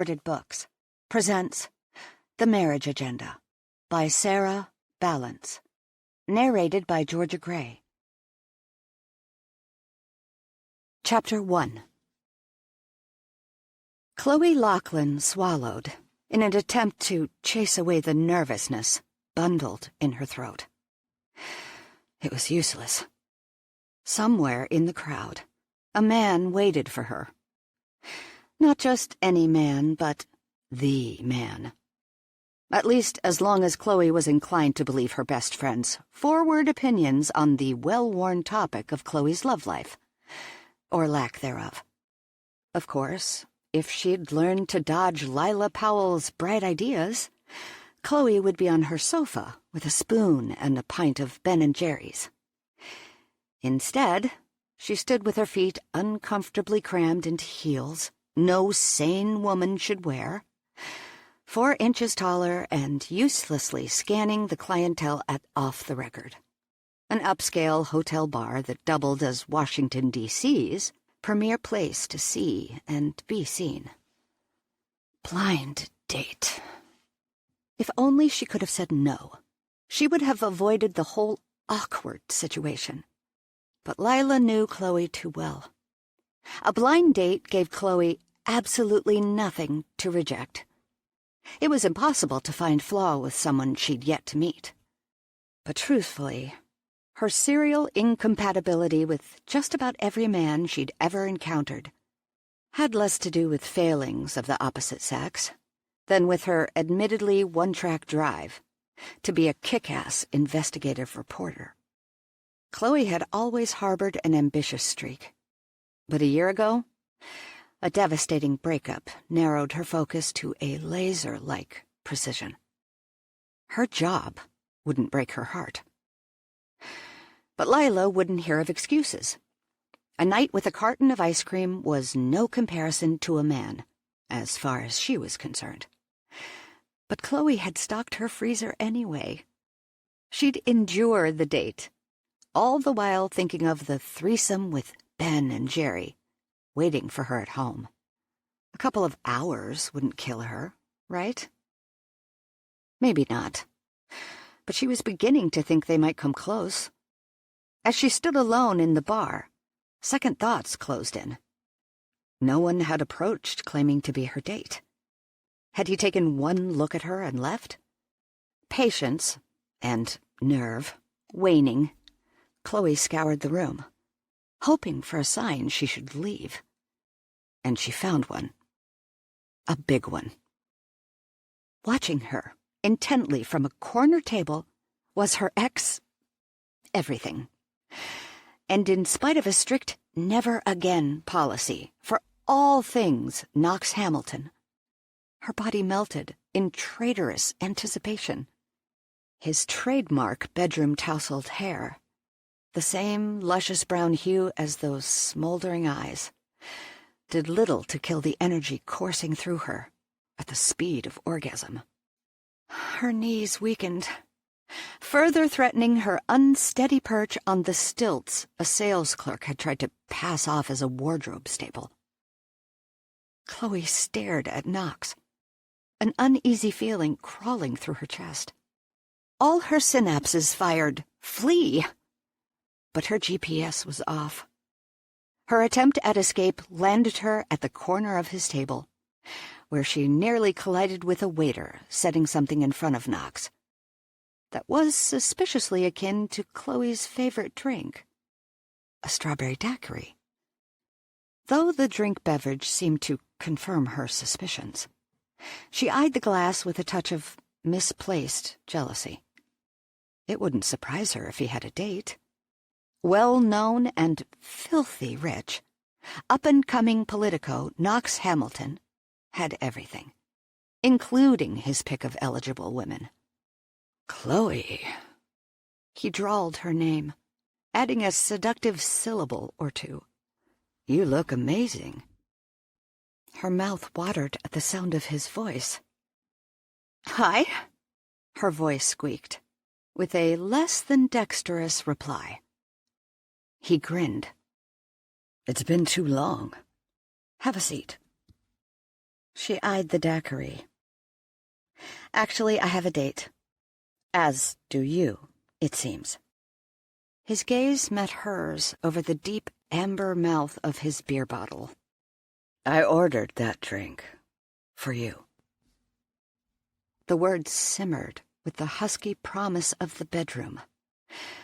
Books presents The Marriage Agenda by Sarah Ballance, narrated by Georgia Gray. Chapter 1. Chloe Lachlan swallowed in an attempt to chase away the nervousness bundled in her throat. It was useless. Somewhere in the crowd, a man waited for her. Not just any man, but the man. At least as long as Chloe was inclined to believe her best friend's forward opinions on the well-worn topic of Chloe's love life, or lack thereof. Of course, if she'd learned to dodge Lila Powell's bright ideas, Chloe would be on her sofa with a spoon and a pint of Ben & Jerry's. Instead, she stood with her feet uncomfortably crammed into heels no sane woman should wear, 4 inches taller and uselessly scanning the clientele at Off the Record, an upscale hotel bar that doubled as Washington, D.C.'s premier place to see and be seen. Blind date. If only she could have said no, she would have avoided the whole awkward situation. But Lila knew Chloe too well. A blind date gave Chloe absolutely nothing to reject. It was impossible to find flaw with someone she'd yet to meet. But truthfully, her serial incompatibility with just about every man she'd ever encountered had less to do with failings of the opposite sex than with her admittedly one-track drive to be a kick-ass investigative reporter. Chloe had always harbored an ambitious streak. But a year ago, a devastating breakup narrowed her focus to a laser-like precision. Her job wouldn't break her heart. But Lila wouldn't hear of excuses. A night with a carton of ice cream was no comparison to a man, as far as she was concerned. But Chloe had stocked her freezer anyway. She'd endure the date, all the while thinking of the threesome with Ben and Jerry, waiting for her at home. A couple of hours wouldn't kill her, right? Maybe not. But she was beginning to think they might come close. As she stood alone in the bar, second thoughts closed in. No one had approached claiming to be her date. Had he taken one look at her and left? Patience and nerve waning, Chloe scoured the room, hoping for a sign she should leave. And she found one. A big one. Watching her intently from a corner table was her everything. And in spite of a strict never again policy for all things Knox Hamilton, her body melted in traitorous anticipation. His trademark bedroom tousled hair, the same luscious brown hue as those smoldering eyes, did little to kill the energy coursing through her at the speed of orgasm. Her knees weakened, further threatening her unsteady perch on the stilts a sales clerk had tried to pass off as a wardrobe staple. Chloe stared at Knox, an uneasy feeling crawling through her chest. All her synapses fired, "Flee!" But her GPS was off. Her attempt at escape landed her at the corner of his table, where she nearly collided with a waiter setting something in front of Knox that was suspiciously akin to Chloe's favorite drink, a strawberry daiquiri. Though the drink beverage seemed to confirm her suspicions, she eyed the glass with a touch of misplaced jealousy. It wouldn't surprise her if he had a date. Well-known and filthy rich, up-and-coming politico Knox Hamilton had everything, including his pick of eligible women. Chloe. He drawled her name, adding a seductive syllable or two. You look amazing. Her mouth watered at the sound of his voice. Hi, her voice squeaked, with a less than dexterous reply. He grinned. It's been too long. Have a seat. She eyed the daiquiri. Actually, I have a date. As do you, it seems. His gaze met hers over the deep amber mouth of his beer bottle. I ordered that drink. For you. The words simmered with the husky promise of the bedroom,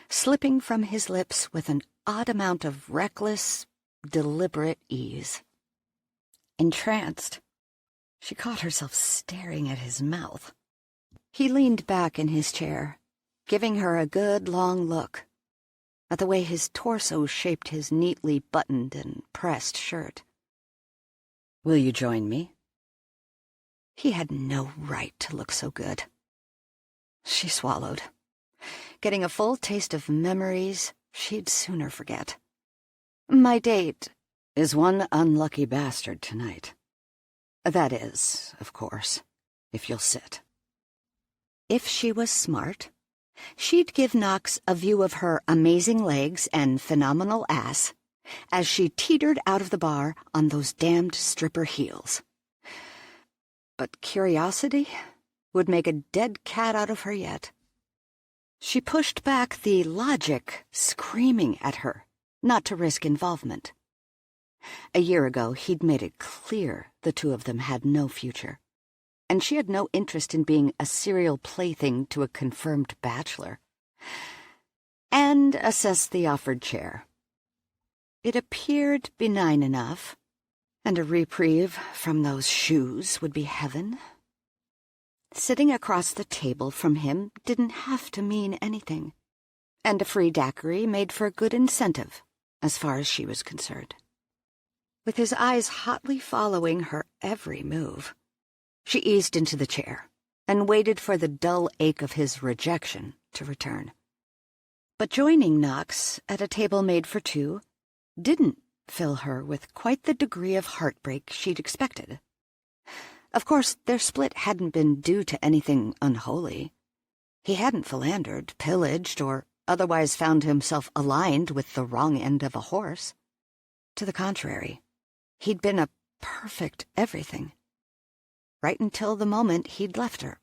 slipping from his lips with an odd amount of reckless, deliberate ease. Entranced, she caught herself staring at his mouth. He leaned back in his chair, giving her a good long look at the way his torso shaped his neatly buttoned and pressed shirt. Will you join me? He had no right to look so good. She swallowed, getting a full taste of memories she'd sooner forget. My date is one unlucky bastard tonight. That is, of course, if you'll sit. If she was smart, she'd give Knox a view of her amazing legs and phenomenal ass as she teetered out of the bar on those damned stripper heels. But curiosity would make a dead cat out of her yet. She pushed back the logic screaming at her not to risk involvement. A year ago, he'd made it clear the two of them had no future, and she had no interest in being a serial plaything to a confirmed bachelor. And assessed the offered chair. It appeared benign enough, and a reprieve from those shoes would be heaven. Sitting across the table from him didn't have to mean anything, and a free daiquiri made for a good incentive, as far as she was concerned. With his eyes hotly following her every move, she eased into the chair and waited for the dull ache of his rejection to return. But joining Knox at a table made for two didn't fill her with quite the degree of heartbreak she'd expected. Of course, their split hadn't been due to anything unholy. He hadn't philandered, pillaged, or otherwise found himself aligned with the wrong end of a horse. To the contrary, he'd been a perfect everything. Right until the moment he'd left her.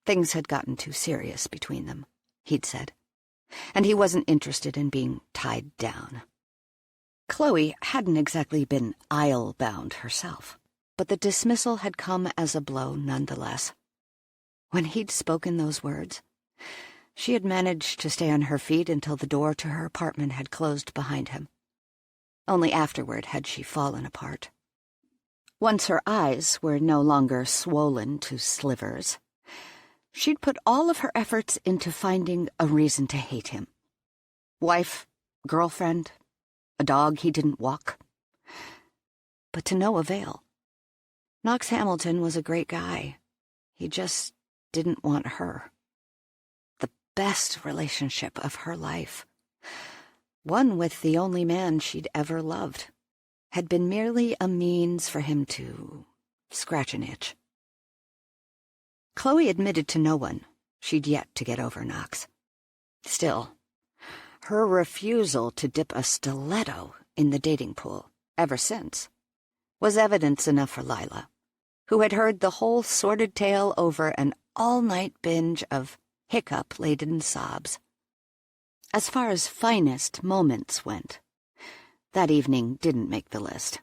Things had gotten too serious between them, he'd said, and he wasn't interested in being tied down. Chloe hadn't exactly been aisle-bound herself, but the dismissal had come as a blow nonetheless. When he'd spoken those words, she had managed to stay on her feet until the door to her apartment had closed behind him. Only afterward had she fallen apart. Once her eyes were no longer swollen to slivers, she'd put all of her efforts into finding a reason to hate him. Wife, girlfriend, a dog he didn't walk. But to no avail. Knox Hamilton was a great guy. He just didn't want her. The best relationship of her life, one with the only man she'd ever loved, had been merely a means for him to scratch an itch. Chloe admitted to no one she'd yet to get over Knox. Still, her refusal to dip a stiletto in the dating pool, ever since, was evidence enough for Lila, who had heard the whole sordid tale over an all-night binge of hiccup-laden sobs. As far as finest moments went, that evening didn't make the list.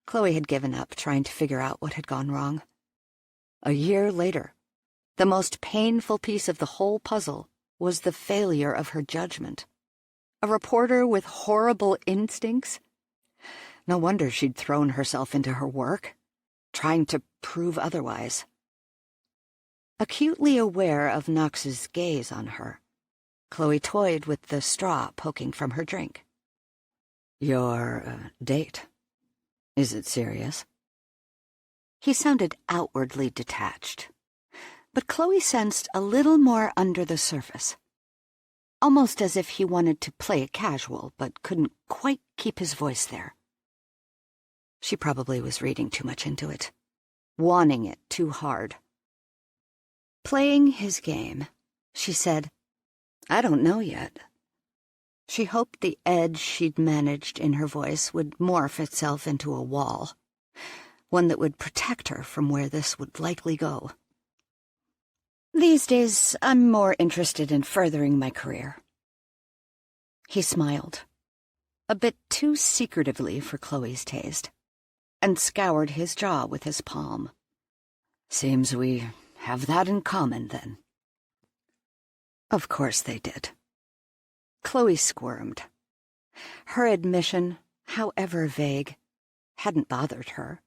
Chloe had given up trying to figure out what had gone wrong. A year later, the most painful piece of the whole puzzle was the failure of her judgment. A reporter with horrible instincts? No wonder she'd thrown herself into her work, trying to prove otherwise. Acutely aware of Knox's gaze on her, Chloe toyed with the straw poking from her drink. Your date? Is it serious? He sounded outwardly detached, but Chloe sensed a little more under the surface, almost as if he wanted to play it casual but couldn't quite keep his voice there. She probably was reading too much into it, wanting it too hard. Playing his game, she said, I don't know yet. She hoped the edge she'd managed in her voice would morph itself into a wall. one that would protect her from where this would likely go. These days, I'm more interested in furthering my career. He smiled, a bit too secretively for Chloe's taste, and scoured his jaw with his palm. Seems we have that in common, then. Of course they did. Chloe squirmed. Her admission, however vague, hadn't bothered her.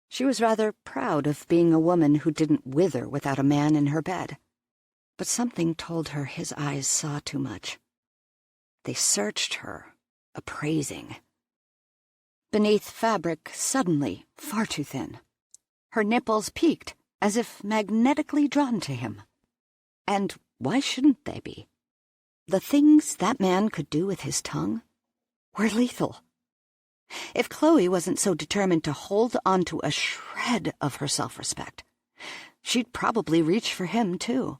She was rather proud of being a woman who didn't wither without a man in her bed. But something told her his eyes saw too much. They searched her, appraising. Beneath fabric suddenly far too thin. Her nipples peaked, as if magnetically drawn to him. And why shouldn't they be? The things that man could do with his tongue were lethal. If Chloe wasn't so determined to hold onto a shred of her self-respect, she'd probably reach for him, too.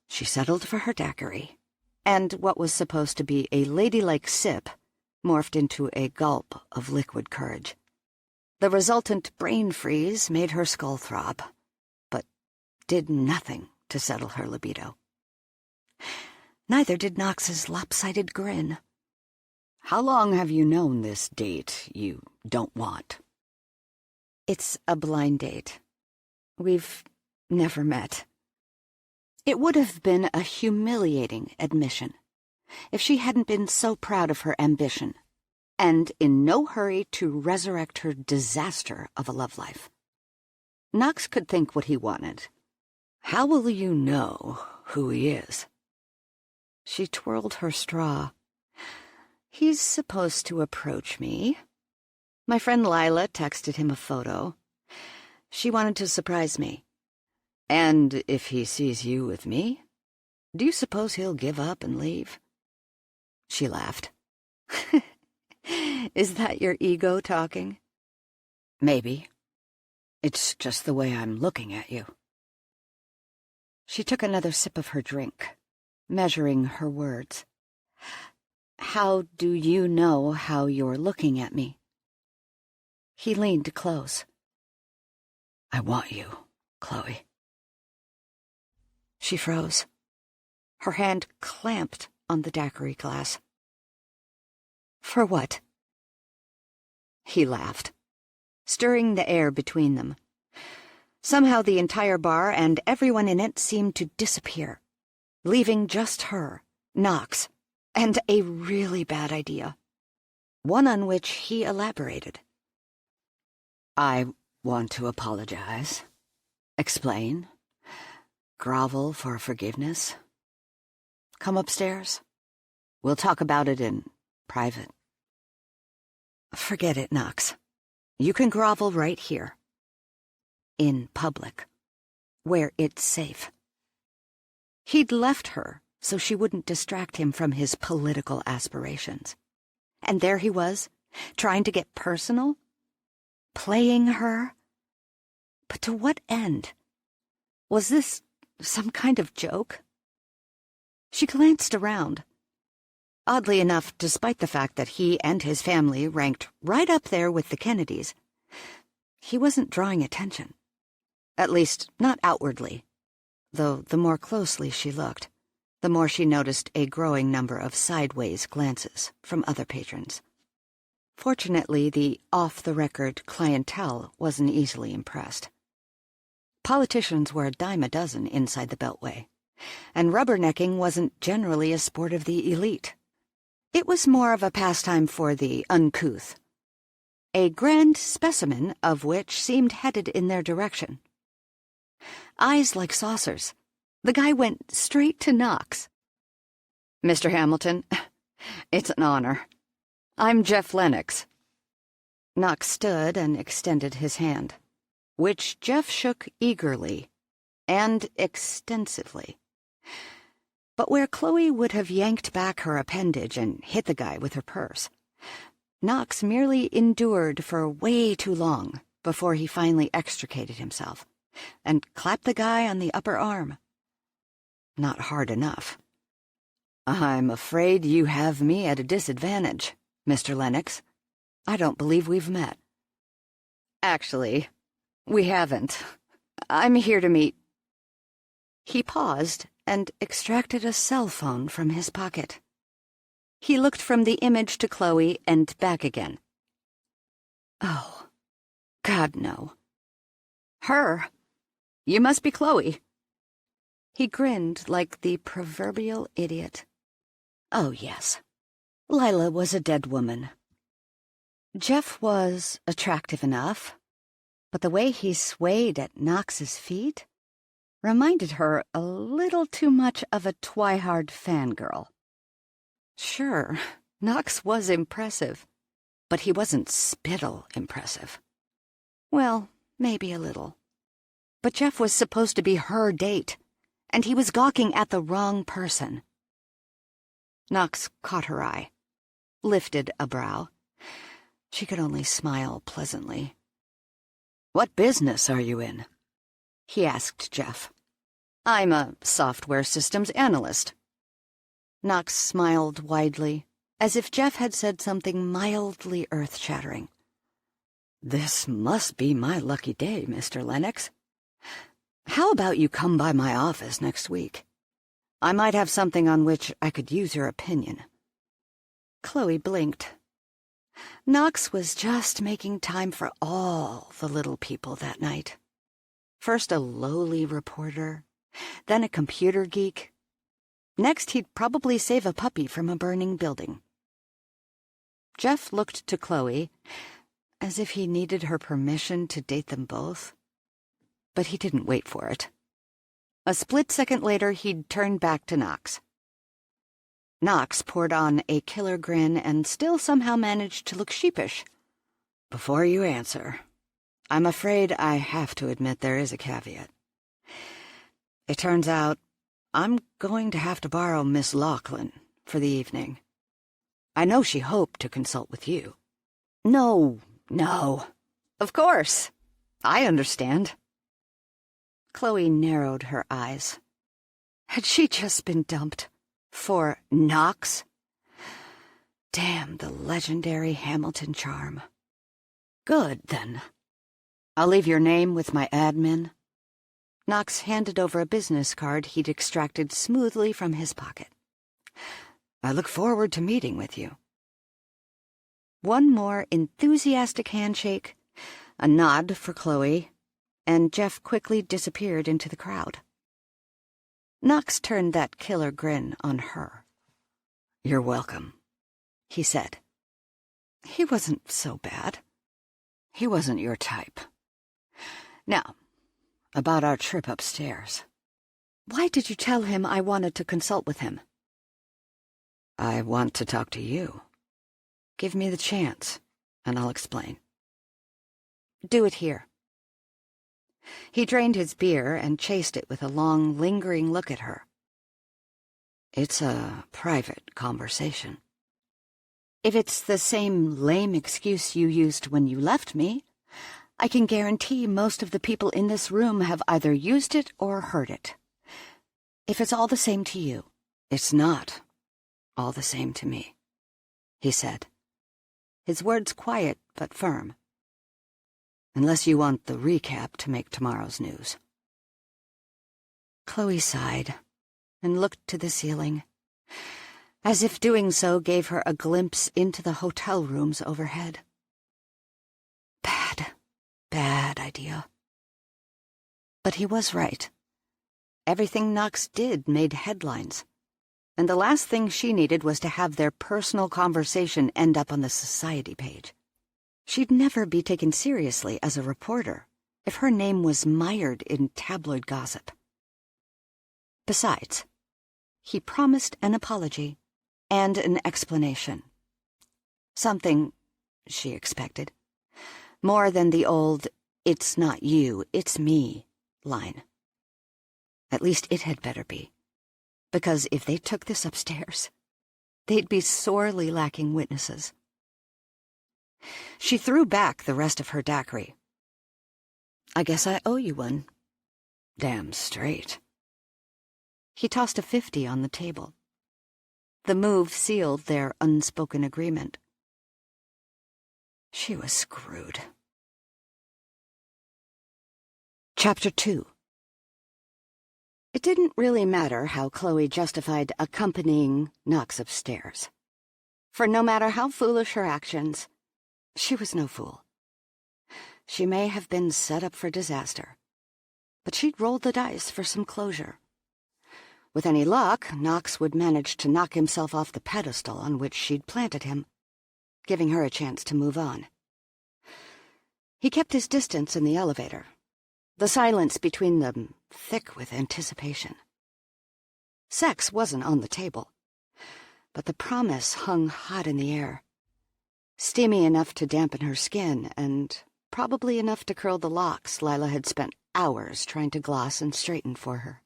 She settled for her daiquiri, and what was supposed to be a ladylike sip morphed into a gulp of liquid courage. The resultant brain freeze made her skull throb, but did nothing to settle her libido. Neither did Knox's lopsided grin. How long have you known this date you don't want? It's a blind date. We've never met. It would have been a humiliating admission if she hadn't been so proud of her ambition and in no hurry to resurrect her disaster of a love life. Knox could think what he wanted. How will you know who he is? She twirled her straw. He's supposed to approach me. My friend Lila texted him a photo. She wanted to surprise me. And if he sees you with me, do you suppose he'll give up and leave? She laughed. Is that your ego talking? Maybe. It's just the way I'm looking at you. She took another sip of her drink, measuring her words. How do you know how you're looking at me? He leaned close. I want you, Chloe. She froze. Her hand clamped on the daiquiri glass. For what? He laughed, stirring the air between them. Somehow the entire bar and everyone in it seemed to disappear, leaving just her, Knox, and a really bad idea, one on which he elaborated. I want to apologize, explain, grovel for forgiveness. Come upstairs. We'll talk about it in private. Forget it, Knox. You can grovel right here. In public, where it's safe. He'd left her so she wouldn't distract him from his political aspirations. And there he was, trying to get personal, playing her. But to what end? Was this some kind of joke? She glanced around. Oddly enough, despite the fact that he and his family ranked right up there with the Kennedys, he wasn't drawing attention. At least, not outwardly, though the more closely she looked, the more she noticed a growing number of sideways glances from other patrons. Fortunately, the off-the-record clientele wasn't easily impressed. Politicians were a dime a dozen inside the Beltway, and rubbernecking wasn't generally a sport of the elite. It was more of a pastime for the uncouth, a grand specimen of which seemed headed in their direction. Eyes like saucers, the guy went straight to Knox. Mr. Hamilton, it's an honor. I'm Jeff Lennox. Knox stood and extended his hand, which Jeff shook eagerly and extensively. But where Chloe would have yanked back her appendage and hit the guy with her purse, Knox merely endured for way too long before he finally extricated himself and clapped the guy on the upper arm. Not hard enough. I'm afraid you have me at a disadvantage, Mr. Lennox. I don't believe we've met. Actually, we haven't. I'm here to meet... He paused and extracted a cell phone from his pocket. He looked from the image to Chloe and back again. Oh, God, no. Her? You must be Chloe. He grinned like the proverbial idiot. Oh, yes. Lila was a dead woman. Jeff was attractive enough, but the way he swayed at Knox's feet reminded her a little too much of a Twihard fangirl. Sure, Knox was impressive, but he wasn't spittle impressive. Well, maybe a little. But Jeff was supposed to be her date, and he was gawking at the wrong person. Knox caught her eye, lifted a brow. She could only smile pleasantly. "What business are you in?" he asked Jeff. "I'm a software systems analyst." Knox smiled widely, as if Jeff had said something mildly earth-shattering. "This must be my lucky day, Mr. Lennox. How about you come by my office next week? I might have something on which I could use your opinion." Chloe blinked. Knox was just making time for all the little people that night. First a lowly reporter, then a computer geek. Next he'd probably save a puppy from a burning building. Jeff looked to Chloe, as if he needed her permission to date them both. But he didn't wait for it. A split second later, he'd turned back to Knox. Knox poured on a killer grin and still somehow managed to look sheepish. "Before you answer, I'm afraid I have to admit there is a caveat. It turns out I'm going to have to borrow Miss Lachlan for the evening. I know she hoped to consult with you." No. Of course. I understand." Chloe narrowed her eyes. Had she just been dumped? For Knox? Damn the legendary Hamilton charm. Good, then. I'll leave your name with my admin. Knox handed over a business card he'd extracted smoothly from his pocket. I look forward to meeting with you. One more enthusiastic handshake, a nod for Chloe, and Jeff quickly disappeared into the crowd. Knox turned that killer grin on her. "You're welcome," he said. He wasn't so bad. He wasn't your type. Now, about our trip upstairs. Why did you tell him I wanted to consult with him? I want to talk to you. Give me the chance, and I'll explain. Do it here. He drained his beer and chased it with a long, lingering look at her. It's a private conversation. If it's the same lame excuse you used when you left me, I can guarantee most of the people in this room have either used it or heard it. If it's all the same to you, it's not all the same to me, he said, his words quiet but firm. Unless you want the recap to make tomorrow's news. Chloe sighed and looked to the ceiling, as if doing so gave her a glimpse into the hotel rooms overhead. Bad idea. But he was right. Everything Knox did made headlines, and the last thing she needed was to have their personal conversation end up on the society page. She'd never be taken seriously as a reporter if her name was mired in tabloid gossip. Besides, he promised an apology and an explanation. Something, she expected, more than the old, "It's not you, it's me" line. At least it had better be, because if they took this upstairs, they'd be sorely lacking witnesses. She threw back the rest of her daiquiri. I guess I owe you one. Damn straight. He tossed a 50 on the table. The move sealed their unspoken agreement. She was screwed. Chapter 2. It didn't really matter how Chloe justified accompanying Knox upstairs. For no matter how foolish her actions, she was no fool. She may have been set up for disaster, but she'd rolled the dice for some closure. With any luck, Knox would manage to knock himself off the pedestal on which she'd planted him, giving her a chance to move on. He kept his distance in the elevator, the silence between them thick with anticipation. Sex wasn't on the table, but the promise hung hot in the air, steamy enough to dampen her skin and probably enough to curl the locks Lila had spent hours trying to gloss and straighten for her.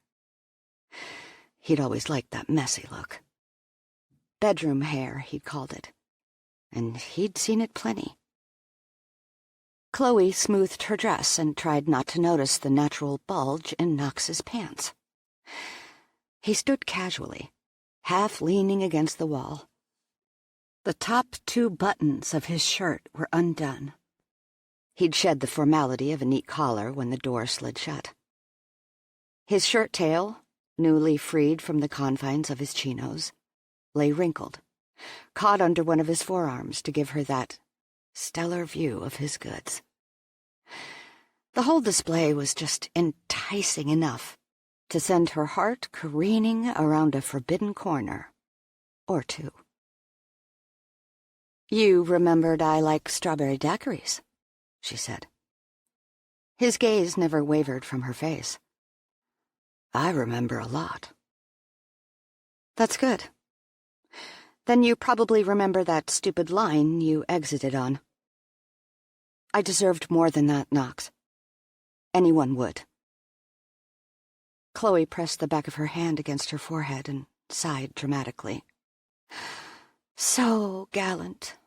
He'd always liked that messy look. Bedroom hair, he'd called it, and he'd seen it plenty. Chloe smoothed her dress and tried not to notice the natural bulge in Knox's pants. He stood casually, half leaning against the wall. The top 2 buttons of his shirt were undone. He'd shed the formality of a neat collar when the door slid shut. His shirt tail, newly freed from the confines of his chinos, lay wrinkled, caught under one of his forearms to give her that stellar view of his goods. The whole display was just enticing enough to send her heart careening around a forbidden corner or two. "You remembered I like strawberry daiquiris," she said. His gaze never wavered from her face. "I remember a lot." "That's good. Then you probably remember that stupid line you exited on. I deserved more than that, Knox. Anyone would." Chloe pressed the back of her hand against her forehead and sighed dramatically. "So gallant.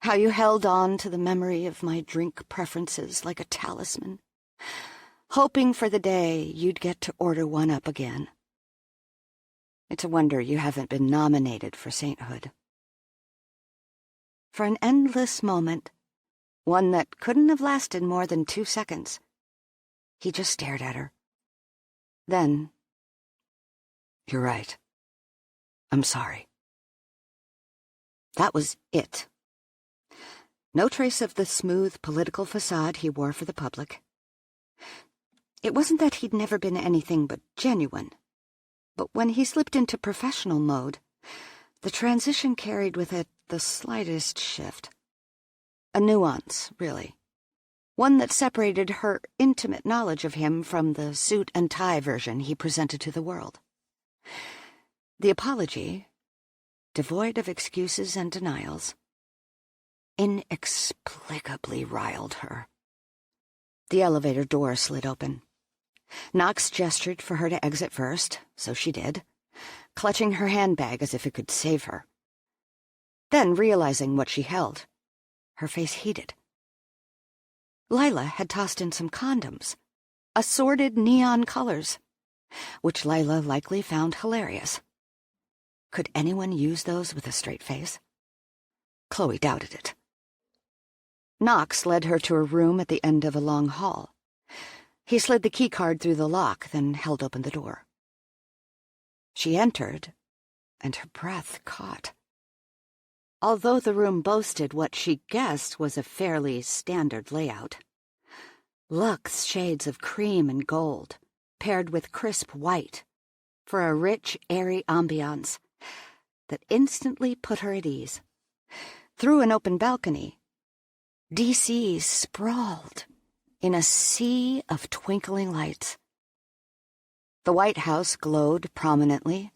How you held on to the memory of my drink preferences like a talisman, hoping for the day you'd get to order one up again. It's a wonder you haven't been nominated for sainthood." For an endless moment, one that couldn't have lasted more than 2 seconds, he just stared at her. Then, "You're right. I'm sorry." That was it. No trace of the smooth political facade he wore for the public. It wasn't that he'd never been anything but genuine, but when he slipped into professional mode, the transition carried with it the slightest shift. A nuance, really. One that separated her intimate knowledge of him from the suit and tie version he presented to the world. The apology, devoid of excuses and denials, inexplicably riled her. The elevator door slid open. Knox gestured for her to exit first, so she did, clutching her handbag as if it could save her. Then, realizing what she held, her face heated. Lila had tossed in some condoms, assorted neon colors, which Lila likely found hilarious. Could anyone use those with a straight face? Chloe doubted it. Knox led her to a room at the end of a long hall. He slid the keycard through the lock, then held open the door. She entered, and her breath caught. Although the room boasted what she guessed was a fairly standard layout. Luxe shades of cream and gold, paired with crisp white, for a rich, airy ambiance that instantly put her at ease. Through an open balcony, D.C. sprawled in a sea of twinkling lights. The White House glowed prominently,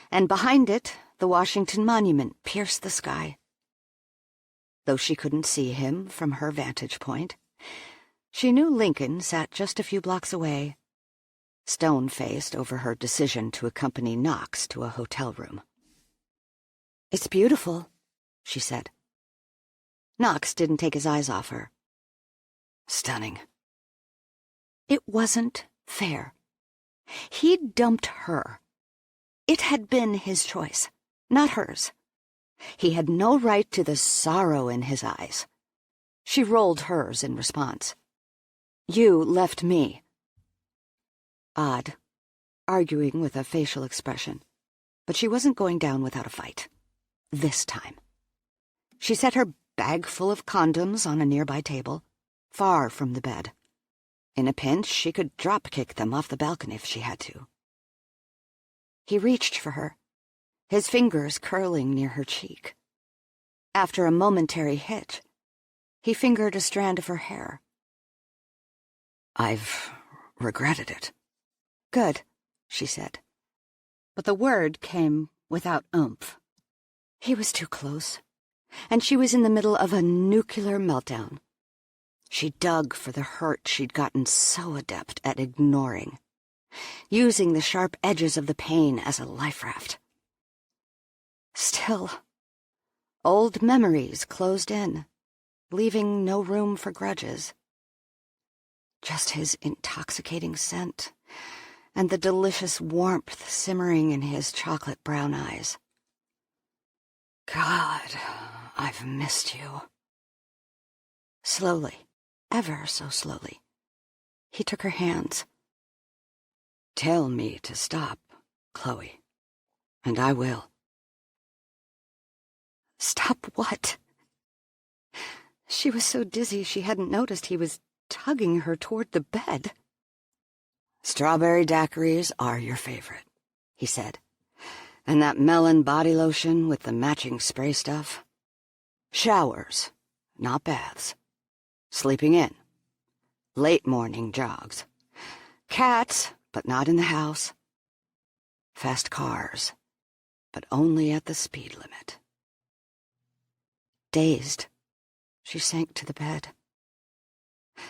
and behind it, the Washington Monument pierced the sky. Though she couldn't see him from her vantage point, she knew Lincoln sat just a few blocks away, stone-faced over her decision to accompany Knox to a hotel room. "It's beautiful," she said. Knox didn't take his eyes off her. "Stunning." It wasn't fair. He'd dumped her. It had been his choice, not hers. He had no right to the sorrow in his eyes. She rolled hers in response. "You left me." odd, arguing with a facial expression, but she wasn't going down without a fight. This time. She set her bag full of condoms on a nearby table, far from the bed. In a pinch, she could drop-kick them off the balcony if she had to. He reached for her, his fingers curling near her cheek. After a momentary hitch, he fingered a strand of her hair. "I've regretted it." "Good," she said. But the word came without oomph. He was too close, and she was in the middle of a nuclear meltdown. She dug for the hurt she'd gotten so adept at ignoring, using the sharp edges of the pain as a life raft. Still, old memories closed in, leaving no room for grudges. Just his intoxicating scent and the delicious warmth simmering in his chocolate brown eyes. God, I've missed you. Slowly, ever so slowly, he took her hands. "Tell me to stop, Chloe, and I will." Stop what? She was so dizzy she hadn't noticed he was tugging her toward the bed. "Strawberry daiquiris are your favorite," he said. "And that melon body lotion with the matching spray stuff. Showers, not baths. Sleeping in. Late morning jogs. Cats, but not in the house. Fast cars, but only at the speed limit." Dazed, she sank to the bed.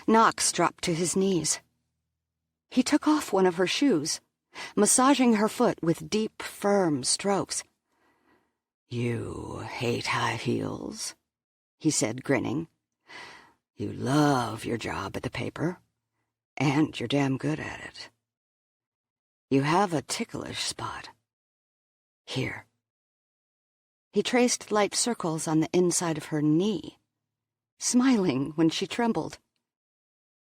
Knox dropped to his knees. He took off one of her shoes, massaging her foot with deep, firm strokes. "You hate high heels," he said, grinning. "You love your job at the paper, and you're damn good at it. You have a ticklish spot. Here." He traced light circles on the inside of her knee, smiling when she trembled.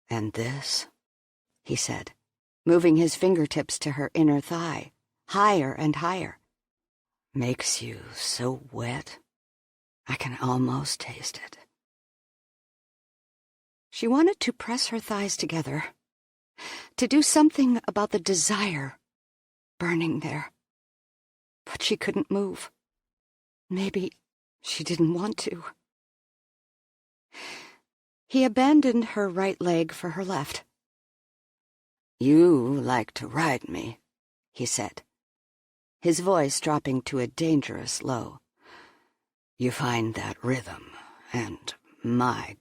"And this," he said, moving his fingertips to her inner thigh, higher and higher, "makes you so wet, I can almost taste it." She wanted to press her thighs together, to do something about the desire burning there, but she couldn't move. Maybe she didn't want to. He abandoned her right leg for her left. "You like to ride me," he said, his voice dropping to a dangerous low. "You find that rhythm, and my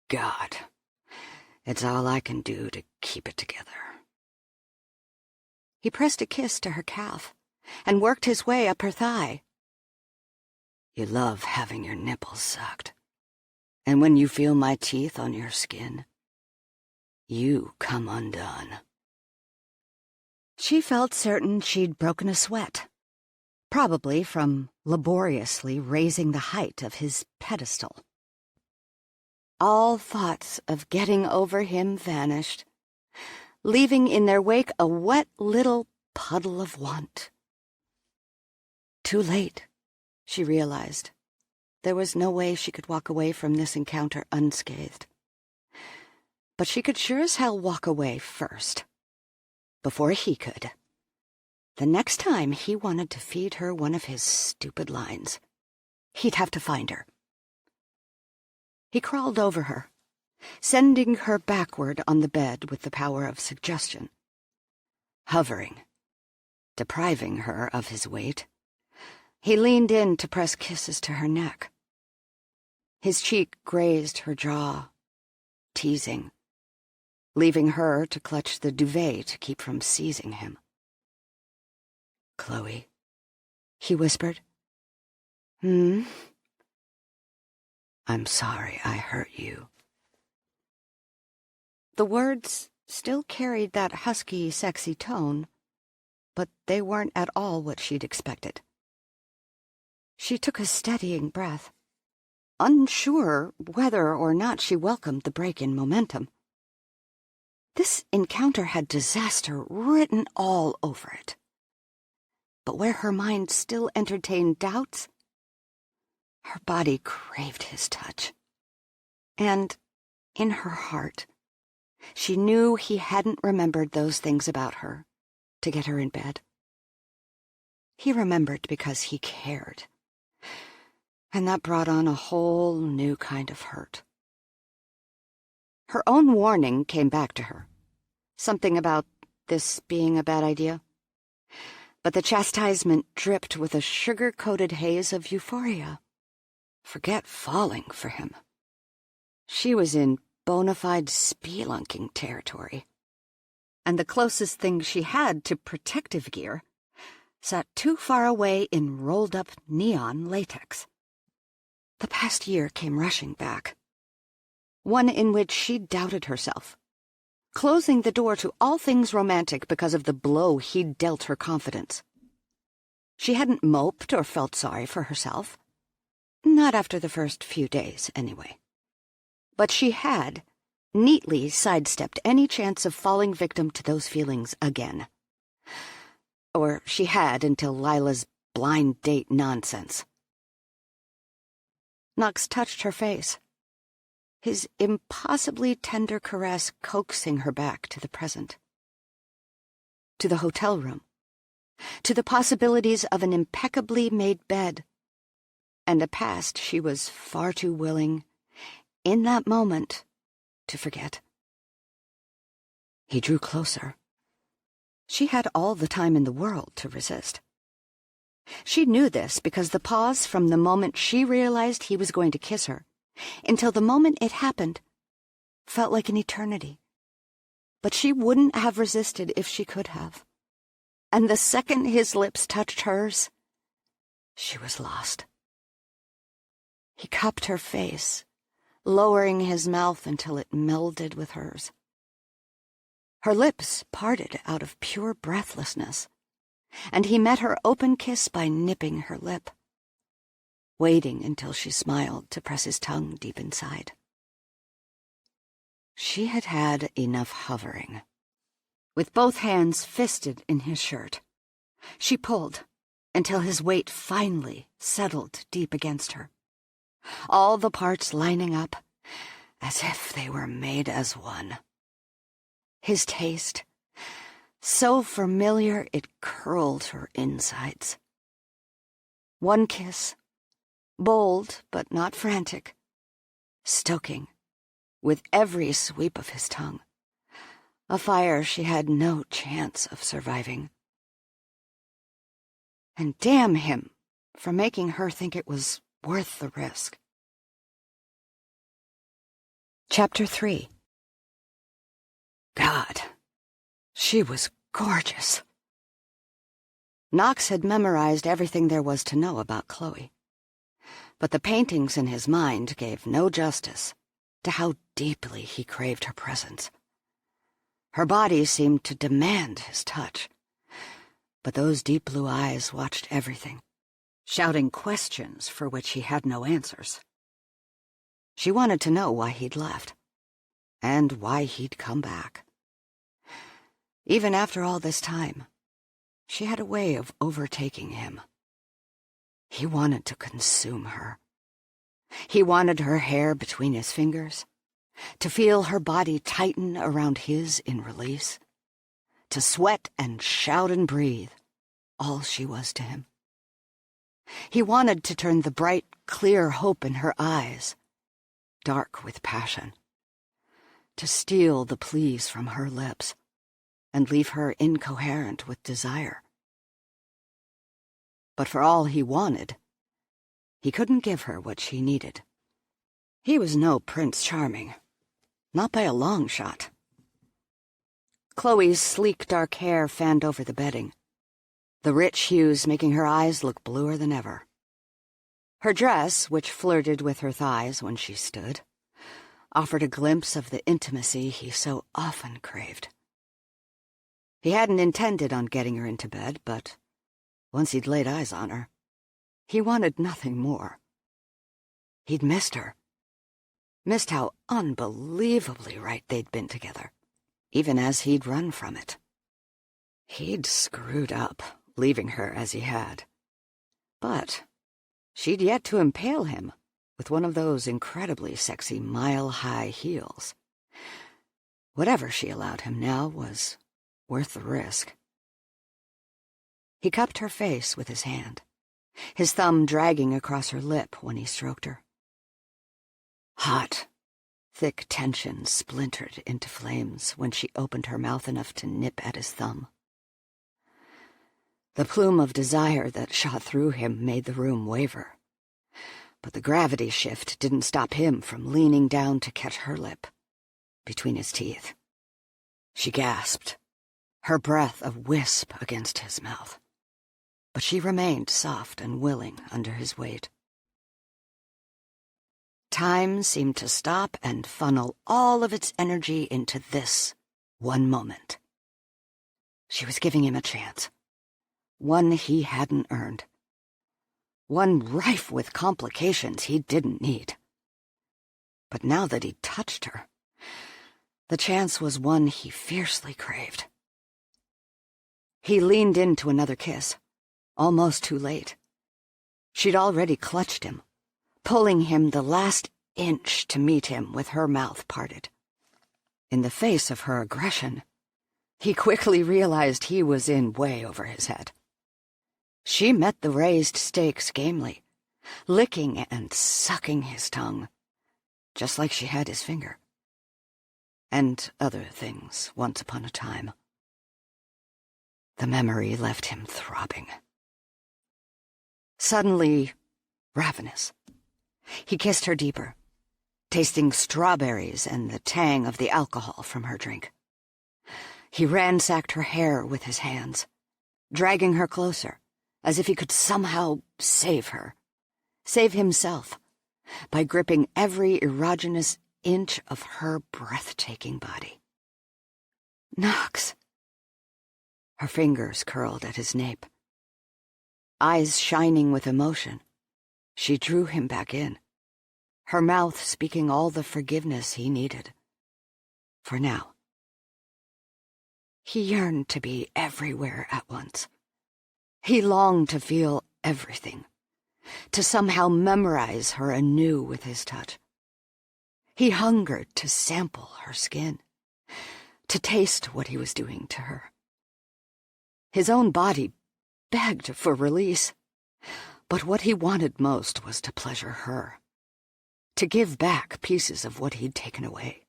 God, it's all I can do to keep it together." He pressed a kiss to her calf and worked his way up her thigh. "You love having your nipples sucked, and when you feel my teeth on your skin, you come undone." She felt certain she'd broken a sweat, probably from laboriously raising the height of his pedestal. All thoughts of getting over him vanished, leaving in their wake a wet little puddle of want. Too late, she realized. There was no way she could walk away from this encounter unscathed. But she could sure as hell walk away first, before he could. The next time he wanted to feed her one of his stupid lines, he'd have to find her. He crawled over her, sending her backward on the bed with the power of suggestion. Hovering, depriving her of his weight, he leaned in to press kisses to her neck. His cheek grazed her jaw, teasing, leaving her to clutch the duvet to keep from seizing him. "Chloe," he whispered. "Hmm?" "I'm sorry I hurt you." The words still carried that husky, sexy tone, but they weren't at all what she'd expected. She took a steadying breath, unsure whether or not she welcomed the break in momentum. This encounter had disaster written all over it. But where her mind still entertained doubts, her body craved his touch. And in her heart, she knew he hadn't remembered those things about her to get her in bed. He remembered because he cared. And that brought on a whole new kind of hurt. Her own warning came back to her. Something about this being a bad idea. But the chastisement dripped with a sugar-coated haze of euphoria. Forget falling for him. She was in bona fide spelunking territory. And the closest thing she had to protective gear sat too far away in rolled-up neon latex. The past year came rushing back. One in which she doubted herself, closing the door to all things romantic because of the blow he'd dealt her confidence. She hadn't moped or felt sorry for herself. Not after the first few days, anyway. But she had neatly sidestepped any chance of falling victim to those feelings again. Or she had until Lila's blind date nonsense. Knox touched her face, his impossibly tender caress coaxing her back to the present. To the hotel room. To the possibilities of an impeccably made bed. And a past she was far too willing, in that moment, to forget. He drew closer. She had all the time in the world to resist. She knew this because the pause from the moment she realized he was going to kiss her until the moment it happened felt like an eternity. But she wouldn't have resisted if she could have. And the second his lips touched hers, she was lost. He cupped her face, lowering his mouth until it melded with hers. Her lips parted out of pure breathlessness, and he met her open kiss by nipping her lip, waiting until she smiled to press his tongue deep inside. She had had enough hovering. With both hands fisted in his shirt, she pulled until his weight finally settled deep against her, all the parts lining up as if they were made as one. His taste, so familiar it curled her insides. One kiss, bold but not frantic, stoking with every sweep of his tongue, a fire she had no chance of surviving. And damn him for making her think it was worth the risk. Chapter 3. God, she was gorgeous. Knox had memorized everything there was to know about Chloe, but the paintings in his mind gave no justice to how deeply he craved her presence. Her body seemed to demand his touch, but those deep blue eyes watched everything, shouting questions for which he had no answers. She wanted to know why he'd left, and why he'd come back. Even after all this time, she had a way of overtaking him. He wanted to consume her. He wanted her hair between his fingers, to feel her body tighten around his in release, to sweat and shout and breathe, all she was to him. He wanted to turn the bright, clear hope in her eyes, dark with passion, to steal the pleas from her lips and leave her incoherent with desire. But for all he wanted, he couldn't give her what she needed. He was no Prince Charming, not by a long shot. Chloe's sleek dark hair fanned over the bedding, the rich hues making her eyes look bluer than ever. Her dress, which flirted with her thighs when she stood, offered a glimpse of the intimacy he so often craved. He hadn't intended on getting her into bed, but once he'd laid eyes on her, he wanted nothing more. He'd missed her, missed how unbelievably right they'd been together, even as he'd run from it. He'd screwed up, leaving her as he had. But she'd yet to impale him with one of those incredibly sexy mile-high heels. Whatever she allowed him now was worth the risk. He cupped her face with his hand, his thumb dragging across her lip when he stroked her. Hot, thick tension splintered into flames when she opened her mouth enough to nip at his thumb. The plume of desire that shot through him made the room waver, but the gravity shift didn't stop him from leaning down to catch her lip between his teeth. She gasped, her breath a wisp against his mouth, but she remained soft and willing under his weight. Time seemed to stop and funnel all of its energy into this one moment. She was giving him a chance, one he hadn't earned, one rife with complications he didn't need. But now that he'd touched her, the chance was one he fiercely craved. He leaned into another kiss, almost too late. She'd already clutched him, pulling him the last inch to meet him with her mouth parted. In the face of her aggression, he quickly realized he was in way over his head. She met the raised stakes gamely, licking and sucking his tongue, just like she had his finger. And other things once upon a time. The memory left him throbbing. Suddenly ravenous, he kissed her deeper, tasting strawberries and the tang of the alcohol from her drink. He ransacked her hair with his hands, dragging her closer, as if he could somehow save her, save himself, by gripping every erogenous inch of her breathtaking body. Knox! Her fingers curled at his nape. Eyes shining with emotion, she drew him back in, her mouth speaking all the forgiveness he needed. For now. He yearned to be everywhere at once. He longed to feel everything, to somehow memorize her anew with his touch. He hungered to sample her skin, to taste what he was doing to her. His own body begged for release, but what he wanted most was to pleasure her, to give back pieces of what he'd taken away.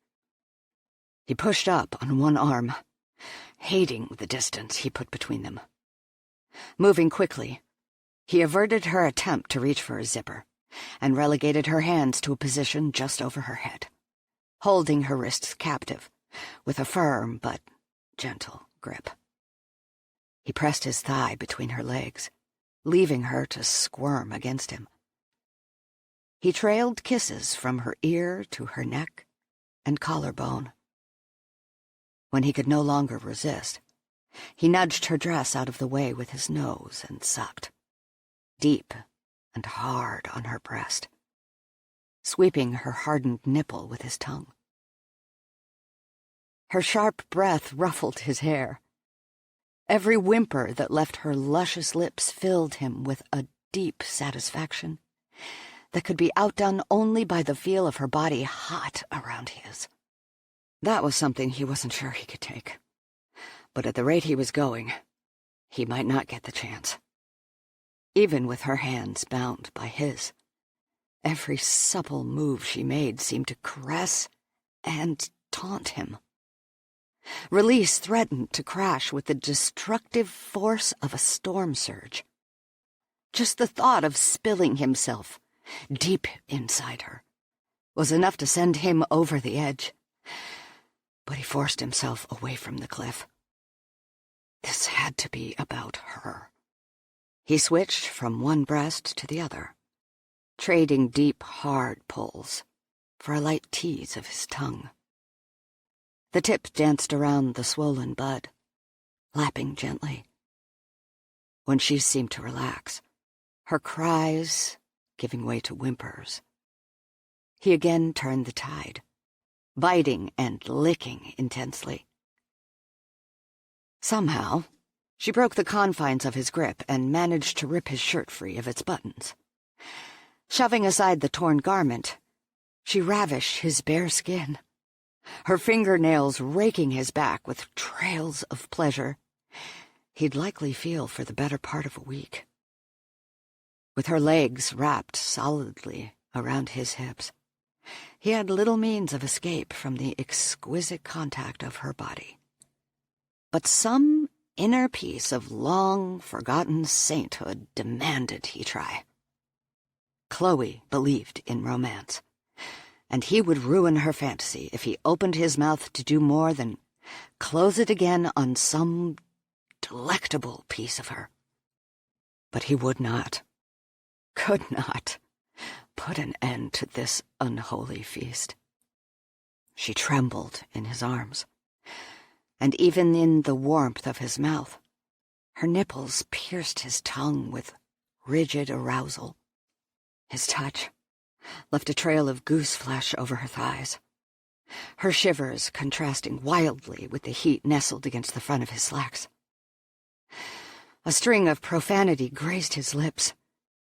He pushed up on one arm, hating the distance he put between them. Moving quickly, he averted her attempt to reach for a zipper, and relegated her hands to a position just over her head, holding her wrists captive, with a firm but gentle grip. He pressed his thigh between her legs, leaving her to squirm against him. He trailed kisses from her ear to her neck and collarbone. When he could no longer resist, he nudged her dress out of the way with his nose and sucked, deep and hard on her breast, sweeping her hardened nipple with his tongue. Her sharp breath ruffled his hair. Every whimper that left her luscious lips filled him with a deep satisfaction that could be outdone only by the feel of her body hot around his. That was something he wasn't sure he could take. But at the rate he was going, he might not get the chance. Even with her hands bound by his, every supple move she made seemed to caress and taunt him. Release threatened to crash with the destructive force of a storm surge. Just the thought of spilling himself deep inside her was enough to send him over the edge. But he forced himself away from the cliff. This had to be about her. He switched from one breast to the other, trading deep, hard pulls for a light tease of his tongue. The tip danced around the swollen bud, lapping gently. When she seemed to relax, her cries giving way to whimpers, he again turned the tide, biting and licking intensely, Somehow, she broke the confines of his grip and managed to rip his shirt free of its buttons. Shoving aside the torn garment, she ravished his bare skin, her fingernails raking his back with trails of pleasure he'd likely feel for the better part of a week. With her legs wrapped solidly around his hips, he had little means of escape from the exquisite contact of her body. But some inner piece of long-forgotten sainthood demanded he try. Chloe believed in romance, and he would ruin her fantasy if he opened his mouth to do more than close it again on some delectable piece of her. But he would not, could not, put an end to this unholy feast. She trembled in his arms, and even in the warmth of his mouth, her nipples pierced his tongue with rigid arousal. His touch left a trail of goose flesh over her thighs, her shivers contrasting wildly with the heat nestled against the front of his slacks. A string of profanity grazed his lips,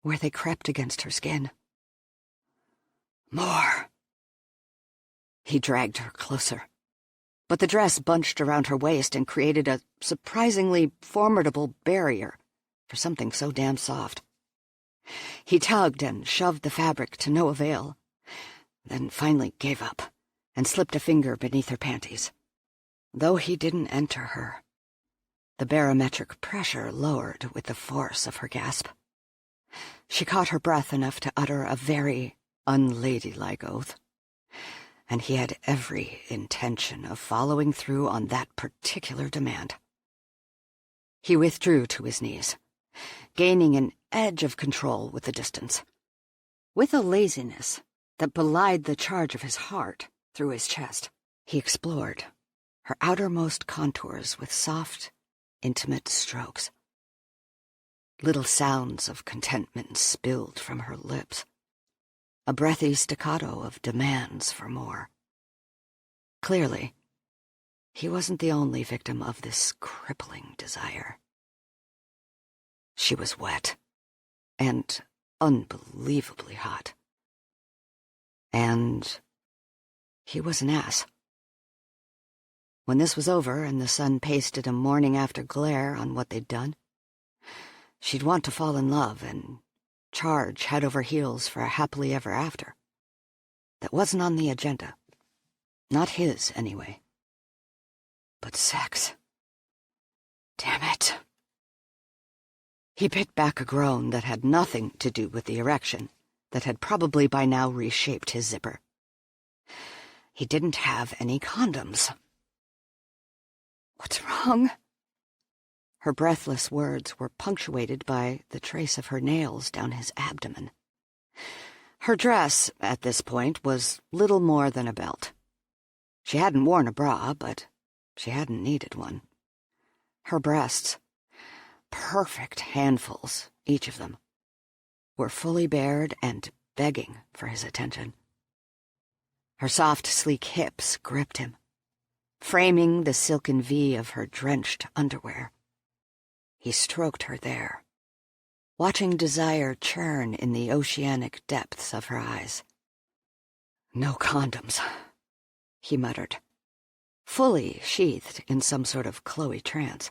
where they crept against her skin. More. He dragged her closer, but the dress bunched around her waist and created a surprisingly formidable barrier for something so damn soft. He tugged and shoved the fabric to no avail, then finally gave up and slipped a finger beneath her panties. Though he didn't enter her, the barometric pressure lowered with the force of her gasp. She caught her breath enough to utter a very unladylike oath, and he had every intention of following through on that particular demand. He withdrew to his knees, gaining an edge of control with the distance. With a laziness that belied the charge of his heart through his chest, he explored her outermost contours with soft, intimate strokes. Little sounds of contentment spilled from her lips, a breathy staccato of demands for more. Clearly, he wasn't the only victim of this crippling desire. She was wet and unbelievably hot. And he was an ass. When this was over and the sun pasted a morning-after glare on what they'd done, she'd want to fall in love and charge head over heels for a happily ever after. That wasn't on the agenda. Not his, anyway. But sex. Damn it. He bit back a groan that had nothing to do with the erection that had probably by now reshaped his zipper. He didn't have any condoms. What's wrong? Her breathless words were punctuated by the trace of her nails down his abdomen. Her dress, at this point, was little more than a belt. She hadn't worn a bra, but she hadn't needed one. Her breasts, perfect handfuls, each of them, were fully bared and begging for his attention. Her soft, sleek hips gripped him, framing the silken V of her drenched underwear. He stroked her there, watching desire churn in the oceanic depths of her eyes. No condoms, he muttered, fully sheathed in some sort of Chloe trance.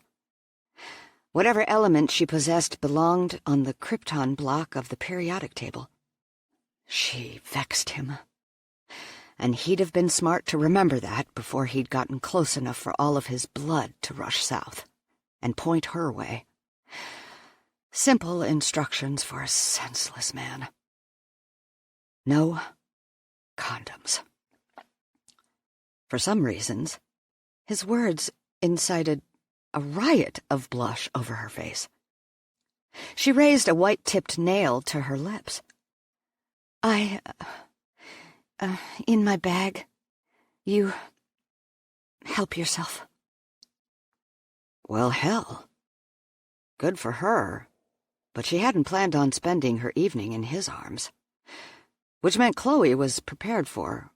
Whatever element she possessed belonged on the krypton block of the periodic table. She vexed him, and he'd have been smart to remember that before he'd gotten close enough for all of his blood to rush south and point her way. Simple instructions for a senseless man. No condoms. For some reasons, his words incited a riot of blush over her face. She raised a white-tipped nail to her lips. In my bag. You help yourself. Well, hell. Good for her, but she hadn't planned on spending her evening in his arms, which meant Chloe was prepared for,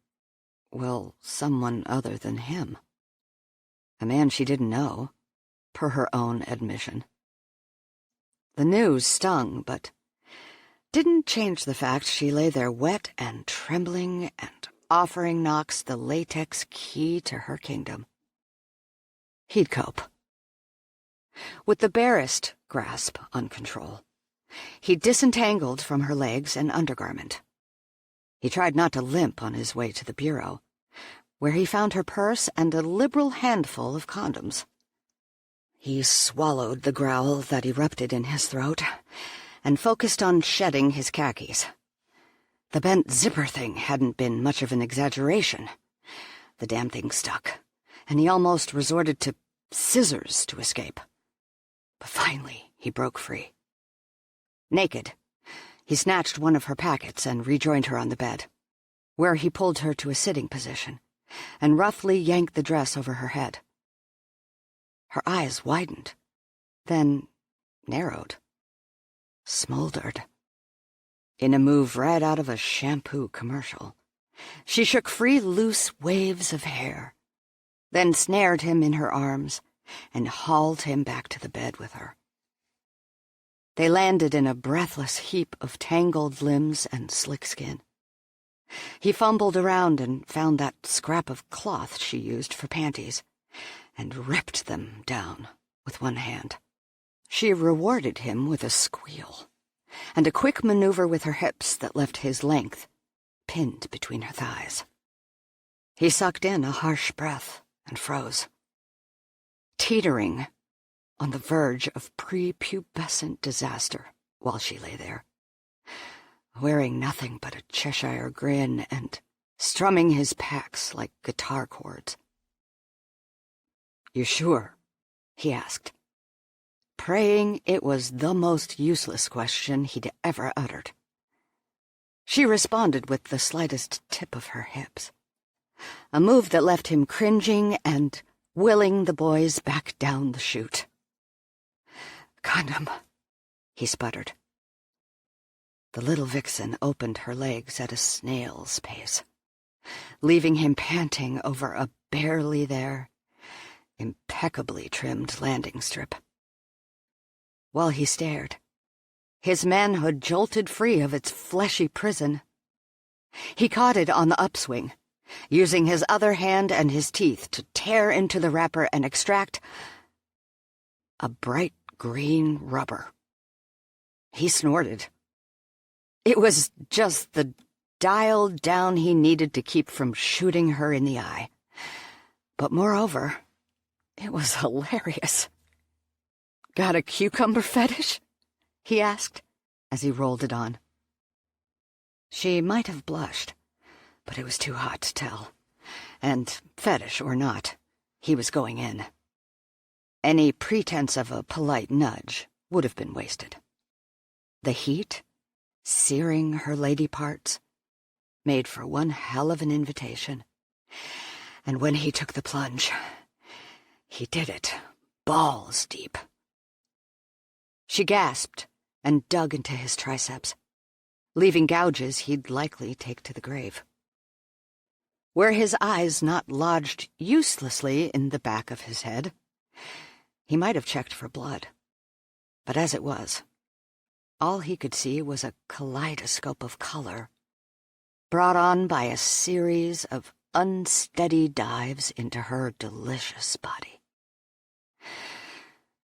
well, someone other than him. A man she didn't know, per her own admission. The news stung, but didn't change the fact she lay there wet and trembling and offering Knox the latex key to her kingdom. He'd cope. With the barest grasp on control, he disentangled from her legs an undergarment. He tried not to limp on his way to the bureau, where he found her purse and a liberal handful of condoms. He swallowed the growl that erupted in his throat and focused on shedding his khakis. The bent zipper thing hadn't been much of an exaggeration. The damn thing stuck, and he almost resorted to scissors to escape. But finally, he broke free. Naked, he snatched one of her packets and rejoined her on the bed, where he pulled her to a sitting position and roughly yanked the dress over her head. Her eyes widened, then narrowed, smoldered. In a move right out of a shampoo commercial, she shook free loose waves of hair, then snared him in her arms and hauled him back to the bed with her. They landed in a breathless heap of tangled limbs and slick skin. He fumbled around and found that scrap of cloth she used for panties, and ripped them down with one hand. She rewarded him with a squeal, and a quick maneuver with her hips that left his length pinned between her thighs. He sucked in a harsh breath and froze, teetering on the verge of prepubescent disaster while she lay there, wearing nothing but a Cheshire grin and strumming his packs like guitar chords. "You sure?" he asked, praying it was the most useless question he'd ever uttered. She responded with the slightest tip of her hips, a move that left him cringing and willing the boys back down the chute. "Condom," he sputtered. The little vixen opened her legs at a snail's pace, leaving him panting over a barely there, impeccably trimmed landing strip. While he stared, his manhood jolted free of its fleshy prison. He caught it on the upswing, using his other hand and his teeth to tear into the wrapper and extract a bright green rubber. He snorted. It was just the dial down he needed to keep from shooting her in the eye. But moreover, it was hilarious. "Got a cucumber fetish?" he asked as he rolled it on. She might have blushed, but it was too hot to tell. And fetish or not, he was going in. Any pretense of a polite nudge would have been wasted. The heat, searing her lady parts, made for one hell of an invitation. And when he took the plunge, he did it balls deep. She gasped and dug into his triceps, leaving gouges he'd likely take to the grave. Were his eyes not lodged uselessly in the back of his head, he might have checked for blood. But as it was, all he could see was a kaleidoscope of color, brought on by a series of unsteady dives into her delicious body.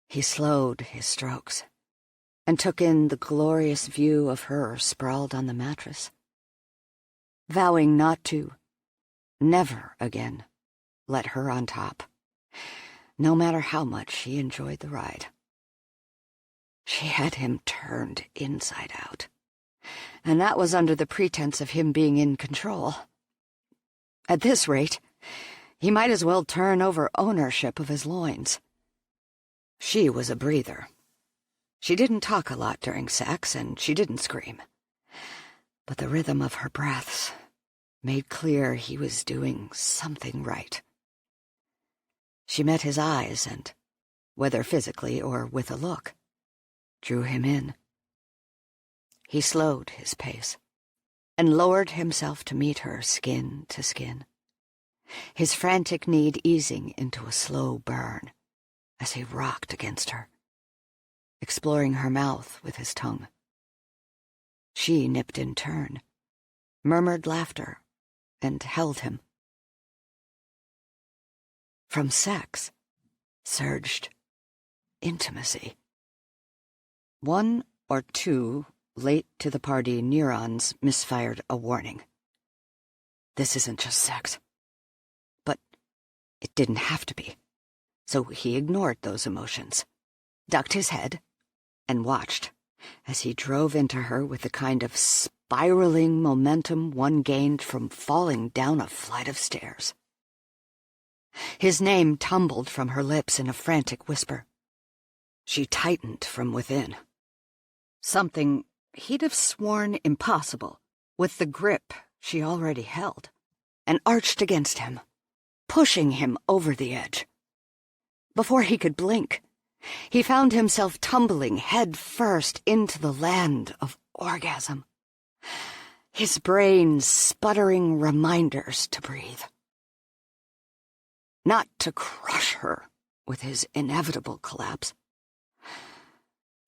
He slowed his strokes and took in the glorious view of her sprawled on the mattress, vowing not to, never again, let her on top, no matter how much he enjoyed the ride. She had him turned inside out, and that was under the pretense of him being in control. At this rate, he might as well turn over ownership of his loins. She was a breather. She didn't talk a lot during sex, and she didn't scream. But the rhythm of her breaths made clear he was doing something right. She met his eyes and, whether physically or with a look, drew him in. He slowed his pace and lowered himself to meet her skin to skin, his frantic need easing into a slow burn as he rocked against her, exploring her mouth with his tongue. She nipped in turn, murmured laughter, and held him. From sex surged intimacy. One or two late-to-the-party neurons misfired a warning. This isn't just sex. But it didn't have to be. So he ignored those emotions, ducked his head, and watched as he drove into her with the kind of spiraling momentum one gained from falling down a flight of stairs. His name tumbled from her lips in a frantic whisper. She tightened from within. Something he'd have sworn impossible, with the grip she already held, and arched against him, pushing him over the edge. Before he could blink, he found himself tumbling head first into the land of orgasm, his brain sputtering reminders to breathe. Not to crush her with his inevitable collapse.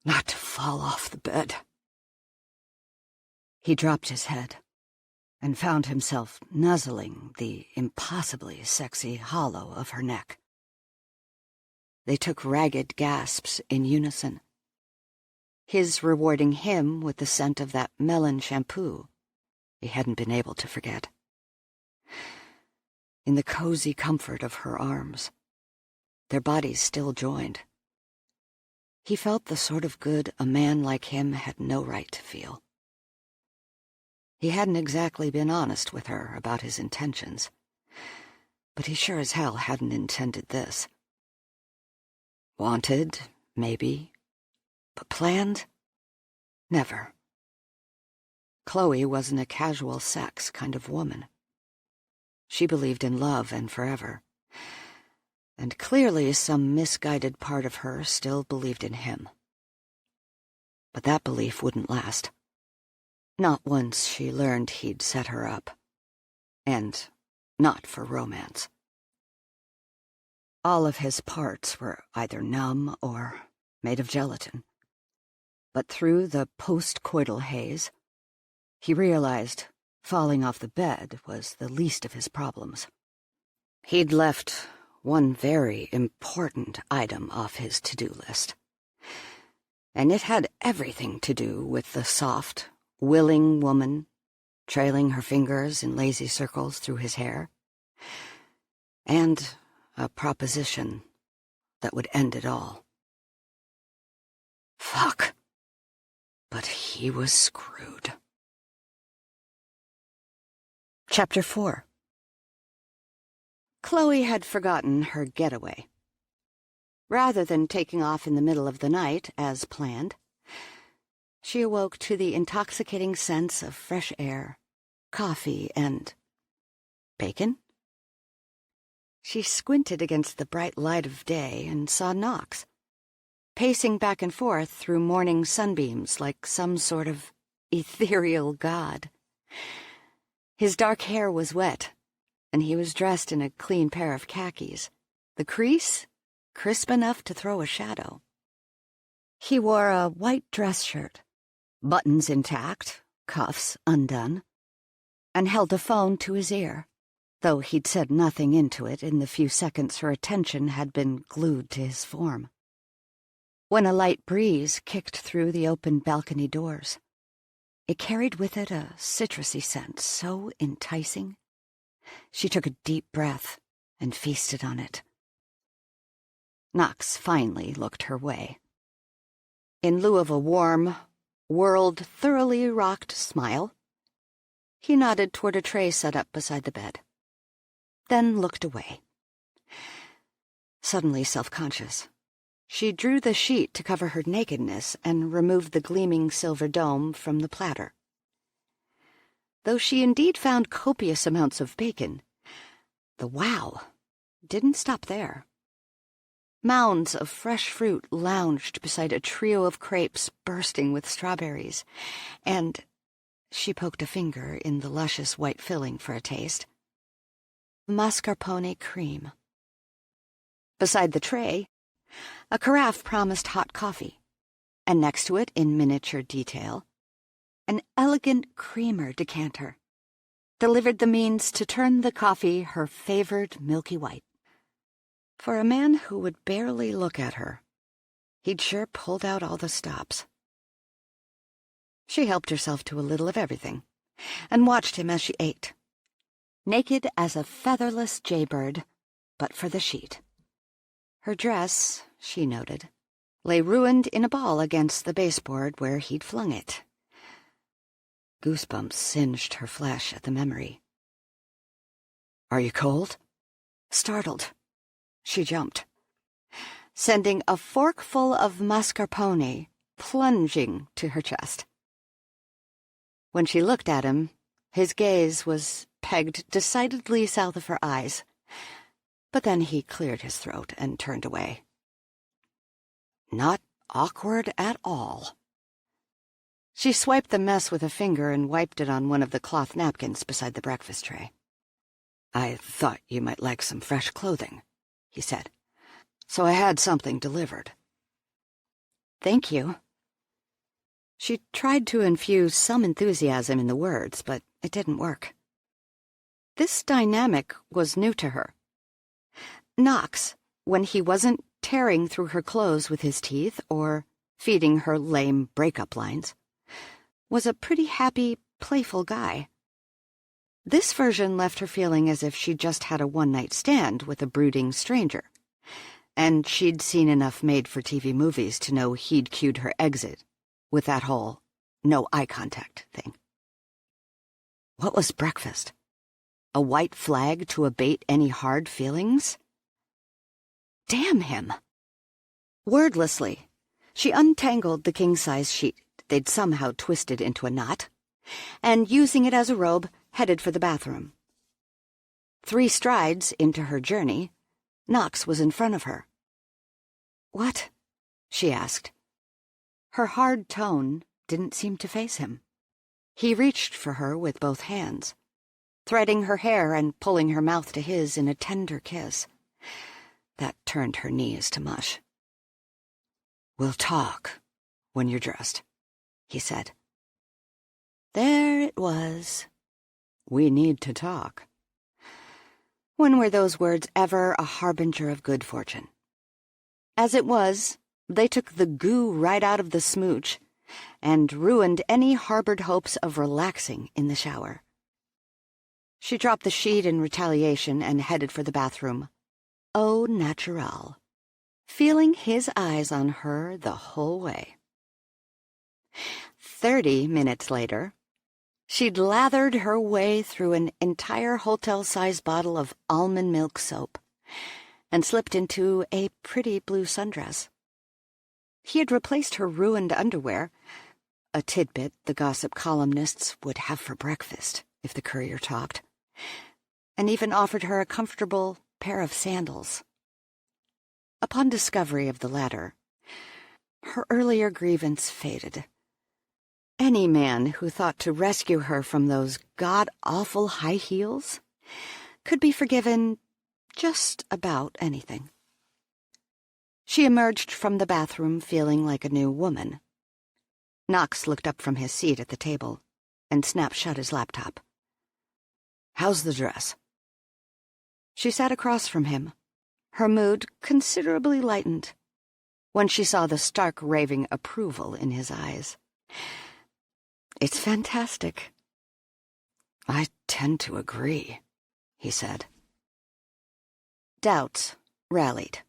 Not to fall off the bed. He dropped his head and found himself nuzzling the impossibly sexy hollow of her neck. They took ragged gasps in unison, his rewarding him with the scent of that melon shampoo he hadn't been able to forget. In the cozy comfort of her arms, their bodies still joined, he felt the sort of good a man like him had no right to feel. He hadn't exactly been honest with her about his intentions, but he sure as hell hadn't intended this. Wanted, maybe, but planned? Never. Chloe wasn't a casual sex kind of woman. She believed in love and forever, and clearly some misguided part of her still believed in him. But that belief wouldn't last. Not once she learned he'd set her up. And not for romance. All of his parts were either numb or made of gelatin. But through the post-coital haze, he realized falling off the bed was the least of his problems. He'd left one very important item off his to-do list. And it had everything to do with the soft, willing woman trailing her fingers in lazy circles through his hair, and a proposition that would end it all. Fuck. But he was screwed. Chapter 4. Chloe had forgotten her getaway. Rather than taking off in the middle of the night, as planned, she awoke to the intoxicating sense of fresh air, coffee, and bacon. She squinted against the bright light of day and saw Knox, pacing back and forth through morning sunbeams like some sort of ethereal god. His dark hair was wet, and he was dressed in a clean pair of khakis, the crease crisp enough to throw a shadow. He wore a white dress shirt, buttons intact, cuffs undone, and held a phone to his ear, though he'd said nothing into it in the few seconds her attention had been glued to his form. When a light breeze kicked through the open balcony doors, it carried with it a citrusy scent so enticing, she took a deep breath and feasted on it. Knox finally looked her way. In lieu of a warm, world-thoroughly rocked smile, he nodded toward a tray set up beside the bed, then looked away. Suddenly self-conscious, she drew the sheet to cover her nakedness and removed the gleaming silver dome from the platter. Though she indeed found copious amounts of bacon, the wow didn't stop there. Mounds of fresh fruit lounged beside a trio of crepes bursting with strawberries, and she poked a finger in the luscious white filling for a taste. Mascarpone cream. Beside the tray, A carafe promised hot coffee, and next to it, in miniature detail, an elegant creamer decanter delivered the means to turn the coffee her favored milky white. For a man who would barely look at her, he'd sure pulled out all the stops. She helped herself to a little of everything, and watched him as she ate, naked as a featherless jaybird, but for the sheet. Her dress, she noted, lay ruined in a ball against the baseboard where he'd flung it. Goosebumps singed her flesh at the memory. "Are you cold?" Startled, she jumped, sending a forkful of mascarpone plunging to her chest. When she looked at him, his gaze was pegged decidedly south of her eyes, but then he cleared his throat and turned away. Not awkward at all. She swiped the mess with a finger and wiped it on one of the cloth napkins beside the breakfast tray. "I thought you might like some fresh clothing," he said, "so I had something delivered." "Thank you." She tried to infuse some enthusiasm in the words, but it didn't work. This dynamic was new to her. Knox, when he wasn't tearing through her clothes with his teeth or feeding her lame breakup lines, was a pretty happy, playful guy. This version left her feeling as if she'd just had a one-night stand with a brooding stranger, and she'd seen enough made-for-TV movies to know he'd cued her exit with that whole no eye contact thing. What was breakfast? A white flag to abate any hard feelings? Damn him! Wordlessly, she untangled the king-size sheet they'd somehow twisted into a knot, and using it as a robe, headed for the bathroom. 3 strides into her journey, Knox was in front of her. "What?" she asked. Her hard tone didn't seem to faze him. He reached for her with both hands, threading her hair and pulling her mouth to his in a tender kiss. That turned her knees to mush. "We'll talk when you're dressed," he said. There it was. We need to talk. When were those words ever a harbinger of good fortune? As it was, they took the goo right out of the smooch and ruined any harbored hopes of relaxing in the shower. She dropped the sheet in retaliation and headed for the bathroom, au naturel, feeling his eyes on her the whole way. 30 minutes later, she'd lathered her way through an entire hotel-sized bottle of almond milk soap and slipped into a pretty blue sundress. He had replaced her ruined underwear, a tidbit the gossip columnists would have for breakfast if the Courier talked, and even offered her a comfortable pair of sandals. Upon discovery of the latter, her earlier grievance faded. Any man who thought to rescue her from those god-awful high heels could be forgiven just about anything. She emerged from the bathroom feeling like a new woman. Knox looked up from his seat at the table and snapped shut his laptop. "How's the dress?" She sat across from him, her mood considerably lightened, when she saw the stark raving approval in his eyes. "It's fantastic." "I tend to agree," he said. Doubts rallied.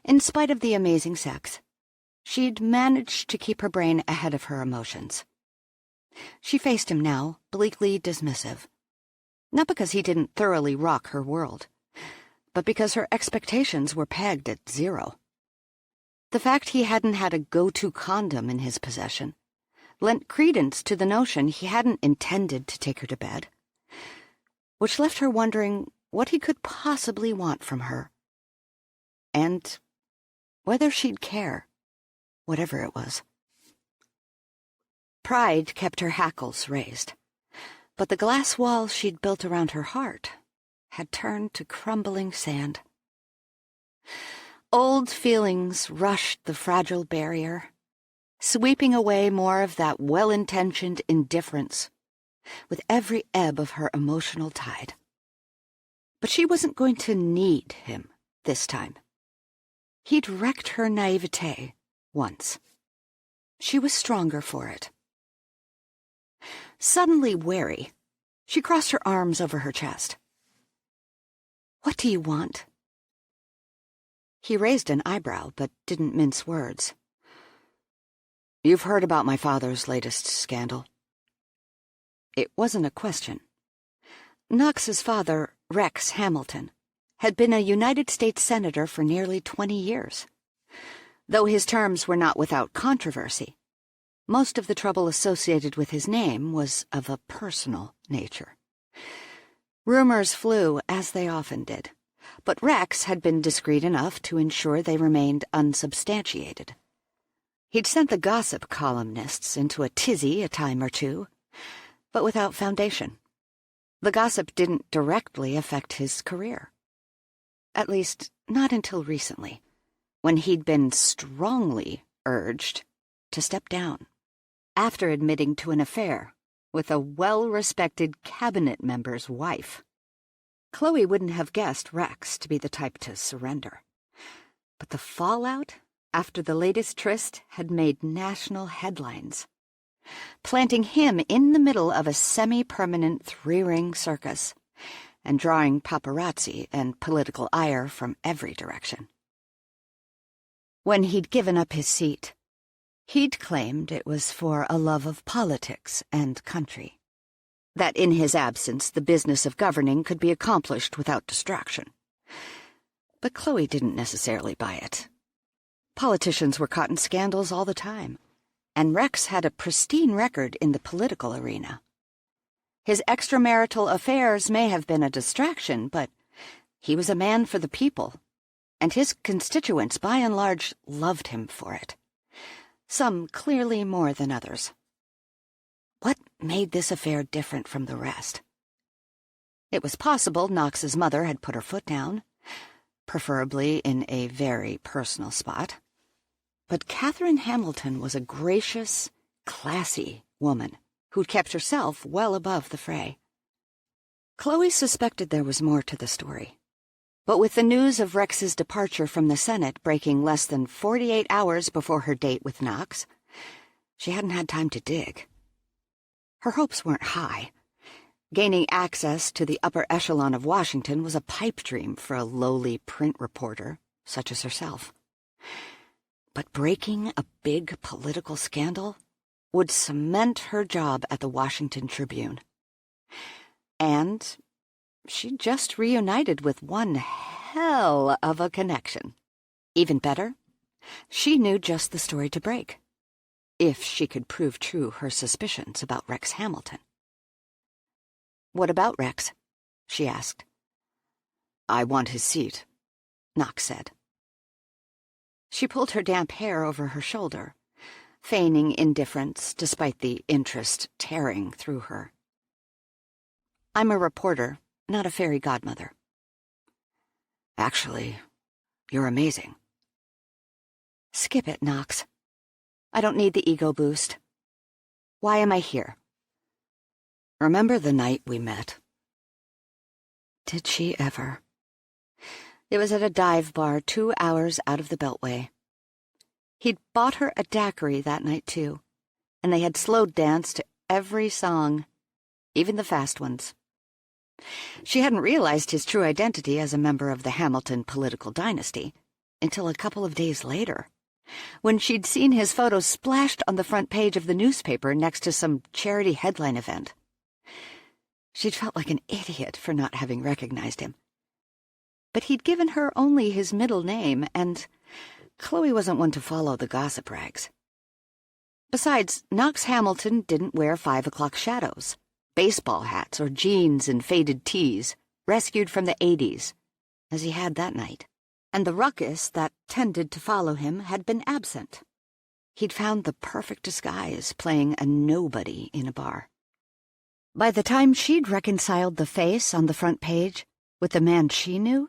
In spite of the amazing sex, she'd managed to keep her brain ahead of her emotions. She faced him now, bleakly dismissive. Not because he didn't thoroughly rock her world, but because her expectations were pegged at 0. The fact he hadn't had a go-to condom in his possession lent credence to the notion he hadn't intended to take her to bed, which left her wondering what he could possibly want from her, and whether she'd care, whatever it was. Pride kept her hackles raised, but the glass wall she'd built around her heart had turned to crumbling sand. Old feelings rushed the fragile barrier, sweeping away more of that well-intentioned indifference with every ebb of her emotional tide. But she wasn't going to need him this time. He'd wrecked her naivete once. She was stronger for it. Suddenly wary, she crossed her arms over her chest. "What do you want?" He raised an eyebrow, but didn't mince words. "You've heard about my father's latest scandal." It wasn't a question. Knox's father, Rex Hamilton, had been a United States Senator for nearly 20 years. Though his terms were not without controversy, most of the trouble associated with his name was of a personal nature. Rumors flew, as they often did, but Rex had been discreet enough to ensure they remained unsubstantiated. He'd sent the gossip columnists into a tizzy a time or two, but without foundation. The gossip didn't directly affect his career. At least, not until recently, when he'd been strongly urged to step down, after admitting to an affair with a well-respected cabinet member's wife. Chloe wouldn't have guessed Rex to be the type to surrender. But the fallout after the latest tryst had made national headlines, planting him in the middle of a semi-permanent three-ring circus and drawing paparazzi and political ire from every direction. When he'd given up his seat, he'd claimed it was for a love of politics and country, that in his absence the business of governing could be accomplished without distraction. But Chloe didn't necessarily buy it. Politicians were caught in scandals all the time, and Rex had a pristine record in the political arena. His extramarital affairs may have been a distraction, but he was a man for the people, and his constituents by and large loved him for it. Some clearly more than others. What made this affair different from the rest? It was possible Knox's mother had put her foot down, preferably in a very personal spot. But Catherine Hamilton was a gracious, classy woman who'd kept herself well above the fray. Chloe suspected there was more to the story. But with the news of Rex's departure from the Senate breaking less than 48 hours before her date with Knox, she hadn't had time to dig. Her hopes weren't high. Gaining access to the upper echelon of Washington was a pipe dream for a lowly print reporter such as herself. But breaking a big political scandal would cement her job at the Washington Tribune. And she'd just reunited with one hell of a connection. Even better, she knew just the story to break, if she could prove true her suspicions about Rex Hamilton. "What about Rex?" she asked. "I want his seat," Knox said. She pulled her damp hair over her shoulder, feigning indifference despite the interest tearing through her. "I'm a reporter, not a fairy godmother." "Actually, you're amazing." "Skip it, Knox. I don't need the ego boost. Why am I here?" "Remember the night we met?" Did she ever? It was at a dive bar 2 hours out of the Beltway. He'd bought her a daiquiri that night, too, and they had slow danced to every song, even the fast ones. She hadn't realized his true identity as a member of the Hamilton political dynasty until a couple of days later, when she'd seen his photo splashed on the front page of the newspaper next to some charity headline event. She'd felt like an idiot for not having recognized him. But he'd given her only his middle name, and Chloe wasn't one to follow the gossip rags. Besides, Knox Hamilton didn't wear 5 o'clock shadows, baseball hats, or jeans and faded tees, rescued from the 80s, as he had that night, and the ruckus that tended to follow him had been absent. He'd found the perfect disguise playing a nobody in a bar. By the time she'd reconciled the face on the front page with the man she knew,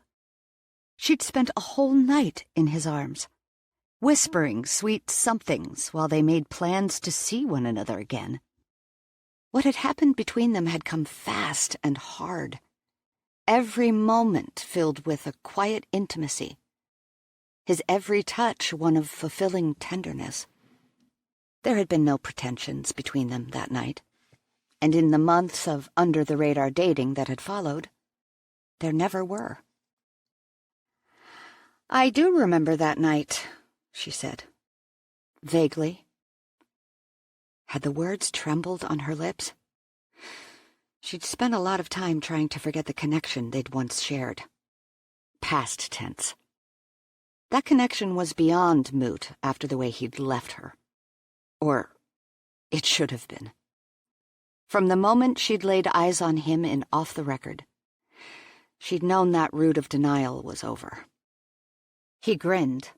She'd spent a whole night in his arms, whispering sweet somethings while they made plans to see one another again. What had happened between them had come fast and hard, every moment filled with a quiet intimacy, his every touch one of fulfilling tenderness. There had been no pretensions between them that night, and in the months of under-the-radar dating that had followed, there never were. "I do remember that night," she said, vaguely. Had the words trembled on her lips? She'd spent a lot of time trying to forget the connection they'd once shared. Past tense. That connection was beyond moot after the way he'd left her. Or it should have been. From the moment she'd laid eyes on him in Off the Record, she'd known that route of denial was over. He grinned.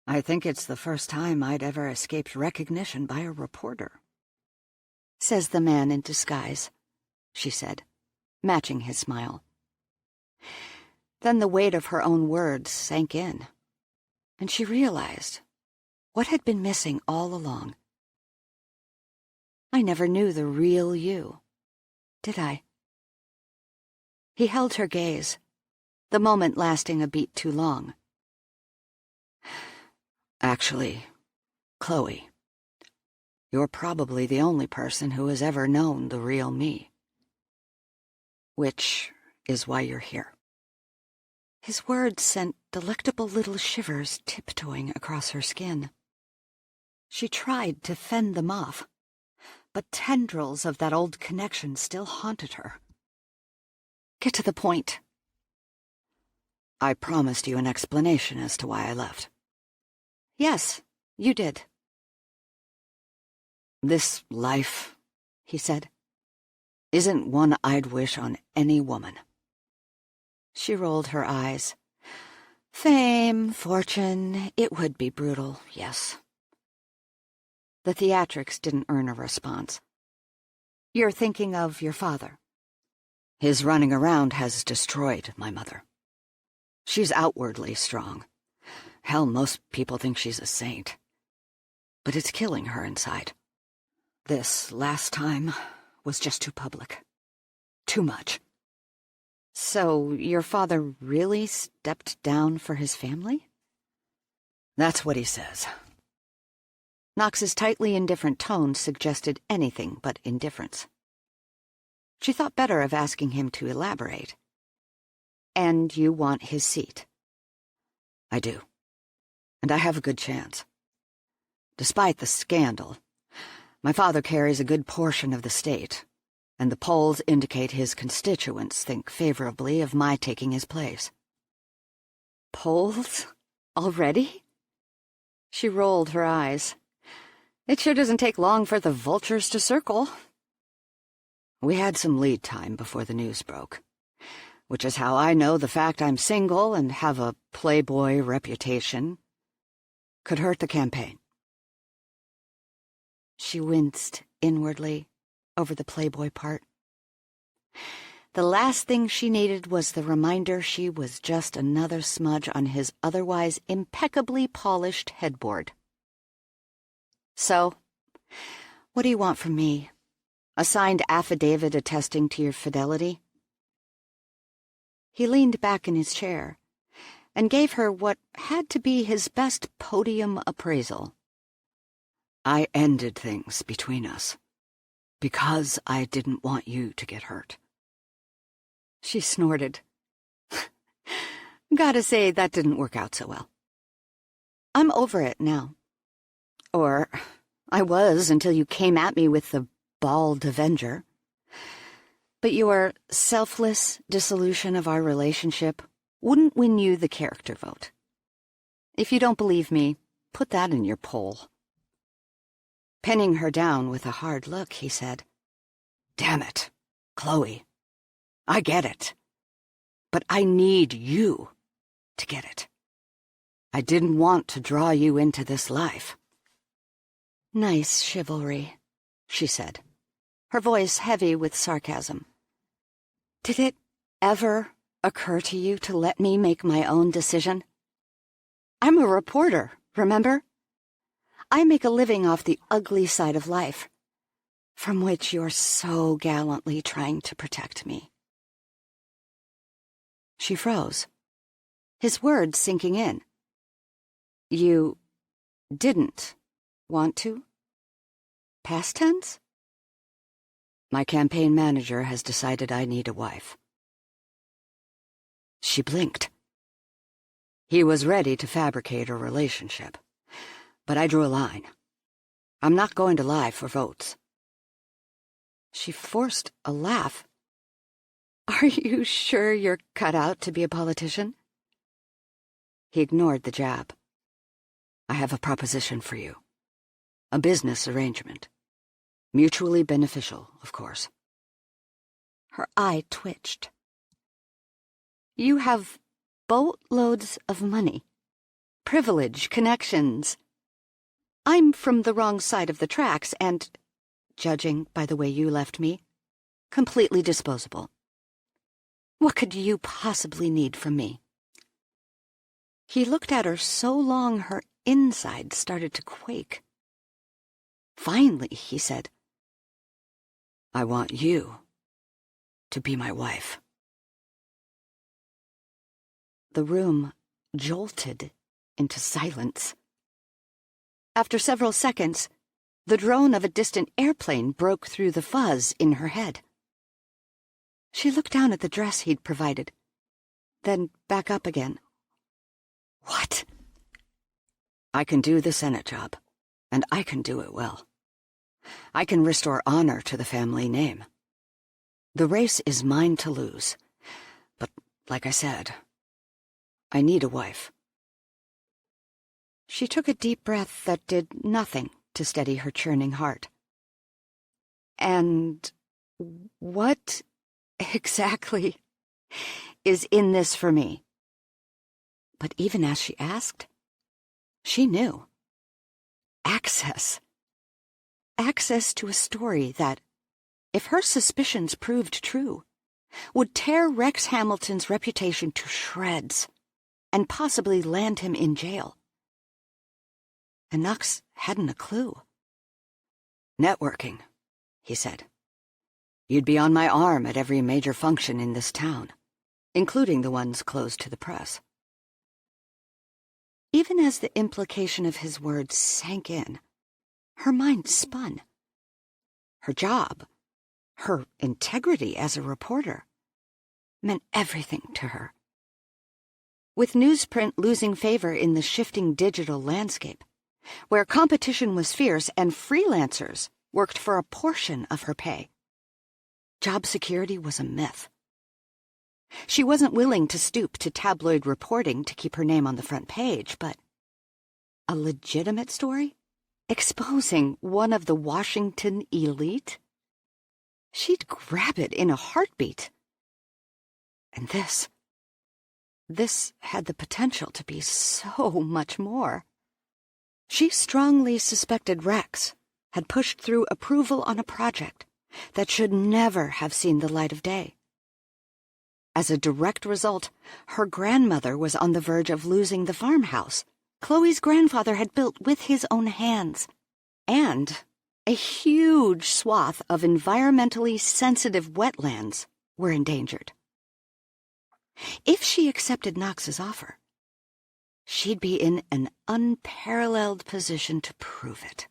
"I think it's the first time I'd ever escaped recognition by a reporter," says the man in disguise, she said, matching his smile. Then the weight of her own words sank in, and she realized what had been missing all along. "I never knew the real you, did I?" He held her gaze, the moment lasting a beat too long. "Actually, Chloe, you're probably the only person who has ever known the real me. Which is why you're here." His words sent delectable little shivers tiptoeing across her skin. She tried to fend them off, but tendrils of that old connection still haunted her. "Get to the point." "I promised you an explanation as to why I left." "Yes, you did." "This life," he said, "isn't one I'd wish on any woman." She rolled her eyes. "Fame, fortune, it would be brutal, yes." The theatrics didn't earn a response. "You're thinking of your father." "His running around has destroyed my mother. She's outwardly strong. Hell, most people think she's a saint. But it's killing her inside. This last time was just too public. Too much." "So your father really stepped down for his family?" "That's what he says." Knox's tightly indifferent tone suggested anything but indifference. She thought better of asking him to elaborate. "And you want his seat?" "I do. And I have a good chance. Despite the scandal, my father carries a good portion of the state, and the polls indicate his constituents think favorably of my taking his place." "Polls? Already?" She rolled her eyes. "It sure doesn't take long for the vultures to circle." "We had some lead time before the news broke, which is how I know the fact I'm single and have a playboy reputation could hurt the campaign." She winced inwardly over the playboy part. The last thing she needed was the reminder she was just another smudge on his otherwise impeccably polished headboard. "So, what do you want from me? A signed affidavit attesting to your fidelity?" He leaned back in his chair and gave her what had to be his best podium appraisal. "I ended things between us because I didn't want you to get hurt." She snorted. "Gotta say, that didn't work out so well. I'm over it now. Or I was until you came at me with the Bald Avenger. But your selfless dissolution of our relationship wouldn't win you the character vote. If you don't believe me, put that in your poll." Pinning her down with a hard look, he said, "Damn it, Chloe. I get it. But I need you to get it. I didn't want to draw you into this life." "Nice chivalry," she said, her voice heavy with sarcasm. "Did it ever occur to you to let me make my own decision? I'm a reporter, remember? I make a living off the ugly side of life, from which you're so gallantly trying to protect me." She froze, his words sinking in. "You didn't want to? Past tense?" "My campaign manager has decided I need a wife." She blinked. "He was ready to fabricate a relationship, but I drew a line. I'm not going to lie for votes." She forced a laugh. "Are you sure you're cut out to be a politician?" He ignored the jab. "I have a proposition for you. A business arrangement. Mutually beneficial, of course." Her eye twitched. "You have boatloads of money, privilege, connections. I'm from the wrong side of the tracks and, judging by the way you left me, completely disposable. What could you possibly need from me?" He looked at her so long her insides started to quake. Finally, he said, "I want you to be my wife." The room jolted into silence. After several seconds, the drone of a distant airplane broke through the fuzz in her head. She looked down at the dress he'd provided, then back up again. "What?" "I can do the Senate job, and I can do it well. I can restore honor to the family name. The race is mine to lose, but like I said, I need a wife." She took a deep breath that did nothing to steady her churning heart. "And what exactly is in this for me?" But even as she asked, she knew. Access. Access to a story that, if her suspicions proved true, would tear Rex Hamilton's reputation to shreds and possibly land him in jail. And Knox hadn't a clue. "Networking," he said. "You'd be on my arm at every major function in this town, including the ones closed to the press." Even as the implication of his words sank in, her mind spun. Her job, her integrity as a reporter, meant everything to her. With newsprint losing favor in the shifting digital landscape, where competition was fierce and freelancers worked for a portion of her pay, job security was a myth. She wasn't willing to stoop to tabloid reporting to keep her name on the front page, but a legitimate story? Exposing one of the Washington elite? She'd grab it in a heartbeat. And this had the potential to be so much more. She strongly suspected Rex had pushed through approval on a project that should never have seen the light of day. As a direct result, her grandmother was on the verge of losing the farmhouse Chloe's grandfather had built with his own hands, and a huge swath of environmentally sensitive wetlands were endangered. If she accepted Knox's offer, she'd be in an unparalleled position to prove it.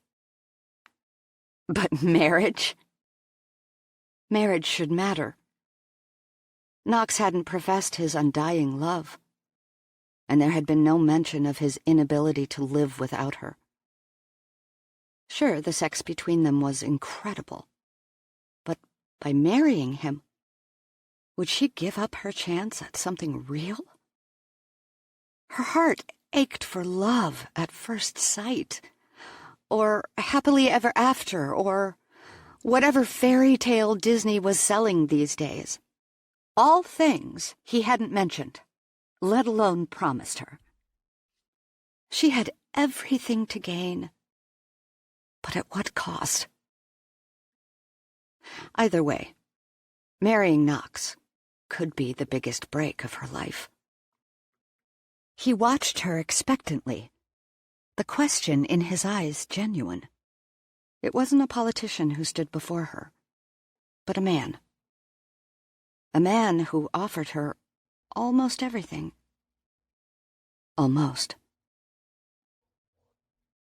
But marriage? Marriage should matter. Knox hadn't professed his undying love, and there had been no mention of his inability to live without her. Sure, the sex between them was incredible, but by marrying him, would she give up her chance at something real? Her heart ached for love at first sight, or happily ever after, or whatever fairy tale Disney was selling these days. All things he hadn't mentioned, let alone promised her. She had everything to gain, but at what cost? Either way, marrying Knox could be the biggest break of her life. He watched her expectantly, the question in his eyes genuine. It wasn't a politician who stood before her, but a man. A man who offered her almost everything. Almost.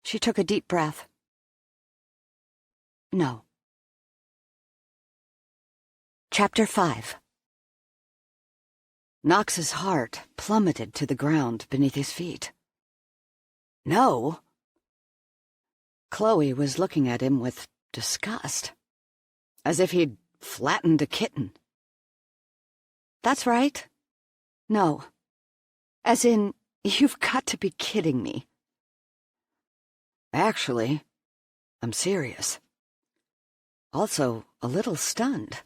She took a deep breath. No. Chapter 5. Knox's heart plummeted to the ground beneath his feet. No? Chloe was looking at him with disgust, as if he'd flattened a kitten. That's right. No. As in, you've got to be kidding me. Actually, I'm serious. Also, a little stunned.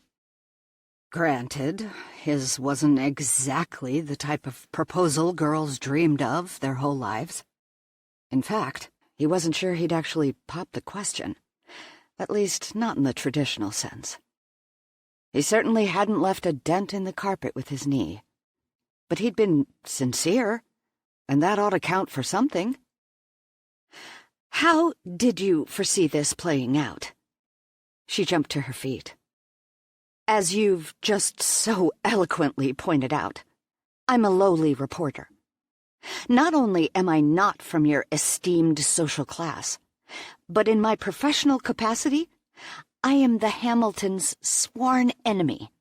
Granted, his wasn't exactly the type of proposal girls dreamed of their whole lives. In fact, he wasn't sure he'd actually pop the question, at least not in the traditional sense. He certainly hadn't left a dent in the carpet with his knee. But he'd been sincere, and that ought to count for something. How did you foresee this playing out? She jumped to her feet. As you've just so eloquently pointed out, I'm a lowly reporter. Not only am I not from your esteemed social class, but in my professional capacity, I am the Hamiltons' sworn enemy.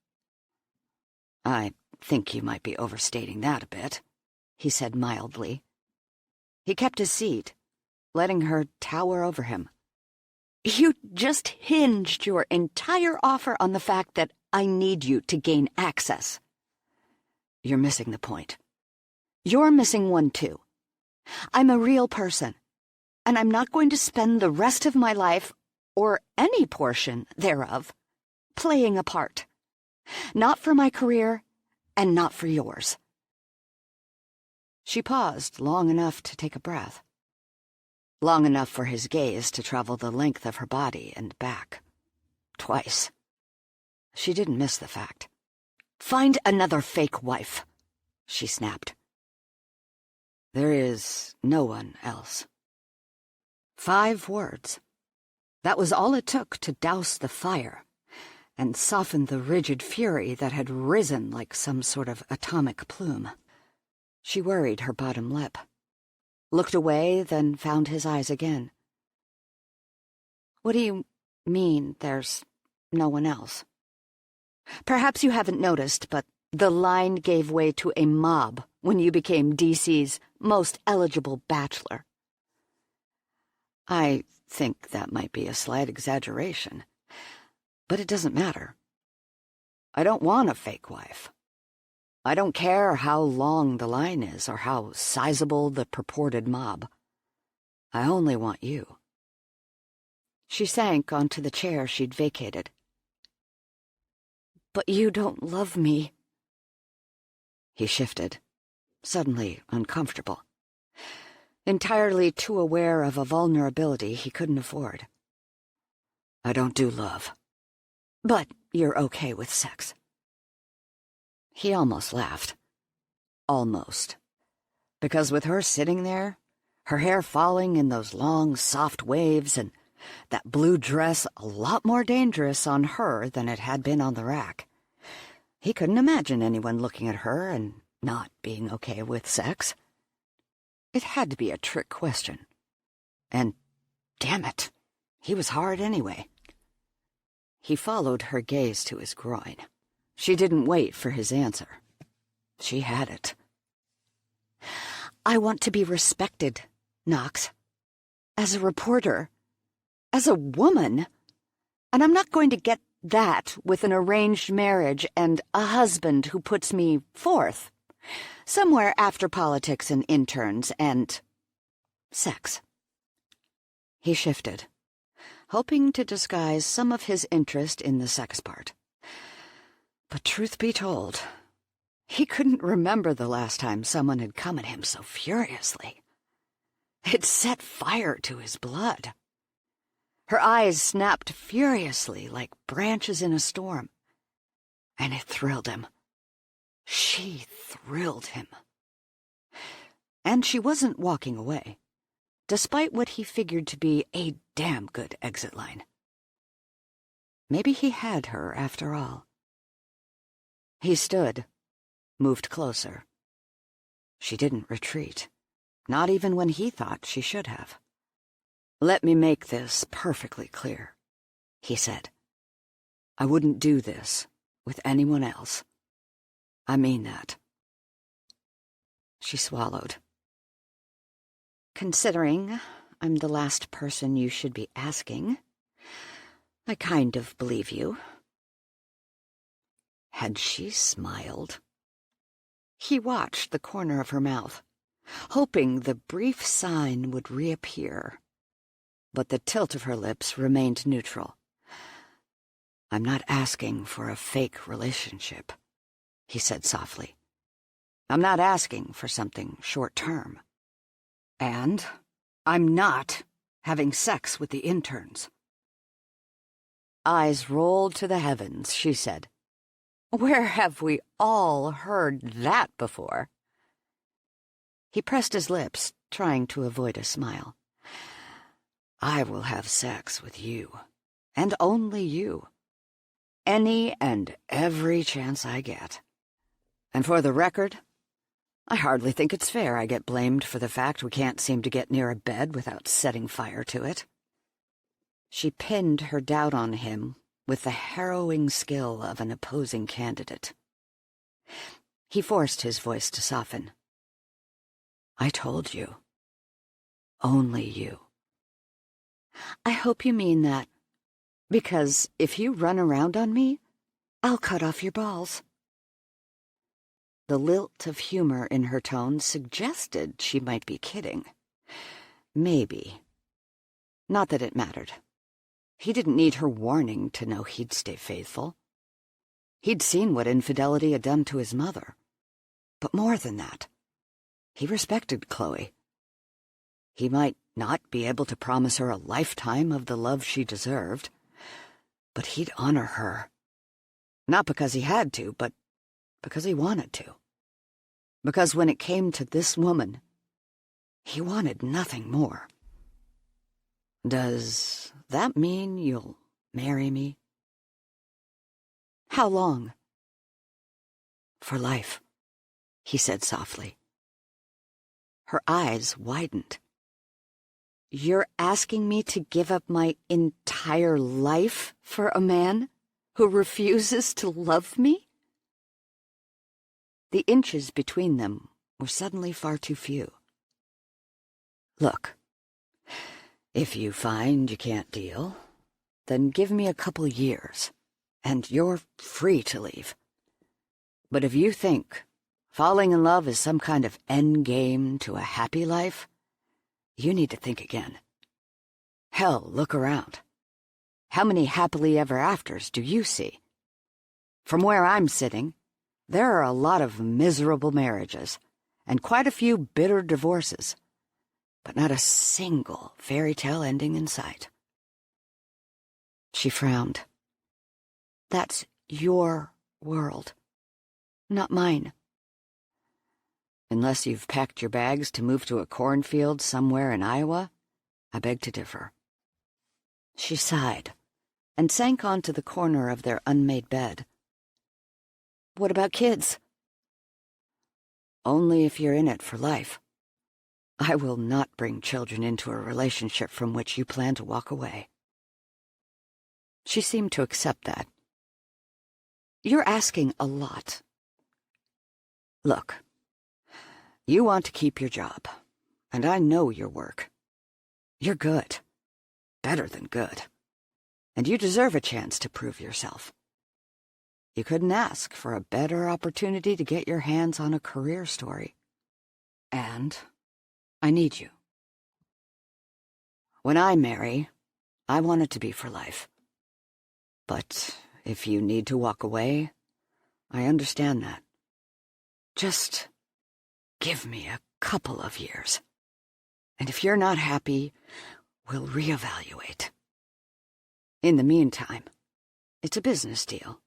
I think you might be overstating that a bit, he said mildly. He kept his seat, letting her tower over him. You just hinged your entire offer on the fact that I need you to gain access. You're missing the point. You're missing one too. I'm a real person, and I'm not going to spend the rest of my life, or any portion thereof, playing a part. Not for my career, and not for yours. She paused long enough to take a breath. Long enough for his gaze to travel the length of her body and back. Twice. She didn't miss the fact. Find another fake wife, she snapped. There is no one else. 5 words. That was all it took to douse the fire and soften the rigid fury that had risen like some sort of atomic plume. She worried her bottom lip, looked away, then found his eyes again. What do you mean there's no one else? Perhaps you haven't noticed, but the line gave way to a mob when you became DC's most eligible bachelor. I think that might be a slight exaggeration, but it doesn't matter. I don't want a fake wife. I don't care how long the line is or how sizable the purported mob. I only want you. She sank onto the chair she'd vacated. But you don't love me. He shifted, suddenly uncomfortable, entirely too aware of a vulnerability he couldn't afford. I don't do love. But you're okay with sex. He almost laughed. Almost. Because with her sitting there, her hair falling in those long, soft waves, and that blue dress a lot more dangerous on her than it had been on the rack, he couldn't imagine anyone looking at her and not being okay with sex. It had to be a trick question. And, damn it, he was hard anyway. He followed her gaze to his groin. She didn't wait for his answer. She had it. I want to be respected, Knox. As a reporter. As a woman. And I'm not going to get that with an arranged marriage and a husband who puts me fourth. Somewhere after politics and interns and sex. He shifted, hoping to disguise some of his interest in the sex part. But truth be told, he couldn't remember the last time someone had come at him so furiously. It set fire to his blood. Her eyes snapped furiously like branches in a storm, and it thrilled him. She thrilled him. And she wasn't walking away, despite what he figured to be a damn good exit line. Maybe he had her after all. He stood, moved closer. She didn't retreat, not even when he thought she should have. "Let me make this perfectly clear," he said. "I wouldn't do this with anyone else. I mean that." She swallowed. "Considering I'm the last person you should be asking, I kind of believe you." Had she smiled? He watched the corner of her mouth, hoping the brief sign would reappear. But the tilt of her lips remained neutral. "I'm not asking for a fake relationship," he said softly. "I'm not asking for something short-term. And I'm not having sex with the interns." Eyes rolled to the heavens, she said. "Where have we all heard that before?" He pressed his lips, trying to avoid a smile. "I will have sex with you, and only you. Any and every chance I get. And for the record, I hardly think it's fair I get blamed for the fact we can't seem to get near a bed without setting fire to it." She pinned her doubt on him with the harrowing skill of an opposing candidate. He forced his voice to soften. "I told you. Only you." "I hope you mean that, because if you run around on me, I'll cut off your balls." The lilt of humor in her tone suggested she might be kidding. Maybe. Not that it mattered. He didn't need her warning to know he'd stay faithful. He'd seen what infidelity had done to his mother. But more than that, he respected Chloe. He might not be able to promise her a lifetime of the love she deserved, but he'd honor her. Not because he had to, but because he wanted to. Because when it came to this woman, he wanted nothing more. "Does that mean you'll marry me?" "How long?" "For life," he said softly. Her eyes widened. "You're asking me to give up my entire life for a man who refuses to love me?" The inches between them were suddenly far too few. "Look, if you find you can't deal, then give me a couple years, and you're free to leave. But if you think falling in love is some kind of end game to a happy life, you need to think again. Hell, look around. How many happily ever afters do you see? From where I'm sitting, there are a lot of miserable marriages, and quite a few bitter divorces, but not a single fairy tale ending in sight." She frowned. "That's your world, not mine." "Unless you've packed your bags to move to a cornfield somewhere in Iowa, I beg to differ." She sighed and sank onto the corner of their unmade bed. "What about kids?" "Only if you're in it for life. I will not bring children into a relationship from which you plan to walk away." She seemed to accept that. "You're asking a lot." "Look, you want to keep your job, and I know your work. You're good, better than good, and you deserve a chance to prove yourself. You couldn't ask for a better opportunity to get your hands on a career story. And I need you. When I marry, I want it to be for life. But if you need to walk away, I understand that. Just give me a couple of years. And if you're not happy, we'll reevaluate. In the meantime, it's a business deal,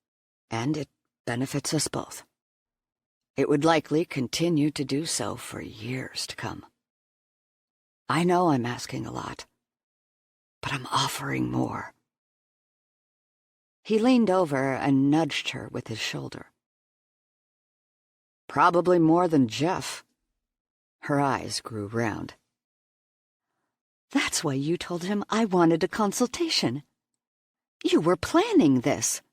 and it benefits us both." It would likely continue to do so for years to come. I know I'm asking a lot, but I'm offering more." He leaned over and nudged her with his shoulder. "Probably more than Jeff." Her eyes grew round. "That's why you told him I wanted a consultation. You were planning this."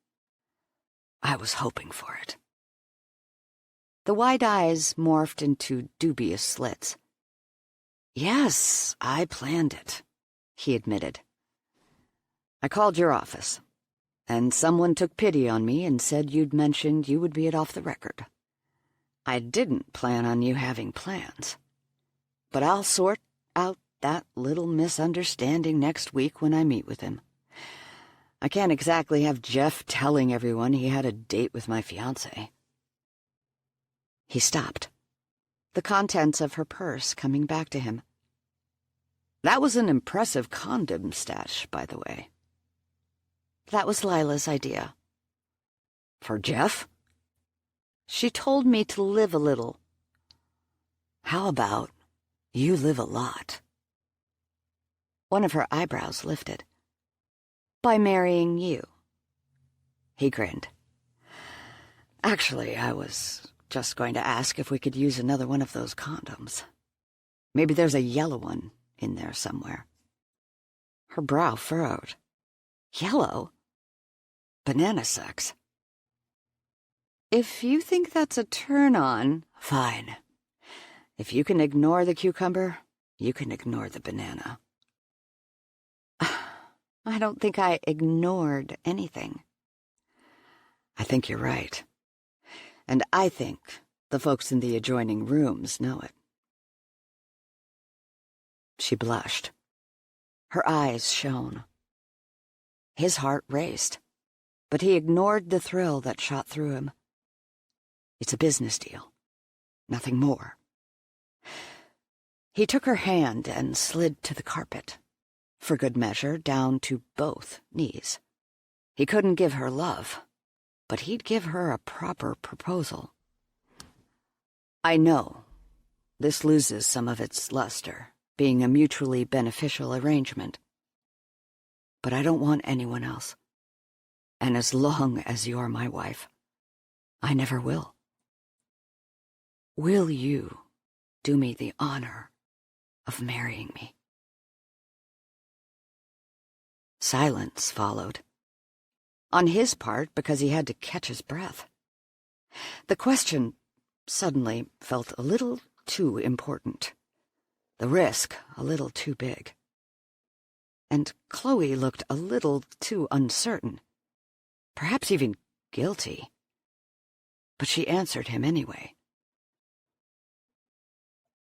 "I was hoping for it." The wide eyes morphed into dubious slits. "Yes, I planned it," he admitted. "I called your office, and someone took pity on me and said you'd mentioned you would be it off the record. I didn't plan on you having plans, but I'll sort out that little misunderstanding next week when I meet with him. I can't exactly have Jeff telling everyone he had a date with my fiancé." He stopped, the contents of her purse coming back to him. "That was an impressive condom stash, by the way." "That was Lila's idea." "For Jeff?" "She told me to live a little." "How about you live a lot?" One of her eyebrows lifted. "By marrying you." He grinned. "Actually, I was just going to ask if we could use another one of those condoms. Maybe there's a yellow one in there somewhere." Her brow furrowed. "Yellow? Banana sex." "If you think that's a turn-on..." "Fine. If you can ignore the cucumber, you can ignore the banana." "I don't think I ignored anything." "I think you're right. And I think the folks in the adjoining rooms know it." She blushed. Her eyes shone. His heart raced, but he ignored the thrill that shot through him. It's a business deal, nothing more. He took her hand and slid to the carpet, for good measure down to both knees. He couldn't give her love, but he'd give her a proper proposal. "I know this loses some of its luster, being a mutually beneficial arrangement. But I don't want anyone else. And as long as you're my wife, I never will. Will you do me the honor of marrying me?" Silence followed. On his part, because he had to catch his breath. The question suddenly felt a little too important. The risk a little too big. And Chloe looked a little too uncertain, perhaps even guilty. But she answered him anyway.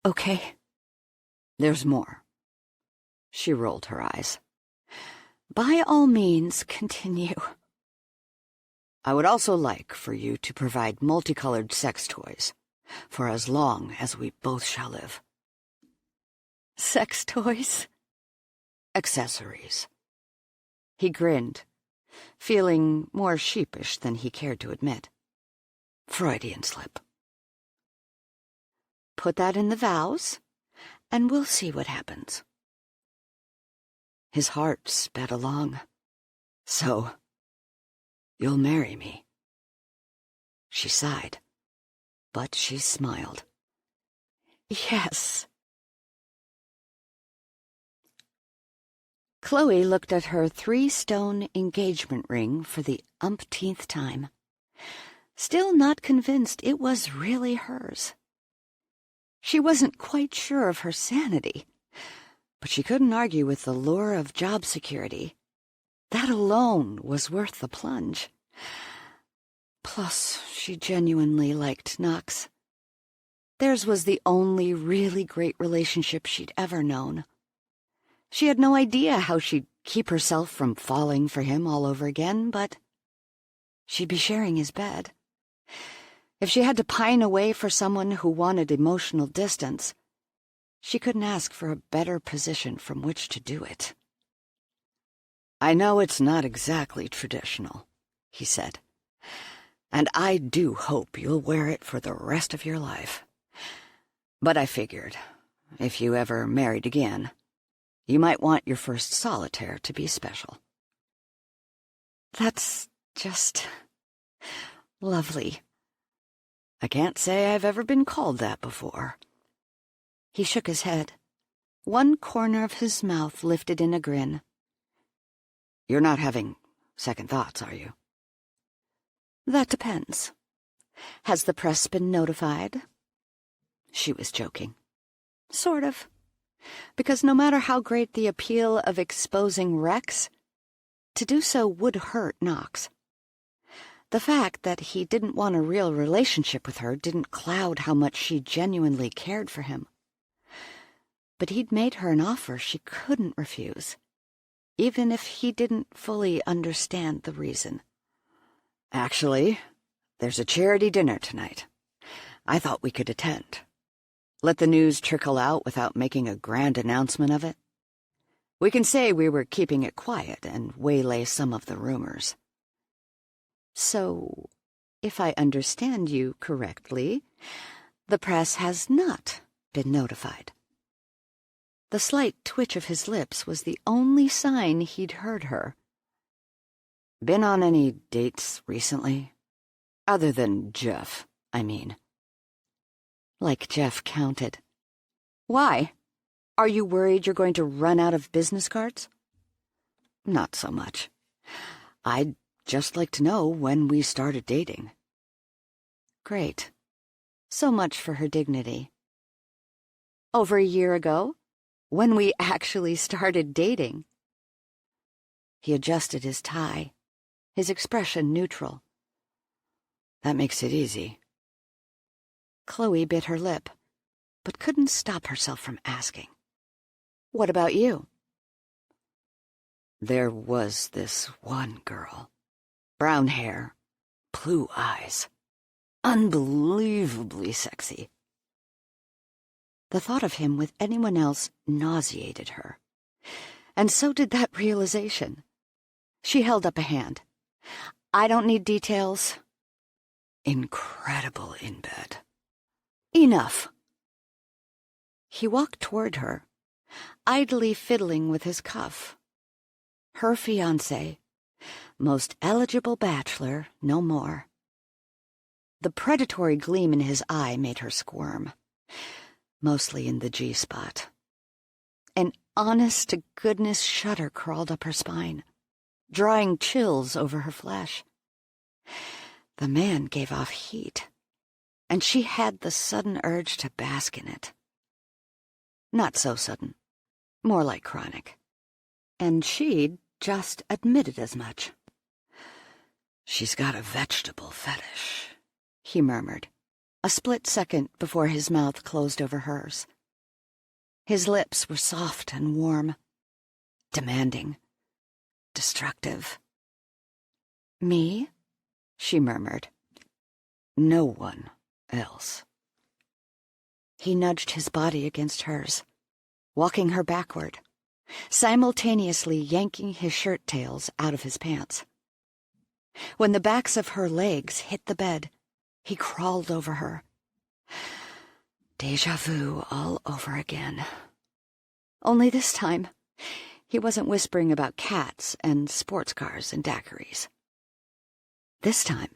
"Okay." "There's more." She rolled her eyes. "By all means, continue." "I would also like for you to provide multicolored sex toys for as long as we both shall live." "Sex toys?" "Accessories." He grinned, feeling more sheepish than he cared to admit. Freudian slip. "Put that in the vows, and we'll see what happens." His heart sped along. "So, you'll marry me?" She sighed, but she smiled. "Yes." Chloe looked at her 3-stone engagement ring for the umpteenth time, still not convinced it was really hers. She wasn't quite sure of her sanity, but she couldn't argue with the lure of job security. That alone was worth the plunge. Plus, she genuinely liked Knox. Theirs was the only really great relationship she'd ever known. She had no idea how she'd keep herself from falling for him all over again, but she'd be sharing his bed. If she had to pine away for someone who wanted emotional distance, she couldn't ask for a better position from which to do it. "I know it's not exactly traditional," he said, And I do hope you'll wear it for the rest of your life. But I figured, if you ever married again, you might want your first solitaire to be special. That's just lovely. I can't say I've ever been called that before. He shook his head. One corner of his mouth lifted in a grin. You're not having second thoughts, are you? That depends. Has the press been notified? She was joking. Sort of. Because no matter how great the appeal of exposing Rex, to do so would hurt Knox. The fact that he didn't want a real relationship with her didn't cloud how much she genuinely cared for him. But he'd made her an offer she couldn't refuse, even if he didn't fully understand the reason. Actually, there's a charity dinner tonight. I thought we could attend. Let the news trickle out without making a grand announcement of it. We can say we were keeping it quiet and waylay some of the rumors. So, if I understand you correctly, the press has not been notified. The slight twitch of his lips was the only sign he'd heard her. Been on any dates recently? Other than Jeff, I mean. Like Jeff counted. Why? Are you worried you're going to run out of business cards? Not so much. I'd just like to know when we started dating. Great. So much for her dignity. Over a year ago, when we actually started dating. He adjusted his tie, his expression neutral. That makes it easy. Chloe bit her lip, but couldn't stop herself from asking. What about you? There was this one girl. Brown hair, blue eyes. Unbelievably sexy. The thought of him with anyone else nauseated her. And so did that realization. She held up a hand. I don't need details. Incredible in bed. Enough. He walked toward her, idly fiddling with his cuff. Her fiancé, most eligible bachelor, no more. The predatory gleam in his eye made her squirm, mostly in the G-spot. An honest-to-goodness shudder crawled up her spine, drawing chills over her flesh. The man gave off heat, and she had the sudden urge to bask in it. Not so sudden, more like chronic. And she'd just admitted as much. She's got a vegetable fetish, he murmured, a split second before his mouth closed over hers. His lips were soft and warm, demanding, destructive. Me? She murmured. No one else. He nudged his body against hers, walking her backward, simultaneously yanking his shirt tails out of his pants. When the backs of her legs hit the bed, he crawled over her. Déjà vu all over again. Only this time, he wasn't whispering about cats and sports cars and daiquiris. This time,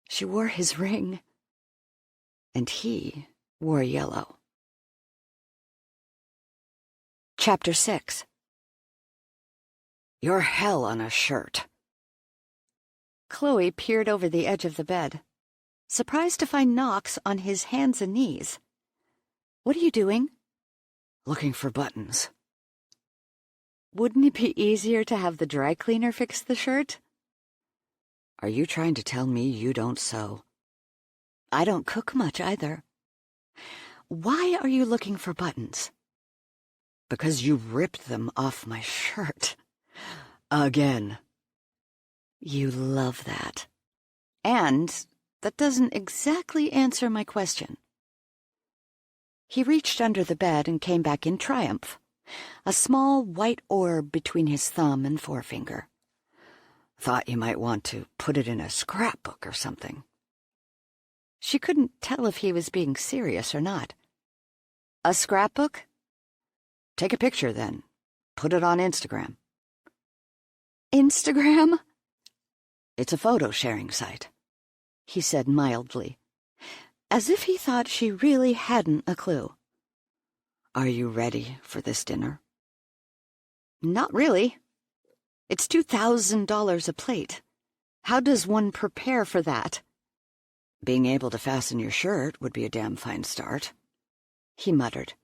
she wore his ring, and he wore yellow. Chapter 6. You're hell on a shirt. Chloe peered over the edge of the bed, surprised to find Knox on his hands and knees. What are you doing? Looking for buttons. Wouldn't it be easier to have the dry cleaner fix the shirt? Are you trying to tell me you don't sew? I don't cook much either. Why are you looking for buttons? Because you ripped them off my shirt. Again. You love that. And that doesn't exactly answer my question. He reached under the bed and came back in triumph, a small white orb between his thumb and forefinger. Thought you might want to put it in a scrapbook or something." She couldn't tell if he was being serious or not. "A scrapbook?" "Take a picture, then. Put it on Instagram." "Instagram?" "It's a photo-sharing site," he said mildly, as if he thought she really hadn't a clue. "Are you ready for this dinner?" "Not really. It's $2,000 a plate. How does one prepare for that?" "Being able to fasten your shirt would be a damn fine start," he muttered,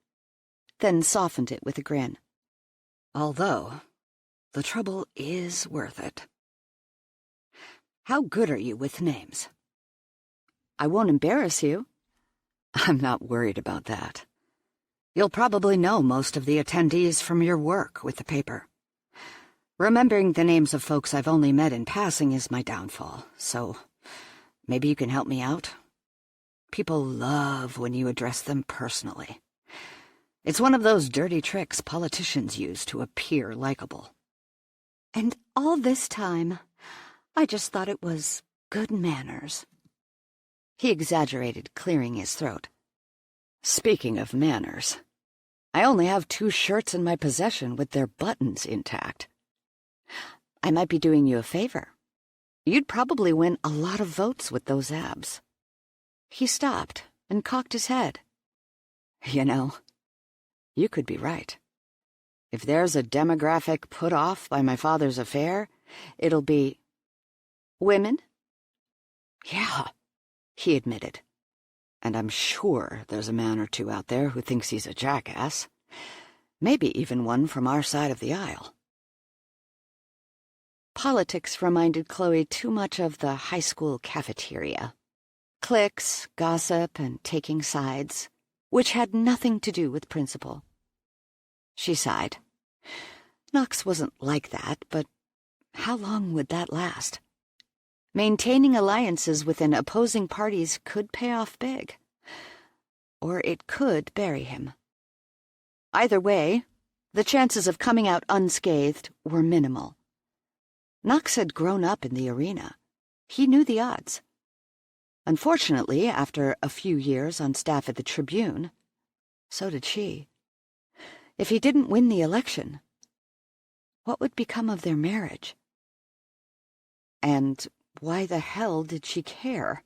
then softened it with a grin. "Although, the trouble is worth it." "How good are you with names?" "I won't embarrass you." "I'm not worried about that. You'll probably know most of the attendees from your work with the paper. Remembering the names of folks I've only met in passing is my downfall, so maybe you can help me out? People love when you address them personally. It's one of those dirty tricks politicians use to appear likable." "And all this time, I just thought it was good manners." He exaggerated, clearing his throat. "Speaking of manners, I only have 2 shirts in my possession with their buttons intact." "I might be doing you a favor. You'd probably win a lot of votes with those abs." He stopped and cocked his head. "You know, you could be right. If there's a demographic put off by my father's affair, it'll be—" "Women?" "Yeah," he admitted. "And I'm sure there's a man or two out there who thinks he's a jackass. Maybe even one from our side of the aisle." Politics reminded Chloe too much of the high school cafeteria. Cliques, gossip, and taking sides, which had nothing to do with principle. She sighed. Knox wasn't like that, but how long would that last? Maintaining alliances within opposing parties could pay off big. Or it could bury him. Either way, the chances of coming out unscathed were minimal. Knox had grown up in the arena. He knew the odds. Unfortunately, after a few years on staff at the Tribune, so did she. If he didn't win the election, what would become of their marriage? And why the hell did she care?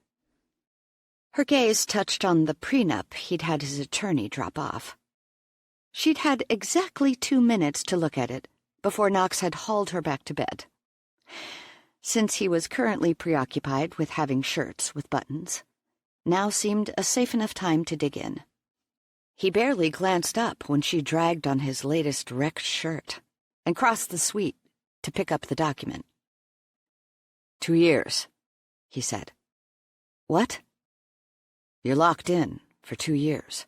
Her gaze touched on the prenup he'd had his attorney drop off. She'd had exactly 2 minutes to look at it before Knox had hauled her back to bed. Since he was currently preoccupied with having shirts with buttons, now seemed a safe enough time to dig in. He barely glanced up when she dragged on his latest wrecked shirt and crossed the suite to pick up the document. 2 years, he said. What? You're locked in for 2 years.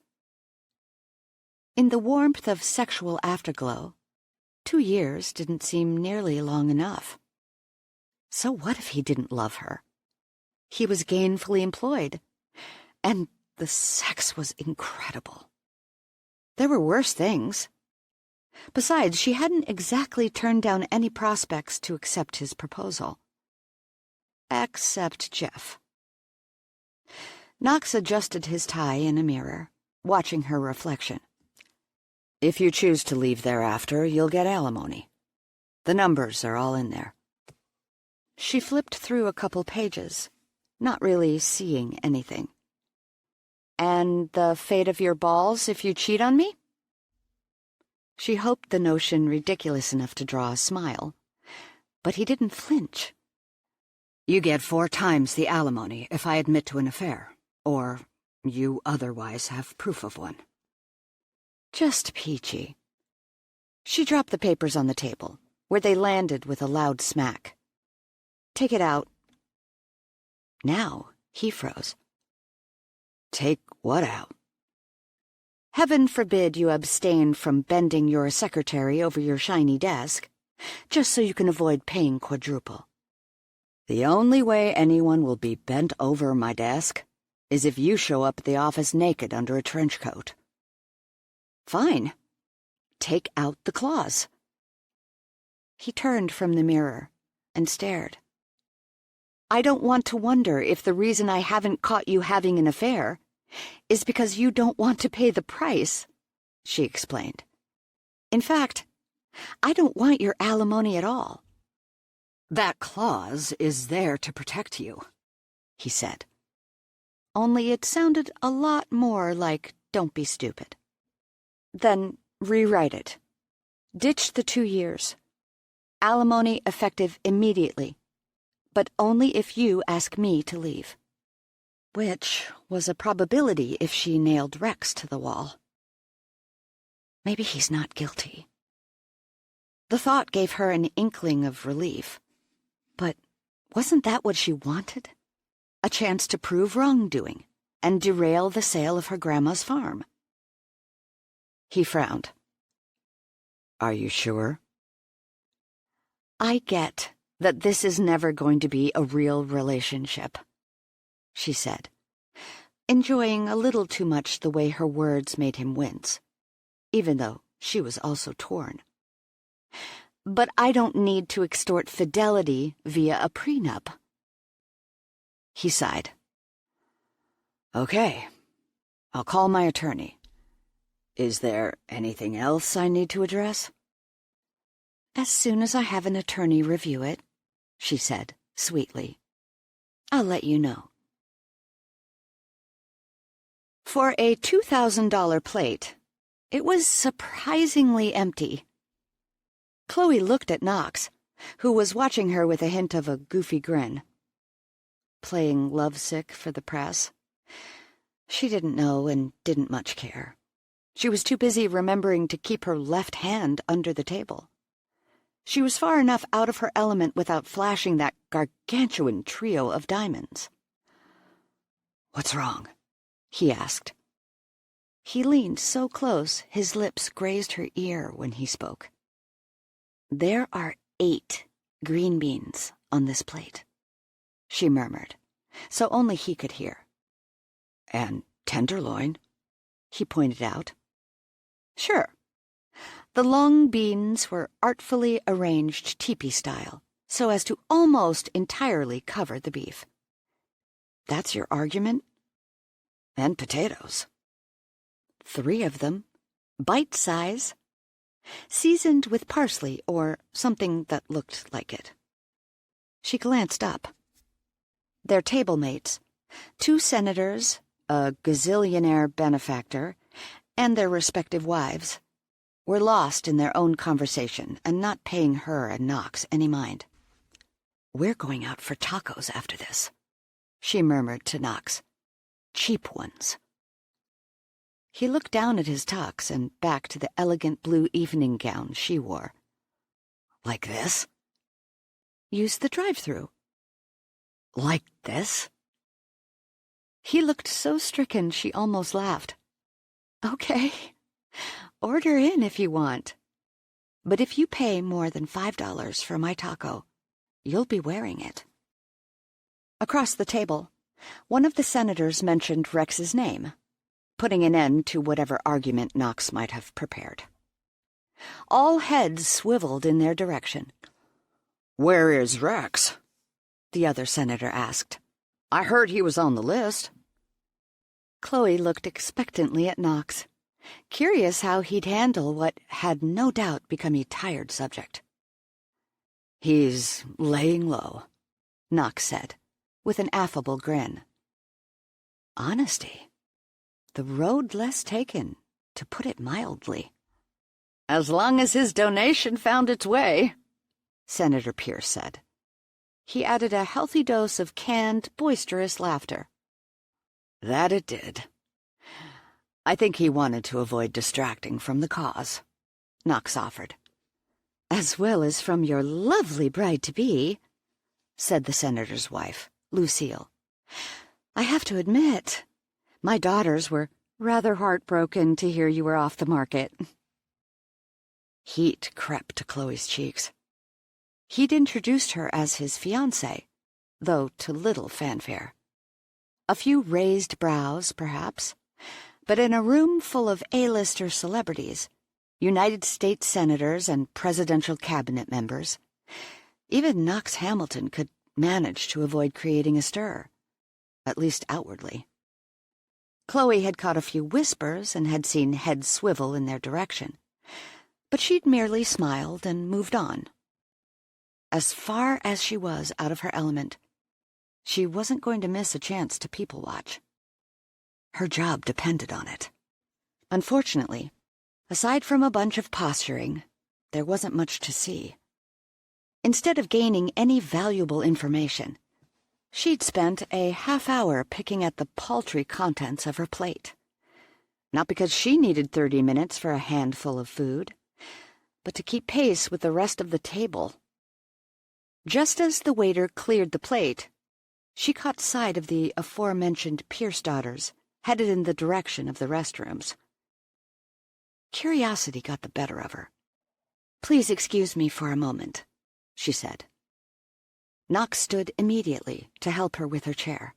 In the warmth of sexual afterglow, 2 years didn't seem nearly long enough. So what if he didn't love her? He was gainfully employed, and the sex was incredible. There were worse things. Besides, she hadn't exactly turned down any prospects to accept his proposal. Except Jeff. Knox adjusted his tie in a mirror, watching her reflection. If you choose to leave thereafter, you'll get alimony. The numbers are all in there. She flipped through a couple pages, not really seeing anything. And the fate of your balls if you cheat on me? She hoped the notion ridiculous enough to draw a smile, but he didn't flinch. You get 4 times the alimony if I admit to an affair, or you otherwise have proof of one. Just peachy. She dropped the papers on the table, where they landed with a loud smack. Take it out. Now he froze. Take what out? Heaven forbid you abstain from bending your secretary over your shiny desk, just so you can avoid paying quadruple. The only way anyone will be bent over my desk is if you show up at the office naked under a trench coat. Fine. Take out the claws. He turned from the mirror, and stared. "I don't want to wonder if the reason I haven't caught you having an affair is because you don't want to pay the price," she explained. "In fact, I don't want your alimony at all." "That clause is there to protect you," he said. Only it sounded a lot more like "don't be stupid." "Then rewrite it. Ditch the 2 years. Alimony effective immediately, but only if you ask me to leave." Which was a probability if she nailed Rex to the wall. Maybe he's not guilty. The thought gave her an inkling of relief. But wasn't that what she wanted? A chance to prove wrongdoing and derail the sale of her grandma's farm. He frowned. "Are you sure?" "I get that this is never going to be a real relationship," she said, enjoying a little too much the way her words made him wince, even though she was also torn. "But I don't need to extort fidelity via a prenup." He sighed. "Okay, I'll call my attorney. Is there anything else I need to address?" "As soon as I have an attorney review it," she said, sweetly, "I'll let you know." For a $2,000 plate, it was surprisingly empty. Chloe looked at Knox, who was watching her with a hint of a goofy grin. Playing lovesick for the press? She didn't know and didn't much care. She was too busy remembering to keep her left hand under the table. She was far enough out of her element without flashing that gargantuan trio of diamonds. "What's wrong?" he asked. He leaned so close his lips grazed her ear when he spoke. "There are 8 green beans on this plate," she murmured, so only he could hear. "And tenderloin," he pointed out. "Sure." The long beans were artfully arranged teepee style, so as to almost entirely cover the beef. "That's your argument?" "And potatoes." 3 of them, bite size, seasoned with parsley or something that looked like it. She glanced up. Their table mates, 2 senators, a gazillionaire benefactor, and their respective wives, were lost in their own conversation and not paying her and Knox any mind. "We're going out for tacos after this," she murmured to Knox. "Cheap ones." He looked down at his tux and back to the elegant blue evening gown she wore. "Like this?" "Use the drive-through." "Like this?" He looked so stricken she almost laughed. "Okay, order in if you want. But if you pay more than $5 for my taco, you'll be wearing it." Across the table, one of the senators mentioned Rex's name, putting an end to whatever argument Knox might have prepared. All heads swiveled in their direction. "Where is Rex?" the other senator asked. "I heard he was on the list." Chloe looked expectantly at Knox, curious how he'd handle what had no doubt become a tired subject. "He's laying low," Knox said, with an affable grin. Honesty. The road less taken, to put it mildly. "As long as his donation found its way," Senator Pierce said. He added a healthy dose of canned, boisterous laughter. "That it did. I think he wanted to avoid distracting from the cause," Knox offered. "As well as from your lovely bride-to-be," said the senator's wife, Lucille. "I have to admit, my daughters were rather heartbroken to hear you were off the market." Heat crept to Chloe's cheeks. He'd introduced her as his fiancé, though to little fanfare. A few raised brows, perhaps, but in a room full of A-lister celebrities, United States senators and presidential cabinet members, Even Knox Hamilton could manage to avoid creating a stir, at least outwardly. Chloe had caught a few whispers and had seen heads swivel in their direction, but she'd merely smiled and moved on. As far as she was out of her element, she wasn't going to miss a chance to people watch. Her job depended on it. Unfortunately, aside from a bunch of posturing, there wasn't much to see. Instead of gaining any valuable information, she'd spent a half-hour picking at the paltry contents of her plate. Not because she needed 30 minutes for a handful of food, but to keep pace with the rest of the table. Just as the waiter cleared the plate, she caught sight of the aforementioned Pierce daughters headed in the direction of the restrooms. Curiosity got the better of her. "Please excuse me for a moment," she said. Knox stood immediately to help her with her chair.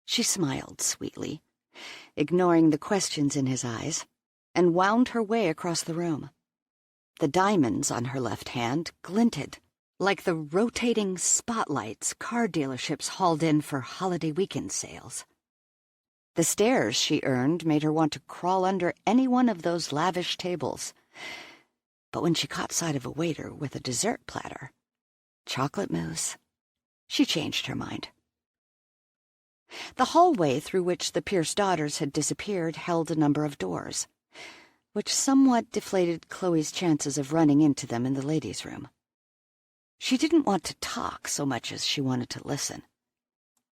She smiled sweetly, ignoring the questions in his eyes, and wound her way across the room. The diamonds on her left hand glinted like the rotating spotlights car dealerships hauled in for holiday weekend sales. The stares she earned made her want to crawl under any one of those lavish tables. But when she caught sight of a waiter with a dessert platter, chocolate mousse, she changed her mind. The hallway through which the Pierce daughters had disappeared held a number of doors, which somewhat deflated Chloe's chances of running into them in the ladies' room. She didn't want to talk so much as she wanted to listen.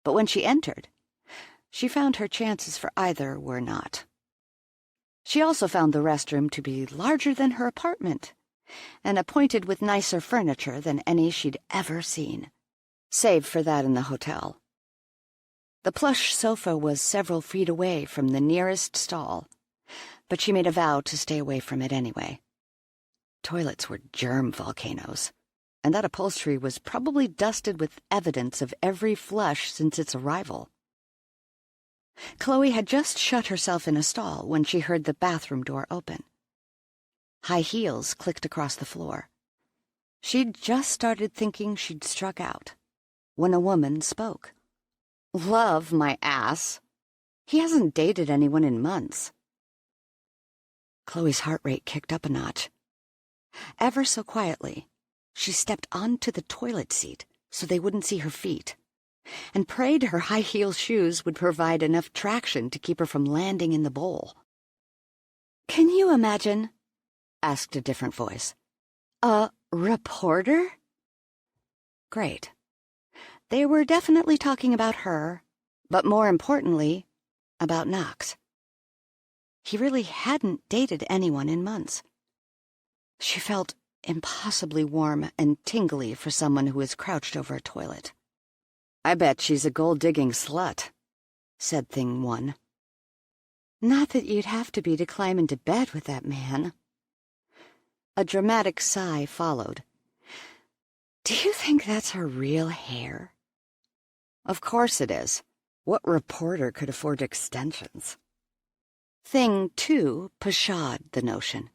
But when she entered, she found her chances for either were not. She also found the restroom to be larger than her apartment, and appointed with nicer furniture than any she'd ever seen, save for that in the hotel. The plush sofa was several feet away from the nearest stall, but she made a vow to stay away from it anyway. Toilets were germ volcanoes, and that upholstery was probably dusted with evidence of every flush since its arrival. Chloe had just shut herself in a stall when she heard the bathroom door open. High heels clicked across the floor. She'd just started thinking she'd struck out when a woman spoke. "Love, my ass. He hasn't dated anyone in months." Chloe's heart rate kicked up a notch. Ever so quietly, she stepped onto the toilet seat so they wouldn't see her feet, and prayed her high-heel shoes would provide enough traction to keep her from landing in the bowl. "Can you imagine?" asked a different voice. "A reporter?" Great. They were definitely talking about her, but more importantly, about Knox. He really hadn't dated anyone in months. She felt impossibly warm and tingly for someone who was crouched over a toilet. "I bet she's a gold-digging slut," said Thing One. "Not that you'd have to be to climb into bed with that man." A dramatic sigh followed. "Do you think that's her real hair?" "Of course it is. What reporter could afford extensions?" Thing Two pshawed the notion.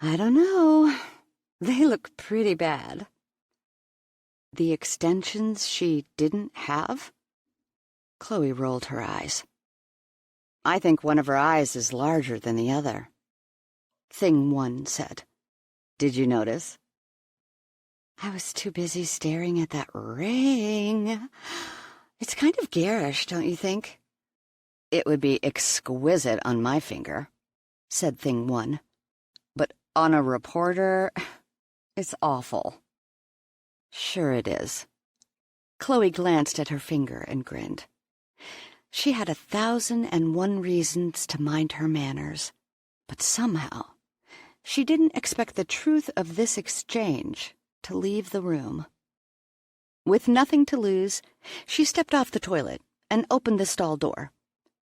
"I don't know. They look pretty bad." The extensions she didn't have? Chloe rolled her eyes. "I think one of her eyes is larger than the other," Thing One said. "Did you notice?" "I was too busy staring at that ring. It's kind of garish, don't you think?" "It would be exquisite on my finger," said Thing One. "But on a reporter, it's awful." "Sure it is." Chloe glanced at her finger and grinned. She had 1,001 reasons to mind her manners, but somehow she didn't expect the truth of this exchange to leave the room. With nothing to lose, she stepped off the toilet and opened the stall door,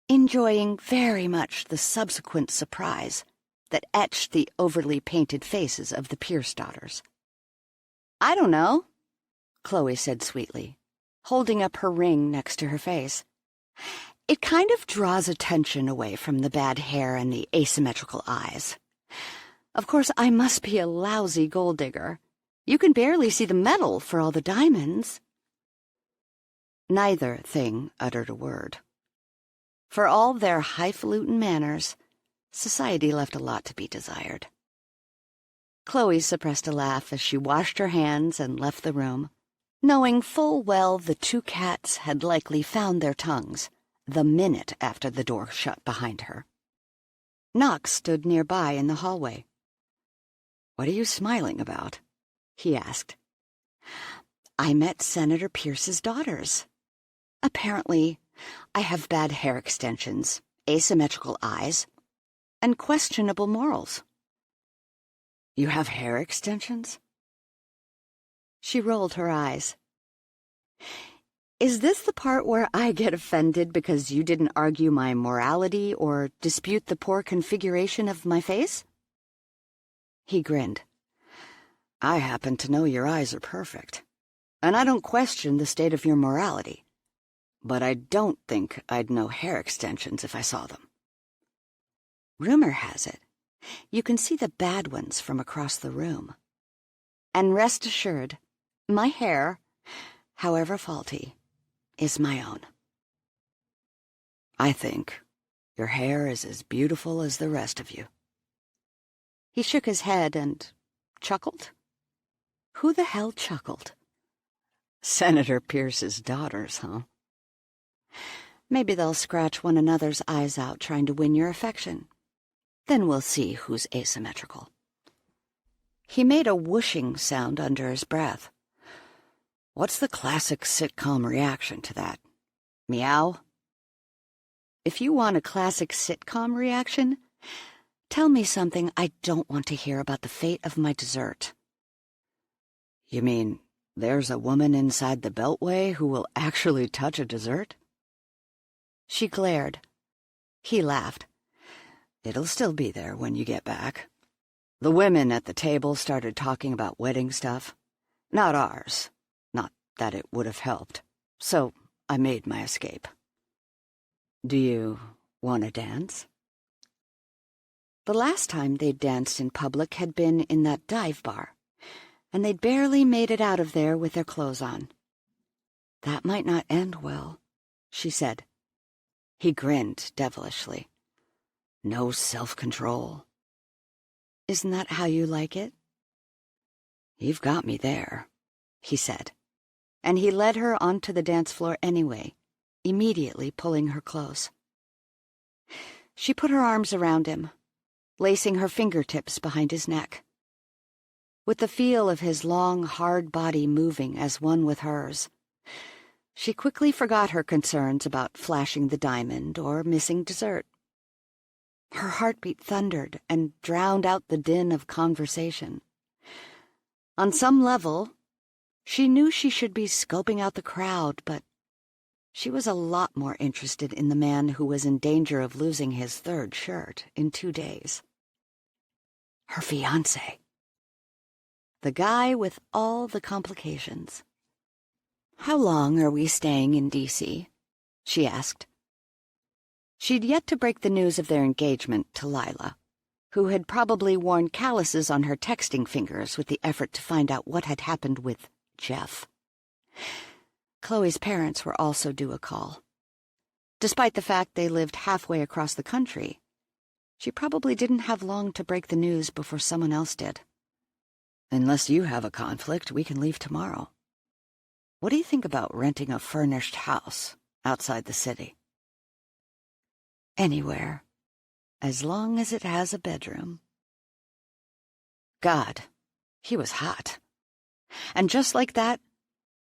enjoying very much the subsequent surprise that etched the overly painted faces of the Pierce daughters. "I don't know," Chloe said sweetly, holding up her ring next to her face. "It kind of draws attention away from the bad hair and the asymmetrical eyes. Of course, I must be a lousy gold digger. You can barely see the metal for all the diamonds." Neither thing uttered a word. For all their highfalutin manners, society left a lot to be desired. Chloe suppressed a laugh as she washed her hands and left the room, knowing full well the two cats had likely found their tongues the minute after the door shut behind her. Knox stood nearby in the hallway. "What are you smiling about?" he asked. "I met Senator Pierce's daughters. Apparently, I have bad hair extensions, asymmetrical eyes, and questionable morals." "You have hair extensions?" She rolled her eyes. "Is this the part where I get offended because you didn't argue my morality or dispute the poor configuration of my face?" He grinned. "I happen to know your eyes are perfect, and I don't question the state of your morality, but I don't think I'd know hair extensions if I saw them. Rumor has it, you can see the bad ones from across the room. And rest assured, my hair, however faulty, is my own." "I think your hair is as beautiful as the rest of you." He shook his head and chuckled. Who the hell chuckled? Senator Pierce's daughters, huh? Maybe they'll scratch one another's eyes out trying to win your affection. Then we'll see who's asymmetrical. He made a whooshing sound under his breath. What's the classic sitcom reaction to that? Meow? If you want a classic sitcom reaction, tell me something I don't want to hear about the fate of my dessert. You mean there's a woman inside the Beltway who will actually touch a dessert? She glared. He laughed. It'll still be there when you get back. The women at the table started talking about wedding stuff. Not ours. Not that it would have helped. So I made my escape. Do you want to dance? The last time they'd danced in public had been in that dive bar, and they'd barely made it out of there with their clothes on. That might not end well, she said. He grinned devilishly. No self-control. Isn't that how you like it? You've got me there, he said, and he led her onto the dance floor anyway, immediately pulling her close. She put her arms around him, lacing her fingertips behind his neck. With the feel of his long, hard body moving as one with hers, she quickly forgot her concerns about flashing the diamond or missing dessert. Her heartbeat thundered and drowned out the din of conversation. On some level, she knew she should be scoping out the crowd, but she was a lot more interested in the man who was in danger of losing his third shirt in 2 days. Her fiancé. The guy with all the complications. How long are we staying in D.C.? She asked. She'd yet to break the news of their engagement to Lila, who had probably worn calluses on her texting fingers with the effort to find out what had happened with Jeff. Chloe's parents were also due a call. Despite the fact they lived halfway across the country, she probably didn't have long to break the news before someone else did. Unless you have a conflict, we can leave tomorrow. What do you think about renting a furnished house outside the city? Anywhere, as long as it has a bedroom. God, he was hot. And just like that,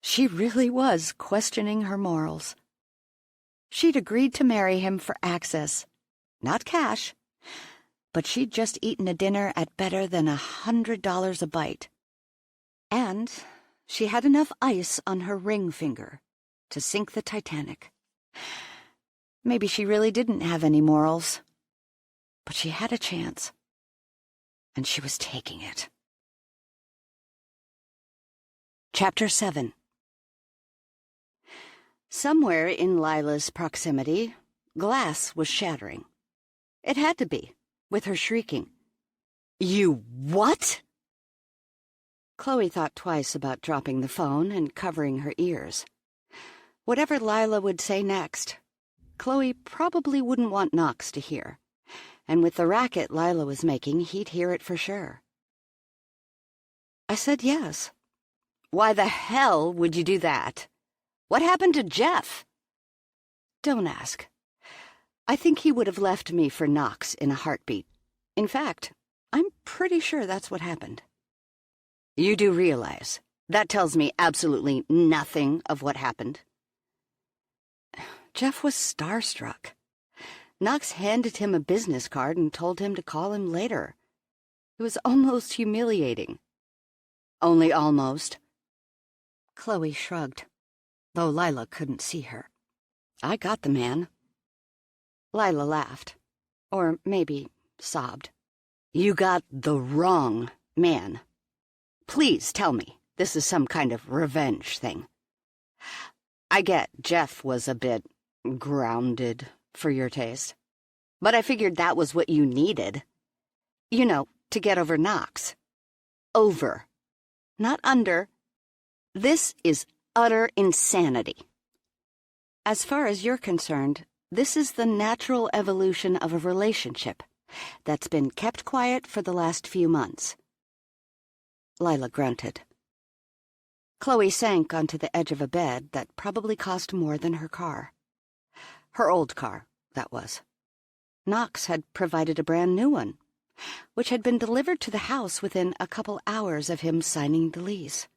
she really was questioning her morals. She'd agreed to marry him for access, not cash, but she'd just eaten a dinner at better than $100 a bite. And she had enough ice on her ring finger to sink the Titanic. Maybe she really didn't have any morals, but she had a chance, and she was taking it. Chapter 7. Somewhere in Lila's proximity, glass was shattering. It had to be, with her shrieking, "You what?" Chloe thought twice about dropping the phone and covering her ears. Whatever Lila would say next, Chloe probably wouldn't want Knox to hear. And with the racket Lila was making, he'd hear it for sure. I said yes. Why the hell would you do that? What happened to Jeff? Don't ask. I think he would have left me for Knox in a heartbeat. In fact, I'm pretty sure that's what happened. You do realize that tells me absolutely nothing of what happened. Jeff was starstruck. Knox handed him a business card and told him to call him later. It was almost humiliating. Only almost. Chloe shrugged, though Lila couldn't see her. I got the man. Lila laughed, or maybe sobbed. You got the wrong man. Please tell me this is some kind of revenge thing. I get Jeff was a bit grounded for your taste, but I figured that was what you needed. You know, to get over Knox. Over. Not under. This is utter insanity. As far as you're concerned, this is the natural evolution of a relationship that's been kept quiet for the last few months. Lila grunted. Chloe sank onto the edge of a bed that probably cost more than her car. Her old car, that was. Knox had provided a brand new one, which had been delivered to the house within a couple hours of him signing the lease.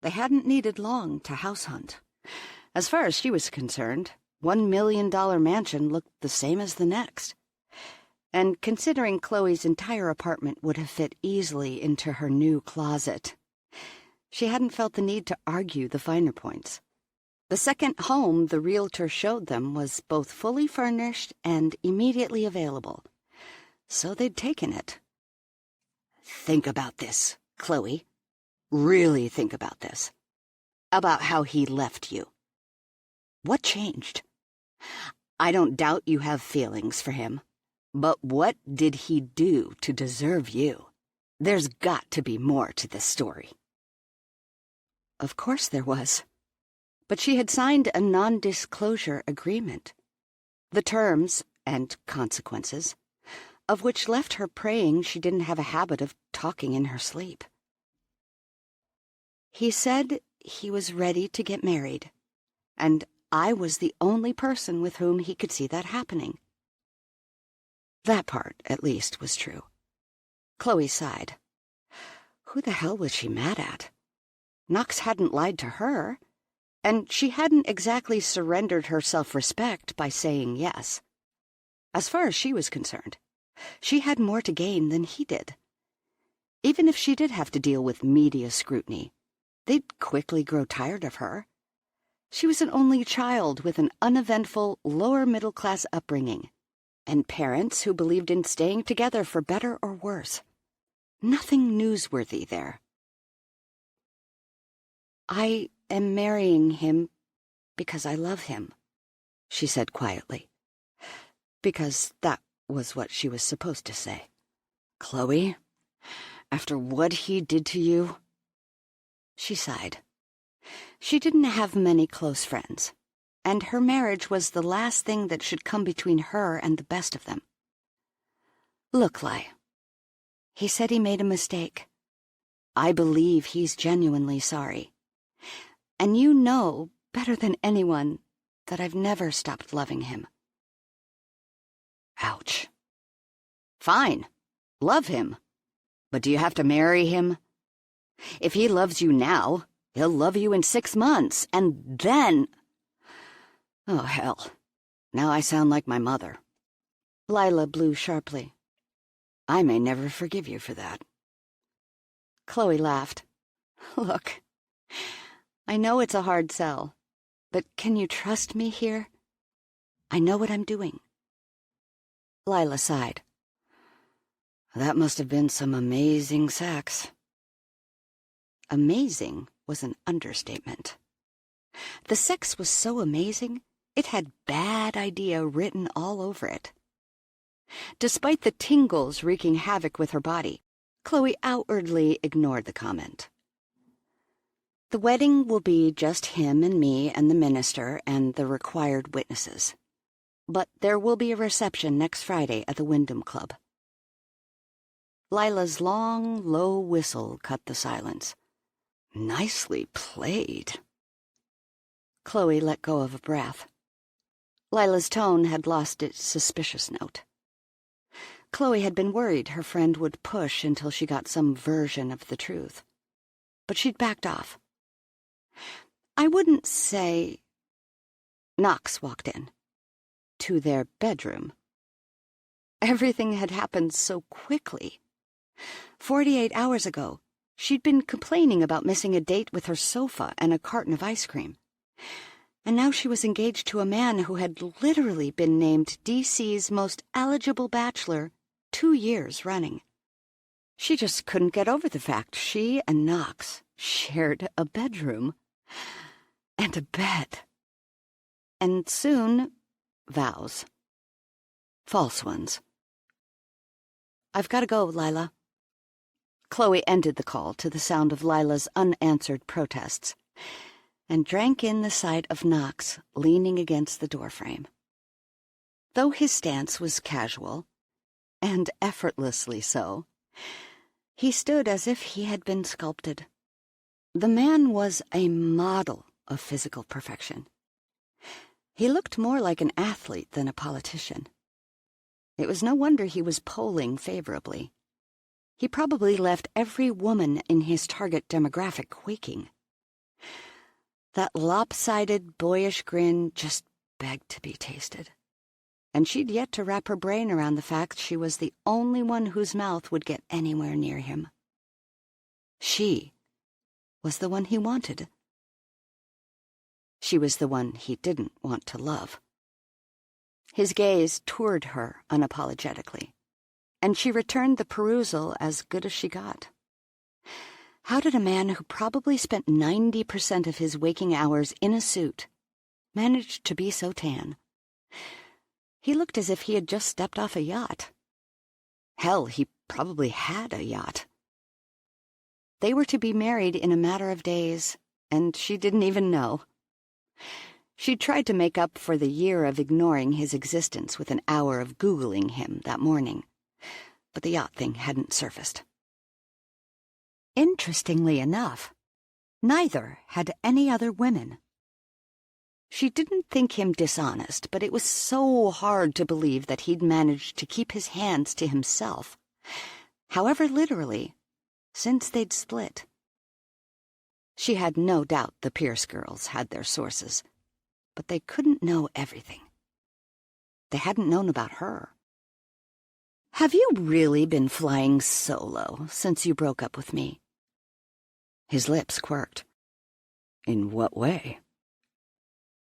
They hadn't needed long to house hunt. As far as she was concerned, $1 million mansion looked the same as the next. And considering Chloe's entire apartment would have fit easily into her new closet, she hadn't felt the need to argue the finer points. The second home the realtor showed them was both fully furnished and immediately available, so they'd taken it. Think about this, Chloe. Really think about this. About how he left you. What changed? I don't doubt you have feelings for him, but what did he do to deserve you? There's got to be more to this story. Of course there was. But she had signed a non-disclosure agreement. The terms, and consequences, of which left her praying she didn't have a habit of talking in her sleep. He said he was ready to get married, and I was the only person with whom he could see that happening. That part, at least, was true. Chloe sighed. Who the hell was she mad at? Knox hadn't lied to her, and she hadn't exactly surrendered her self-respect by saying yes. As far as she was concerned, she had more to gain than he did. Even if she did have to deal with media scrutiny, they'd quickly grow tired of her. She was an only child with an uneventful, lower-middle-class upbringing, and parents who believed in staying together for better or worse. Nothing newsworthy there. I am marrying him because I love him, she said quietly. Because that was what she was supposed to say. Chloe, after what he did to you... She sighed. She didn't have many close friends, and her marriage was the last thing that should come between her and the best of them. Look, Lai. He said he made a mistake. I believe he's genuinely sorry. And you know, better than anyone, that I've never stopped loving him. Ouch. Fine. Love him. But do you have to marry him? If he loves you now, he'll love you in 6 months, and then... Oh, hell. Now I sound like my mother. Lila blew sharply. I may never forgive you for that. Chloe laughed. Look, I know it's a hard sell, but can you trust me here? I know what I'm doing. Lila sighed. That must have been some amazing sex. Amazing was an understatement. The sex was so amazing, it had bad idea written all over it. Despite the tingles wreaking havoc with her body, Chloe outwardly ignored the comment, The wedding will be just him and me and the minister and the required witnesses. But there will be a reception next Friday at the Wyndham Club. Lila's long, low whistle cut the silence. Nicely played. Chloe let go of a breath. Lila's tone had lost its suspicious note. Chloe had been worried her friend would push until she got some version of the truth. But she'd backed off. I wouldn't say... Knox walked in. To their bedroom. Everything had happened so quickly. 48 hours ago, she'd been complaining about missing a date with her sofa and a carton of ice cream. And now she was engaged to a man who had literally been named DC's most eligible bachelor 2 years running. She just couldn't get over the fact she and Knox shared a bedroom and a bed. And soon, vows. False ones. I've got to go, Lila. Chloe ended the call to the sound of Lila's unanswered protests and drank in the sight of Knox leaning against the doorframe. Though his stance was casual, and effortlessly so, he stood as if he had been sculpted. The man was a model of physical perfection. He looked more like an athlete than a politician. It was no wonder he was polling favorably. He probably left every woman in his target demographic quaking. That lopsided, boyish grin just begged to be tasted. And she'd yet to wrap her brain around the fact she was the only one whose mouth would get anywhere near him. She was the one he wanted. She was the one he didn't want to love. His gaze toured her unapologetically, and she returned the perusal as good as she got. How did a man who probably spent 90% of his waking hours in a suit manage to be so tan? He looked as if he had just stepped off a yacht. Hell, he probably had a yacht. They were to be married in a matter of days, and she didn't even know. She tried to make up for the year of ignoring his existence with an hour of Googling him that morning, but the yacht thing hadn't surfaced. Interestingly enough, neither had any other women. She didn't think him dishonest, but it was so hard to believe that he'd managed to keep his hands to himself, however literally, since they'd split. She had no doubt the Pierce girls had their sources, but they couldn't know everything. They hadn't known about her. Have you really been flying solo since you broke up with me? His lips quirked. In what way?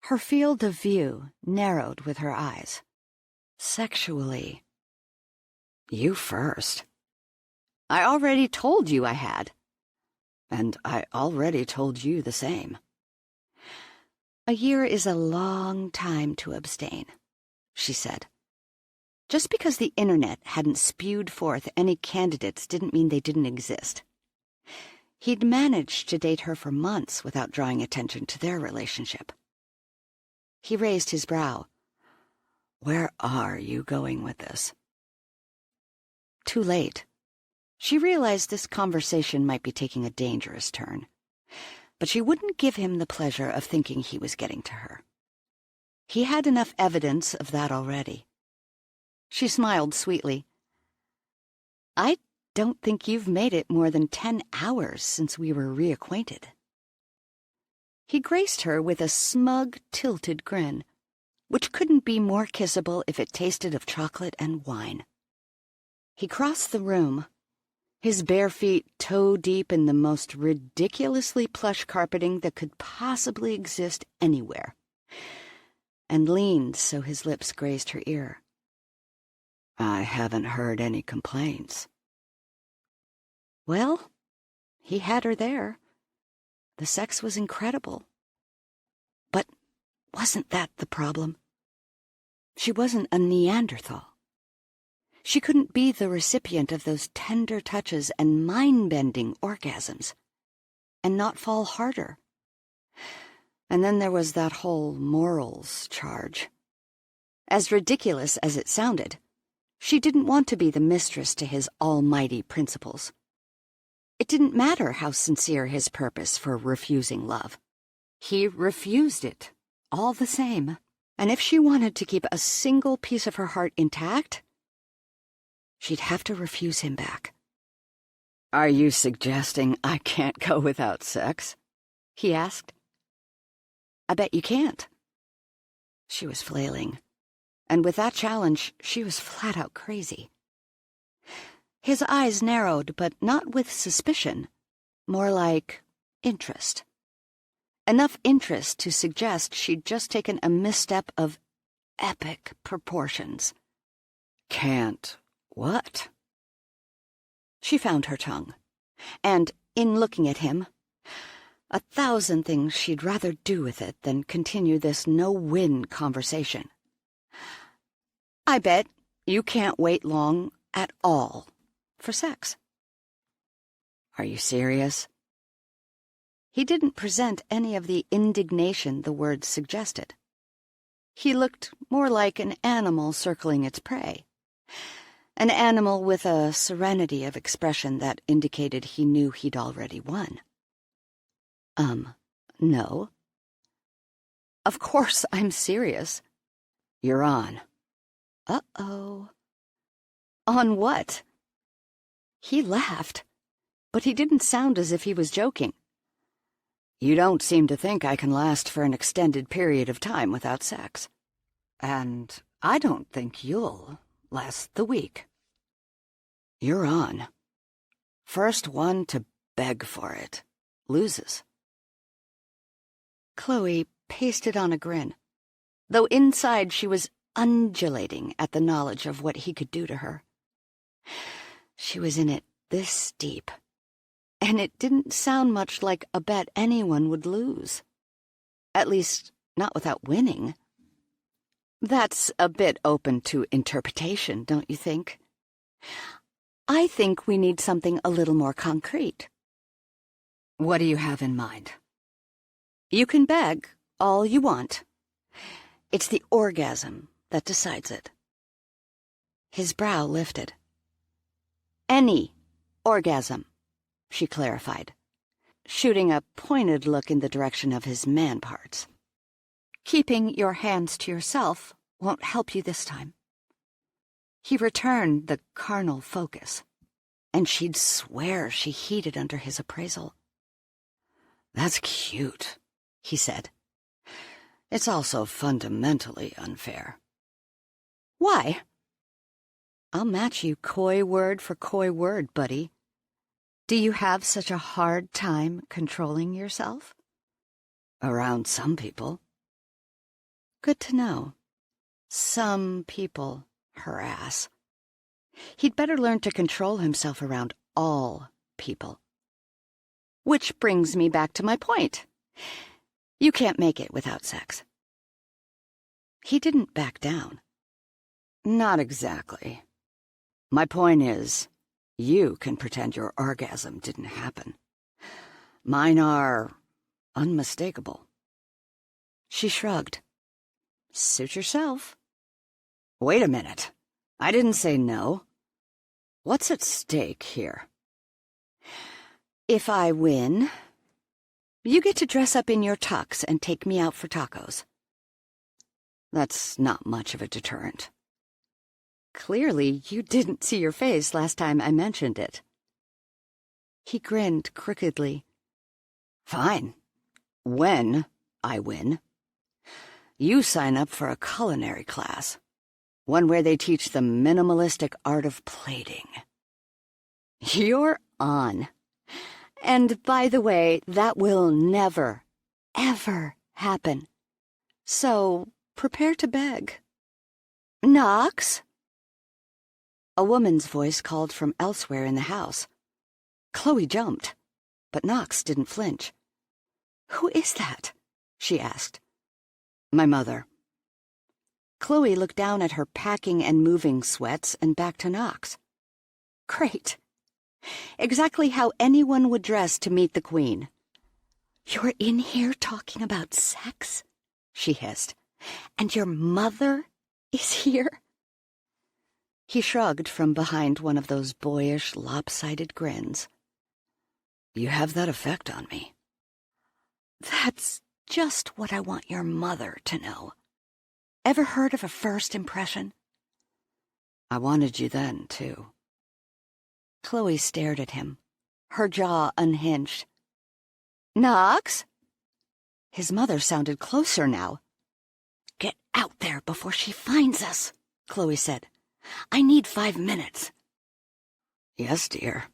Her field of view narrowed with her eyes. Sexually. You first. I already told you I had. And I already told you the same. A year is a long time to abstain, she said. Just because the internet hadn't spewed forth any candidates didn't mean they didn't exist. He'd managed to date her for months without drawing attention to their relationship. He raised his brow. Where are you going with this? Too late. She realized this conversation might be taking a dangerous turn, but she wouldn't give him the pleasure of thinking he was getting to her. He had enough evidence of that already. She smiled sweetly. I don't think you've made it more than 10 hours since we were reacquainted. He graced her with a smug, tilted grin, which couldn't be more kissable if it tasted of chocolate and wine. He crossed the room, his bare feet toe-deep in the most ridiculously plush carpeting that could possibly exist anywhere, and leaned so his lips grazed her ear. I haven't heard any complaints. Well, he had her there. The sex was incredible. But wasn't that the problem? She wasn't a Neanderthal. She couldn't be the recipient of those tender touches and mind-bending orgasms. and not fall harder. And then there was that whole morals charge. As ridiculous as it sounded, she didn't want to be the mistress to his almighty principles. It didn't matter how sincere his purpose for refusing love. He refused it, all the same. And if she wanted to keep a single piece of her heart intact, she'd have to refuse him back. "Are you suggesting I can't go without sex?" he asked. "I bet you can't." She was flailing, and with that challenge, she was flat out crazy. His eyes narrowed, but not with suspicion, more like interest. Enough interest to suggest she'd just taken a misstep of epic proportions. "Can't what?" She found her tongue, and, in looking at him, 1,000 things she'd rather do with it than continue this no-win conversation. "I bet you can't wait long at all for sex." "Are you serious?" He didn't present any of the indignation the words suggested. He looked more like an animal circling its prey. An animal with a serenity of expression that indicated he knew he'd already won. No. "Of course I'm serious." "You're on." Uh-oh. On what? He laughed, but he didn't sound as if he was joking. "You don't seem to think I can last for an extended period of time without sex. And I don't think you'll last the week." "You're on. First one to beg for it loses." Chloe pasted on a grin, though inside she was undulating at the knowledge of what he could do to her. She was in it this deep, and it didn't sound much like a bet anyone would lose. At least, not without winning. That's a bit open to interpretation, don't you think? I think we need something a little more concrete. What do you have in mind? You can beg all you want. It's the orgasm that decides it. His brow lifted. Any orgasm, she clarified, shooting a pointed look in the direction of his man parts. Keeping your hands to yourself won't help you this time. He returned the carnal focus, and she'd swear she heated under his appraisal. That's cute, he said. It's also fundamentally unfair. Why? I'll match you coy word for coy word, buddy. Do you have such a hard time controlling yourself? Around some people. Good to know. Some people harass. He'd better learn to control himself around all people. Which brings me back to my point. You can't make it without sex. He didn't back down. Not exactly. My point is, you can pretend your orgasm didn't happen. Mine are unmistakable. She shrugged. Suit yourself. Wait a minute. I didn't say no. What's at stake here? If I win, you get to dress up in your tux and take me out for tacos. That's not much of a deterrent. Clearly, you didn't see your face last time I mentioned it. He grinned crookedly. Fine. When I win, you sign up for a culinary class, one where they teach the minimalistic art of plating. You're on. And by the way, that will never, ever happen. So prepare to beg. Knox? A woman's voice called from elsewhere in the house. Chloe jumped, but Knox didn't flinch. Who is that? She asked. My mother. Chloe looked down at her packing and moving sweats and back to Knox. Great. Exactly how anyone would dress to meet the Queen. You're in here talking about sex? She hissed. And your mother is here? He shrugged from behind one of those boyish, lopsided grins. You have that effect on me. That's just what I want your mother to know. Ever heard of a first impression? I wanted you then, too. Chloe stared at him, her jaw unhinged. Knox? His mother sounded closer now. Get out there before she finds us, Chloe said. I need 5 minutes. Yes, dear.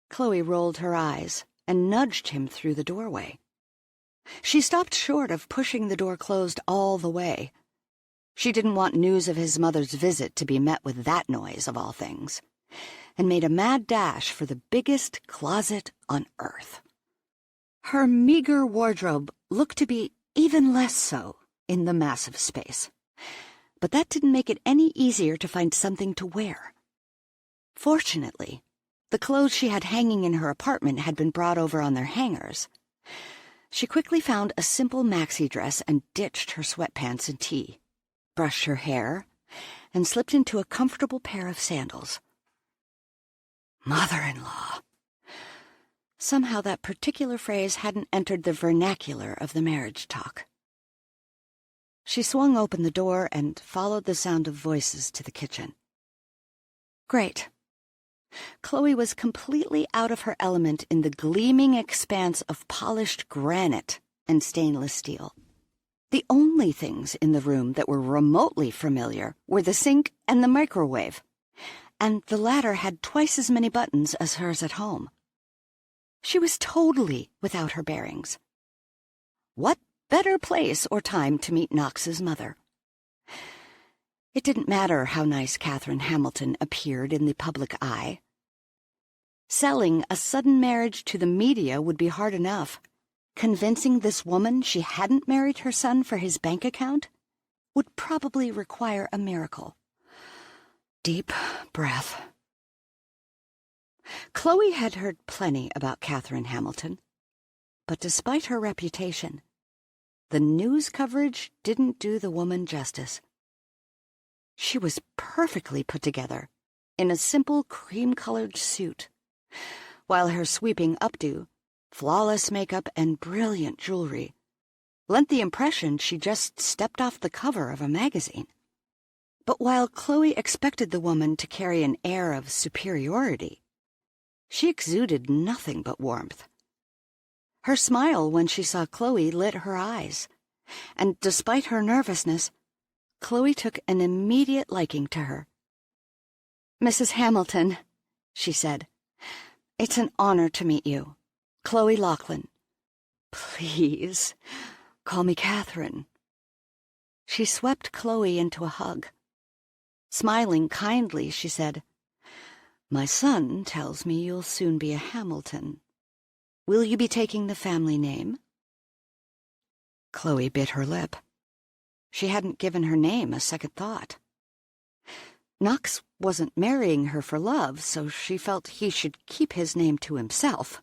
Chloe rolled her eyes and nudged him through the doorway. She stopped short of pushing the door closed all the way. She didn't want news of his mother's visit to be met with that noise, of all things, and made a mad dash for the biggest closet on earth. Her meager wardrobe looked to be even less so in the massive space, but that didn't make it any easier to find something to wear. Fortunately, the clothes she had hanging in her apartment had been brought over on their hangers. She quickly found a simple maxi dress and ditched her sweatpants and tee, brushed her hair, and slipped into a comfortable pair of sandals. Mother-in-law. Somehow that particular phrase hadn't entered the vernacular of the marriage talk. She swung open the door and followed the sound of voices to the kitchen. Great. Chloe was completely out of her element in the gleaming expanse of polished granite and stainless steel. The only things in the room that were remotely familiar were the sink and the microwave, and the latter had twice as many buttons as hers at home. She was totally without her bearings. What better place or time to meet Knox's mother? It didn't matter how nice Catherine Hamilton appeared in the public eye. Selling a sudden marriage to the media would be hard enough. Convincing this woman she hadn't married her son for his bank account would probably require a miracle. Deep breath. Chloe had heard plenty about Catherine Hamilton, but despite her reputation, the news coverage didn't do the woman justice. She was perfectly put together, in a simple cream-colored suit, while her sweeping updo, flawless makeup, and brilliant jewelry lent the impression she just stepped off the cover of a magazine. But while Chloe expected the woman to carry an air of superiority, she exuded nothing but warmth. Her smile when she saw Chloe lit her eyes, and despite her nervousness, Chloe took an immediate liking to her. Mrs. Hamilton, she said, it's an honor to meet you. Chloe Lachlan. Please, call me Catherine. She swept Chloe into a hug. Smiling kindly, she said, My son tells me you'll soon be a Hamilton. Will you be taking the family name? Chloe bit her lip. She hadn't given her name a second thought. Knox wasn't marrying her for love, so she felt he should keep his name to himself.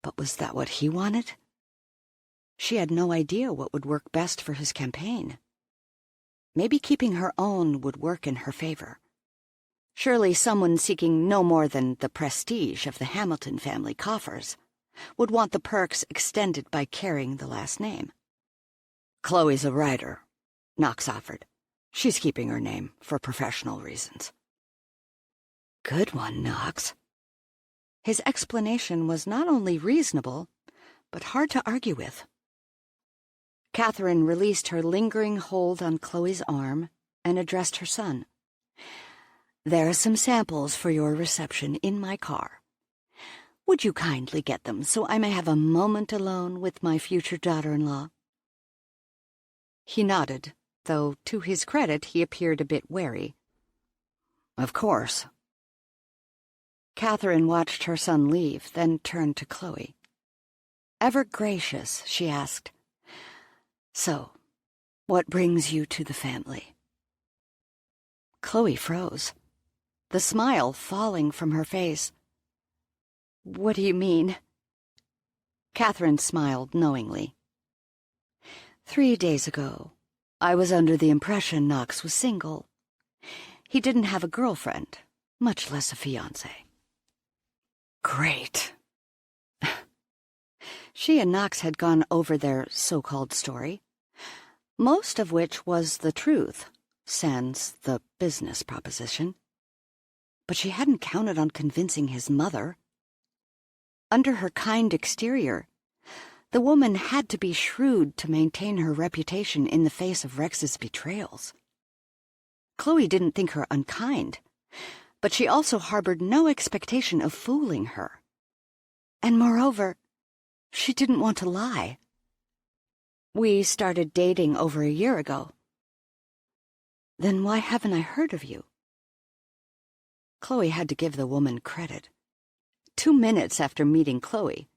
But was that what he wanted? She had no idea what would work best for his campaign. Maybe keeping her own would work in her favor. Surely someone seeking no more than the prestige of the Hamilton family coffers would want the perks extended by carrying the last name. Chloe's a writer, Knox offered. She's keeping her name for professional reasons. Good one, Knox. His explanation was not only reasonable, but hard to argue with. Catherine released her lingering hold on Chloe's arm and addressed her son. There are some samples for your reception in my car. Would you kindly get them so I may have a moment alone with my future daughter-in-law? He nodded, though to his credit he appeared a bit wary. Of course. Catherine watched her son leave, then turned to Chloe. Ever gracious, she asked, So, what brings you to the family? Chloe froze, the smile falling from her face. What do you mean? Catherine smiled knowingly. 3 days ago, I was under the impression Knox was single. He didn't have a girlfriend, much less a fiancé. Great. She and Knox had gone over their so-called story, most of which was the truth, sans the business proposition. But she hadn't counted on convincing his mother. Under her kind exterior, the woman had to be shrewd to maintain her reputation in the face of Rex's betrayals. Chloe didn't think her unkind, but she also harbored no expectation of fooling her. And moreover, she didn't want to lie. We started dating over a year ago. Then why haven't I heard of you? Chloe had to give the woman credit. 2 minutes after meeting Chloe,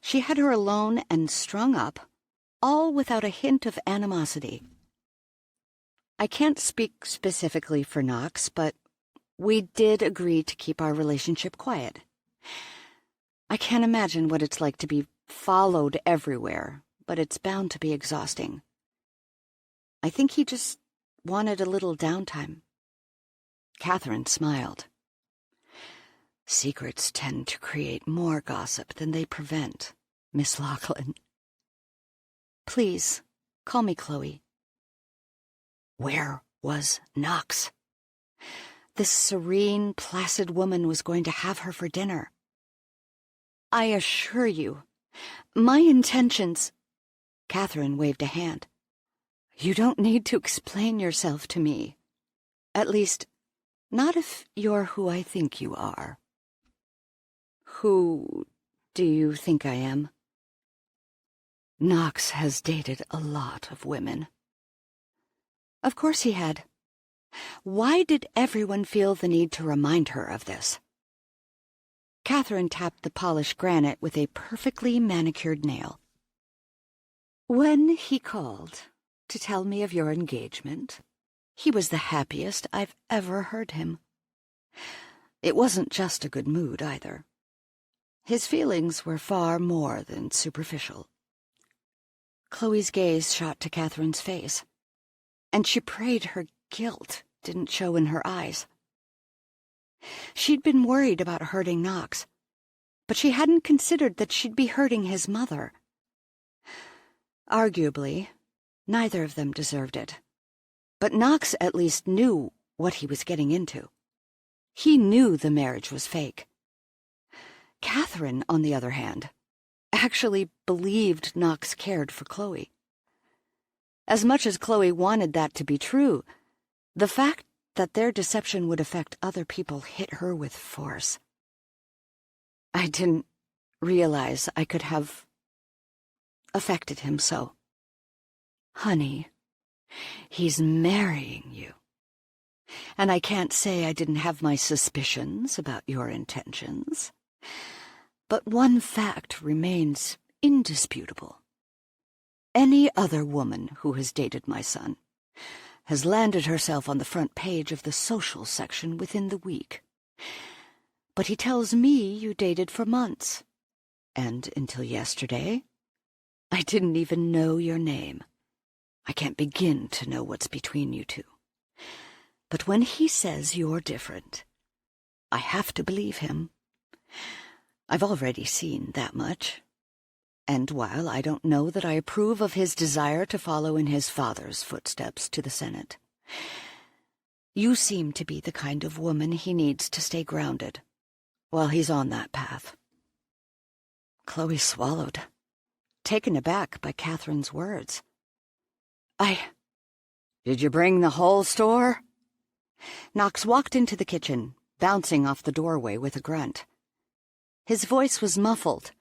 she had her alone and strung up, all without a hint of animosity. I can't speak specifically for Knox, but we did agree to keep our relationship quiet. I can't imagine what it's like to be followed everywhere, but it's bound to be exhausting. I think he just wanted a little downtime. Catherine smiled. Secrets tend to create more gossip than they prevent, Miss Lachlan. Please, call me Chloe. Where was Knox? This serene, placid woman was going to have her for dinner. I assure you, my intentions— Catherine waved a hand. You don't need to explain yourself to me. At least, not if you're who I think you are. Who do you think I am? Knox has dated a lot of women. Of course he had. Why did everyone feel the need to remind her of this? Catherine tapped the polished granite with a perfectly manicured nail. When he called to tell me of your engagement, he was the happiest I've ever heard him. It wasn't just a good mood, either. His feelings were far more than superficial. Chloe's gaze shot to Catherine's face, and she prayed her guilt didn't show in her eyes. She'd been worried about hurting Knox, but she hadn't considered that she'd be hurting his mother. Arguably, neither of them deserved it, but Knox at least knew what he was getting into. He knew the marriage was fake. Catherine, on the other hand, actually believed Knox cared for Chloe. As much as Chloe wanted that to be true, the fact that their deception would affect other people hit her with force. I didn't realize I could have affected him so. Honey, he's marrying you. And I can't say I didn't have my suspicions about your intentions. But one fact remains indisputable. Any other woman who has dated my son has landed herself on the front page of the social section within the week. But he tells me you dated for months, and until yesterday, I didn't even know your name. I can't begin to know what's between you two. But when he says you're different, I have to believe him. I've already seen that much. And while I don't know that I approve of his desire to follow in his father's footsteps to the Senate, you seem to be the kind of woman he needs to stay grounded while he's on that path. Chloe swallowed, taken aback by Catherine's words. Did you bring the whole store? Knox walked into the kitchen, bouncing off the doorway with a grunt. His voice was muffled,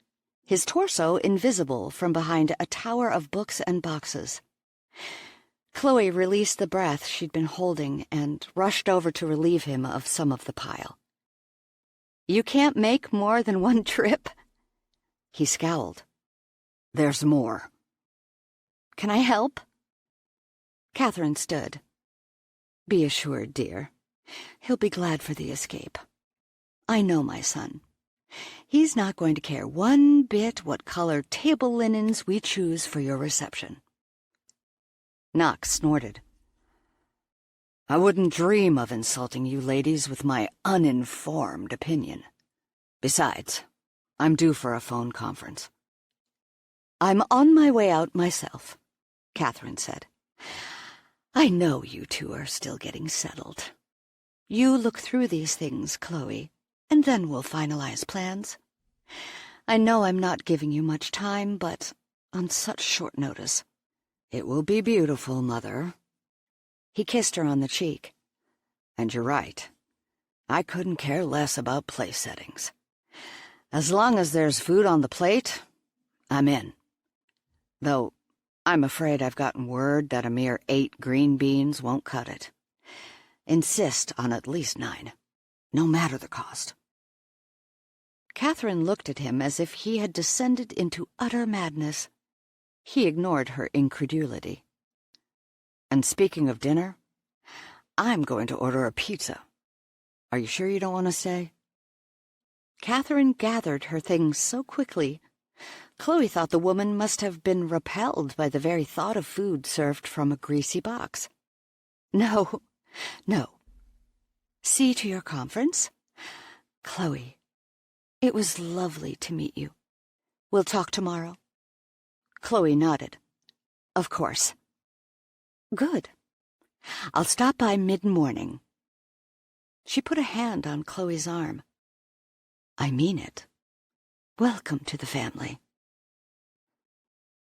his torso invisible from behind a tower of books and boxes. Chloe released the breath she'd been holding and rushed over to relieve him of some of the pile. You can't make more than one trip? He scowled. There's more. Can I help? Catherine stood. Be assured, dear, he'll be glad for the escape. I know my son. He's not going to care one bit what color table linens we choose for your reception." Knox snorted. "I wouldn't dream of insulting you ladies with my uninformed opinion. Besides, I'm due for a phone conference." "I'm on my way out myself," Catherine said. "I know you two are still getting settled. You look through these things, Chloe, and then we'll finalize plans. I know I'm not giving you much time, but on such short notice." "It will be beautiful, Mother." He kissed her on the cheek. "And you're right. I couldn't care less about place settings. As long as there's food on the plate, I'm in. Though I'm afraid I've gotten word that a mere 8 green beans won't cut it. Insist on at least 9, no matter the cost." Catherine looked at him as if he had descended into utter madness. He ignored her incredulity. "And speaking of dinner, I'm going to order a pizza. Are you sure you don't want to stay?" Catherine gathered her things so quickly. Chloe thought the woman must have been repelled by the very thought of food served from a greasy box. No. See to your conference. Chloe, it was lovely to meet you. We'll talk tomorrow." Chloe nodded. "Of course." "Good. I'll stop by mid-morning." She put a hand on Chloe's arm. "I mean it. Welcome to the family."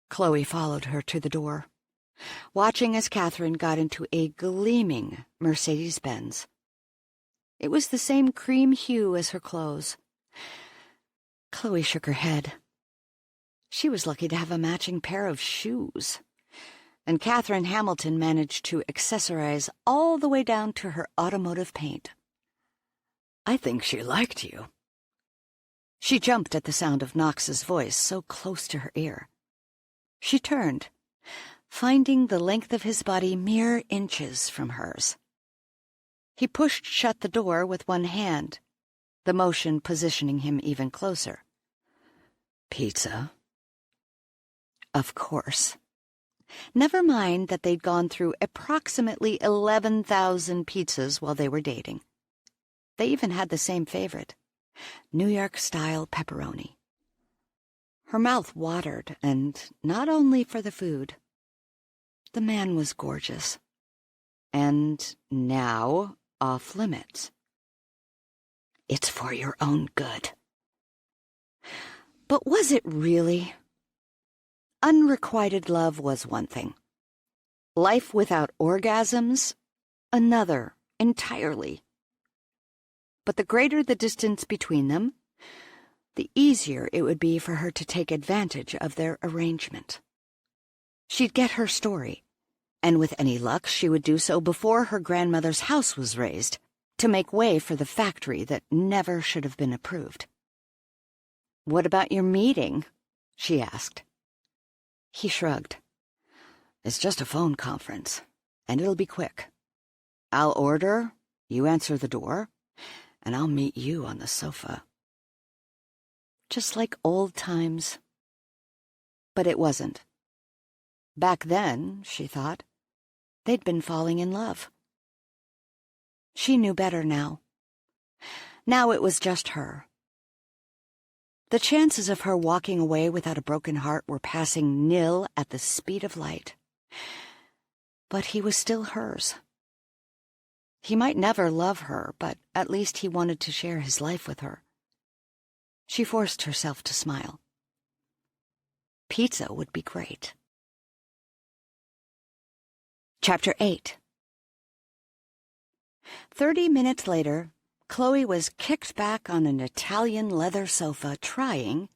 Chloe followed her to the door, watching as Catherine got into a gleaming Mercedes-Benz. It was the same cream hue as her clothes. Chloe shook her head. She was lucky to have a matching pair of shoes, and Catherine Hamilton managed to accessorize all the way down to her automotive paint. "I think she liked you." She jumped at the sound of Knox's voice so close to her ear. She turned, finding the length of his body mere inches from hers. He pushed shut the door with one hand, the motion positioning him even closer. "Pizza?" Of course. Never mind that they'd gone through approximately 11,000 pizzas while they were dating. They even had the same favorite, New York-style pepperoni. Her mouth watered, and not only for the food. The man was gorgeous. And now off limits. "It's for your own good." But was it really? Unrequited love was one thing. Life without orgasms, another entirely. But the greater the distance between them, the easier it would be for her to take advantage of their arrangement. She'd get her story, and with any luck she would do so before her grandmother's house was razed, to make way for the factory that never should have been approved. "What about your meeting?" she asked. He shrugged. "It's just a phone conference, and it'll be quick. I'll order, you answer the door, and I'll meet you on the sofa." Just like old times. But it wasn't. Back then, she thought, they'd been falling in love. She knew better now. Now it was just her. The chances of her walking away without a broken heart were passing nil at the speed of light. But he was still hers. He might never love her, but at least he wanted to share his life with her. She forced herself to smile. Pizza would be great. Chapter 8. 30 minutes later, Chloe was kicked back on an Italian leather sofa trying,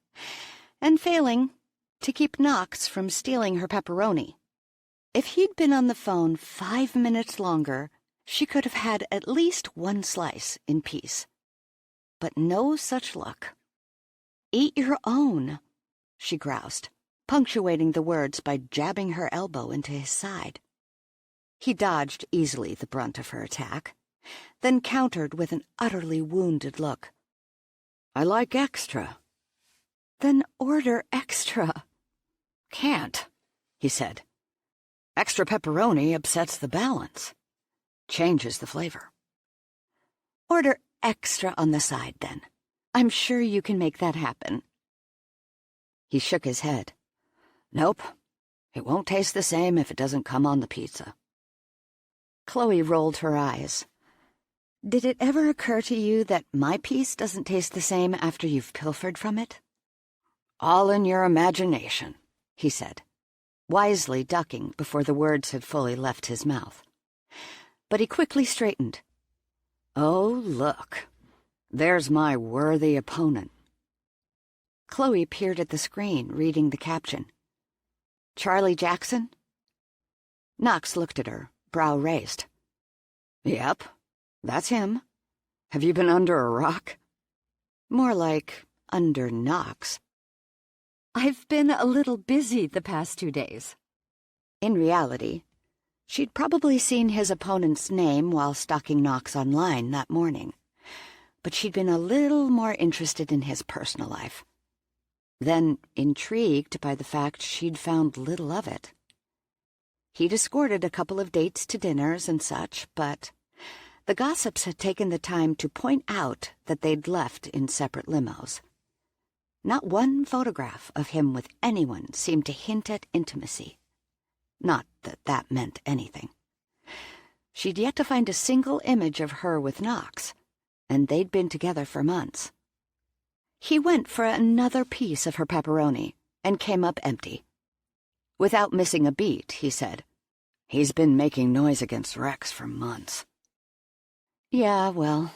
and failing, to keep Knox from stealing her pepperoni. If he'd been on the phone 5 minutes longer, she could have had at least one slice in peace. But no such luck. "Eat your own," she groused, punctuating the words by jabbing her elbow into his side. He dodged easily the brunt of her attack, then countered with an utterly wounded look. I like extra. Then order extra. Can't, he said. Extra pepperoni upsets the balance. Changes the flavor. Order extra on the side, then. I'm sure you can make that happen. He shook his head. Nope. It won't taste the same if it doesn't come on the pizza. Chloe rolled her eyes. Did it ever occur to you that my piece doesn't taste the same after you've pilfered from it? All in your imagination, he said, wisely ducking before the words had fully left his mouth. But he quickly straightened. Oh, look. There's my worthy opponent. Chloe peered at the screen, reading the caption. Charlie Jackson? Knox looked at her, brow raised. Yep, that's him. Have you been under a rock? More like under Knox. I've been a little busy the past 2 days. In reality, she'd probably seen his opponent's name while stalking Knox online that morning, but she'd been a little more interested in his personal life. Then intrigued by the fact she'd found little of it. He'd escorted a couple of dates to dinners and such, but the gossips had taken the time to point out that they'd left in separate limos. Not one photograph of him with anyone seemed to hint at intimacy. Not that that meant anything. She'd yet to find a single image of her with Knox, and they'd been together for months. He went for another piece of her pepperoni and came up empty. Without missing a beat, he said, He's been making noise against Rex for months. Yeah, well,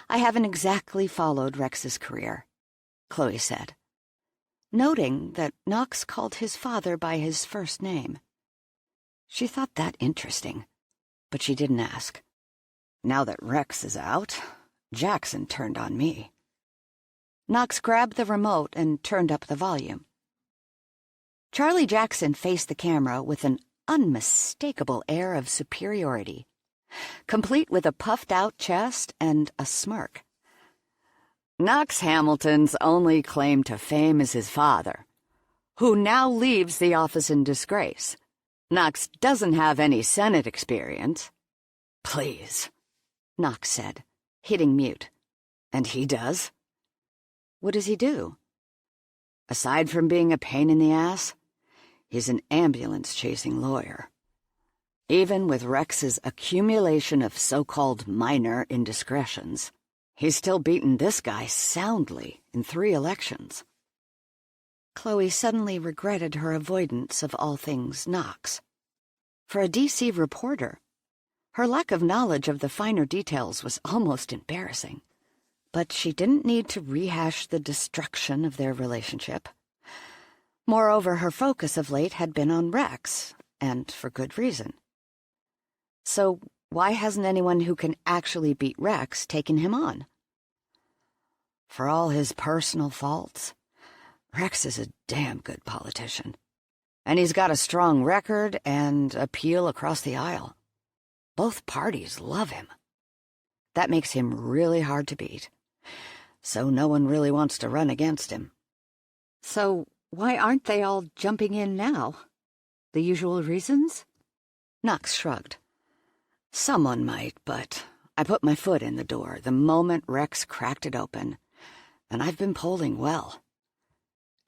I haven't exactly followed Rex's career, Chloe said, noting that Knox called his father by his first name. She thought that interesting, but she didn't ask. Now that Rex is out, Jackson turned on me. Knox grabbed the remote and turned up the volume. Charlie Jackson faced the camera with an unmistakable air of superiority, complete with a puffed-out chest and a smirk. Knox Hamilton's only claim to fame is his father, who now leaves the office in disgrace. Knox doesn't have any Senate experience. Please, Knox said, hitting mute. And he does? What does he do? Aside from being a pain in the ass, he's an ambulance-chasing lawyer. Even with Rex's accumulation of so-called minor indiscretions, he's still beaten this guy soundly in 3 elections. Chloe suddenly regretted her avoidance of all things Knox. For a D.C. reporter, her lack of knowledge of the finer details was almost embarrassing. But she didn't need to rehash the destruction of their relationship. Moreover, her focus of late had been on Rex, and for good reason. So why hasn't anyone who can actually beat Rex taken him on? For all his personal faults, Rex is a damn good politician. And he's got a strong record and appeal across the aisle. Both parties love him. That makes him really hard to beat. So no one really wants to run against him. So why aren't they all jumping in now? The usual reasons? Knox shrugged. Someone might, but I put my foot in the door the moment Rex cracked it open, and I've been polling well.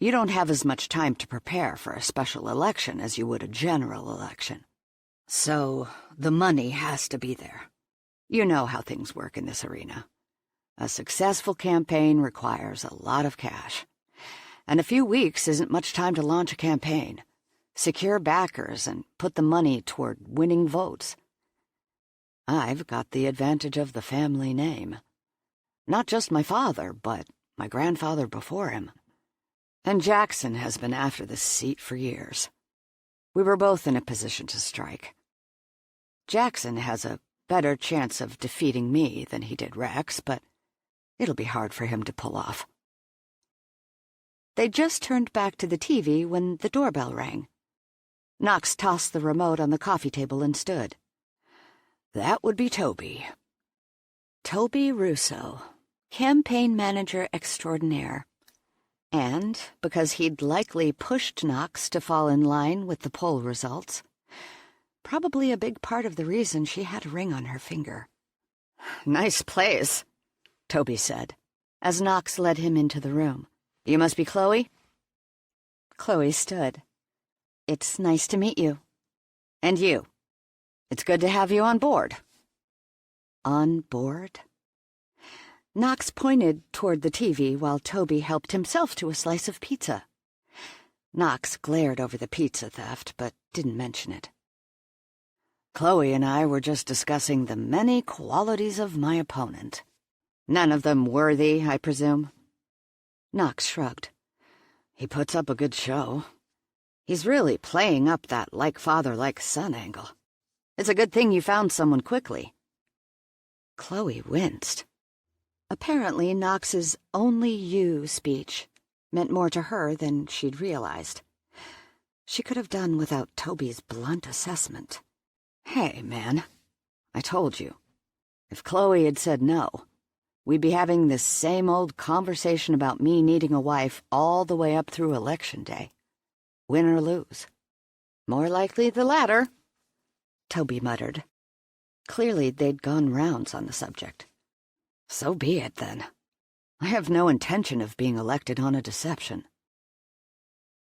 You don't have as much time to prepare for a special election as you would a general election. So the money has to be there. You know how things work in this arena. A successful campaign requires a lot of cash. And a few weeks isn't much time to launch a campaign, secure backers, and put the money toward winning votes. I've got the advantage of the family name. Not just my father, but my grandfather before him. And Jackson has been after this seat for years. We were both in a position to strike. Jackson has a better chance of defeating me than he did Rex, but it'll be hard for him to pull off. They just turned back to the TV when the doorbell rang. Knox tossed the remote on the coffee table and stood. That would be Toby. Toby Russo, campaign manager extraordinaire. And because he'd likely pushed Knox to fall in line with the poll results, probably a big part of the reason she had a ring on her finger. "Nice place," Toby said, as Knox led him into the room. "You must be Chloe?" Chloe stood. "It's nice to meet you." "And you. It's good to have you on board." On board? Knox pointed toward the TV while Toby helped himself to a slice of pizza. Knox glared over the pizza theft, but didn't mention it. "Chloe and I were just discussing the many qualities of my opponent. None of them worthy, I presume?" Knox shrugged. "He puts up a good show. He's really playing up that like-father, like-son angle. It's a good thing you found someone quickly." Chloe winced. Apparently, Knox's "only you" speech meant more to her than she'd realized. She could have done without Toby's blunt assessment. "Hey, man, I told you. If Chloe had said no, we'd be having this same old conversation about me needing a wife all the way up through Election Day. Win or lose. More likely the latter," Toby muttered. Clearly, they'd gone rounds on the subject. "So be it, then. I have no intention of being elected on a deception."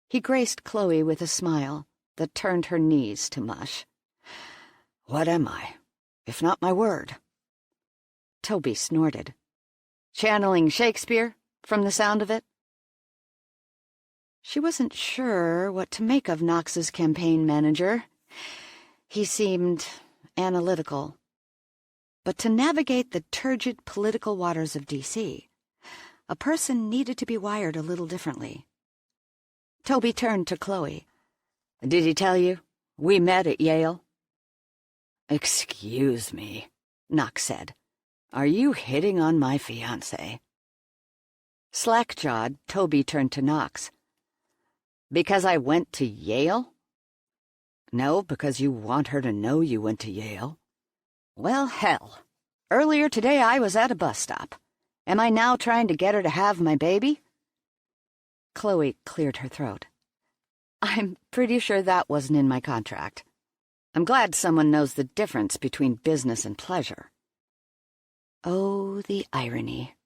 He graced Chloe with a smile that turned her knees to mush. "What am I, if not my word?" Toby snorted. "Channeling Shakespeare, from the sound of it?" She wasn't sure what to make of Knox's campaign manager. He seemed analytical. But to navigate the turgid political waters of D.C., a person needed to be wired a little differently. Toby turned to Chloe. "Did he tell you? We met at Yale." "Excuse me," Knox said. "Are you hitting on my fiancé?" Slack-jawed, Toby turned to Knox. "Because I went to Yale?" "No, because you want her to know you went to Yale." "Well, hell. Earlier today I was at a bus stop. Am I now trying to get her to have my baby?" Chloe cleared her throat. "I'm pretty sure that wasn't in my contract. I'm glad someone knows the difference between business and pleasure." Oh, the irony.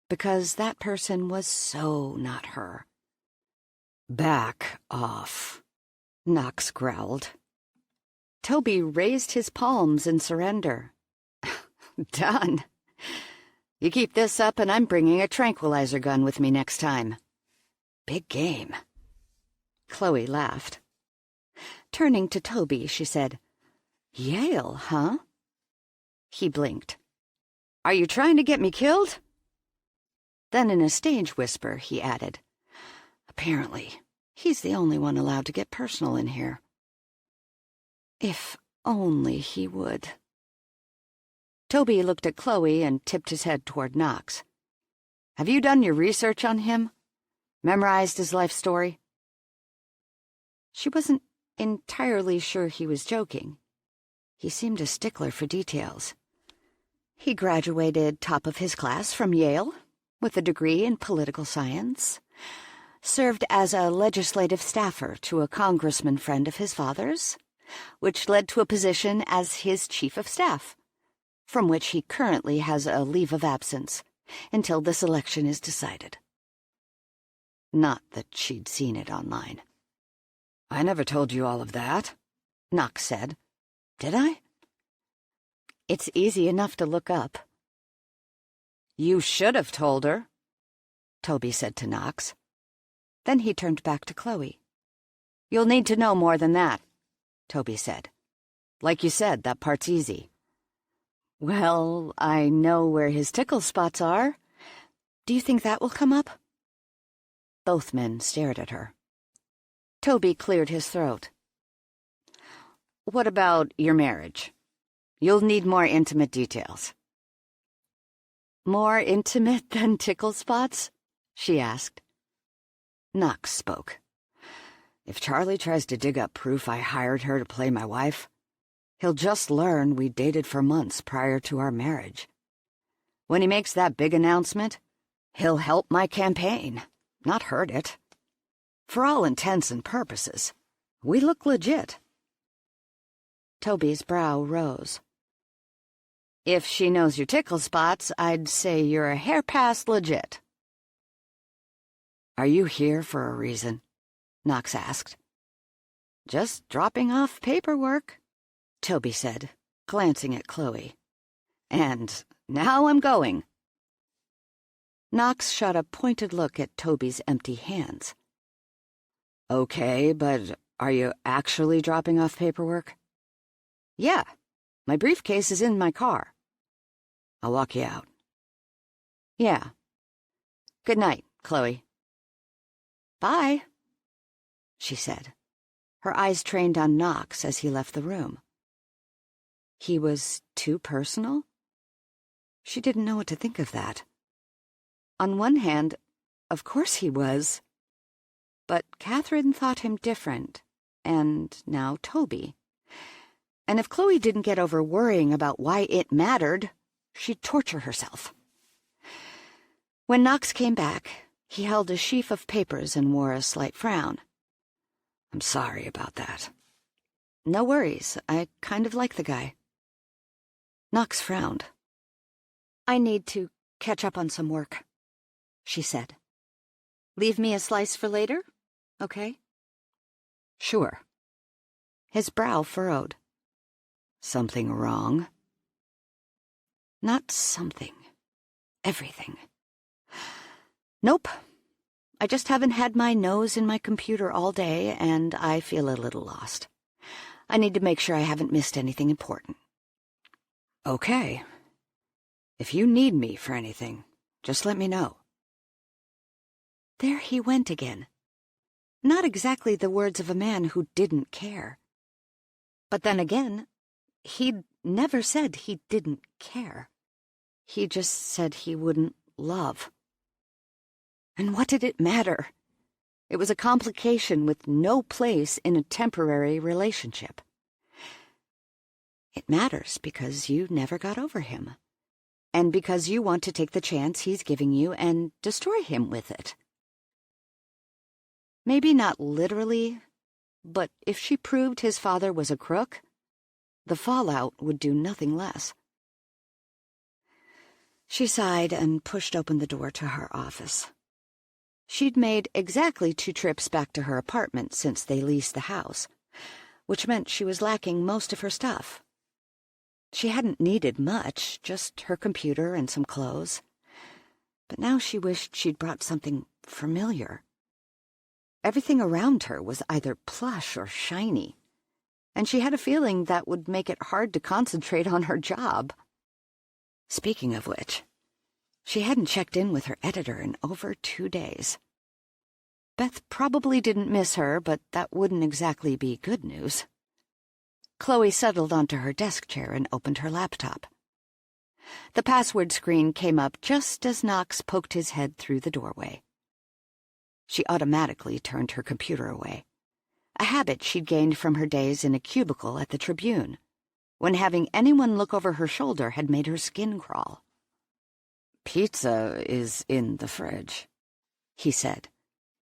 Because that person was so not her. "Back off," Knox growled. Toby raised his palms in surrender. "Done. You keep this up and I'm bringing a tranquilizer gun with me next time. Big game." Chloe laughed. Turning to Toby, she said, "Yale, huh?" He blinked. "Are you trying to get me killed?" Then in a stage whisper, he added, "Apparently, he's the only one allowed to get personal in here." If only he would. Toby looked at Chloe and tipped his head toward Knox. "Have you done your research on him? Memorized his life story?" She wasn't entirely sure he was joking. He seemed a stickler for details. He graduated top of his class from Yale, with a degree in political science, served as a legislative staffer to a congressman friend of his father's, which led to a position as his chief of staff, from which he currently has a leave of absence until this election is decided. Not that she'd seen it online. "I never told you all of that," Knox said. "Did I?" "It's easy enough to look up." "You should have told her," Toby said to Knox. Then he turned back to Chloe. "You'll need to know more than that," Toby said. "Like you said, that part's easy." "Well, I know where his tickle spots are. Do you think that will come up?" Both men stared at her. Toby cleared his throat. "What about your marriage? You'll need more intimate details." "More intimate than tickle spots?" she asked. Knox spoke. "If Charlie tries to dig up proof I hired her to play my wife, he'll just learn we dated for months prior to our marriage. When he makes that big announcement, he'll help my campaign, not hurt it. For all intents and purposes, we look legit." Toby's brow rose. "If she knows your tickle spots, I'd say you're a hair past legit." "Are you here for a reason?" Knox asked. "Just dropping off paperwork," Toby said, glancing at Chloe. "And now I'm going." Knox shot a pointed look at Toby's empty hands. "Okay, but are you actually dropping off paperwork?" "Yeah, my briefcase is in my car." "I'll walk you out." "Yeah. Good night, Chloe." "Bye," she said, her eyes trained on Knox as he left the room. He was too personal? She didn't know what to think of that. On one hand, of course he was. But Catherine thought him different, and now Toby. And if Chloe didn't get over worrying about why it mattered, she'd torture herself. When Knox came back, he held a sheaf of papers and wore a slight frown. "I'm sorry about that." "No worries. I kind of like the guy." Knox frowned. "I need to catch up on some work," she said. "Leave me a slice for later, okay?" "Sure." His brow furrowed. "Something wrong?" "Not something. Everything." "Nope. I just haven't had my nose in my computer all day, and I feel a little lost. I need to make sure I haven't missed anything important." "Okay. If you need me for anything, just let me know." There he went again. Not exactly the words of a man who didn't care. But then again, he'd never said he didn't care. He just said he wouldn't love. And what did it matter? It was a complication with no place in a temporary relationship. It matters because you never got over him, and because you want to take the chance he's giving you and destroy him with it. Maybe not literally, but if she proved his father was a crook, the fallout would do nothing less. She sighed and pushed open the door to her office. She'd made exactly 2 trips back to her apartment since they leased the house, which meant she was lacking most of her stuff. She hadn't needed much, just her computer and some clothes. But now she wished she'd brought something familiar. Everything around her was either plush or shiny, and she had a feeling that would make it hard to concentrate on her job. Speaking of which, she hadn't checked in with her editor in over 2 days. Beth probably didn't miss her, but that wouldn't exactly be good news. Chloe settled onto her desk chair and opened her laptop. The password screen came up just as Knox poked his head through the doorway. She automatically turned her computer away, a habit she'd gained from her days in a cubicle at the Tribune, when having anyone look over her shoulder had made her skin crawl. "Pizza is in the fridge," he said,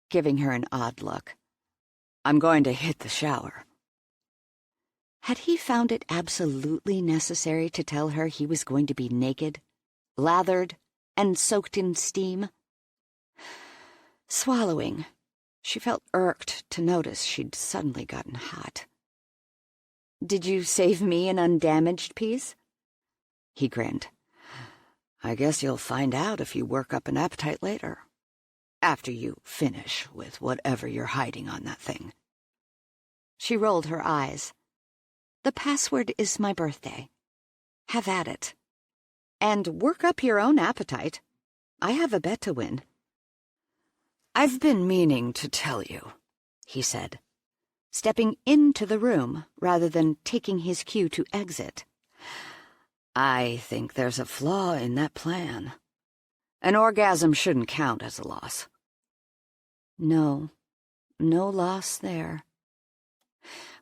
giving her an odd look. "I'm going to hit the shower." Had he found it absolutely necessary to tell her he was going to be naked, lathered, and soaked in steam? Swallowing, she felt irked to notice she'd suddenly gotten hot. "Did you save me an undamaged piece?" He grinned. "I guess you'll find out if you work up an appetite later, after you finish with whatever you're hiding on that thing." She rolled her eyes. "The password is my birthday. Have at it. And work up your own appetite. I have a bet to win." "I've been meaning to tell you," he said, stepping into the room rather than taking his cue to exit. "I think there's a flaw in that plan. An orgasm shouldn't count as a loss." No loss there.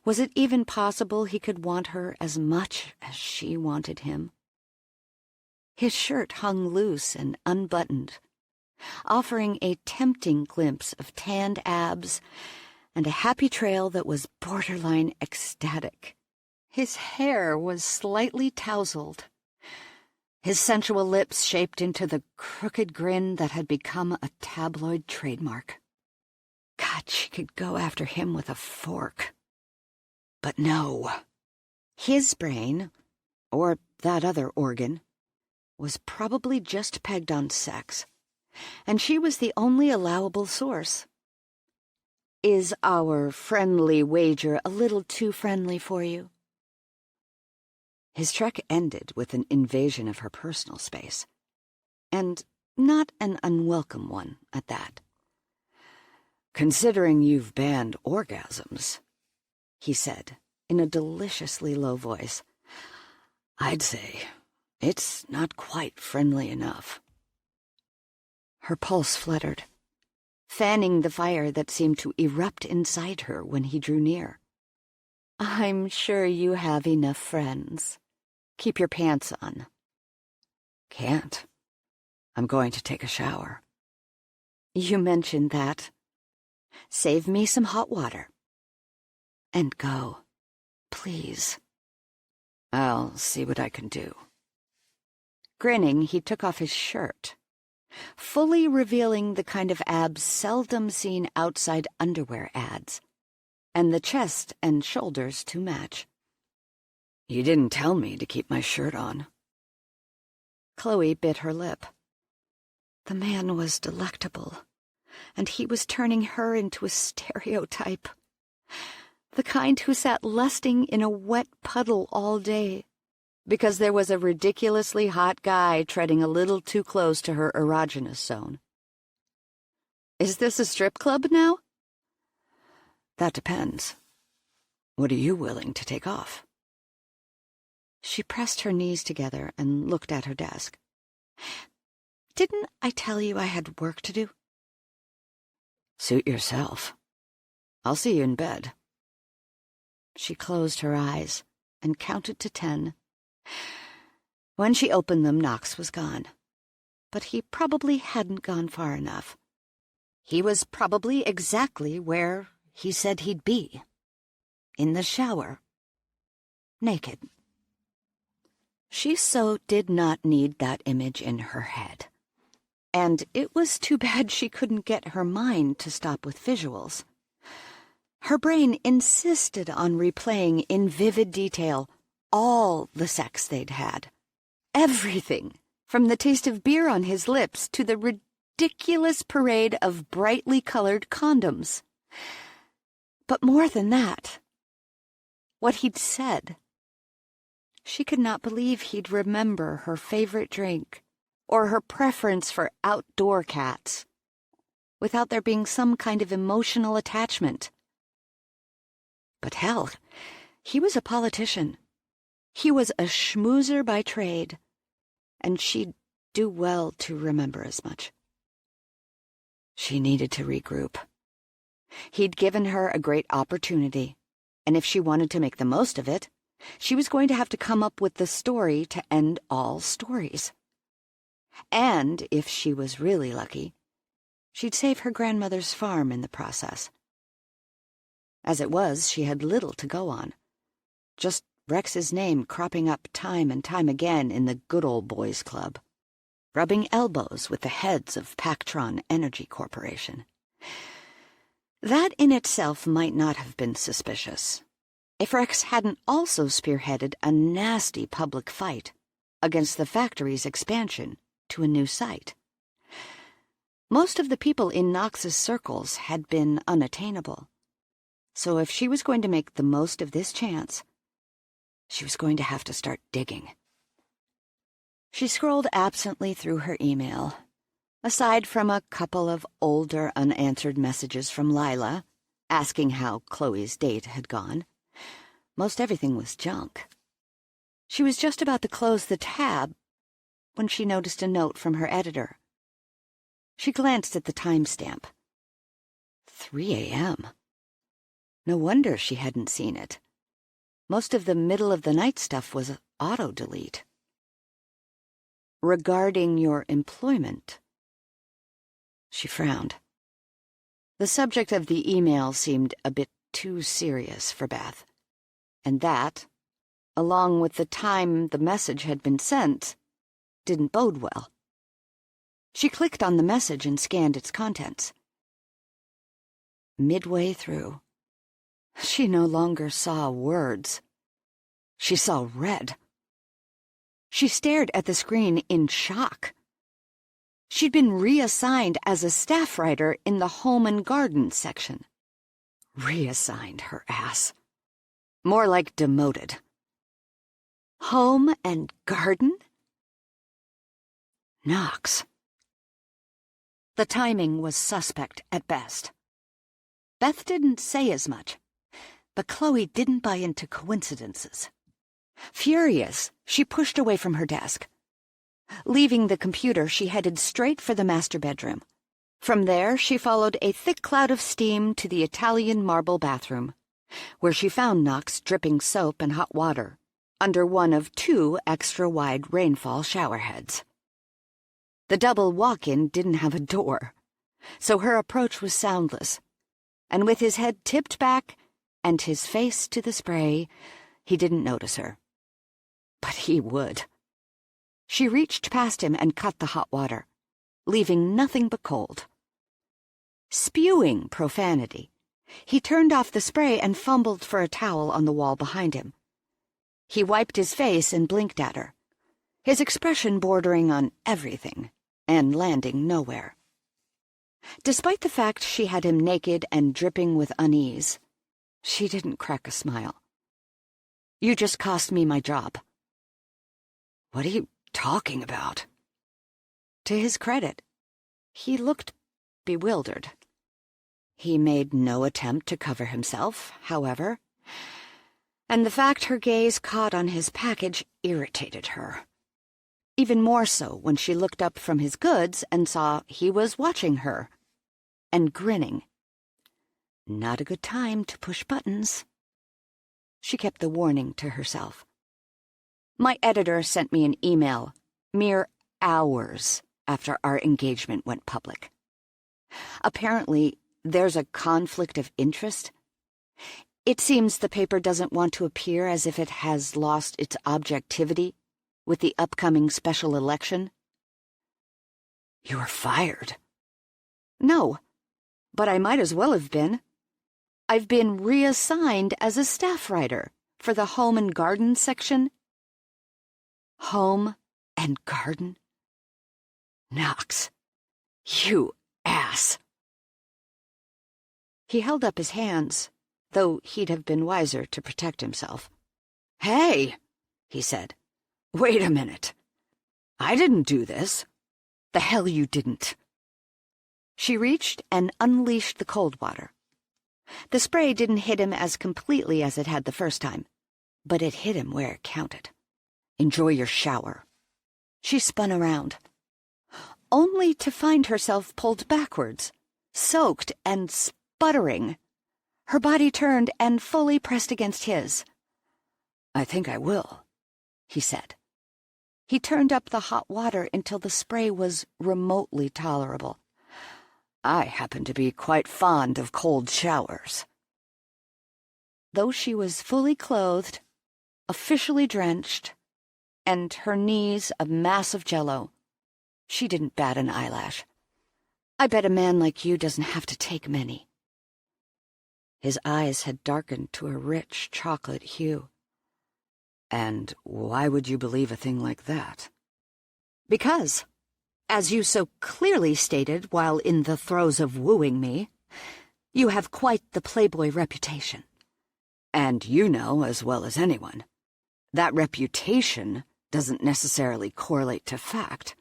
Was it even possible he could want her as much as she wanted him? His shirt hung loose and unbuttoned, offering a tempting glimpse of tanned abs and a happy trail that was borderline ecstatic. His hair was slightly tousled, his sensual lips shaped into the crooked grin that had become a tabloid trademark. God, she could go after him with a fork. But no. His brain, or that other organ, was probably just pegged on sex, and she was the only allowable source. Is our friendly wager a little too friendly for you? His trek ended with an invasion of her personal space, and not an unwelcome one at that. Considering you've banned orgasms, he said in a deliciously low voice, I'd say it's not quite friendly enough. Her pulse fluttered, fanning the fire that seemed to erupt inside her when he drew near. I'm sure you have enough friends. Keep your pants on. Can't. I'm going to take a shower. You mentioned that. Save me some hot water. And go, please. I'll see what I can do. Grinning, he took off his shirt, fully revealing the kind of abs seldom seen outside underwear ads, and the chest and shoulders to match. You didn't tell me to keep my shirt on. Chloe bit her lip. The man was delectable, and he was turning her into a stereotype. The kind who sat lusting in a wet puddle all day, because there was a ridiculously hot guy treading a little too close to her erogenous zone. Is this a strip club now? That depends. What are you willing to take off? She pressed her knees together and looked at her desk. Didn't I tell you I had work to do? Suit yourself. I'll see you in bed. She closed her eyes and counted to 10. When she opened them, Knox was gone. But he probably hadn't gone far enough. He was probably exactly where he said he'd be. In the shower. Naked. She so did not need that image in her head. And it was too bad she couldn't get her mind to stop with visuals. Her brain insisted on replaying in vivid detail all the sex they'd had. Everything, from the taste of beer on his lips to the ridiculous parade of brightly colored condoms. But more than that, what he'd said. She could not believe he'd remember her favorite drink or her preference for outdoor cats without there being some kind of emotional attachment. But hell, he was a politician. He was a schmoozer by trade, and she'd do well to remember as much. She needed to regroup. He'd given her a great opportunity, and if she wanted to make the most of it, she was going to have to come up with the story to end all stories. And, if she was really lucky, she'd save her grandmother's farm in the process. As it was, she had little to go on. Just Rex's name cropping up time and time again in the good old boys club, rubbing elbows with the heads of Pactron Energy Corporation. That in itself might not have been suspicious, if Rex hadn't also spearheaded a nasty public fight against the factory's expansion to a new site. Most of the people in Knox's circles had been unattainable, so if she was going to make the most of this chance, she was going to have to start digging. She scrolled absently through her email. Aside from a couple of older unanswered messages from Lila, asking how Chloe's date had gone, most everything was junk. She was just about to close the tab when she noticed a note from her editor. She glanced at the timestamp. 3 a.m. No wonder she hadn't seen it. Most of the middle-of-the-night stuff was auto-delete. regarding your employment." She frowned. The subject of the email seemed a bit too serious for Beth, and that, along with the time the message had been sent, didn't bode well. She clicked on the message and scanned its contents. Midway through, she no longer saw words. She saw red. She stared at the screen in shock. She'd been reassigned as a staff writer in the Home and Garden section. Reassigned, her ass. More like demoted. Home and Garden? Knox. The timing was suspect at best. Beth didn't say as much, but Chloe didn't buy into coincidences. Furious, she pushed away from her desk. Leaving the computer, she headed straight for the master bedroom. From there, she followed a thick cloud of steam to the Italian marble bathroom, where she found Knox dripping soap and hot water under one of 2 extra-wide rainfall shower heads. The double walk-in didn't have a door, so her approach was soundless, and with his head tipped back and his face to the spray, he didn't notice her. But he would. She reached past him and cut the hot water, leaving nothing but cold. Spewing profanity, he turned off the spray and fumbled for a towel on the wall behind him. He wiped his face and blinked at her, his expression bordering on everything and landing nowhere. Despite the fact she had him naked and dripping with unease, she didn't crack a smile. "You just cost me my job." "What are you talking about?" To his credit, he looked bewildered. He made no attempt to cover himself, however, and the fact her gaze caught on his package irritated her. Even more so when she looked up from his goods and saw he was watching her, and grinning. Not a good time to push buttons. She kept the warning to herself. My editor sent me an email mere hours after our engagement went public. Apparently, there's a conflict of interest. It seems the paper doesn't want to appear as if it has lost its objectivity with the upcoming special election. "You were fired." "No, but I might as well have been. I've been reassigned as a staff writer for the Home and Garden section." Home and Garden? Knox, you ass. He held up his hands, though he'd have been wiser to protect himself. "Hey," he said. "Wait a minute. I didn't do this." "The hell you didn't." She reached and unleashed the cold water. The spray didn't hit him as completely as it had the first time, but it hit him where it counted. "Enjoy your shower." She spun around, only to find herself pulled backwards, soaked and sputtering. Her body turned and fully pressed against his. "I think I will," he said. He turned up the hot water until the spray was remotely tolerable. "I happen to be quite fond of cold showers." Though she was fully clothed, officially drenched, and her knees a mass of jello, she didn't bat an eyelash. "I bet a man like you doesn't have to take many." His eyes had darkened to a rich chocolate hue. "And why would you believe a thing like that?" "Because, as you so clearly stated while in the throes of wooing me, you have quite the playboy reputation." "And you know as well as anyone, that reputation doesn't necessarily correlate to fact."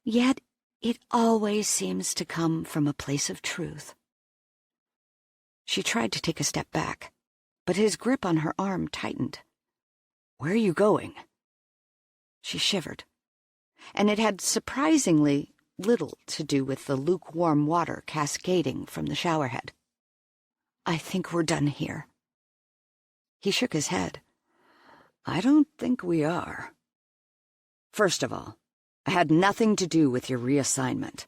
"Yet it always seems to come from a place of truth." She tried to take a step back, but his grip on her arm tightened. "Where are you going?" She shivered, and it had surprisingly little to do with the lukewarm water cascading from the showerhead. "I think we're done here." He shook his head. "I don't think we are." First of all, I had nothing to do with your reassignment,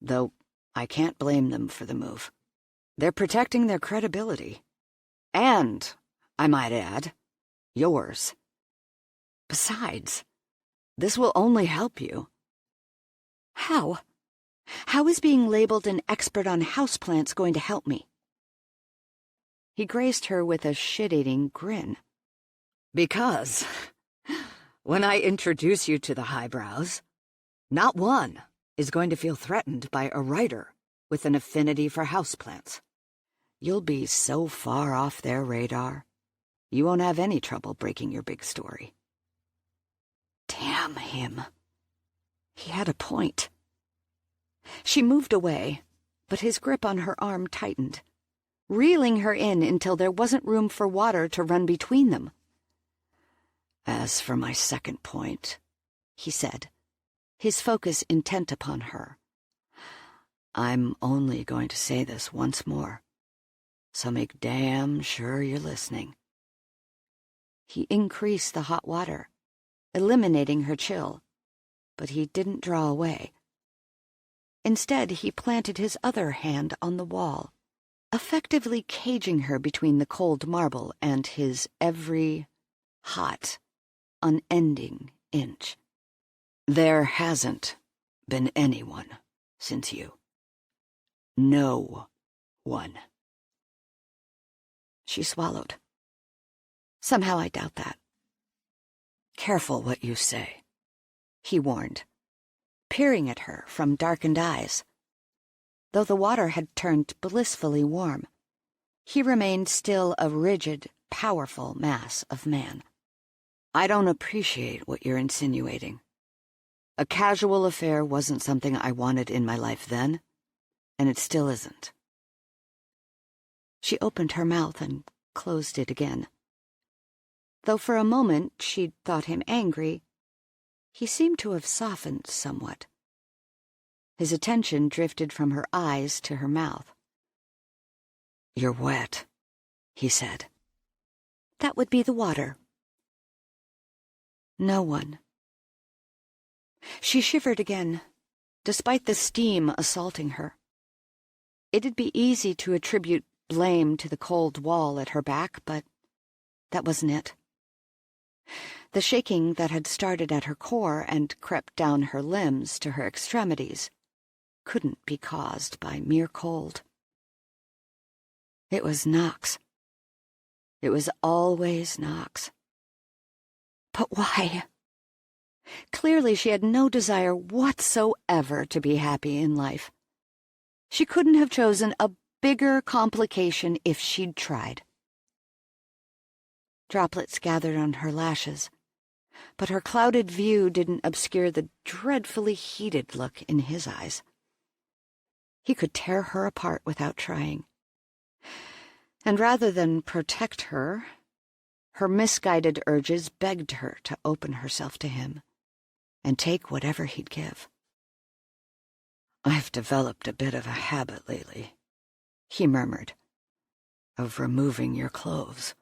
though I can't blame them for the move. They're protecting their credibility. And, I might add, yours. Besides, this will only help you. How? How is being labeled an expert on houseplants going to help me? He graced her with a shit-eating grin. Because, when I introduce you to the highbrows, not one is going to feel threatened by a writer with an affinity for houseplants. You'll be so far off their radar, you won't have any trouble breaking your big story. Damn him. He had a point. She moved away, but his grip on her arm tightened, reeling her in until there wasn't room for water to run between them. As for my second point, he said, his focus intent upon her, I'm only going to say this once more, so make damn sure you're listening. He increased the hot water, eliminating her chill, but he didn't draw away. Instead, he planted his other hand on the wall, effectively caging her between the cold marble and his every hot, unending inch. There hasn't been anyone since you. No one. She swallowed. Somehow I doubt that. Careful what you say, he warned, peering at her from darkened eyes. Though the water had turned blissfully warm, he remained still a rigid, powerful mass of man. I don't appreciate what you're insinuating. A casual affair wasn't something I wanted in my life then, and it still isn't. She opened her mouth and closed it again. Though for a moment she'd thought him angry, he seemed to have softened somewhat. His attention drifted from her eyes to her mouth. You're wet, he said. That would be the water. No one. She shivered again, despite the steam assaulting her. It'd be easy to attribute blame to the cold wall at her back, but that wasn't it. The shaking that had started at her core and crept down her limbs to her extremities couldn't be caused by mere cold. It was Knox. It was always Knox. But why? Clearly she had no desire whatsoever to be happy in life. She couldn't have chosen a bigger complication if she'd tried. Droplets gathered on her lashes, but her clouded view didn't obscure the dreadfully heated look in his eyes. He could tear her apart without trying. And rather than protect her, her misguided urges begged her to open herself to him and take whatever he'd give. I've developed a bit of a habit lately, he murmured, of removing your clothes.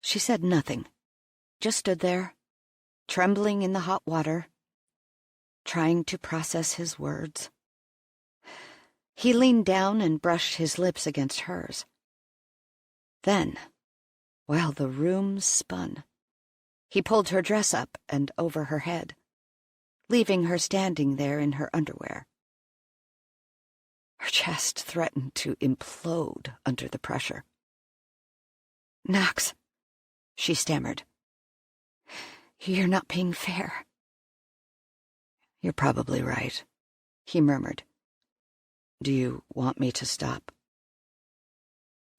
She said nothing, just stood there, trembling in the hot water, trying to process his words. He leaned down and brushed his lips against hers. Then, while the room spun, he pulled her dress up and over her head, leaving her standing there in her underwear. Her chest threatened to implode under the pressure. Knox, she stammered. You're not being fair. You're probably right, he murmured. Do you want me to stop?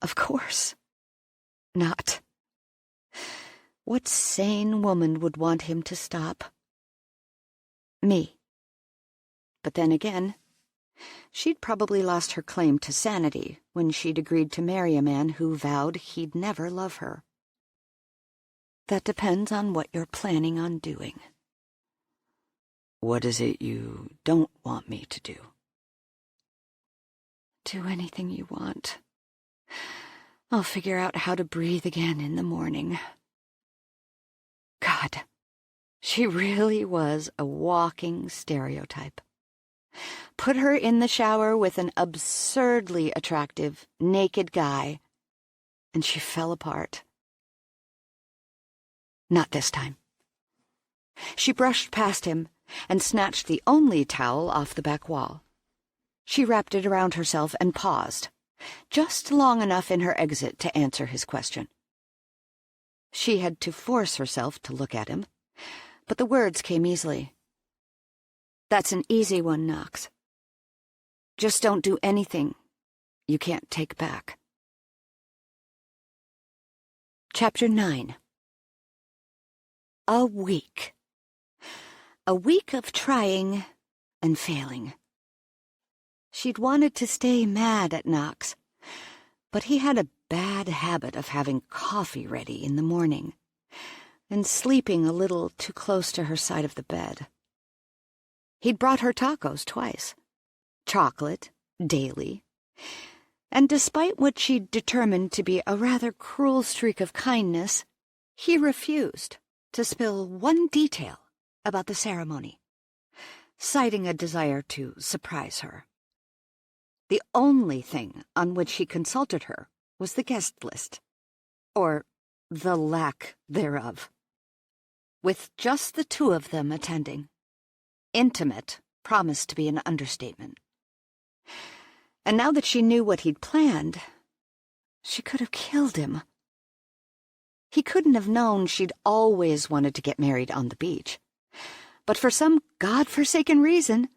Of course not. What sane woman would want him to stop? Me. But then again, she'd probably lost her claim to sanity when she'd agreed to marry a man who vowed he'd never love her. That depends on what you're planning on doing. What is it you don't want me to do? Do anything you want. I'll figure out how to breathe again in the morning. God, She really was a walking stereotype. Put her in the shower with an absurdly attractive, naked guy, and she fell apart. Not this time. She brushed past him and snatched the only towel off the back wall. She wrapped it around herself and paused, just long enough in her exit to answer his question. She had to force herself to look at him, but the words came easily. "That's an easy one, Knox. Just don't do anything you can't take back." Chapter 9. A week. A week of trying and failing. She'd wanted to stay mad at Knox, but he had a bad habit of having coffee ready in the morning and sleeping a little too close to her side of the bed. He'd brought her tacos twice, chocolate, daily, and despite what she'd determined to be a rather cruel streak of kindness, he refused to spill one detail about the ceremony, citing a desire to surprise her. The only thing on which he consulted her was the guest list, or the lack thereof. With just the two of them attending, intimate promised to be an understatement. And now that she knew what he'd planned, she could have killed him. He couldn't have known she'd always wanted to get married on the beach. But for some godforsaken reason,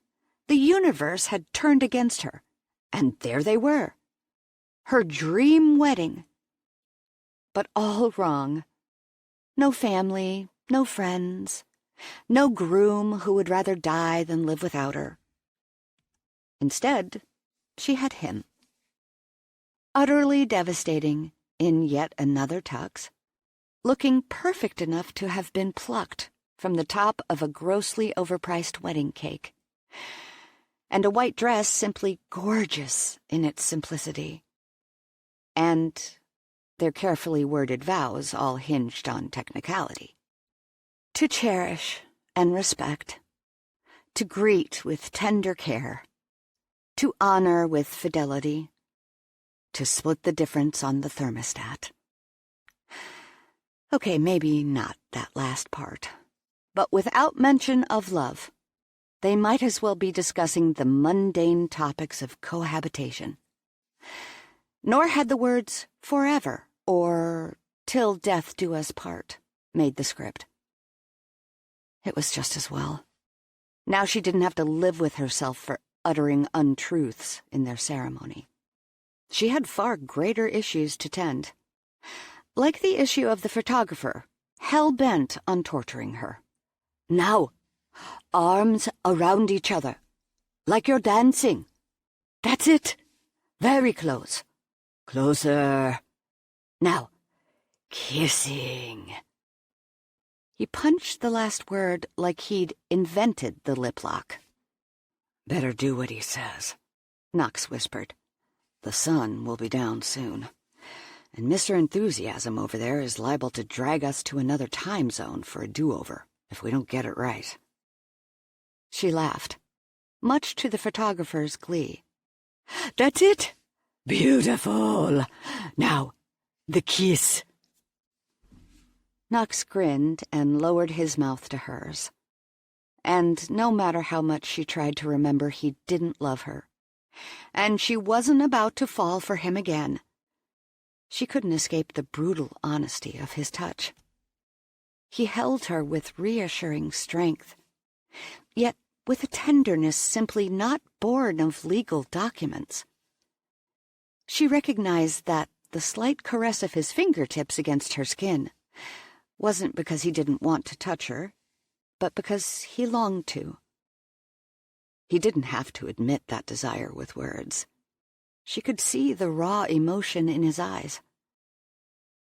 the universe had turned against her, and there they were. Her dream wedding. But all wrong. No family, no friends, no groom who would rather die than live without her. Instead, she had him. Utterly devastating in yet another tux, looking perfect enough to have been plucked from the top of a grossly overpriced wedding cake, and a white dress simply gorgeous in its simplicity. And their carefully worded vows all hinged on technicality. To cherish and respect, to greet with tender care, to honor with fidelity, to split the difference on the thermostat. Okay, maybe not that last part, but without mention of love, they might as well be discussing the mundane topics of cohabitation. Nor had the words forever or till death do us part made the script. It was just as well. Now she didn't have to live with herself for uttering untruths in their ceremony. She had far greater issues to tend, like the issue of the photographer, hell-bent on torturing her. "Now, arms around each other, like you're dancing. That's it. Very close. Closer. Now, kissing." He punched the last word like he'd invented the lip lock. "Better do what he says," Knox whispered. "The sun will be down soon, and Mr. Enthusiasm over there is liable to drag us to another time zone for a do-over if we don't get it right." She laughed, much to the photographer's glee. "That's it! Beautiful! Now, the kiss." Knox grinned and lowered his mouth to hers. And no matter how much she tried to remember, he didn't love her, and she wasn't about to fall for him again, she couldn't escape the brutal honesty of his touch. He held her with reassuring strength, yet with a tenderness simply not born of legal documents. She recognized that the slight caress of his fingertips against her skin wasn't because he didn't want to touch her, but because he longed to. He didn't have to admit that desire with words. She could see the raw emotion in his eyes.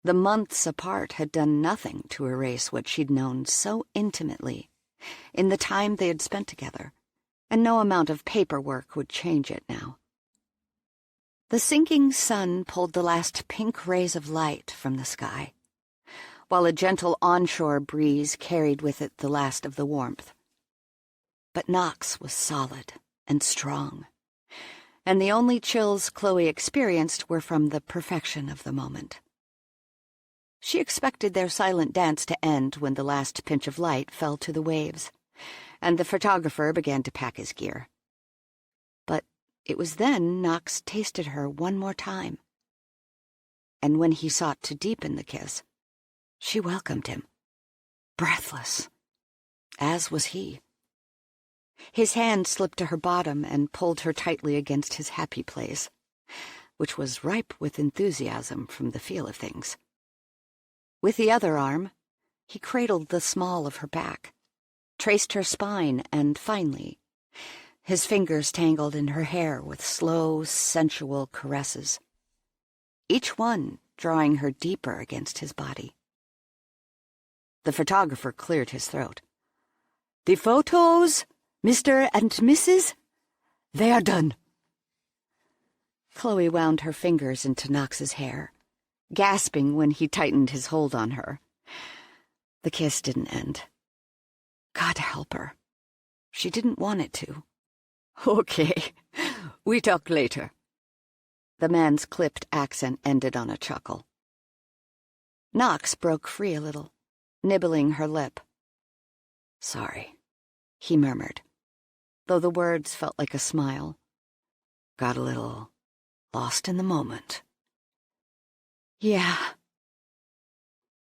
The months apart had done nothing to erase what she'd known so intimately in the time they had spent together, and no amount of paperwork would change it now. The sinking sun pulled the last pink rays of light from the sky, while a gentle onshore breeze carried with it the last of the warmth. But Knox was solid and strong, and the only chills Chloe experienced were from the perfection of the moment. She expected their silent dance to end when the last pinch of light fell to the waves, and the photographer began to pack his gear. But it was then Knox tasted her one more time. And when he sought to deepen the kiss, she welcomed him, breathless, as was he. His hand slipped to her bottom and pulled her tightly against his happy place, which was ripe with enthusiasm from the feel of things. With the other arm, he cradled the small of her back, traced her spine, and finally, his fingers tangled in her hair with slow, sensual caresses, each one drawing her deeper against his body. The photographer cleared his throat. "The photos, Mr. and Mrs., they are done." Chloe wound her fingers into Knox's hair, gasping when he tightened his hold on her. The kiss didn't end. God help her. She didn't want it to. "Okay, we talk later." The man's clipped accent ended on a chuckle. Knox broke free a little, nibbling her lip. "Sorry," he murmured, though the words felt like a smile. "Got a little lost in the moment." "Yeah."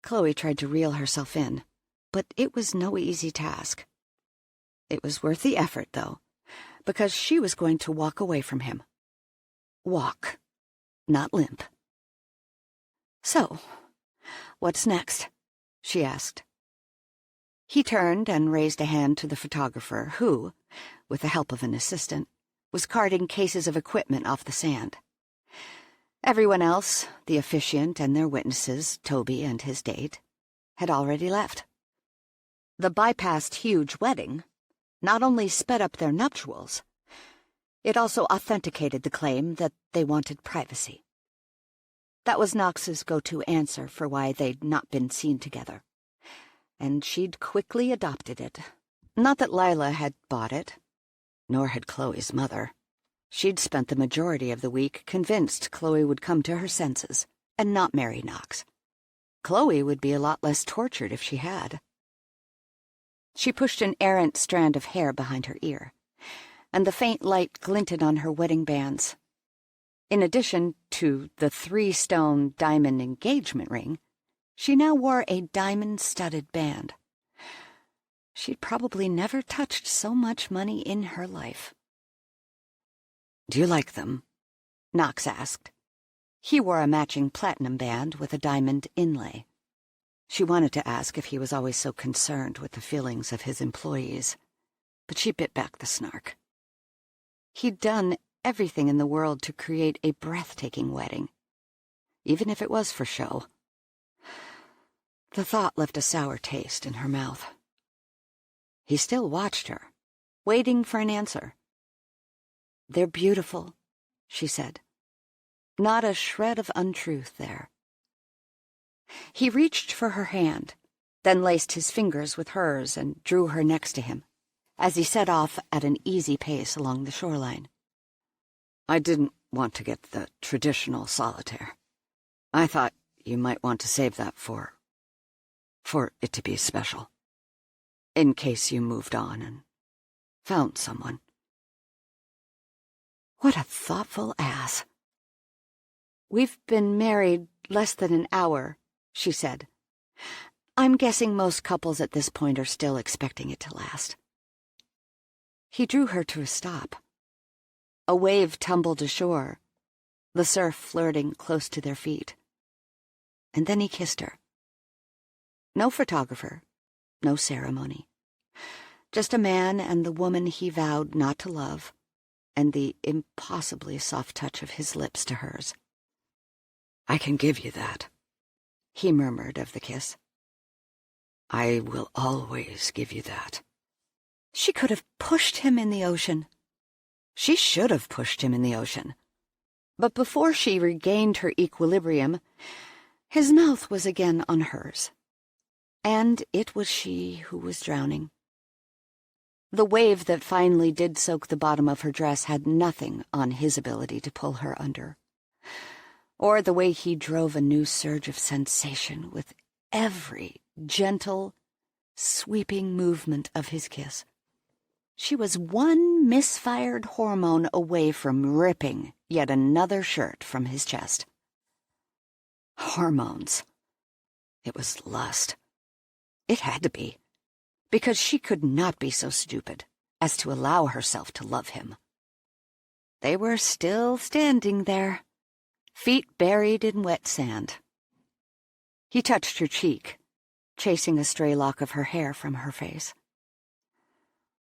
Chloe tried to reel herself in, but it was no easy task. It was worth the effort, though, because she was going to walk away from him. Walk, not limp. "So, what's next?" she asked. He turned and raised a hand to the photographer who, with the help of an assistant, was carting cases of equipment off the sand. Everyone else, the officiant and their witnesses, Toby and his date, had already left. The bypassed huge wedding not only sped up their nuptials, it also authenticated the claim that they wanted privacy. That was Knox's go-to answer for why they'd not been seen together, and she'd quickly adopted it. Not that Lila had bought it, nor had Chloe's mother. She'd spent the majority of the week convinced Chloe would come to her senses and not marry Knox. Chloe would be a lot less tortured if she had. She pushed an errant strand of hair behind her ear, and the faint light glinted on her wedding bands. In addition to the 3-stone diamond engagement ring, she now wore a diamond-studded band. She'd probably never touched so much money in her life. "Do you like them?" Knox asked. He wore a matching platinum band with a diamond inlay. She wanted to ask if he was always so concerned with the feelings of his employees, but she bit back the snark. He'd done everything in the world to create a breathtaking wedding, even if it was for show. The thought left a sour taste in her mouth. He still watched her, waiting for an answer. "They're beautiful," she said. Not a shred of untruth there. He reached for her hand, then laced his fingers with hers and drew her next to him, as he set off at an easy pace along the shoreline. "I didn't want to get the traditional solitaire. I thought you might want to save that for it to be special, in case you moved on and found someone." What a thoughtful ass. "We've been married less than an hour," she said. "I'm guessing most couples at this point are still expecting it to last." He drew her to a stop. A wave tumbled ashore, the surf flirting close to their feet. And then he kissed her. No photographer, no ceremony. Just a man and the woman he vowed not to love, and the impossibly soft touch of his lips to hers. "I can give you that," he murmured of the kiss. "I will always give you that." She could have pushed him in the ocean. She should have pushed him in the ocean. But before she regained her equilibrium, his mouth was again on hers, And it was she who was drowning. The wave that finally did soak the bottom of her dress had nothing on his ability to pull her under, or the way he drove a new surge of sensation with every gentle, sweeping movement of his kiss. She was one misfired hormone away from ripping yet another shirt from his chest. Hormones. It was lust. It had to be, because she could not be so stupid as to allow herself to love him. They were still standing there, feet buried in wet sand. He touched her cheek, chasing a stray lock of her hair from her face.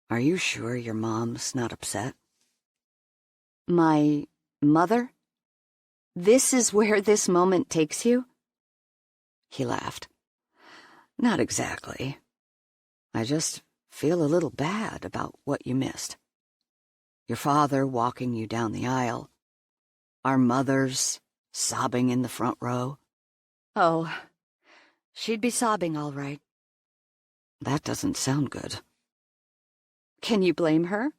"Are you sure your mom's not upset?" "My mother? This is where this moment takes you?" He laughed. "Not exactly. I just feel a little bad about what you missed. Your father walking you down the aisle. Our mothers sobbing in the front row." "Oh, she'd be sobbing all right." "That doesn't sound good." "Can you blame her?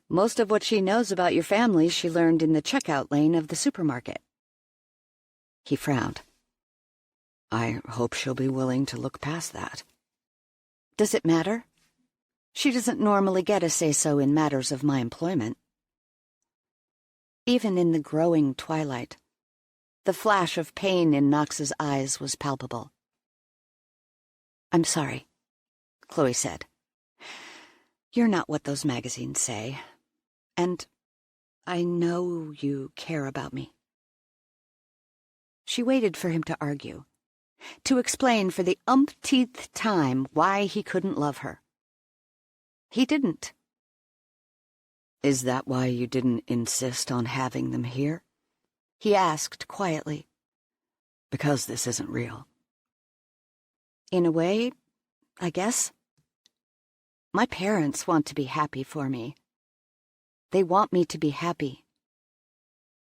Most of what she knows about your family she learned in the checkout lane of the supermarket." He frowned. "I hope she'll be willing to look past that." "Does it matter? She doesn't normally get a say-so in matters of my employment." Even in the growing twilight, the flash of pain in Knox's eyes was palpable. "I'm sorry," Chloe said. "You're not what those magazines say, and I know you care about me." She waited for him to argue, to explain for the umpteenth time why he couldn't love her. He didn't. "Is that why you didn't insist on having them here?" he asked quietly. "Because this isn't real." "In a way, I guess. My parents want to be happy for me. They want me to be happy.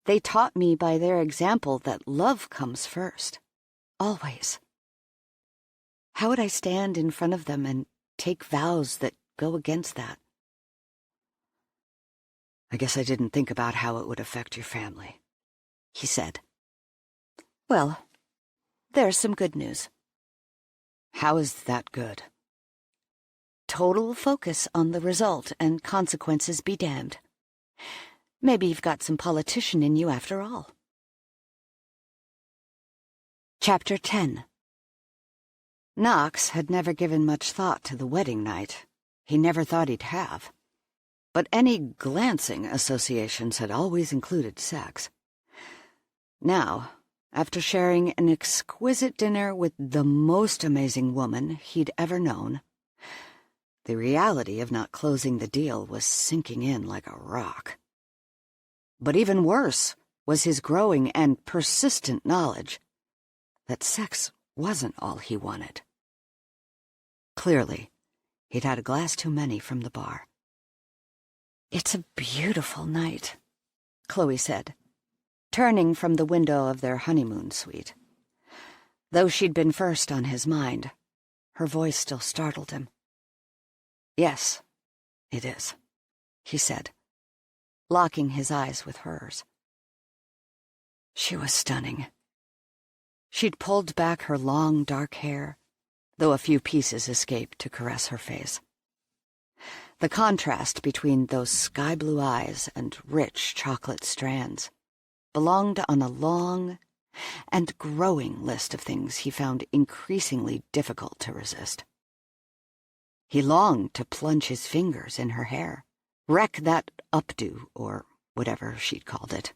They taught me by their example that love comes first, always. How would I stand in front of them and take vows that go against that?" "I guess I didn't think about how it would affect your family," he said. "Well, there's some good news." "How is that good?" "Total focus on the result and consequences be damned. Maybe you've got some politician in you after all." Chapter 10. Knox had never given much thought to the wedding night. He never thought he'd have. But any glancing associations had always included sex. Now, after sharing an exquisite dinner with the most amazing woman he'd ever known, the reality of not closing the deal was sinking in like a rock. But even worse was his growing and persistent knowledge that sex wasn't all he wanted. Clearly, he'd had a glass too many from the bar. "It's a beautiful night," Chloe said, turning from the window of their honeymoon suite. Though she'd been first on his mind, her voice still startled him. "Yes, it is," he said, locking his eyes with hers. She was stunning. She'd pulled back her long, dark hair, though a few pieces escaped to caress her face. The contrast between those sky-blue eyes and rich chocolate strands belonged on a long and growing list of things he found increasingly difficult to resist. He longed to plunge his fingers in her hair, wreck that updo, or whatever she'd called it,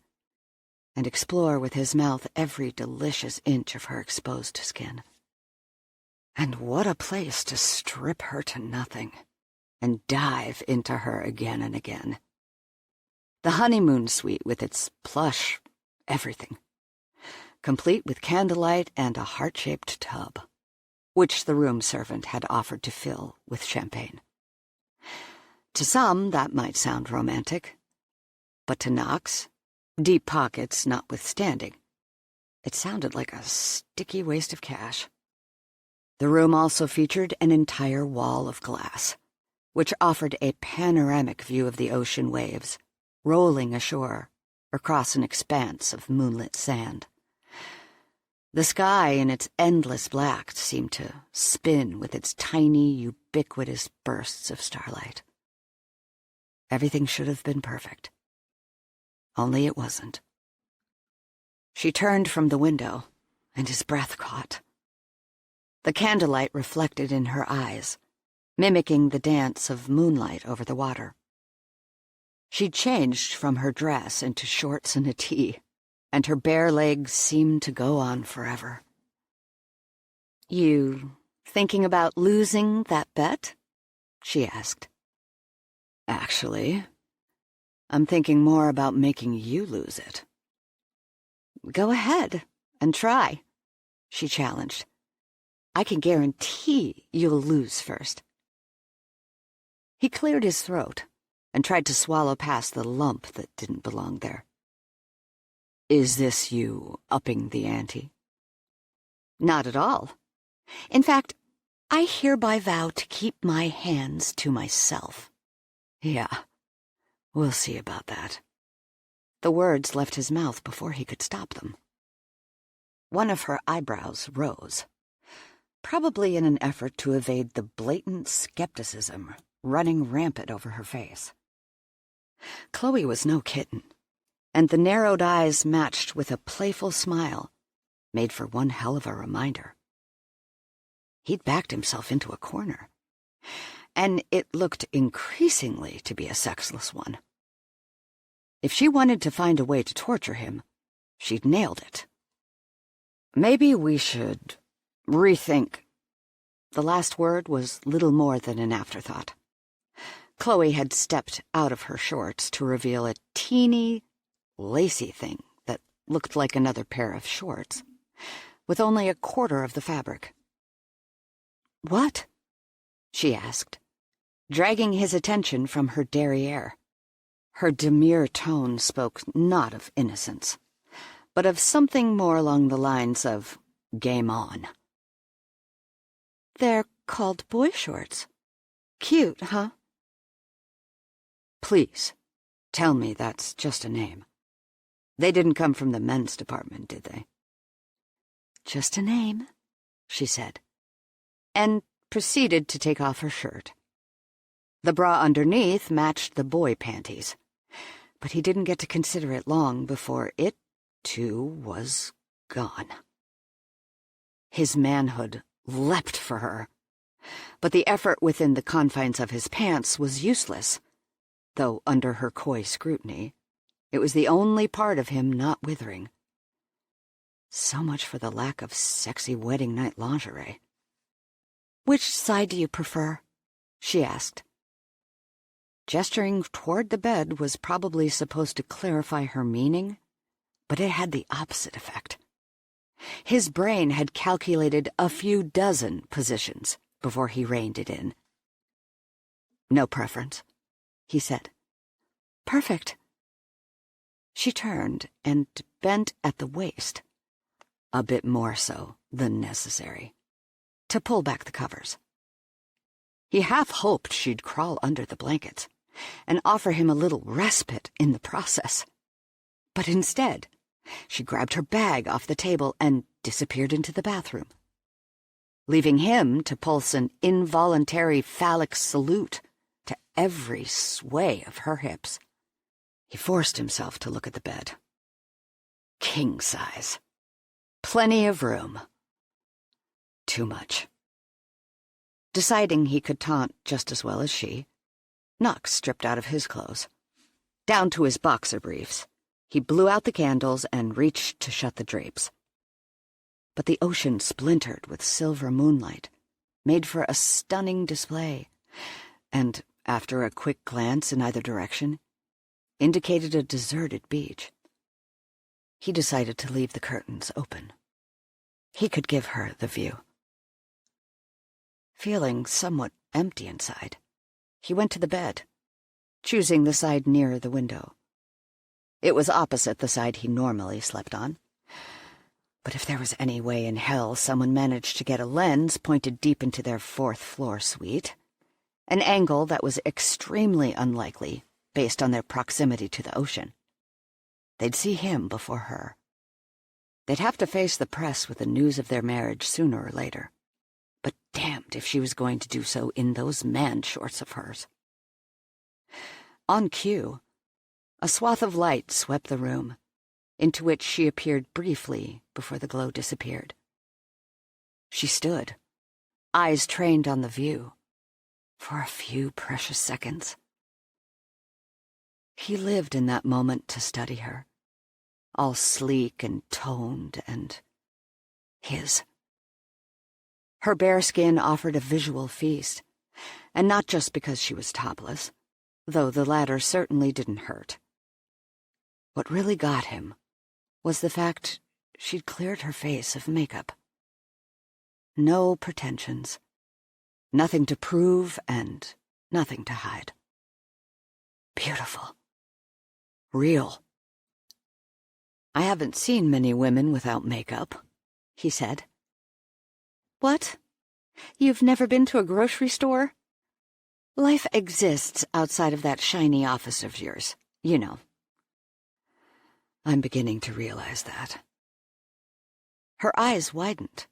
and explore with his mouth every delicious inch of her exposed skin. And what a place to strip her to nothing and dive into her again and again. The honeymoon suite with its plush everything, complete with candlelight and a heart-shaped tub, which the room servant had offered to fill with champagne. To some, that might sound romantic, but to Knox, deep pockets notwithstanding, it sounded like a sticky waste of cash. The room also featured an entire wall of glass, which offered a panoramic view of the ocean waves, rolling ashore across an expanse of moonlit sand. The sky in its endless black seemed to spin with its tiny, ubiquitous bursts of starlight. Everything should have been perfect. Only it wasn't. She turned from the window, and his breath caught. The candlelight reflected in her eyes, mimicking the dance of moonlight over the water. She'd changed from her dress into shorts and a tee, and her bare legs seemed to go on forever. "You thinking about losing that bet?" she asked. "Actually, I'm thinking more about making you lose it." "Go ahead and try," she challenged. "I can guarantee you'll lose first." He cleared his throat and tried to swallow past the lump that didn't belong there. "Is this you upping the ante?" "Not at all. In fact, I hereby vow to keep my hands to myself." "Yeah, we'll see about that." The words left his mouth before he could stop them. One of her eyebrows rose, probably in an effort to evade the blatant skepticism running rampant over her face. Chloe was no kitten, and the narrowed eyes matched with a playful smile made for one hell of a reminder. He'd backed himself into a corner, and it looked increasingly to be a sexless one. If she wanted to find a way to torture him, she'd nailed it. "Maybe we should rethink." The last word was little more than an afterthought. Chloe had stepped out of her shorts to reveal a teeny, lacy thing that looked like another pair of shorts, with only a quarter of the fabric. "What?" she asked, dragging his attention from her derriere. Her demure tone spoke not of innocence, but of something more along the lines of game on. "They're called boy shorts. Cute, huh?" "Please, tell me that's just a name. They didn't come from the men's department, did they?" "Just a name," she said, and proceeded to take off her shirt. The bra underneath matched the boy panties, but he didn't get to consider it long before it, too, was gone. His manhood leapt for her, but the effort within the confines of his pants was useless, though under her coy scrutiny, it was the only part of him not withering. So much for the lack of sexy wedding night lingerie. "Which side do you prefer?" she asked. Gesturing toward the bed was probably supposed to clarify her meaning, but it had the opposite effect. His brain had calculated a few dozen positions before he reined it in. "No preference," he said. "Perfect." She turned and bent at the waist, a bit more so than necessary, to pull back the covers. He half hoped she'd crawl under the blankets and offer him a little respite in the process. But instead, she grabbed her bag off the table and disappeared into the bathroom, leaving him to pulse an involuntary phallic salute to every sway of her hips. He forced himself to look at the bed. King size. Plenty of room. Too much. Deciding he could taunt just as well as she, Knox stripped out of his clothes. Down to his boxer briefs, he blew out the candles and reached to shut the drapes. But the ocean splintered with silver moonlight, made for a stunning display, and, after a quick glance in either direction, indicated a deserted beach. He decided to leave the curtains open. He could give her the view. Feeling somewhat empty inside, he went to the bed, choosing the side nearer the window. It was opposite the side he normally slept on, But if there was any way in hell someone managed to get a lens pointed deep into their fourth-floor suite, an angle that was extremely unlikely based on their proximity to the ocean, they'd see him before her. They'd have to face the press with the news of their marriage sooner or later. But damned if she was going to do so in those man-shorts of hers. On cue, a swath of light swept the room, into which she appeared briefly before the glow disappeared. She stood, eyes trained on the view, for a few precious seconds. He lived in that moment to study her, all sleek and toned and his. Her bare skin offered a visual feast, and not just because she was topless, though the latter certainly didn't hurt. What really got him was the fact she'd cleared her face of makeup. No pretensions, nothing to prove and nothing to hide. Beautiful. Real. "I haven't seen many women without makeup," he said. "What? You've never been to a grocery store? Life exists outside of that shiny office of yours, you know." I'm beginning to realize that. Her eyes widened,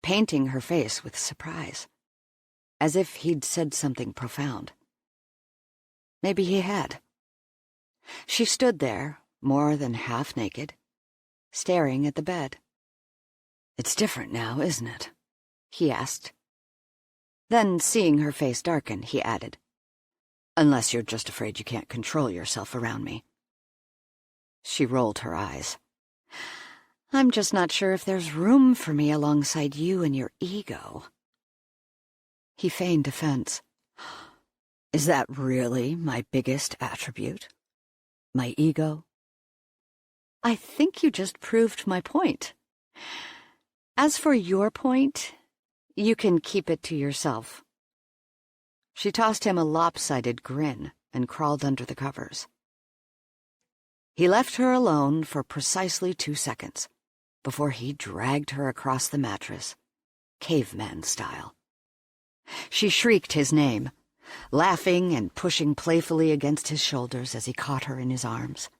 painting her face with surprise, as if he'd said something profound. Maybe he had. She stood there, more than half naked, staring at the bed. "It's different now, isn't it?" he asked. Then, seeing her face darken, he added, "Unless you're just afraid you can't control yourself around me." She rolled her eyes. "I'm just not sure if there's room for me alongside you and your ego." He feigned offense. "Is that really my biggest attribute? My ego?" "I think you just proved my point. As for your point, you can keep it to yourself." She tossed him a lopsided grin and crawled under the covers. He left her alone for precisely 2 seconds before he dragged her across the mattress, caveman style. She shrieked his name, laughing and pushing playfully against his shoulders as he caught her in his arms.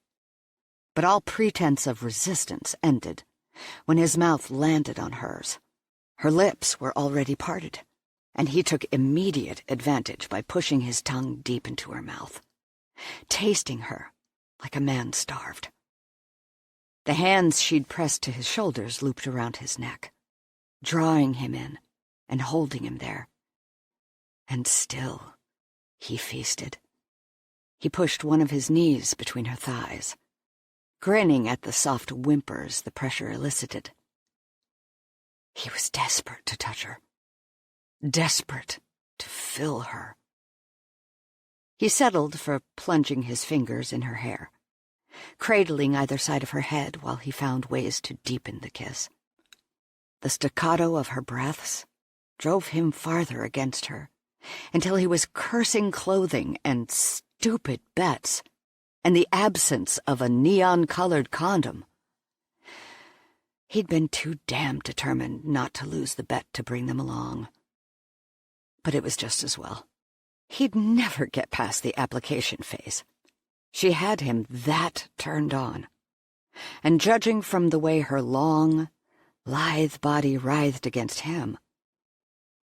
But all pretense of resistance ended when his mouth landed on hers. Her lips were already parted, and he took immediate advantage by pushing his tongue deep into her mouth, tasting her like a man starved. The hands she'd pressed to his shoulders looped around his neck, drawing him in and holding him there. And still, he feasted. He pushed one of his knees between her thighs, grinning at the soft whimpers the pressure elicited. He was desperate to touch her, desperate to fill her. He settled for plunging his fingers in her hair, cradling either side of her head while he found ways to deepen the kiss. The staccato of her breaths drove him farther against her, until he was cursing clothing and stupid bets and the absence of a neon-colored condom. He'd been too damn determined not to lose the bet to bring them along. But it was just as well. He'd never get past the application phase. She had him that turned on. And judging from the way her long, lithe body writhed against him,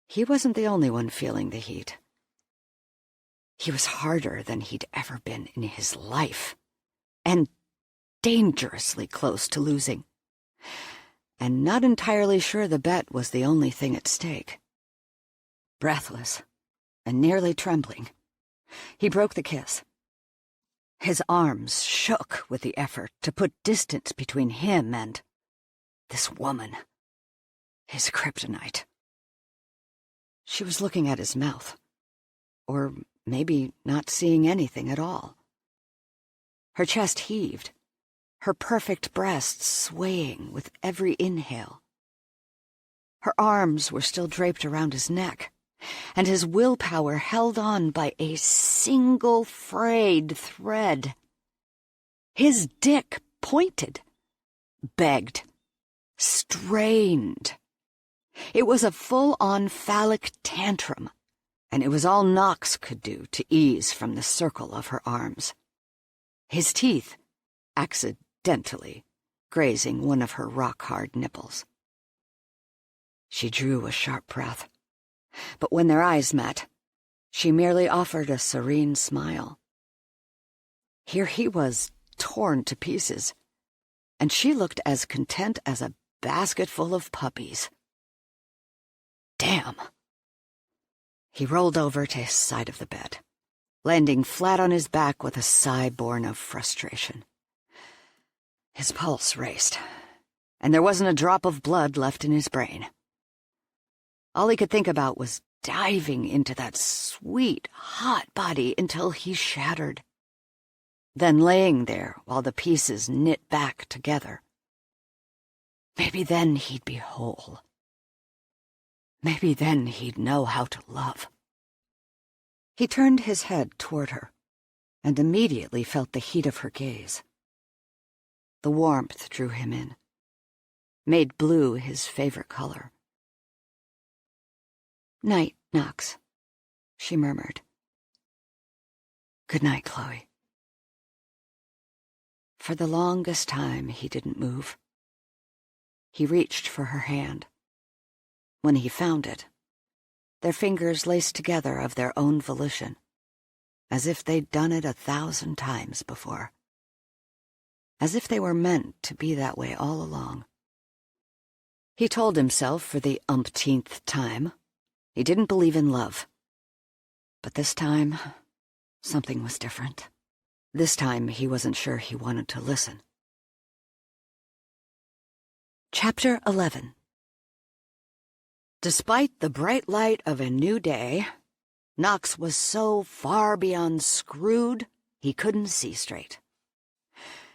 he wasn't the only one feeling the heat. He was harder than he'd ever been in his life, and dangerously close to losing. And not entirely sure the bet was the only thing at stake. Breathless and nearly trembling, he broke the kiss. His arms shook with the effort to put distance between him and this woman, his kryptonite. She was looking at his mouth, or maybe not seeing anything at all. Her chest heaved, her perfect breasts swaying with every inhale. Her arms were still draped around his neck, and his willpower held on by a single frayed thread. His dick pointed, begged, strained. It was a full-on phallic tantrum, and it was all Knox could do to ease from the circle of her arms. His teeth, accidentally, grazing one of her rock-hard nipples. She drew a sharp breath, but when their eyes met, she merely offered a serene smile. Here he was, torn to pieces, and she looked as content as a basket full of puppies. Damn. He rolled over to his side of the bed, landing flat on his back with a sigh born of frustration. His pulse raced, and there wasn't a drop of blood left in his brain. All he could think about was diving into that sweet, hot body until he shattered, then laying there while the pieces knit back together. Maybe then he'd be whole. Maybe then he'd know how to love. He turned his head toward her, and immediately felt the heat of her gaze. The warmth drew him in, made blue his favorite color. "Night, Knox," she murmured. "Good night, Chloe." For the longest time, he didn't move. He reached for her hand. When he found it, their fingers laced together of their own volition, as if they'd done it 1,000 times before. As if they were meant to be that way all along. He told himself for the umpteenth time he didn't believe in love. But this time, something was different. This time, he wasn't sure he wanted to listen. Chapter 11. Despite the bright light of a new day, Knox was so far beyond screwed he couldn't see straight.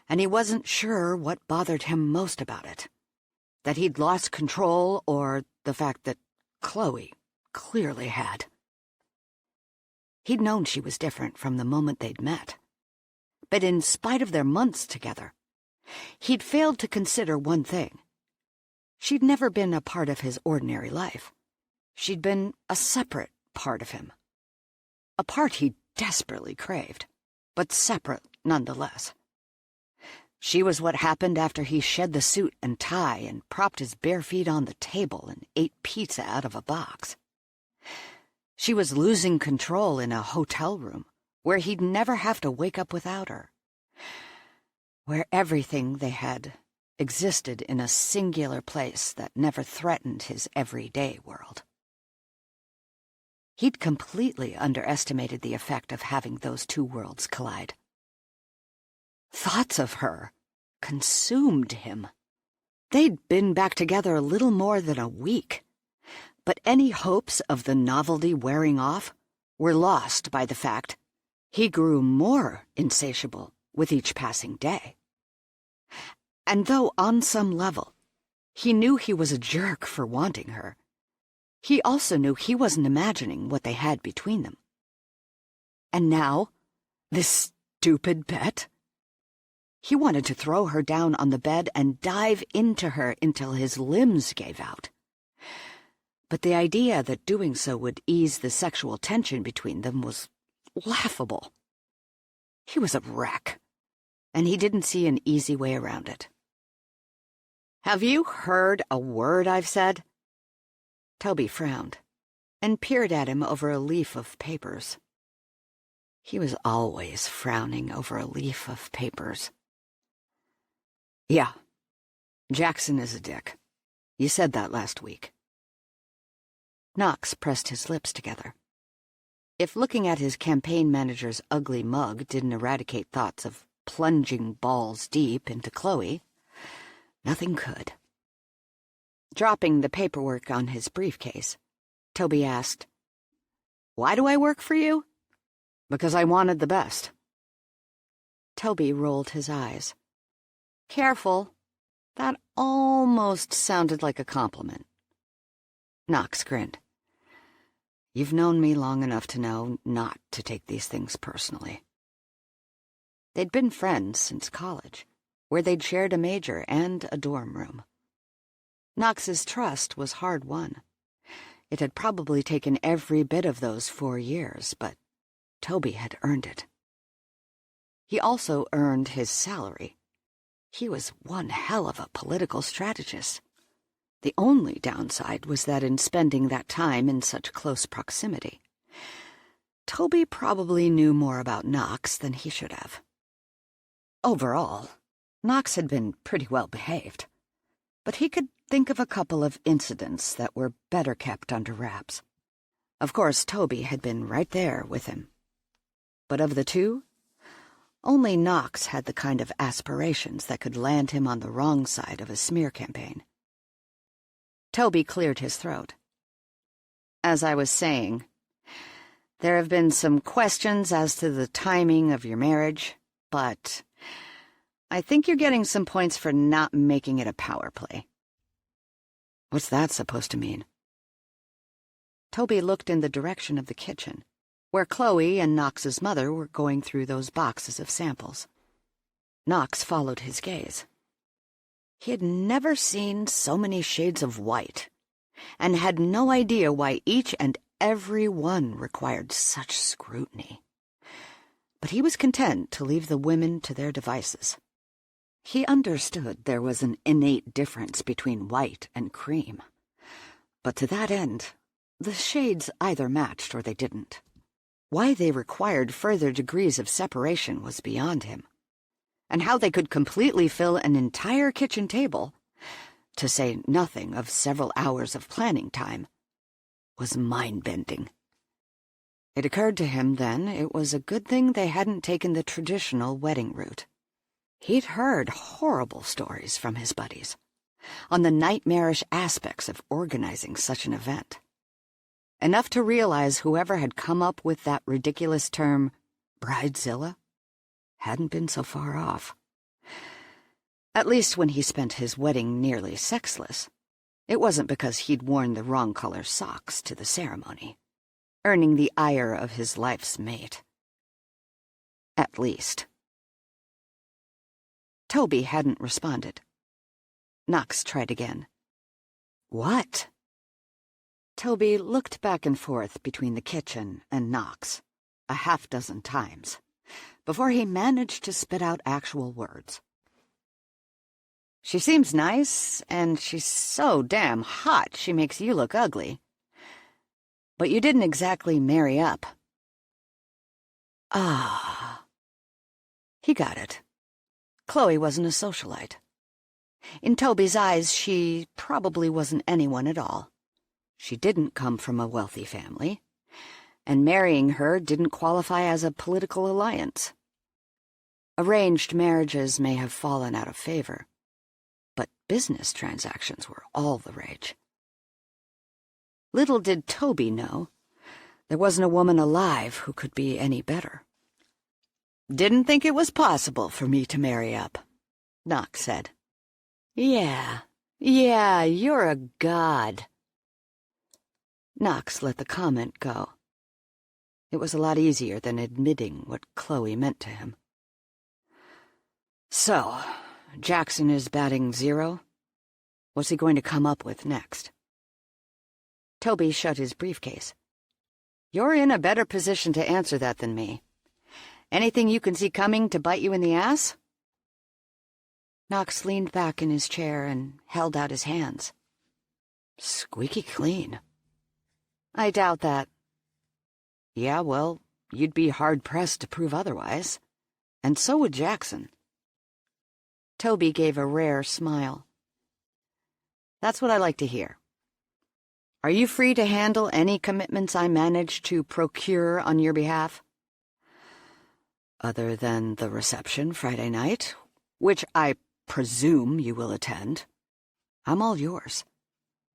And he wasn't sure what bothered him most about it. That he'd lost control, or the fact that Chloe clearly had. He'd known she was different from the moment they'd met. But in spite of their months together, he'd failed to consider one thing. She'd never been a part of his ordinary life. She'd been a separate part of him. A part he desperately craved, but separate nonetheless. She was what happened after he shed the suit and tie and propped his bare feet on the table and ate pizza out of a box. She was losing control in a hotel room where he'd never have to wake up without her. Where everything they had existed in a singular place that never threatened his everyday world. He'd completely underestimated the effect of having those two worlds collide. Thoughts of her consumed him. They'd been back together a little more than a week, but any hopes of the novelty wearing off were lost by the fact he grew more insatiable with each passing day. And though on some level he knew he was a jerk for wanting her, he also knew he wasn't imagining what they had between them. And now, this stupid bet? He wanted to throw her down on the bed and dive into her until his limbs gave out. But the idea that doing so would ease the sexual tension between them was laughable. He was a wreck, and he didn't see an easy way around it. "Have you heard a word I've said?" Toby frowned, and peered at him over a leaf of papers. He was always frowning over a leaf of papers. "Yeah, Jackson is a dick. You said that last week." Knox pressed his lips together. If looking at his campaign manager's ugly mug didn't eradicate thoughts of plunging balls deep into Chloe, nothing could. Dropping the paperwork on his briefcase, Toby asked, "Why do I work for you?" "Because I wanted the best." Toby rolled his eyes. "Careful. That almost sounded like a compliment." Knox grinned. "You've known me long enough to know not to take these things personally." They'd been friends since college, where they'd shared a major and a dorm room. Knox's trust was hard-won. It had probably taken every bit of those 4 years, but Toby had earned it. He also earned his salary. He was one hell of a political strategist. The only downside was that in spending that time in such close proximity, Toby probably knew more about Knox than he should have. Overall, Knox had been pretty well behaved, but he could think of a couple of incidents that were better kept under wraps. Of course, Toby had been right there with him. But of the two, only Knox had the kind of aspirations that could land him on the wrong side of a smear campaign. Toby cleared his throat. As I was saying, there have been some questions as to the timing of your marriage, but I think you're getting some points for not making it a power play. What's that supposed to mean? Toby looked in the direction of the kitchen, where Chloe and Knox's mother were going through those boxes of samples. Knox followed his gaze. He had never seen so many shades of white, and had no idea why each and every one required such scrutiny. But he was content to leave the women to their devices. He understood there was an innate difference between white and cream, but to that end, the shades either matched or they didn't. Why they required further degrees of separation was beyond him, and how they could completely fill an entire kitchen table, to say nothing of several hours of planning time, was mind-bending. It occurred to him then it was a good thing they hadn't taken the traditional wedding route. He'd heard horrible stories from his buddies on the nightmarish aspects of organizing such an event. Enough to realize whoever had come up with that ridiculous term, bridezilla, hadn't been so far off. At least when he spent his wedding nearly sexless, it wasn't because he'd worn the wrong color socks to the ceremony, earning the ire of his life's mate. At least. Toby hadn't responded. Knox tried again. What? Toby looked back and forth between the kitchen and Knox a half-dozen times before he managed to spit out actual words. She seems nice, and she's so damn hot she makes you look ugly. But you didn't exactly marry up. Ah. He got it. Chloe wasn't a socialite. In Toby's eyes, she probably wasn't anyone at all. She didn't come from a wealthy family, and marrying her didn't qualify as a political alliance. Arranged marriages may have fallen out of favor, but business transactions were all the rage. Little did Toby know, there wasn't a woman alive who could be any better. Didn't think it was possible for me to marry up, Knox said. Yeah, you're a god. Knox let the comment go. It was a lot easier than admitting what Chloe meant to him. So, Jackson is batting 0? What's he going to come up with next? Toby shut his briefcase. You're in a better position to answer that than me. Anything you can see coming to bite you in the ass? Knox leaned back in his chair and held out his hands. Squeaky clean. I doubt that. Yeah, well, you'd be hard-pressed to prove otherwise. And so would Jackson. Toby gave a rare smile. That's what I like to hear. Are you free to handle any commitments I manage to procure on your behalf? Other than the reception Friday night, which I presume you will attend, I'm all yours.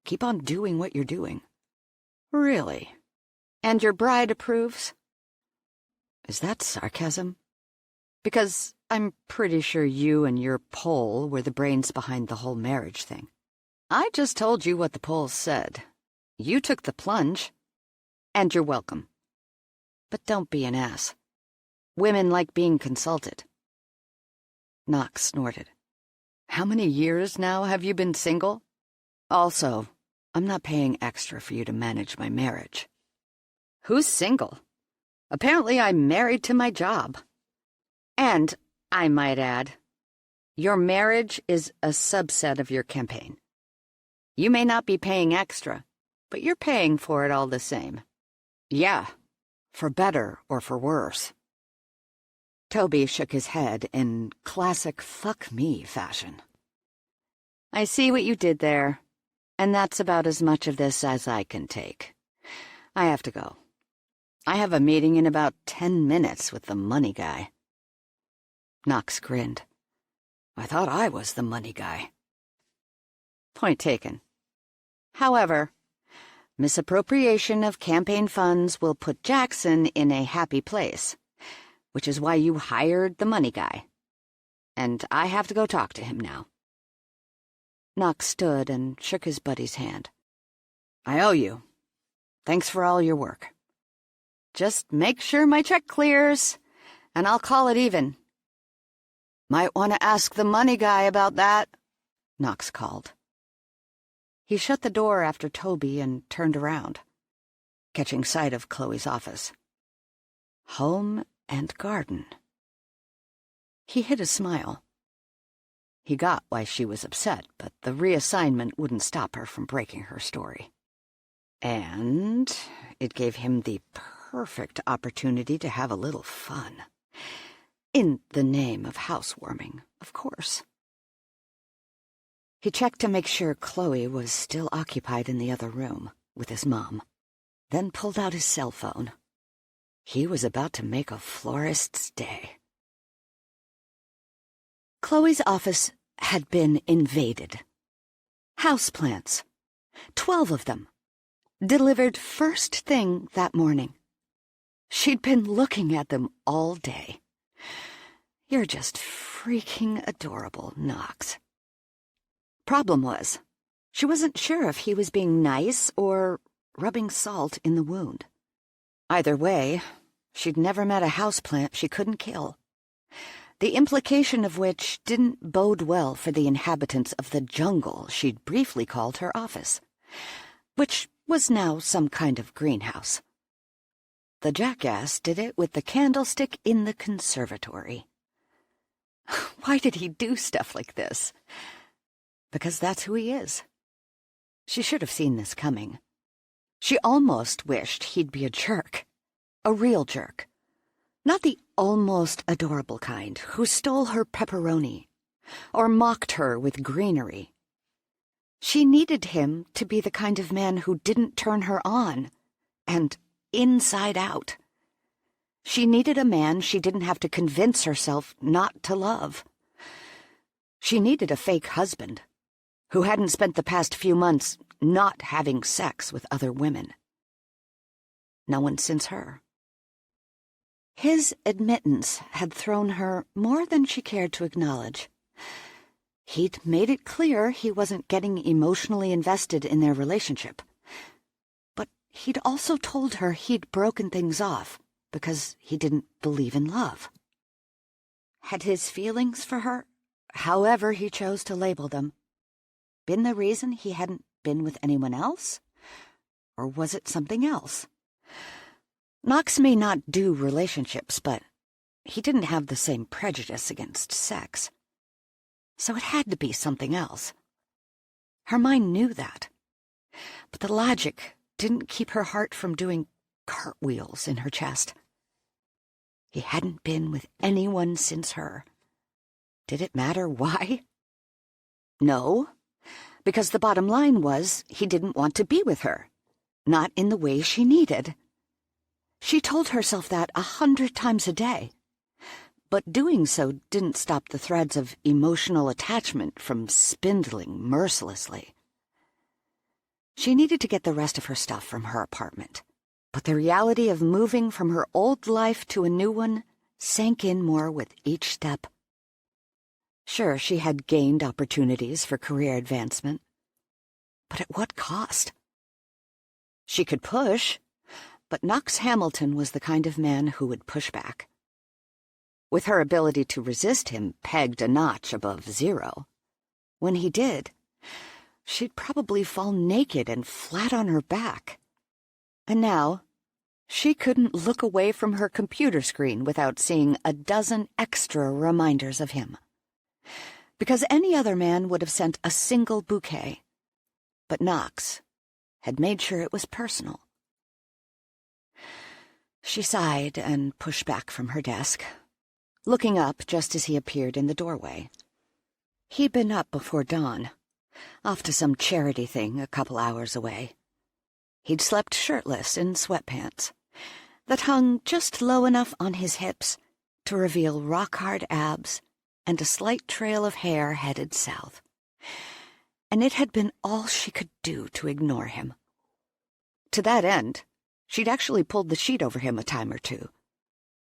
Keep on doing what you're doing. Really? And your bride approves? Is that sarcasm? Because I'm pretty sure you and your poll were the brains behind the whole marriage thing. I just told you what the polls said. You took the plunge, and you're welcome. But don't be an ass. Women like being consulted. Knox snorted. How many years now have you been single? Also, I'm not paying extra for you to manage my marriage. Who's single? Apparently I'm married to my job. And, I might add, your marriage is a subset of your campaign. You may not be paying extra, but you're paying for it all the same. Yeah, for better or for worse. Toby shook his head in classic fuck-me fashion. I see what you did there, and that's about as much of this as I can take. I have to go. I have a meeting in about 10 minutes with the money guy. Knox grinned. I thought I was the money guy. Point taken. However, misappropriation of campaign funds will put Jackson in a happy place, which is why you hired the money guy. And I have to go talk to him now. Knox stood and shook his buddy's hand. I owe you. Thanks for all your work. Just make sure my check clears, and I'll call it even. Might want to ask the money guy about that, Knox called. He shut the door after Toby and turned around, catching sight of Chloe's office. Home and garden. He hid a smile. He got why she was upset, but the reassignment wouldn't stop her from breaking her story. And it gave him the perfect opportunity to have a little fun. In the name of housewarming, of course. He checked to make sure Chloe was still occupied in the other room with his mom, then pulled out his cell phone. He was about to make a florist's day. Chloe's office had been invaded. Houseplants, 12 of them, delivered first thing that morning. She'd been looking at them all day. You're just freaking adorable, Knox. Problem was, she wasn't sure if he was being nice or rubbing salt in the wound. Either way, she'd never met a houseplant she couldn't kill. The implication of which didn't bode well for the inhabitants of the jungle she'd briefly called her office, which was now some kind of greenhouse. The jackass did it with the candlestick in the conservatory. Why did he do stuff like this? Because that's who he is. She should have seen this coming. She almost wished he'd be a jerk. A real jerk. Not the almost adorable kind who stole her pepperoni or mocked her with greenery. She needed him to be the kind of man who didn't turn her on, and inside out. She needed a man she didn't have to convince herself not to love. She needed a fake husband who hadn't spent the past few months not having sex with other women. No one since her. His admittance had thrown her more than she cared to acknowledge. He'd made it clear he wasn't getting emotionally invested in their relationship. But he'd also told her he'd broken things off because he didn't believe in love. Had his feelings for her, however he chose to label them, been the reason he hadn't been with anyone else? Or was it something else? Knox may not do relationships, but he didn't have the same prejudice against sex. So it had to be something else. Her mind knew that. But the logic didn't keep her heart from doing cartwheels in her chest. He hadn't been with anyone since her. Did it matter why? No, because the bottom line was he didn't want to be with her. Not in the way she needed. She told herself that 100 times a day. But doing so didn't stop the threads of emotional attachment from spindling mercilessly. She needed to get the rest of her stuff from her apartment, but the reality of moving from her old life to a new one sank in more with each step. Sure, she had gained opportunities for career advancement, but at what cost? She could push, but Knox Hamilton was the kind of man who would push back. With her ability to resist him pegged a notch above 0, when he did, she'd probably fall naked and flat on her back. And now, she couldn't look away from her computer screen without seeing a dozen extra reminders of him. Because any other man would have sent a single bouquet. But Knox had made sure it was personal. She sighed and pushed back from her desk, looking up just as he appeared in the doorway. He'd been up before dawn, off to some charity thing a couple hours away. He'd slept shirtless in sweatpants that hung just low enough on his hips to reveal rock-hard abs and a slight trail of hair headed south. And it had been all she could do to ignore him. To that end, she'd actually pulled the sheet over him a time or two,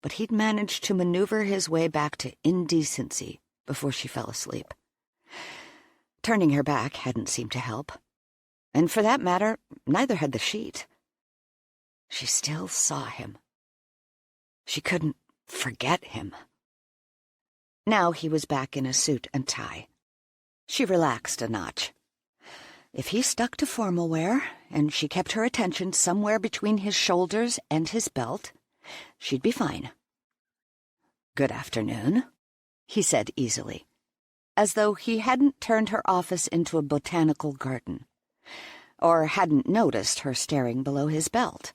but he'd managed to maneuver his way back to indecency before she fell asleep. Turning her back hadn't seemed to help, and for that matter, neither had the sheet. She still saw him. She couldn't forget him. Now he was back in a suit and tie. She relaxed a notch. If he stuck to formal wear, and she kept her attention somewhere between his shoulders and his belt, she'd be fine. "Good afternoon," he said easily, as though he hadn't turned her office into a botanical garden, or hadn't noticed her staring below his belt,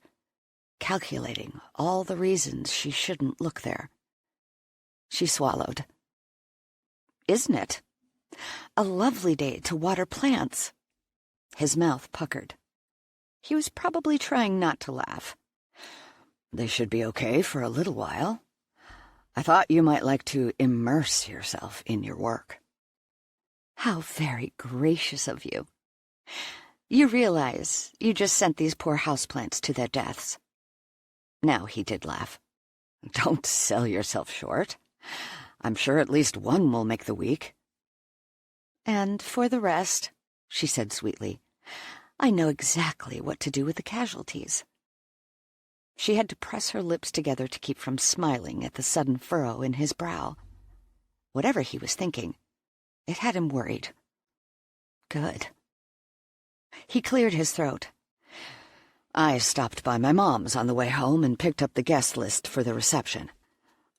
calculating all the reasons she shouldn't look there. She swallowed. "Isn't it? A lovely day to water plants." His mouth puckered. He was probably trying not to laugh. "They should be okay for a little while. I thought you might like to immerse yourself in your work." "How very gracious of you. You realize you just sent these poor houseplants to their deaths." Now he did laugh. "Don't sell yourself short. I'm sure at least one will make the week." "And for the rest," she said sweetly, "I know exactly what to do with the casualties." She had to press her lips together to keep from smiling at the sudden furrow in his brow. Whatever he was thinking, it had him worried. Good. He cleared his throat. "I stopped by my mom's on the way home and picked up the guest list for the reception.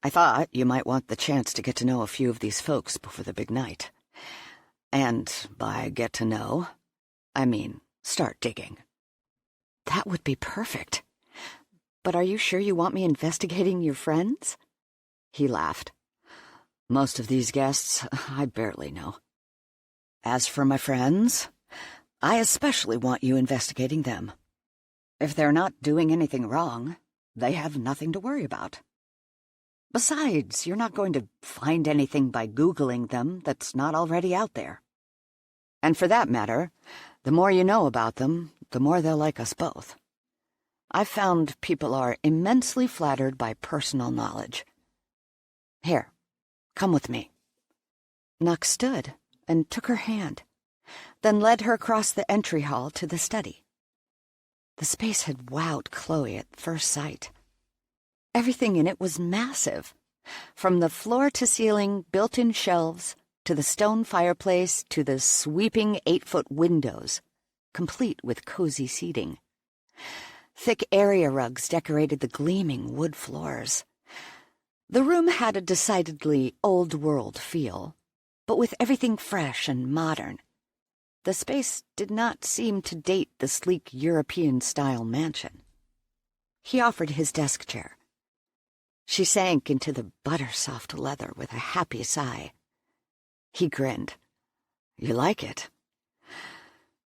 I thought you might want the chance to get to know a few of these folks before the big night. And by get to know, I mean start digging." "That would be perfect. But are you sure you want me investigating your friends?" He laughed. "Most of these guests I barely know. As for my friends, I especially want you investigating them. If they're not doing anything wrong, they have nothing to worry about. Besides, you're not going to find anything by Googling them that's not already out there. And for that matter, the more you know about them, the more they'll like us both. I've found people are immensely flattered by personal knowledge. Here, come with me." Knox stood and took her hand, then led her across the entry hall to the study. The space had wowed Chloe at first sight. Everything in it was massive, from the floor-to-ceiling built-in shelves to the stone fireplace to the sweeping 8-foot windows, complete with cozy seating. Thick area rugs decorated the gleaming wood floors. The room had a decidedly old-world feel, but with everything fresh and modern. The space did not seem to date the sleek European-style mansion. He offered his desk chair. She sank into the butter-soft leather with a happy sigh. He grinned. "You like it?"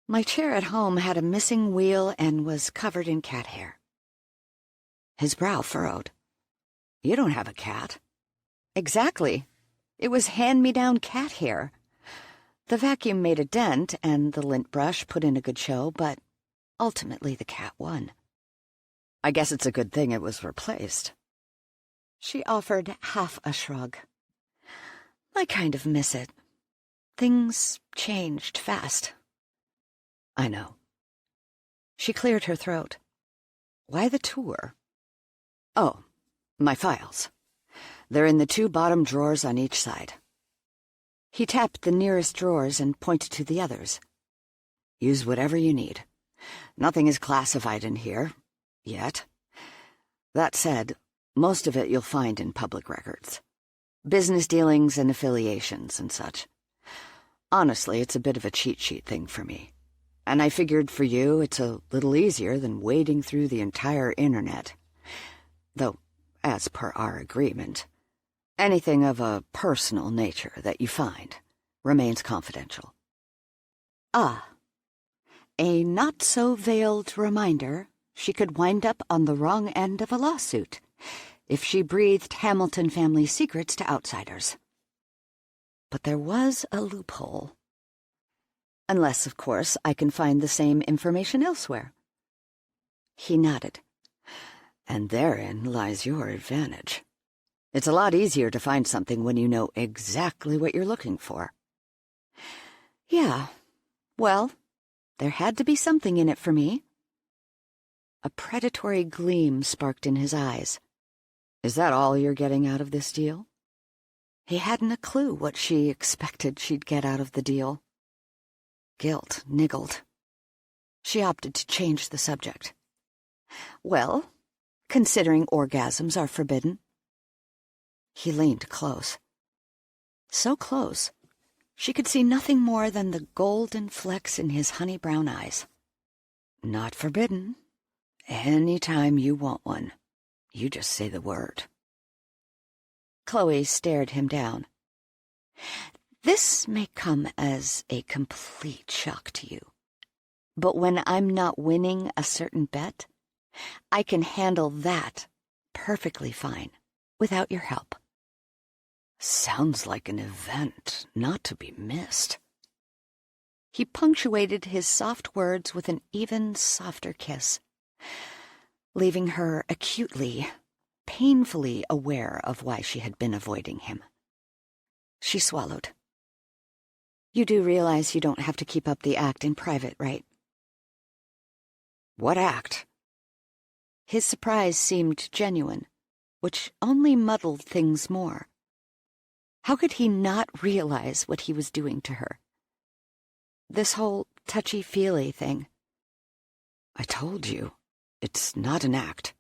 "My chair at home had a missing wheel and was covered in cat hair." His brow furrowed. "You don't have a cat." "Exactly. It was hand-me-down cat hair. The vacuum made a dent and the lint brush put in a good show, but ultimately the cat won." "I guess it's a good thing it was replaced." She offered half a shrug. "I kind of miss it. Things changed fast." "I know." She cleared her throat. "Why the tour?" "Oh, my files. They're in the 2 bottom drawers on each side." He tapped the nearest drawers and pointed to the others. Use whatever you need. Nothing is classified in here, yet. That said, most of it you'll find in public records. Business dealings and affiliations and such. Honestly, it's a bit of a cheat sheet thing for me. And I figured for you it's a little easier than wading through the entire internet. Though, as per our agreement, anything of a personal nature that you find remains confidential. Ah, a not-so-veiled reminder she could wind up on the wrong end of a lawsuit if she breathed Hamilton family secrets to outsiders. But there was a loophole. Unless, of course, I can find the same information elsewhere. He nodded. And therein lies your advantage. It's a lot easier to find something when you know exactly what you're looking for. Yeah, well, there had to be something in it for me. A predatory gleam sparked in his eyes. Is that all you're getting out of this deal? He hadn't a clue what she expected she'd get out of the deal. Guilt niggled. She opted to change the subject. Well, considering orgasms are forbidden. He leaned close. So close, she could see nothing more than the golden flecks in his honey-brown eyes. Not forbidden. Any time you want one, you just say the word. Chloe stared him down. This may come as a complete shock to you, but when I'm not winning a certain bet, I can handle that perfectly fine without your help. Sounds like an event not to be missed. He punctuated his soft words with an even softer kiss, leaving her acutely, painfully aware of why she had been avoiding him. She swallowed. You do realize you don't have to keep up the act in private, right? What act? His surprise seemed genuine, which only muddled things more. How could he not realize what he was doing to her? This whole touchy-feely thing. I told you, it's not an act.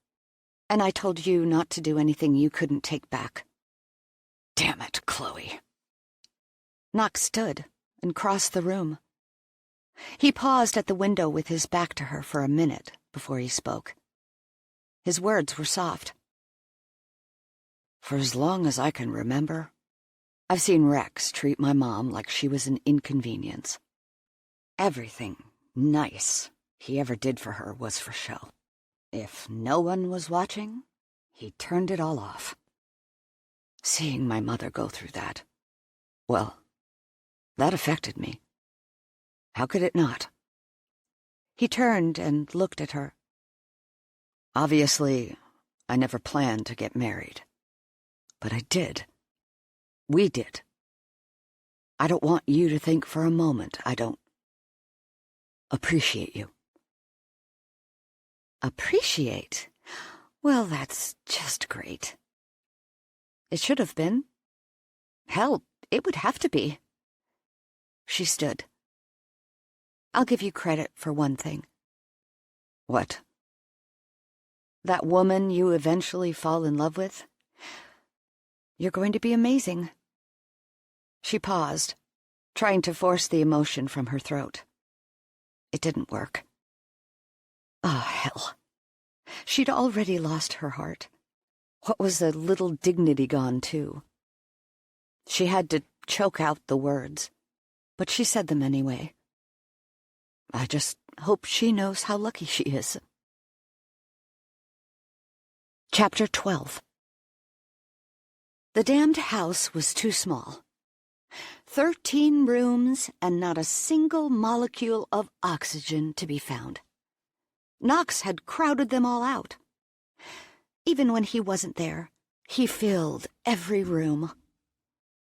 And I told you not to do anything you couldn't take back. Damn it, Chloe. Knox stood and crossed the room. He paused at the window with his back to her for a minute before he spoke. His words were soft. For as long as I can remember, I've seen Rex treat my mom like she was an inconvenience. Everything nice he ever did for her was for show. If no one was watching, he turned it all off. Seeing my mother go through that, well, that affected me. How could it not? He turned and looked at her. Obviously, I never planned to get married. But I did. We did. I don't want you to think for a moment I don't appreciate you. Appreciate? Well, that's just great. It should have been. Hell, it would have to be. She stood. I'll give you credit for one thing. What? That woman you eventually fall in love with? You're going to be amazing. She paused, trying to force the emotion from her throat. It didn't work. Oh, hell. She'd already lost her heart. What was a little dignity gone, too? She had to choke out the words, but she said them anyway. I just hope she knows how lucky she is. Chapter 12. The damned house was too small. 13 rooms and not a single molecule of oxygen to be found. Knox had crowded them all out. Even when he wasn't there, he filled every room.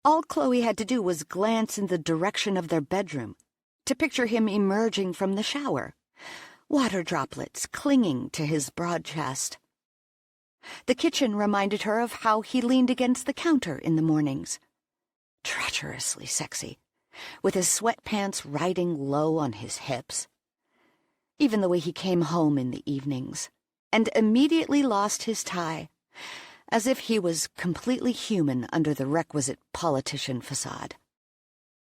All Chloe had to do was glance in the direction of their bedroom to picture him emerging from the shower, water droplets clinging to his broad chest. The kitchen reminded her of how he leaned against the counter in the mornings. Treacherously sexy, with his sweatpants riding low on his hips. Even the way he came home in the evenings, and immediately lost his tie, as if he was completely human under the requisite politician facade,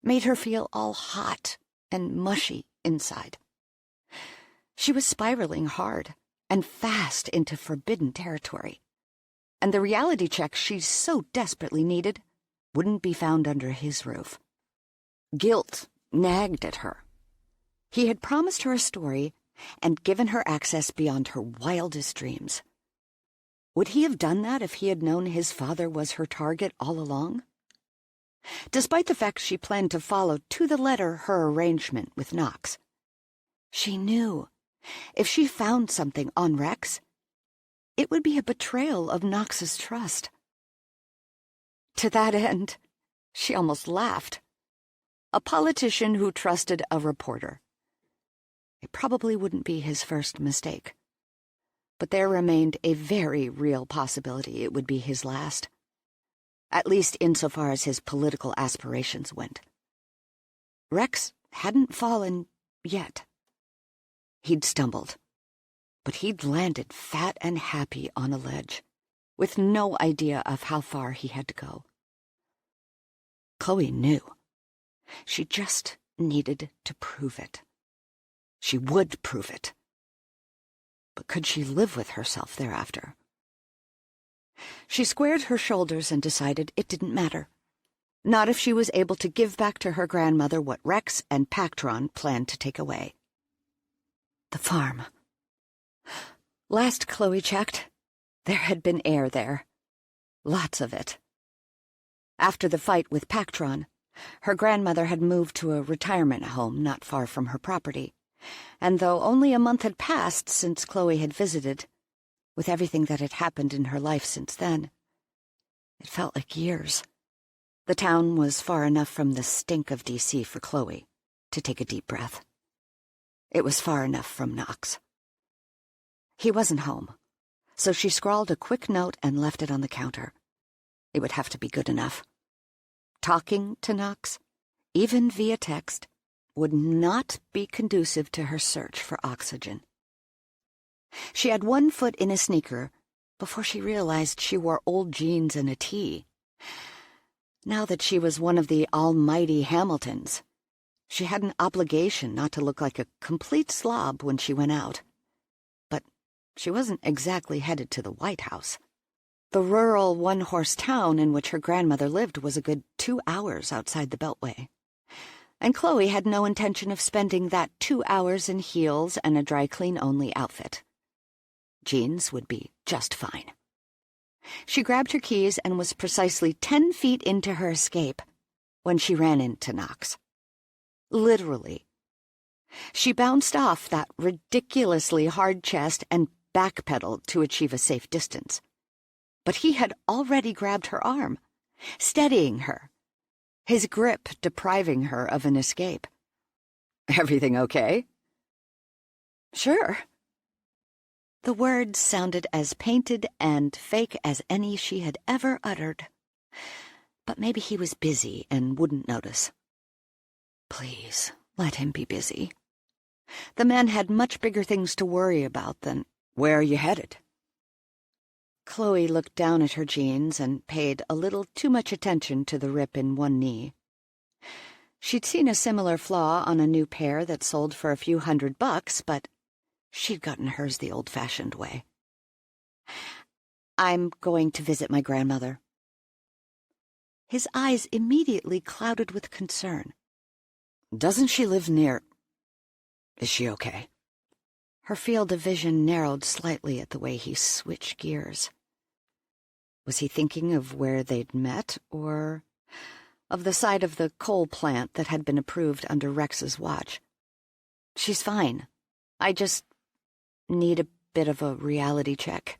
made her feel all hot and mushy inside. She was spiraling hard and fast into forbidden territory, and the reality check she so desperately needed wouldn't be found under his roof. Guilt nagged at her. He had promised her a story and given her access beyond her wildest dreams. Would he have done that if he had known his father was her target all along? Despite the fact she planned to follow to the letter her arrangement with Knox, she knew if she found something on Rex, it would be a betrayal of Knox's trust. To that end, she almost laughed. A politician who trusted a reporter. It probably wouldn't be his first mistake, but there remained a very real possibility it would be his last, at least insofar as his political aspirations went. Rex hadn't fallen yet. He'd stumbled, but he'd landed fat and happy on a ledge, with no idea of how far he had to go. Chloe knew. She just needed to prove it. She would prove it. But could she live with herself thereafter? She squared her shoulders and decided it didn't matter. Not if she was able to give back to her grandmother what Rex and Pactron planned to take away. The farm. Last Chloe checked, there had been air there. Lots of it. After the fight with Pactron, her grandmother had moved to a retirement home not far from her property, and though only a month had passed since Chloe had visited, with everything that had happened in her life since then, it felt like years. The town was far enough from the stink of D.C. for Chloe to take a deep breath. It was far enough from Knox. He wasn't home, so she scrawled a quick note and left it on the counter. It would have to be good enough. Talking to Knox, even via text, would not be conducive to her search for oxygen. She had one foot in a sneaker before she realized she wore old jeans and a tee. Now that she was one of the almighty Hamiltons, she had an obligation not to look like a complete slob when she went out. But she wasn't exactly headed to the White House. The rural one-horse town in which her grandmother lived was a good 2 hours outside the Beltway, and Chloe had no intention of spending that 2 hours in heels and a dry-clean-only outfit. Jeans would be just fine. She grabbed her keys and was precisely 10 feet into her escape when she ran into Knox. Literally. She bounced off that ridiculously hard chest and backpedaled to achieve a safe distance. But he had already grabbed her arm, steadying her, his grip depriving her of an escape. "Everything okay?" "Sure." The words sounded as painted and fake as any she had ever uttered. But maybe he was busy and wouldn't notice. Please, let him be busy. The man had much bigger things to worry about than, "Where are you headed?" Chloe looked down at her jeans and paid a little too much attention to the rip in one knee. She'd seen a similar flaw on a new pair that sold for a few $100, but she'd gotten hers the old-fashioned way. "I'm going to visit my grandmother." His eyes immediately clouded with concern. "Doesn't she live near? Is she okay?" Her field of vision narrowed slightly at the way he switched gears. Was he thinking of where they'd met, or of the site of the coal plant that had been approved under Rex's watch? "She's fine. I just need a bit of a reality check."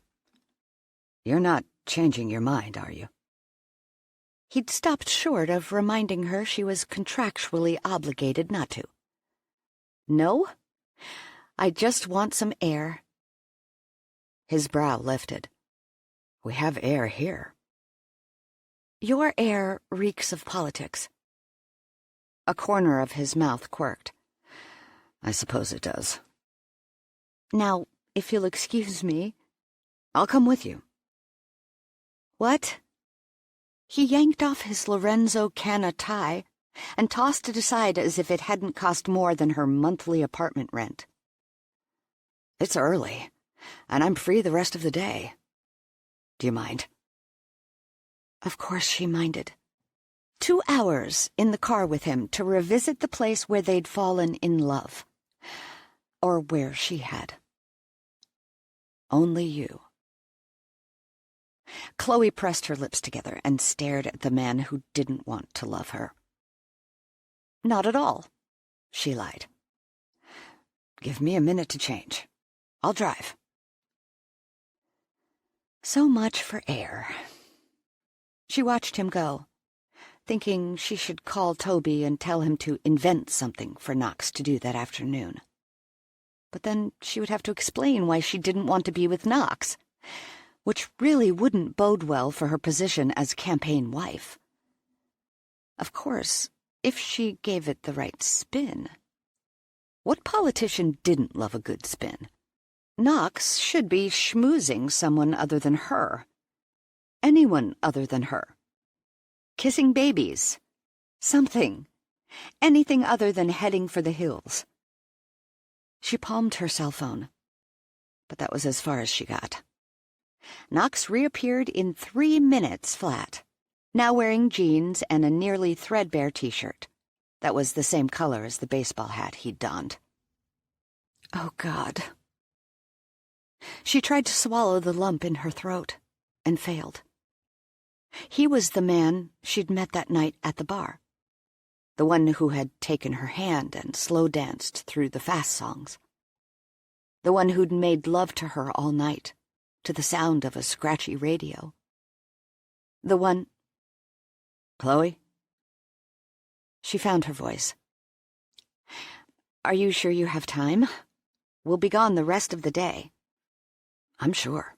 "You're not changing your mind, are you?" He'd stopped short of reminding her she was contractually obligated not to. "No, I just want some air." His brow lifted. "We have air here." "Your air reeks of politics." A corner of his mouth quirked. "I suppose it does." "Now, if you'll excuse me—" "I'll come with you." "What?" He yanked off his Lorenzo Canna tie and tossed it aside as if it hadn't cost more than her monthly apartment rent. "It's early, and I'm free the rest of the day. Do you mind?" Of course she minded. 2 hours in the car with him to revisit the place where they'd fallen in love. Or where she had. Only you. Chloe pressed her lips together and stared at the man who didn't want to love her. "Not at all," she lied. "Give me a minute to change. I'll drive." So much for air. She watched him go, thinking she should call Toby and tell him to invent something for Knox to do that afternoon. But then she would have to explain why she didn't want to be with Knox, which really wouldn't bode well for her position as campaign wife. Of course, if she gave it the right spin. What politician didn't love a good spin? Knox should be schmoozing someone other than her. Anyone other than her. Kissing babies. Something. Anything other than heading for the hills. She palmed her cell phone, but that was as far as she got. Knox reappeared in 3 minutes flat, now wearing jeans and a nearly threadbare t-shirt. That was the same color as the baseball hat he'd donned. Oh, God. She tried to swallow the lump in her throat, and failed. He was the man she'd met that night at the bar. The one who had taken her hand and slow danced through the fast songs. The one who'd made love to her all night, to the sound of a scratchy radio. The one... "Chloe?" She found her voice. "Are you sure you have time? We'll be gone the rest of the day." "I'm sure."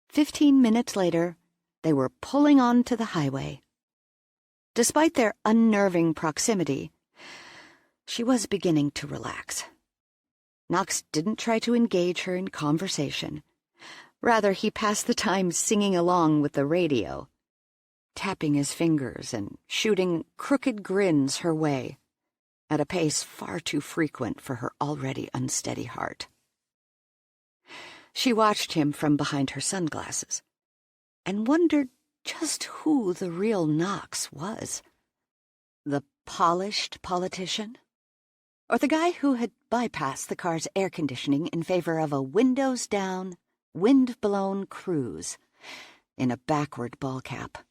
15 minutes later, they were pulling onto the highway. Despite their unnerving proximity, she was beginning to relax. Knox didn't try to engage her in conversation. Rather, he passed the time singing along with the radio, tapping his fingers and shooting crooked grins her way, at a pace far too frequent for her already unsteady heart. She watched him from behind her sunglasses, and wondered just who the real Knox was. The polished politician? Or the guy who had bypassed the car's air conditioning in favor of a windows-down, wind-blown cruise in a backward ball cap?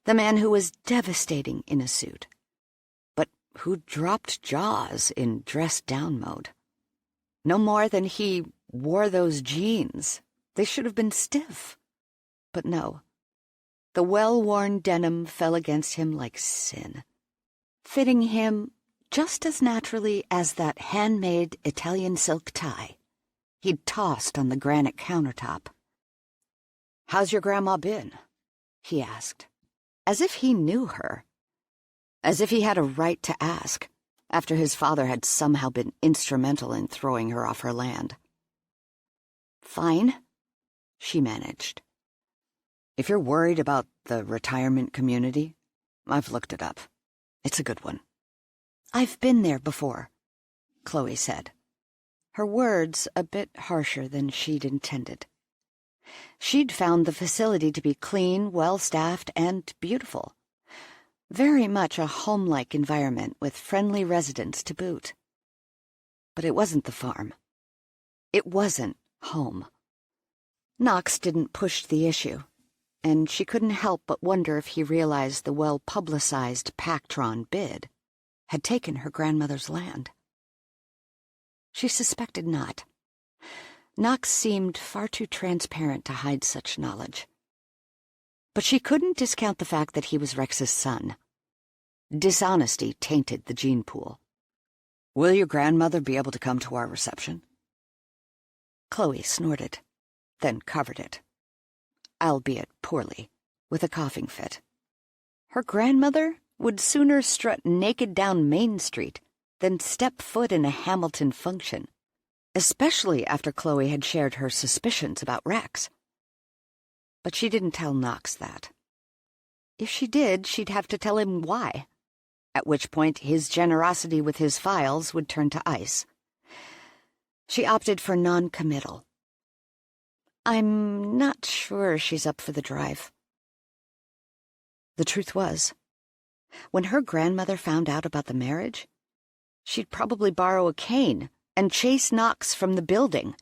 The man who was devastating in a suit, but who dropped jaws in dressed-down mode. No more than he wore those jeans. They should have been stiff. But no. The well-worn denim fell against him like sin, fitting him just as naturally as that handmade Italian silk tie he'd tossed on the granite countertop. "How's your grandma been?" he asked, as if he knew her, as if he had a right to ask, after his father had somehow been instrumental in throwing her off her land. "Fine," she managed. "If you're worried about the retirement community, I've looked it up. It's a good one." "I've been there before," Chloe said, her words a bit harsher than she'd intended. She'd found the facility to be clean, well-staffed, and beautiful. Very much a home-like environment with friendly residents to boot. But it wasn't the farm. It wasn't home. Knox didn't push the issue, and she couldn't help but wonder if he realized the well-publicized Pactron bid had taken her grandmother's land. She suspected not. Knox seemed far too transparent to hide such knowledge. But she couldn't discount the fact that he was Rex's son. Dishonesty tainted the gene pool. "Will your grandmother be able to come to our reception?" Chloe snorted, then covered it, albeit poorly, with a coughing fit. Her grandmother would sooner strut naked down Main Street than step foot in a Hamilton function, especially after Chloe had shared her suspicions about Rex. But she didn't tell Knox that. If she did, she'd have to tell him why, at which point his generosity with his files would turn to ice. She opted for non-committal. I'm not sure she's up for the drive. The truth was, when her grandmother found out about the marriage, she'd probably borrow a cane and chase Knox from the building.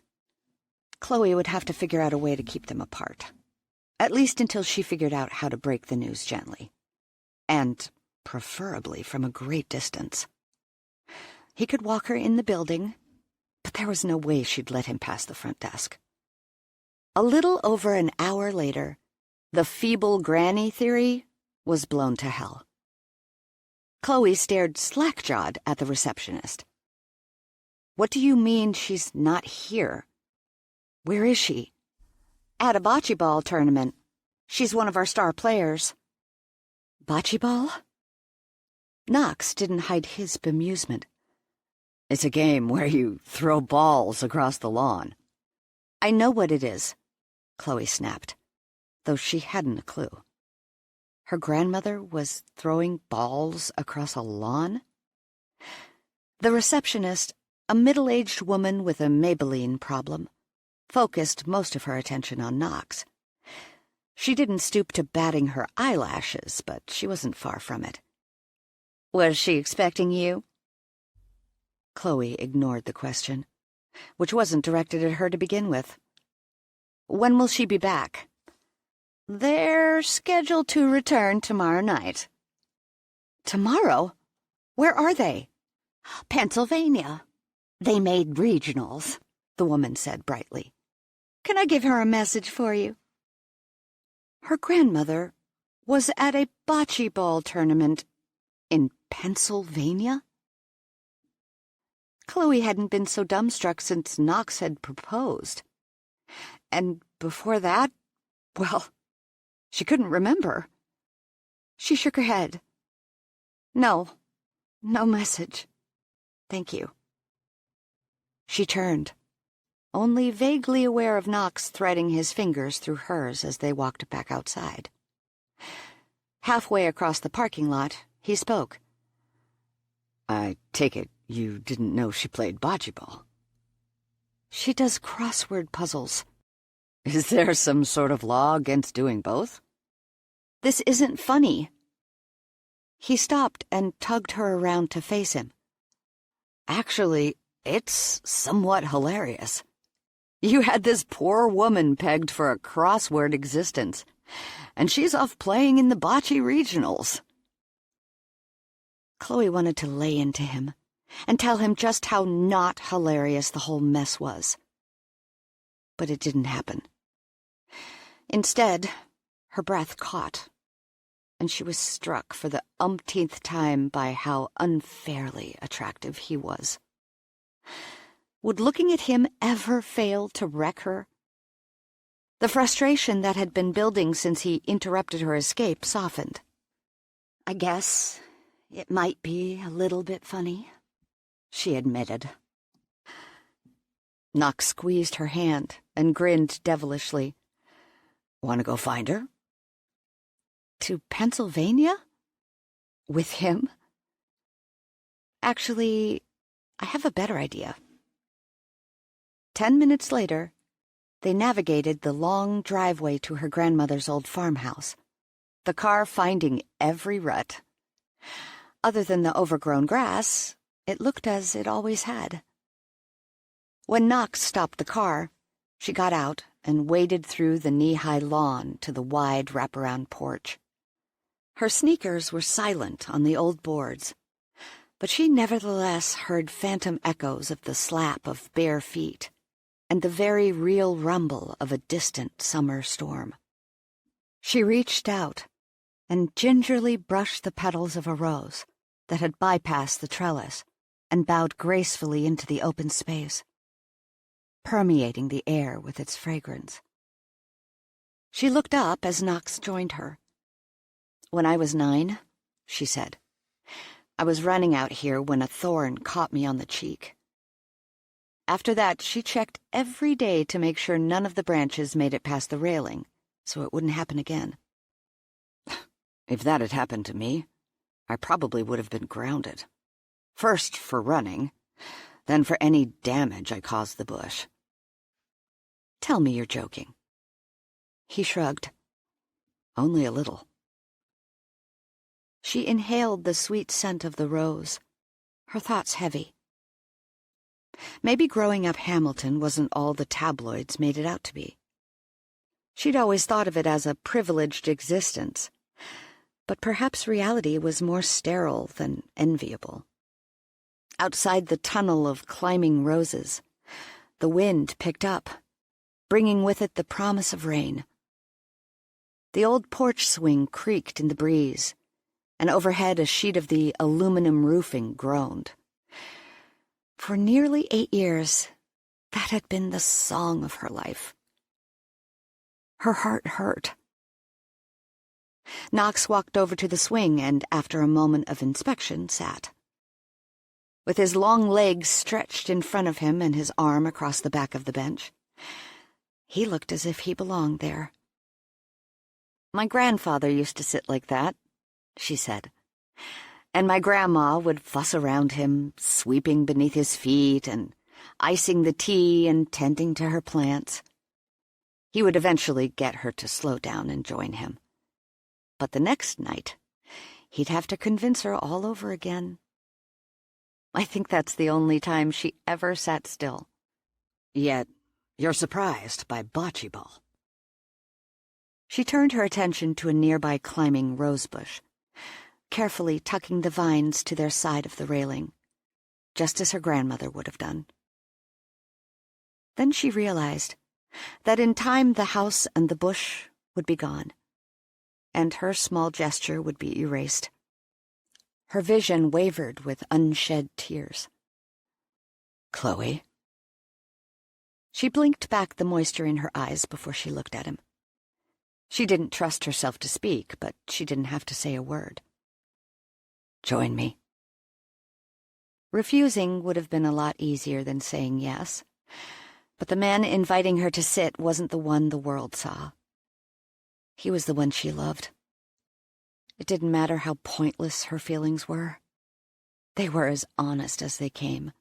Chloe would have to figure out a way to keep them apart, at least until she figured out how to break the news gently, and preferably from a great distance. He could walk her in the building, but there was no way she'd let him past the front desk. A little over an hour later, the feeble granny theory was blown to hell. Chloe stared slack-jawed at the receptionist. What do you mean she's not here? Where is she? At a bocce ball tournament. She's one of our star players. Bocce ball? Knox didn't hide his bemusement. It's a game where you throw balls across the lawn. I know what it is, Chloe snapped, though she hadn't a clue. Her grandmother was throwing balls across a lawn? The receptionist, a middle-aged woman with a Maybelline problem, focused most of her attention on Knox. She didn't stoop to batting her eyelashes, but she wasn't far from it. Was she expecting you? Chloe ignored the question, which wasn't directed at her to begin with. When will she be back? They're scheduled to return tomorrow night. Tomorrow? Where are they? Pennsylvania. They made regionals, the woman said brightly. Can I give her a message for you? Her grandmother was at a bocce ball tournament in Pennsylvania? Chloe hadn't been so dumbstruck since Knox had proposed. And before that, well, she couldn't remember. She shook her head. No message. Thank you. She turned, only vaguely aware of Knox threading his fingers through hers as they walked back outside. Halfway across the parking lot, he spoke. I take it you didn't know she played bocce ball. She does crossword puzzles. Is there some sort of law against doing both? This isn't funny. He stopped and tugged her around to face him. Actually, it's somewhat hilarious. You had this poor woman pegged for a crossword existence, and she's off playing in the bocce regionals. Chloe wanted to lay into him and tell him just how not hilarious the whole mess was. But it didn't happen. Instead, her breath caught, and she was struck for the umpteenth time by how unfairly attractive he was. Would looking at him ever fail to wreck her? The frustration that had been building since he interrupted her escape softened. I guess it might be a little bit funny, she admitted. Knox squeezed her hand and grinned devilishly. Want to go find her? To Pennsylvania? With him? Actually, I have a better idea. 10 minutes later, they navigated the long driveway to her grandmother's old farmhouse, the car finding every rut. Other than the overgrown grass, it looked as it always had. When Knox stopped the car, she got out and waded through the knee-high lawn to the wide wraparound porch. Her sneakers were silent on the old boards, but she nevertheless heard phantom echoes of the slap of bare feet and the very real rumble of a distant summer storm. She reached out and gingerly brushed the petals of a rose that had bypassed the trellis and bowed gracefully into the open space, permeating the air with its fragrance. She looked up as Knox joined her. When I was 9, she said. "I was running out here when a thorn caught me on the cheek." After that, she checked every day to make sure none of the branches made it past the railing, so it wouldn't happen again. If that had happened to me, I probably would have been grounded. First for running, then for any damage I caused the bush. "Tell me you're joking." He shrugged. "Only a little." She inhaled the sweet scent of the rose, her thoughts heavy. Maybe growing up Hamilton wasn't all the tabloids made it out to be. She'd always thought of it as a privileged existence, but perhaps reality was more sterile than enviable. Outside the tunnel of climbing roses, the wind picked up, bringing with it the promise of rain. The old porch swing creaked in the breeze, and overhead a sheet of the aluminum roofing groaned. For nearly 8 years, that had been the song of her life. Her heart hurt. Knox walked over to the swing and, after a moment of inspection, sat. With his long legs stretched in front of him and his arm across the back of the bench, he looked as if he belonged there. "My grandfather used to sit like that," she said, "and my grandma would fuss around him, sweeping beneath his feet and icing the tea and tending to her plants. He would eventually get her to slow down and join him. But the next night, he'd have to convince her all over again. I think that's the only time she ever sat still." "Yet you're surprised by bocce ball." She turned her attention to a nearby climbing rosebush, carefully tucking the vines to their side of the railing, just as her grandmother would have done. Then she realized that in time the house and the bush would be gone, and her small gesture would be erased. Her vision wavered with unshed tears. "Chloe?" She blinked back the moisture in her eyes before she looked at him. She didn't trust herself to speak, but she didn't have to say a word. "Join me." Refusing would have been a lot easier than saying yes, but the man inviting her to sit wasn't the one the world saw. He was the one she loved. It didn't matter how pointless her feelings were. They were as honest as they came.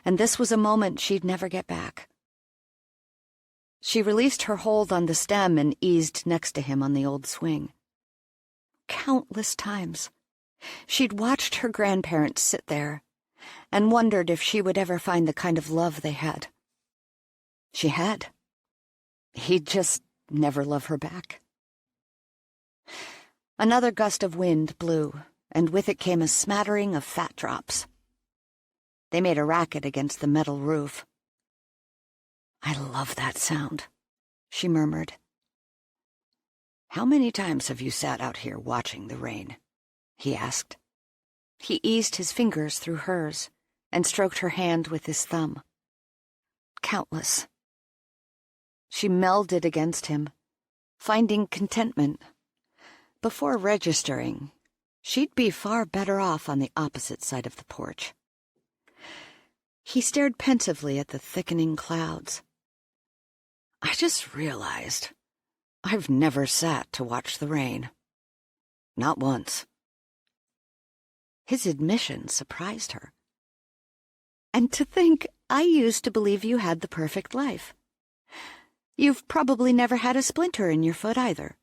And this was a moment she'd never get back. She released her hold on the stem and eased next to him on the old swing. Countless times, she'd watched her grandparents sit there and wondered if she would ever find the kind of love they had. She had. He'd just never love her back. Another gust of wind blew, and with it came a smattering of fat drops. They made a racket against the metal roof. "I love that sound," she murmured. "How many times have you sat out here watching the rain?" he asked. He eased his fingers through hers and stroked her hand with his thumb. "Countless." She melded against him, finding contentment. Before registering, she'd be far better off on the opposite side of the porch. He stared pensively at the thickening clouds. "I just realized I've never sat to watch the rain. Not once." His admission surprised her. "And to think I used to believe you had the perfect life. You've probably never had a splinter in your foot either."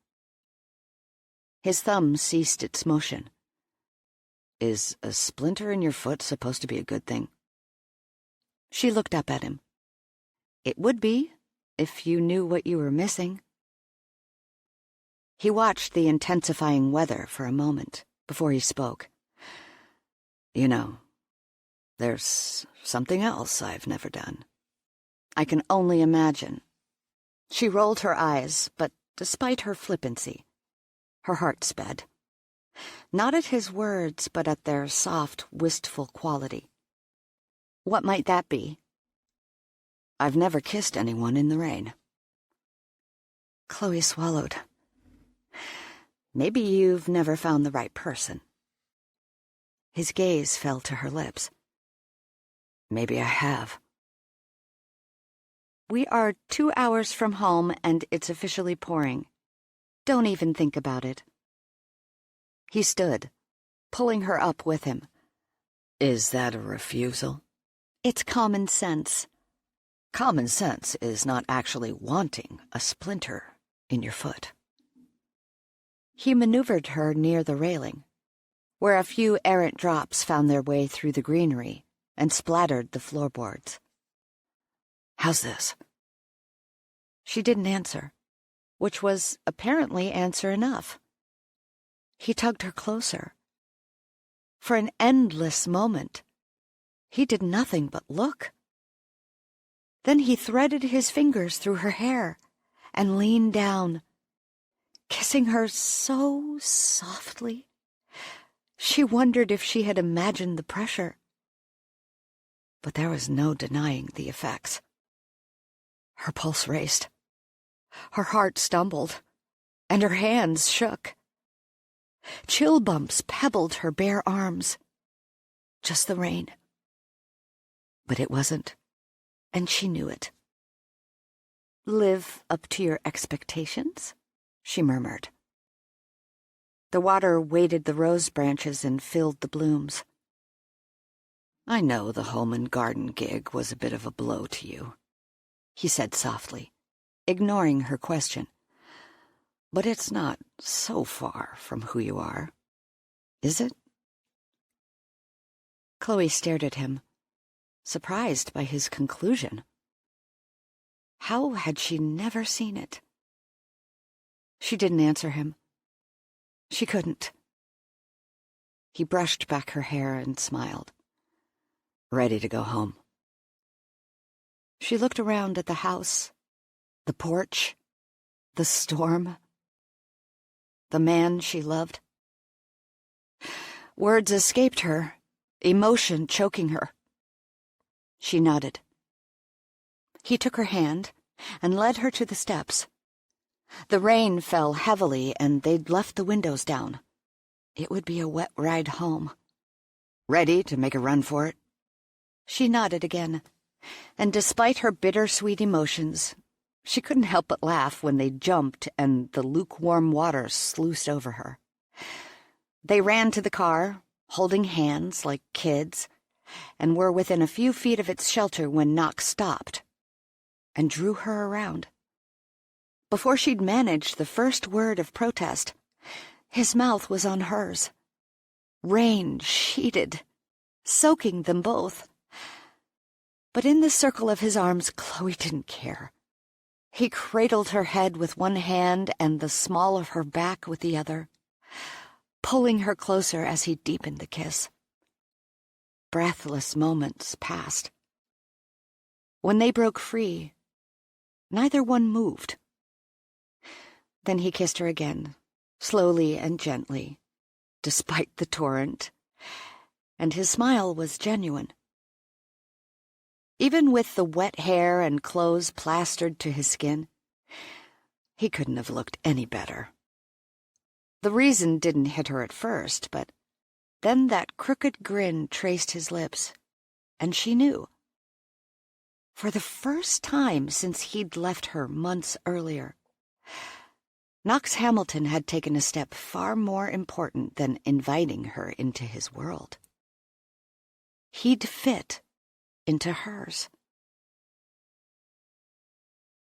His thumb ceased its motion. "Is a splinter in your foot supposed to be a good thing?" She looked up at him. "It would be, if you knew what you were missing." He watched the intensifying weather for a moment before he spoke. "You know, there's something else I've never done. I can only imagine." She rolled her eyes, but despite her flippancy, her heart sped. Not at his words, but at their soft, wistful quality. "What might that be?" "I've never kissed anyone in the rain." Chloe swallowed. Maybe you've never found the right person." His gaze fell to her lips. "Maybe I have." "We are 2 hours from home, and it's officially pouring. Don't even think about it." He stood, pulling her up with him. "Is that a refusal?" "It's common sense." "Common sense is not actually wanting a splinter in your foot." He maneuvered her near the railing, where a few errant drops found their way through the greenery and splattered the floorboards. "How's this?" She didn't answer, which was apparently answer enough. He tugged her closer. For an endless moment, he did nothing but look. Then he threaded his fingers through her hair and leaned down, kissing her so softly. She wondered if she had imagined the pressure. But there was no denying the effects. Her pulse raced. Her heart stumbled, and her hands shook. Chill bumps pebbled her bare arms. Just the rain. But it wasn't, and she knew it. "Live up to your expectations?" she murmured. The water weighted the rose branches and filled the blooms. "I know the home and garden gig was a bit of a blow to you," he said softly, ignoring her question. "But it's not so far from who you are, is it?" Chloe stared at him, surprised by his conclusion. How had she never seen it? She didn't answer him. She couldn't. He brushed back her hair and smiled. "Ready to go home." She looked around at the house, the porch, the storm, the man she loved. Words escaped her, emotion choking her. She nodded. He took her hand and led her to the steps. The rain fell heavily, and they'd left the windows down. It would be a wet ride home. "Ready to make a run for it?" She nodded again, and despite her bittersweet emotions, she couldn't help but laugh when they jumped and the lukewarm water sluiced over her. They ran to the car, holding hands like kids, and were within a few feet of its shelter when Knox stopped and drew her around. Before she'd managed the first word of protest, his mouth was on hers. Rain sheeted, soaking them both. But in the circle of his arms, Chloe didn't care. He cradled her head with one hand and the small of her back with the other, pulling her closer as he deepened the kiss. Breathless moments passed. When they broke free, neither one moved. Then he kissed her again, slowly and gently, despite the torrent, and his smile was genuine. Even with the wet hair and clothes plastered to his skin, he couldn't have looked any better. The reason didn't hit her at first, but then that crooked grin traced his lips, and she knew. For the first time since he'd left her months earlier, Knox Hamilton had taken a step far more important than inviting her into his world. He'd fit into hers.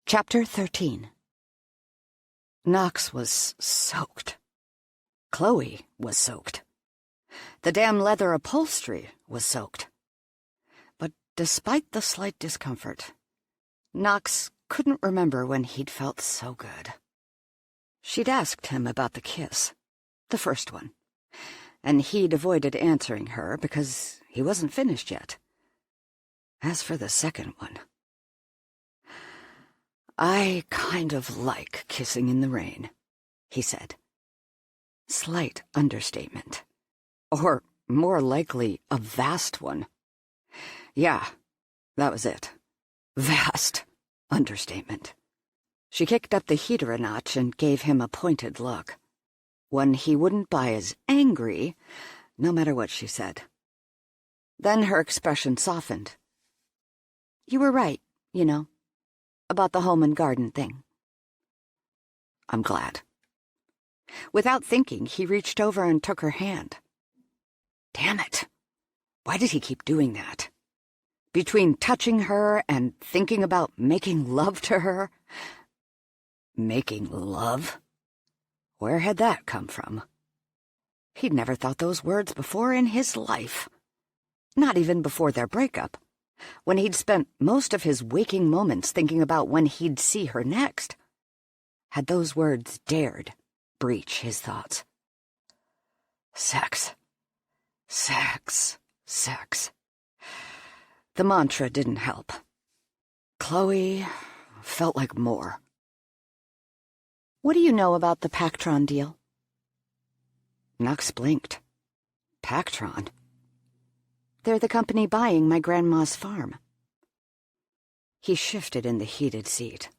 Chapter 13. Knox was soaked. Chloe was soaked. The damn leather upholstery was soaked. But despite the slight discomfort, Knox couldn't remember when he'd felt so good. She'd asked him about the kiss, the first one, and he'd avoided answering her because he wasn't finished yet. As for the second one, "I kind of like kissing in the rain," he said. Slight understatement. Or, more likely, a vast one. Yeah, that was it. Vast understatement. She kicked up the heater a notch and gave him a pointed look. when he wouldn't buy as angry, no matter what she said. Then her expression softened. "You were right, about the home and garden thing." "I'm glad." Without thinking, he reached over and took her hand. Damn it! Why did he keep doing that? Between touching her and thinking about making love to her. Making love? Where had that come from? He'd never thought those words before in his life. Not even before their breakup, when he'd spent most of his waking moments thinking about when he'd see her next. Had those words dared breach his thoughts? Sex. Sex. Sex. The mantra didn't help. Chloe felt like more. "What do you know about the Pactron deal?" Nux blinked. Pactron? They're the company buying my grandma's farm. He shifted in the heated seat,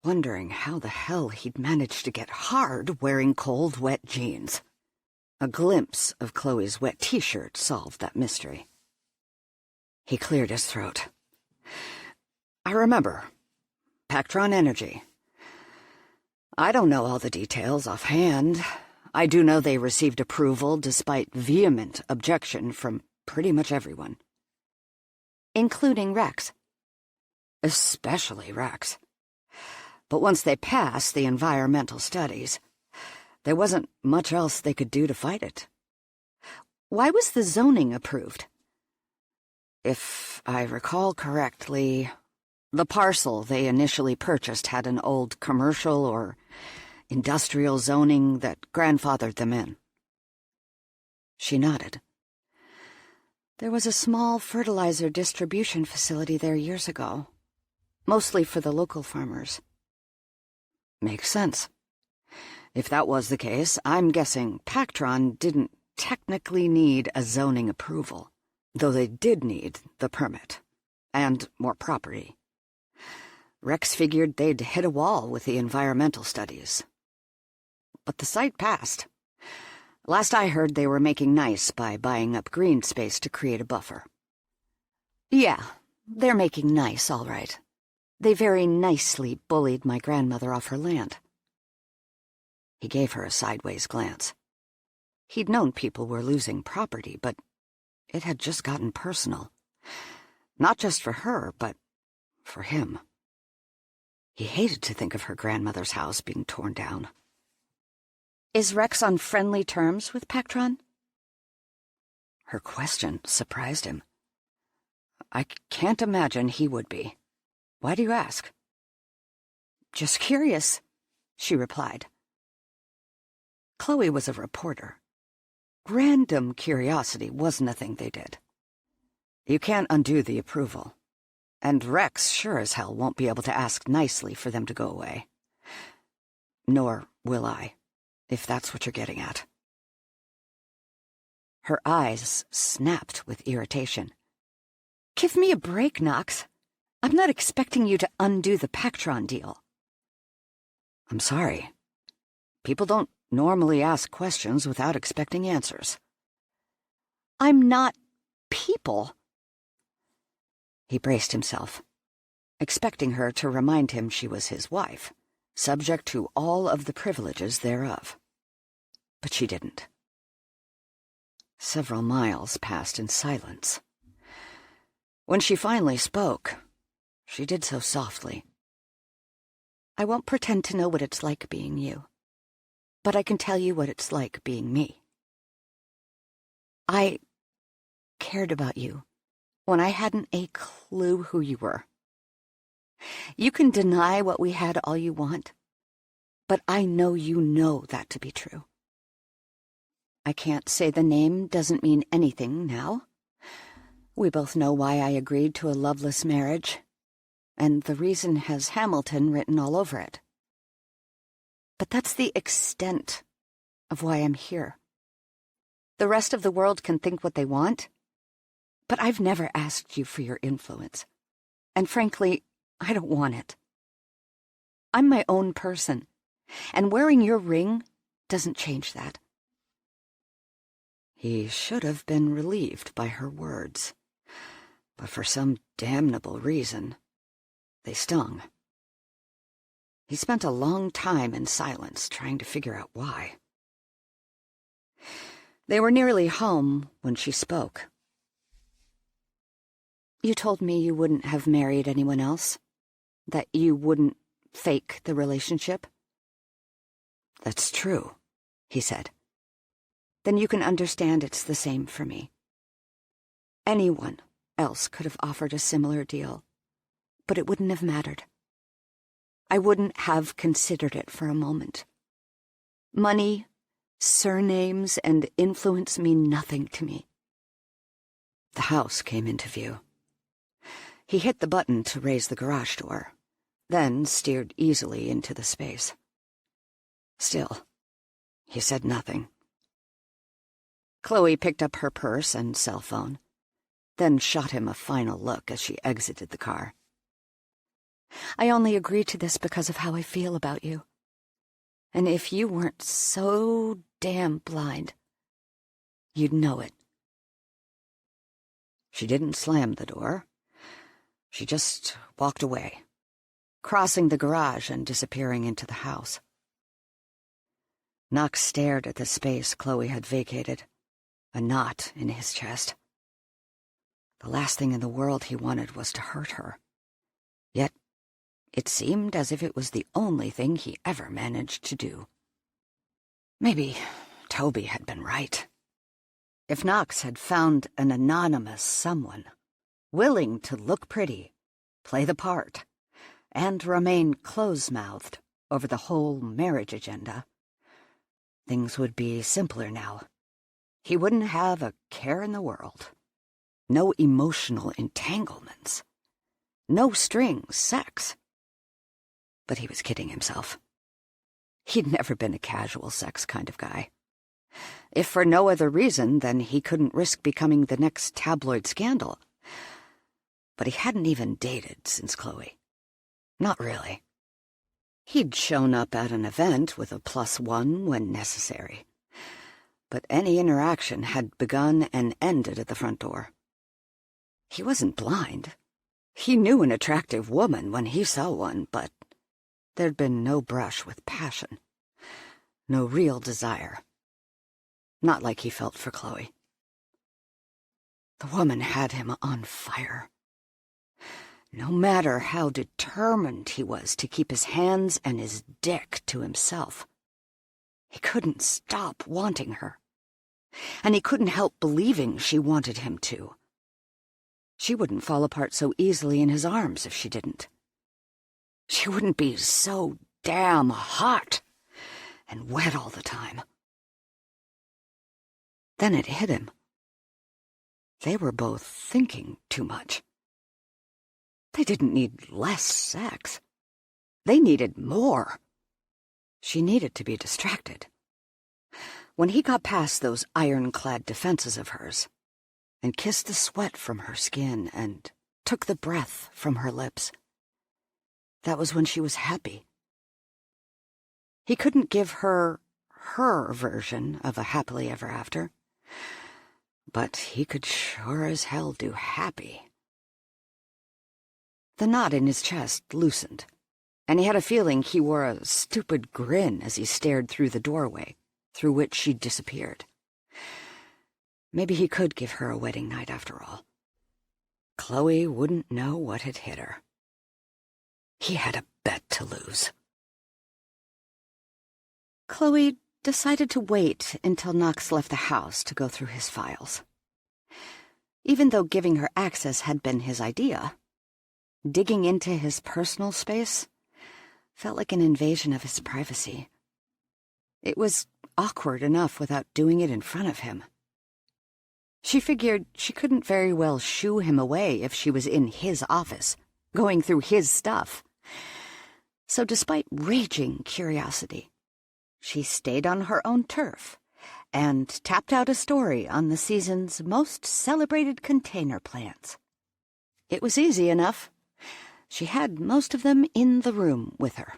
wondering how the hell he'd managed to get hard wearing cold, wet jeans. A glimpse of Chloe's wet t-shirt solved that mystery. He cleared his throat. "I remember. Pactron Energy. I don't know all the details offhand. I do know they received approval despite vehement objection from pretty much everyone." "Including Rex?" "Especially Rex. But once they passed the environmental studies, there wasn't much else they could do to fight it." "Why was the zoning approved?" "If I recall correctly, the parcel they initially purchased had an old commercial or industrial zoning that grandfathered them in." She nodded. "There was a small fertilizer distribution facility there years ago, mostly for the local farmers." "Makes sense. If that was the case, I'm guessing Pactron didn't technically need a zoning approval, though they did need the permit, and more property. Rex figured they'd hit a wall with the environmental studies. But the site passed. Last I heard, they were making nice by buying up green space to create a buffer." "Yeah, they're making nice, all right. They very nicely bullied my grandmother off her land." He gave her a sideways glance. He'd known people were losing property, but it had just gotten personal. Not just for her, but for him. He hated to think of her grandmother's house being torn down. "Is Rex on friendly terms with Pactron?" Her question surprised him. "I can't imagine he would be. Why do you ask?" "Just curious," she replied. Chloe was a reporter. Random curiosity wasn't a thing they did. You can't undo the approval, and Rex sure as hell won't be able to ask nicely for them to go away. Nor will I, if that's what you're getting at. Her eyes snapped with irritation. "Give me a break, Knox. I'm not expecting you to undo the Pactron deal." "I'm sorry. People don't normally ask questions without expecting answers." "I'm not people." He braced himself, expecting her to remind him she was his wife, subject to all of the privileges thereof. But she didn't. Several miles passed in silence. When she finally spoke, she did so softly. "I won't pretend to know what it's like being you, but I can tell you what it's like being me. I cared about you when I hadn't a clue who you were. You can deny what we had all you want, but I know you know that to be true. I can't say the name doesn't mean anything now. We both know why I agreed to a loveless marriage, and the reason has Hamilton written all over it. But that's the extent of why I'm here. The rest of the world can think what they want, but I've never asked you for your influence, and frankly, I don't want it. I'm my own person, and wearing your ring doesn't change that." He should have been relieved by her words, but for some damnable reason, they stung. He spent a long time in silence trying to figure out why. They were nearly home when she spoke. "You told me you wouldn't have married anyone else, that you wouldn't fake the relationship." "That's true," he said. "Then you can understand it's the same for me. Anyone else could have offered a similar deal, but it wouldn't have mattered. I wouldn't have considered it for a moment. Money, surnames, and influence mean nothing to me." The house came into view. He hit the button to raise the garage door, then steered easily into the space. Still, he said nothing. Chloe picked up her purse and cell phone, then shot him a final look as she exited the car. "I only agreed to this because of how I feel about you. And if you weren't so damn blind, you'd know it." She didn't slam the door. She just walked away, crossing the garage and disappearing into the house. Knox stared at the space Chloe had vacated, a knot in his chest. The last thing in the world he wanted was to hurt her. Yet it seemed as if it was the only thing he ever managed to do. Maybe Toby had been right. If Knox had found an anonymous someone, willing to look pretty, play the part, and remain close-mouthed over the whole marriage agenda, things would be simpler now. He wouldn't have a care in the world. No emotional entanglements. No strings, sex. But he was kidding himself. He'd never been a casual sex kind of guy. If for no other reason than he couldn't risk becoming the next tabloid scandal. But he hadn't even dated since Chloe. Not really. He'd shown up at an event with a +1 when necessary. But any interaction had begun and ended at the front door. He wasn't blind. He knew an attractive woman when he saw one, but there'd been no brush with passion. No real desire. Not like he felt for Chloe. The woman had him on fire. No matter how determined he was to keep his hands and his dick to himself, he couldn't stop wanting her. And he couldn't help believing she wanted him to. She wouldn't fall apart so easily in his arms if she didn't. She wouldn't be so damn hot and wet all the time. Then it hit him. They were both thinking too much. They didn't need less sex. They needed more. She needed to be distracted. When he got past those ironclad defenses of hers, and kissed the sweat from her skin and took the breath from her lips, that was when she was happy. He couldn't give her version of a happily ever after, but he could sure as hell do happy. The knot in his chest loosened, and he had a feeling he wore a stupid grin as he stared through the doorway, through which she'd disappeared. Maybe he could give her a wedding night after all. Chloe wouldn't know what had hit her. He had a bet to lose. Chloe decided to wait until Knox left the house to go through his files. Even though giving her access had been his idea, digging into his personal space felt like an invasion of his privacy. It was awkward enough without doing it in front of him. She figured she couldn't very well shoo him away if she was in his office, going through his stuff. So despite raging curiosity, she stayed on her own turf and tapped out a story on the season's most celebrated container plants. It was easy enough. She had most of them in the room with her.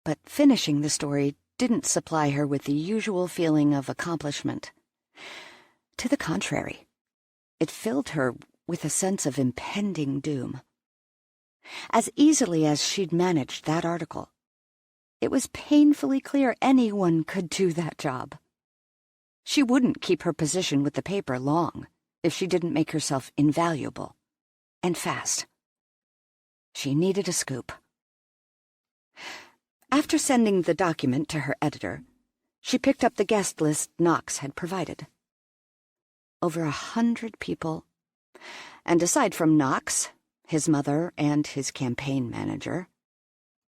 But finishing the story didn't supply her with the usual feeling of accomplishment. To the contrary, it filled her with a sense of impending doom. As easily as she'd managed that article, it was painfully clear anyone could do that job. She wouldn't keep her position with the paper long if she didn't make herself invaluable, and fast. She needed a scoop. After sending the document to her editor, she picked up the guest list Knox had provided. Over 100 people, and aside from Knox, his mother, and his campaign manager,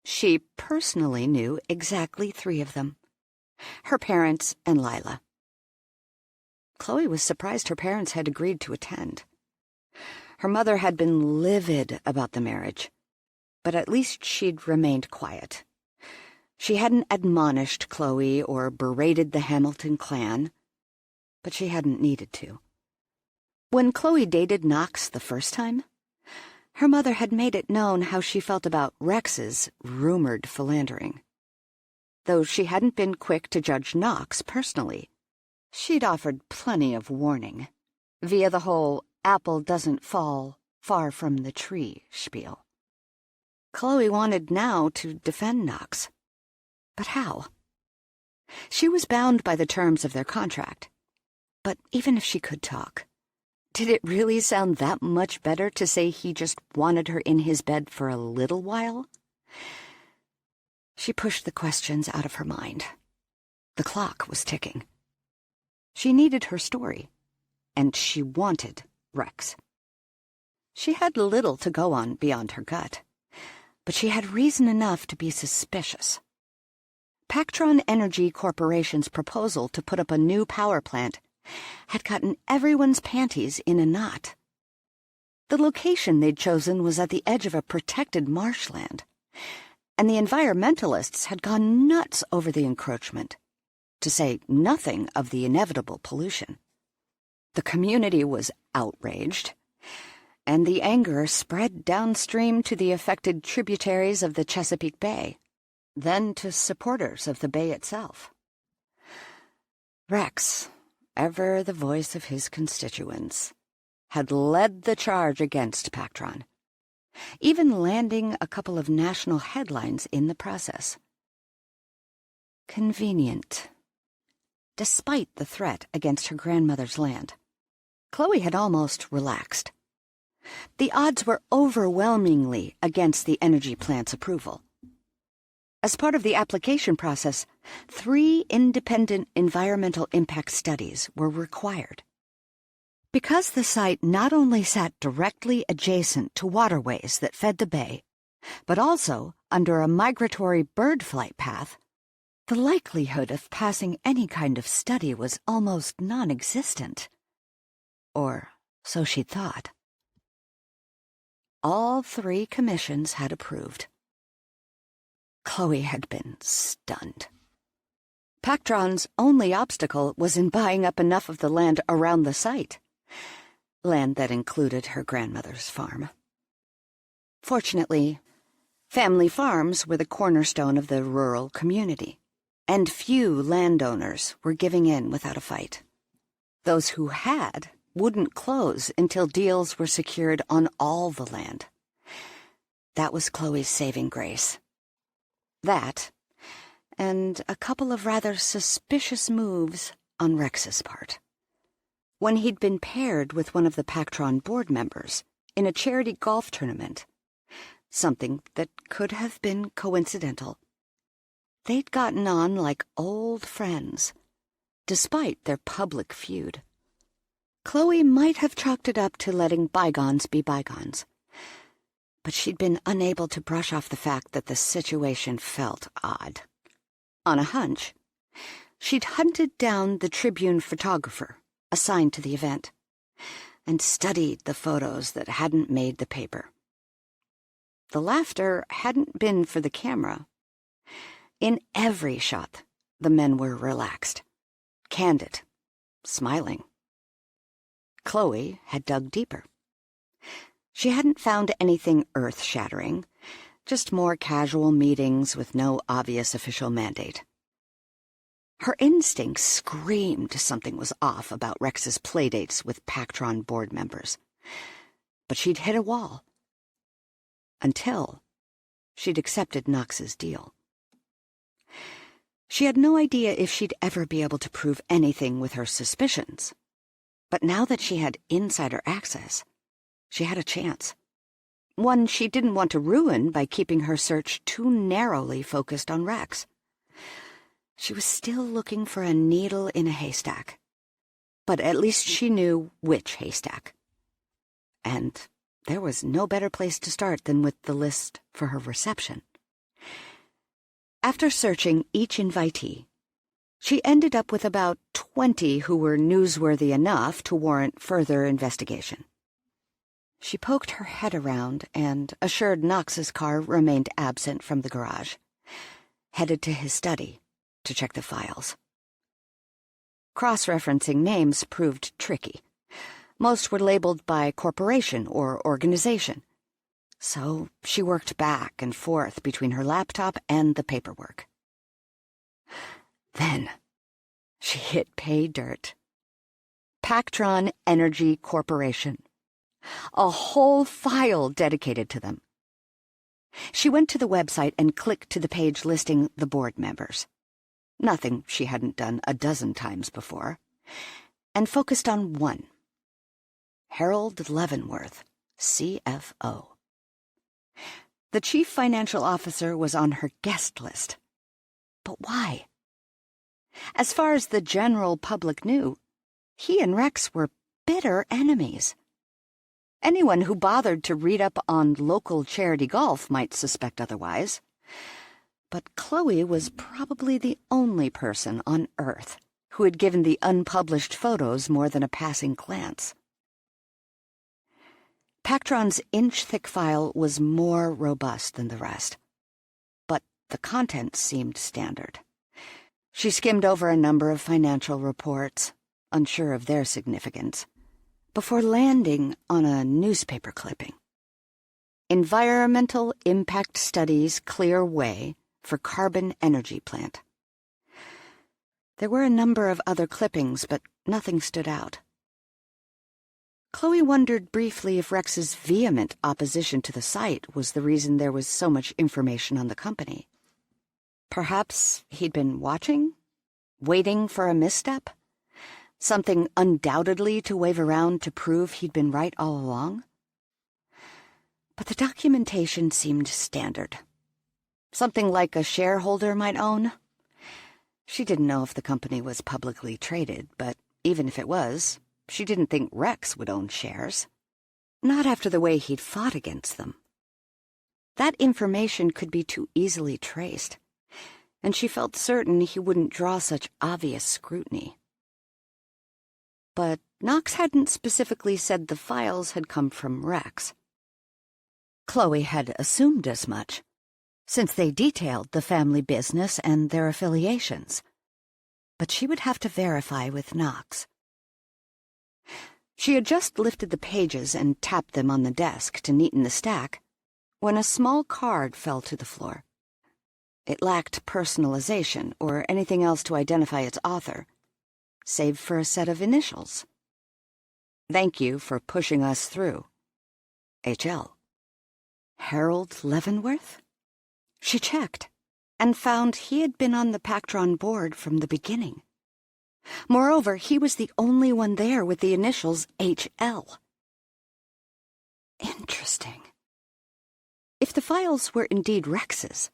she personally knew exactly 3 of them: her parents and Lila. Chloe was surprised her parents had agreed to attend. Her mother had been livid about the marriage, but at least she'd remained quiet. She hadn't admonished Chloe or berated the Hamilton clan, but she hadn't needed to. When Chloe dated Knox the first time, her mother had made it known how she felt about Rex's rumored philandering. Though she hadn't been quick to judge Knox personally, she'd offered plenty of warning, via the whole apple doesn't fall far from the tree spiel. Chloe wanted now to defend Knox. But how? She was bound by the terms of their contract. But even if she could talk, did it really sound that much better to say he just wanted her in his bed for a little while? She pushed the questions out of her mind. The clock was ticking. She needed her story, and she wanted Rex. She had little to go on beyond her gut, but she had reason enough to be suspicious. Pactron Energy Corporation's proposal to put up a new power plant had gotten everyone's panties in a knot. The location they'd chosen was at the edge of a protected marshland, and the environmentalists had gone nuts over the encroachment, to say nothing of the inevitable pollution. The community was outraged, and the anger spread downstream to the affected tributaries of the Chesapeake Bay, then to supporters of the bay itself. Rex, ever the voice of his constituents, had led the charge against Pactron, even landing a couple of national headlines in the process. Convenient. Despite the threat against her grandmother's land, Chloe had almost relaxed. The odds were overwhelmingly against the energy plant's approval. As part of the application process, 3 independent environmental impact studies were required. Because the site not only sat directly adjacent to waterways that fed the bay, but also under a migratory bird flight path, the likelihood of passing any kind of study was almost non-existent. Or so she thought. All 3 commissions had approved. Chloe had been stunned. Pactron's only obstacle was in buying up enough of the land around the site, land that included her grandmother's farm. Fortunately, family farms were the cornerstone of the rural community, and few landowners were giving in without a fight. Those who had wouldn't close until deals were secured on all the land. That was Chloe's saving grace. That, and a couple of rather suspicious moves on Rex's part. When he'd been paired with one of the Pactron board members in a charity golf tournament, something that could have been coincidental, they'd gotten on like old friends, despite their public feud. Chloe might have chalked it up to letting bygones be bygones, but she'd been unable to brush off the fact that the situation felt odd. On a hunch, she'd hunted down the Tribune photographer assigned to the event and studied the photos that hadn't made the paper. The laughter hadn't been for the camera. In every shot, the men were relaxed, candid, smiling. Chloe had dug deeper. She hadn't found anything earth-shattering, just more casual meetings with no obvious official mandate. Her instincts screamed something was off about Rex's playdates with Pactron board members. But she'd hit a wall. Until she'd accepted Knox's deal. She had no idea if she'd ever be able to prove anything with her suspicions. But now that she had insider access, she had a chance. One she didn't want to ruin by keeping her search too narrowly focused on Rex. She was still looking for a needle in a haystack. But at least she knew which haystack. And there was no better place to start than with the list for her reception. After searching each invitee, she ended up with about 20 who were newsworthy enough to warrant further investigation. She poked her head around and assured Knox's car remained absent from the garage, headed to his study to check the files. Cross-referencing names proved tricky. Most were labeled by corporation or organization. So she worked back and forth between her laptop and the paperwork. Then she hit pay dirt. Pactron Energy Corporation. A whole file dedicated to them. She went to the website and clicked to the page listing the board members. Nothing she hadn't done a dozen times before. And focused on one. Harold Leavenworth, CFO. The chief financial officer was on her guest list. But why? As far as the general public knew, he and Rex were bitter enemies. Anyone who bothered to read up on local charity golf might suspect otherwise. But Chloe was probably the only person on Earth who had given the unpublished photos more than a passing glance. Pactron's inch-thick file was more robust than the rest, but the contents seemed standard. She skimmed over a number of financial reports, unsure of their significance, before landing on a newspaper clipping. Environmental Impact Studies clear way for carbon energy plant. There were a number of other clippings, but nothing stood out. Chloe wondered briefly if Rex's vehement opposition to the site was the reason there was so much information on the company. Perhaps he'd been watching, waiting for a misstep, something undoubtedly to wave around to prove he'd been right all along. But the documentation seemed standard. Something like a shareholder might own. She didn't know if the company was publicly traded, but even if it was, she didn't think Rex would own shares. Not after the way he'd fought against them. That information could be too easily traced, and she felt certain he wouldn't draw such obvious scrutiny. But Knox hadn't specifically said the files had come from Rex. Chloe had assumed as much, since they detailed the family business and their affiliations. But she would have to verify with Knox. She had just lifted the pages and tapped them on the desk to neaten the stack when a small card fell to the floor. It lacked personalization or anything else to identify its author, save for a set of initials. Thank you for pushing us through. H.L. Harold Leavenworth? She checked and found he had been on the Pactron board from the beginning. Moreover, he was the only one there with the initials H.L. Interesting. If the files were indeed Rex's,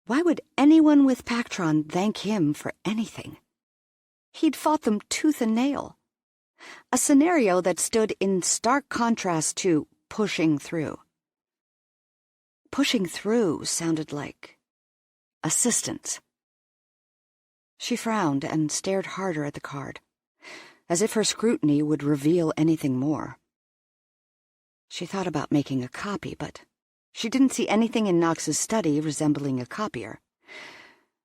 why would anyone with Pactron thank him for anything? He'd fought them tooth and nail. A scenario that stood in stark contrast to pushing through. Pushing through sounded like assistance. She frowned and stared harder at the card, as if her scrutiny would reveal anything more. She thought about making a copy, but she didn't see anything in Knox's study resembling a copier.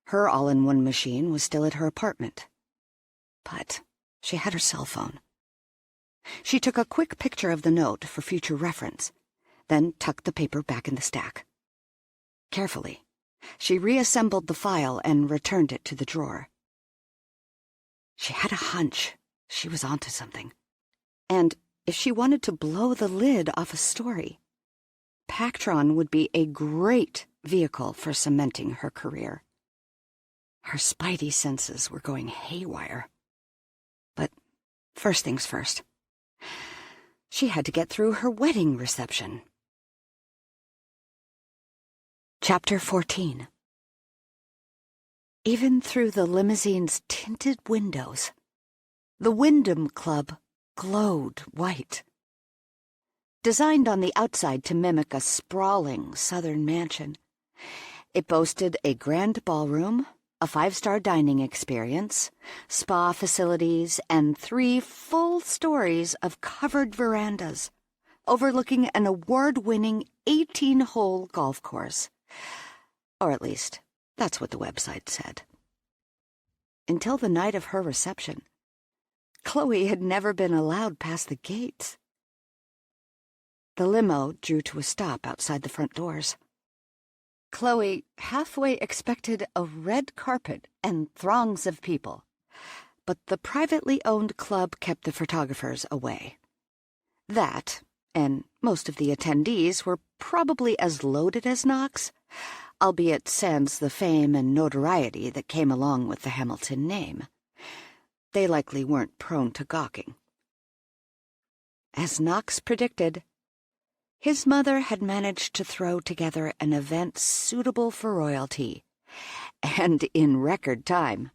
Her all-in-one machine was still at her apartment. But she had her cell phone. She took a quick picture of the note for future reference, then tucked the paper back in the stack. Carefully, she reassembled the file and returned it to the drawer. She had a hunch she was onto something. And if she wanted to blow the lid off a story, Pactron would be a great vehicle for cementing her career. Her spidey senses were going haywire. But first things first. She had to get through her wedding reception. Chapter 14. Even through the limousine's tinted windows, the Wyndham Club glowed white. Designed on the outside to mimic a sprawling southern mansion, it boasted a grand ballroom, a 5-star dining experience, spa facilities, and 3 full stories of covered verandas, overlooking an award-winning 18-hole golf course. Or at least, that's what the website said. Until the night of her reception, Chloe had never been allowed past the gates. The limo drew to a stop outside the front doors. Chloe halfway expected a red carpet and throngs of people, but the privately owned club kept the photographers away. That, and most of the attendees, were probably as loaded as Knox, albeit sans the fame and notoriety that came along with the Hamilton name. They likely weren't prone to gawking. As Knox predicted, his mother had managed to throw together an event suitable for royalty, and in record time.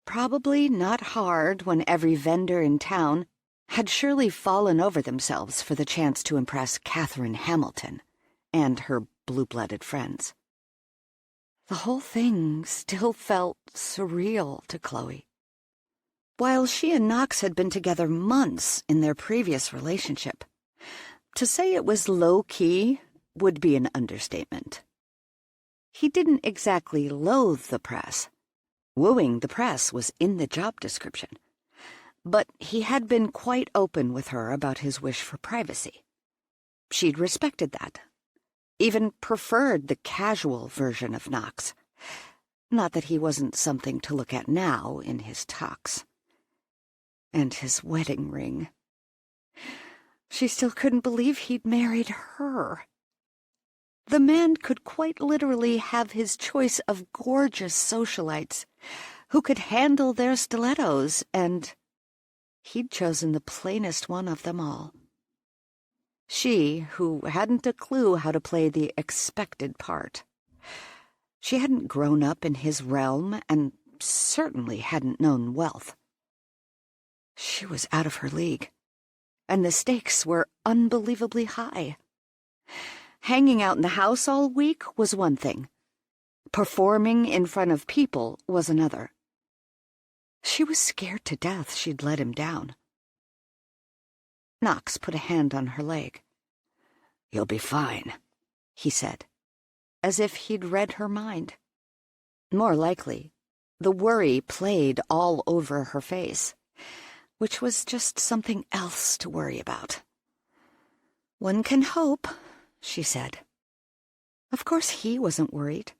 Probably not hard when every vendor in town had surely fallen over themselves for the chance to impress Catherine Hamilton and her blue-blooded friends. The whole thing still felt surreal to Chloe. While she and Knox had been together months in their previous relationship, to say it was low-key would be an understatement. He didn't exactly loathe the press. Wooing the press was in the job description. But he had been quite open with her about his wish for privacy. She'd respected that, even preferred the casual version of Knox. Not that he wasn't something to look at now in his tux. And his wedding ring. She still couldn't believe he'd married her. The man could quite literally have his choice of gorgeous socialites who could handle their stilettos, and he'd chosen the plainest one of them all. She, who hadn't a clue how to play the expected part. She hadn't grown up in his realm and certainly hadn't known wealth. She was out of her league, and the stakes were unbelievably high. Hanging out in the house all week was one thing. Performing in front of people was another. She was scared to death she'd let him down. Knox put a hand on her leg. "You'll be fine," he said, as if he'd read her mind. More likely, the worry played all over her face, which was just something else to worry about. "One can hope," she said. Of course he wasn't worried.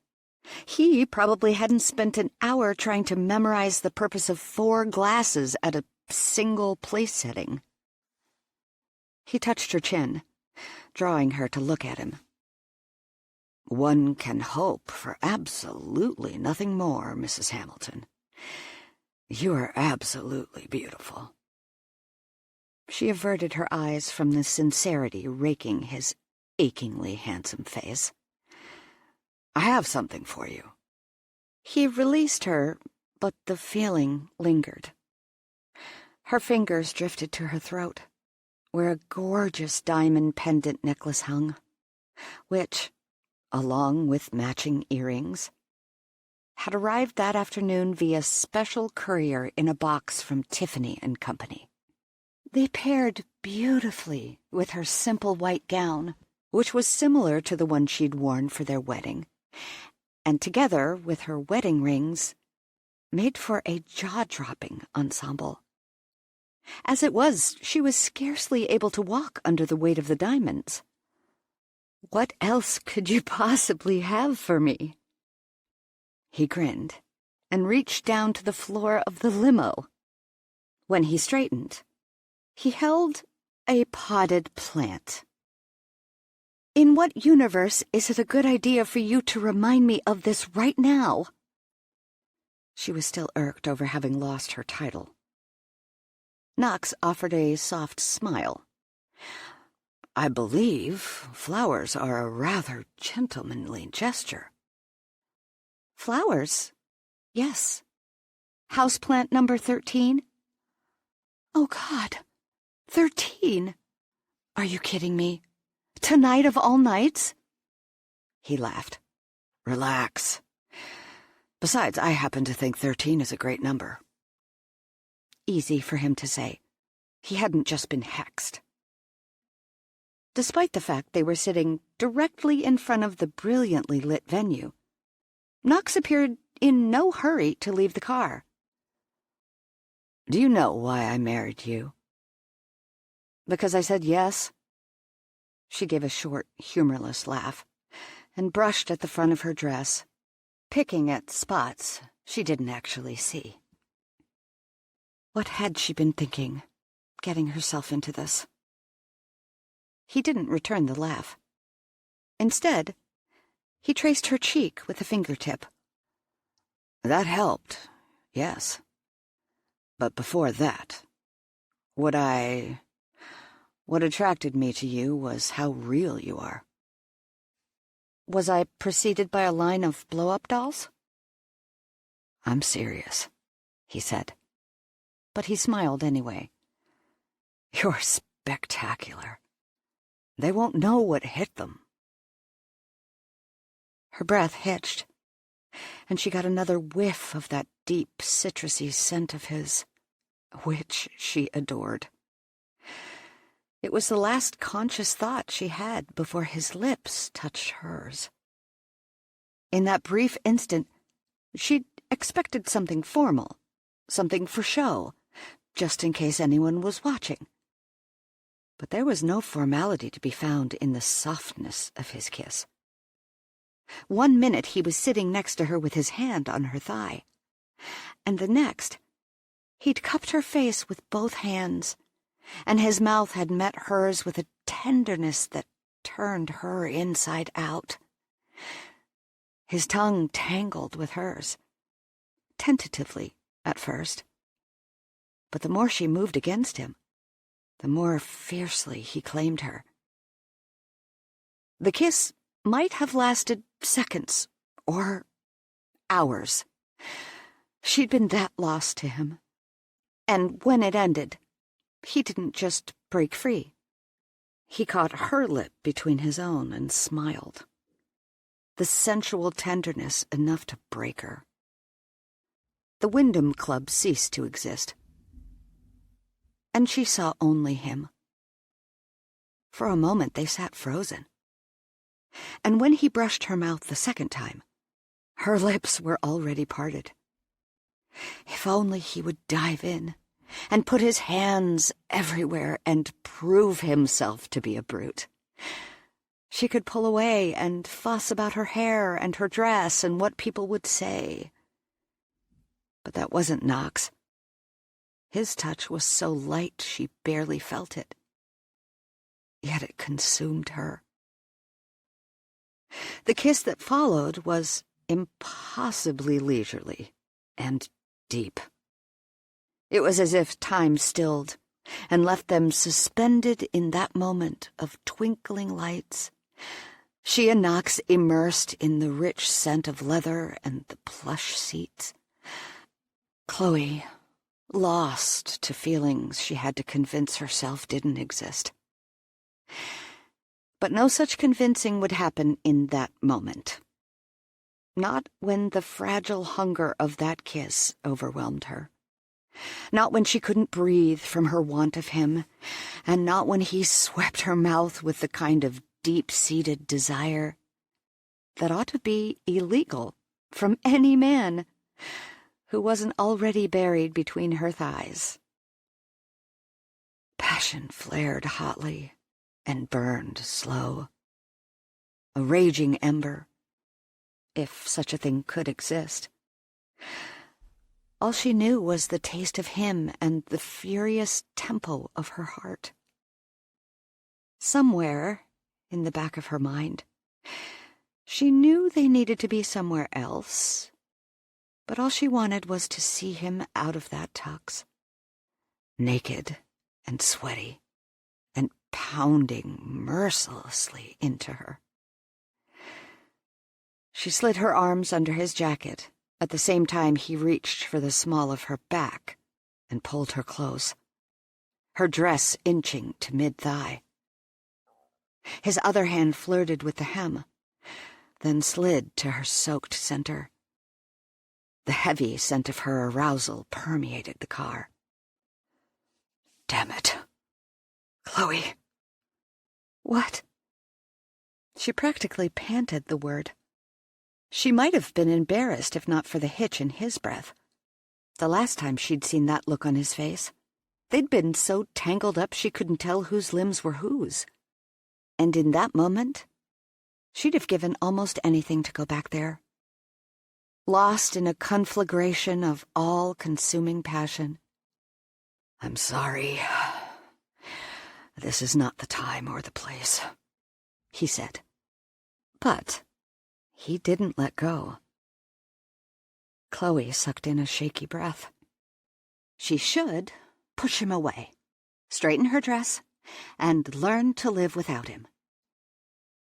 He probably hadn't spent an hour trying to memorize the purpose of 4 glasses at a single place setting. He touched her chin, drawing her to look at him. "One can hope for absolutely nothing more, Mrs. Hamilton. You are absolutely beautiful." She averted her eyes from the sincerity raking his achingly handsome face. "I have something for you." He released her, but the feeling lingered. Her fingers drifted to her throat, where a gorgeous diamond pendant necklace hung, which, along with matching earrings, had arrived that afternoon via special courier in a box from Tiffany & Company. They paired beautifully with her simple white gown, which was similar to the one she'd worn for their wedding, and together with her wedding rings, made for a jaw-dropping ensemble. As it was, she was scarcely able to walk under the weight of the diamonds. "What else could you possibly have for me?" He grinned and reached down to the floor of the limo When he straightened, he held a potted plant. In what universe is it a good idea for you to remind me of this right now? She was still irked over having lost her title. Knox offered a soft smile. I believe flowers are a rather gentlemanly gesture. Flowers? Yes. Houseplant number 13? Oh, God. 13? Are you kidding me? Tonight of all nights? He laughed. Relax. Besides, I happen to think 13 is a great number. Easy for him to say. He hadn't just been hexed. Despite the fact they were sitting directly in front of the brilliantly lit venue, Knox appeared in no hurry to leave the car. Do you know why I married you? Because I said yes. She gave a short, humorless laugh and brushed at the front of her dress, picking at spots she didn't actually see. What had she been thinking, getting herself into this? He didn't return the laugh. Instead, he traced her cheek with a fingertip. That helped, yes. But before that, what attracted me to you was how real you are. Was I preceded by a line of blow-up dolls? I'm serious, he said. But he smiled anyway. You're spectacular. They won't know what hit them. Her breath hitched, and she got another whiff of that deep, citrusy scent of his, which she adored. It was the last conscious thought she had before his lips touched hers. In that brief instant, she'd expected something formal, something for show, just in case anyone was watching. But there was no formality to be found in the softness of his kiss. 1 minute he was sitting next to her with his hand on her thigh, and the next, he'd cupped her face with both hands, and his mouth had met hers with a tenderness that turned her inside out. His tongue tangled with hers, tentatively at first, but the more she moved against him, the more fiercely he claimed her. The kiss might have lasted seconds or hours. She'd been that lost to him. And when it ended, he didn't just break free. He caught her lip between his own and smiled. The sensual tenderness enough to break her. The Wyndham Club ceased to exist. And she saw only him. For a moment they sat frozen. And when he brushed her mouth the second time, her lips were already parted. If only he would dive in and put his hands everywhere and prove himself to be a brute. She could pull away and fuss about her hair and her dress and what people would say. But that wasn't Knox. His touch was so light she barely felt it. Yet it consumed her. The kiss that followed was impossibly leisurely and deep. It was as if time stilled and left them suspended in that moment of twinkling lights, she and Knox immersed in the rich scent of leather and the plush seats. Chloe, lost to feelings she had to convince herself didn't exist. But no such convincing would happen in that moment. Not when the fragile hunger of that kiss overwhelmed her. Not when she couldn't breathe from her want of him, and not when he swept her mouth with the kind of deep-seated desire that ought to be illegal from any man who wasn't already buried between her thighs. Passion flared hotly and burned slow. A raging ember, if such a thing could exist. All she knew was the taste of him and the furious tempo of her heart. Somewhere in the back of her mind, she knew they needed to be somewhere else, but all she wanted was to see him out of that tux, naked and sweaty, and pounding mercilessly into her. She slid her arms under his jacket, at the same time he reached for the small of her back and pulled her close, her dress inching to mid-thigh. His other hand flirted with the hem, then slid to her soaked center. The heavy scent of her arousal permeated the car. Damn it. Chloe. What? She practically panted the word. She might have been embarrassed if not for the hitch in his breath. The last time she'd seen that look on his face, they'd been so tangled up she couldn't tell whose limbs were whose. And in that moment, she'd have given almost anything to go back there. Lost in a conflagration of all-consuming passion. I'm sorry. This is not the time or the place, he said. But he didn't let go. Chloe sucked in a shaky breath. She should push him away, straighten her dress, and learn to live without him.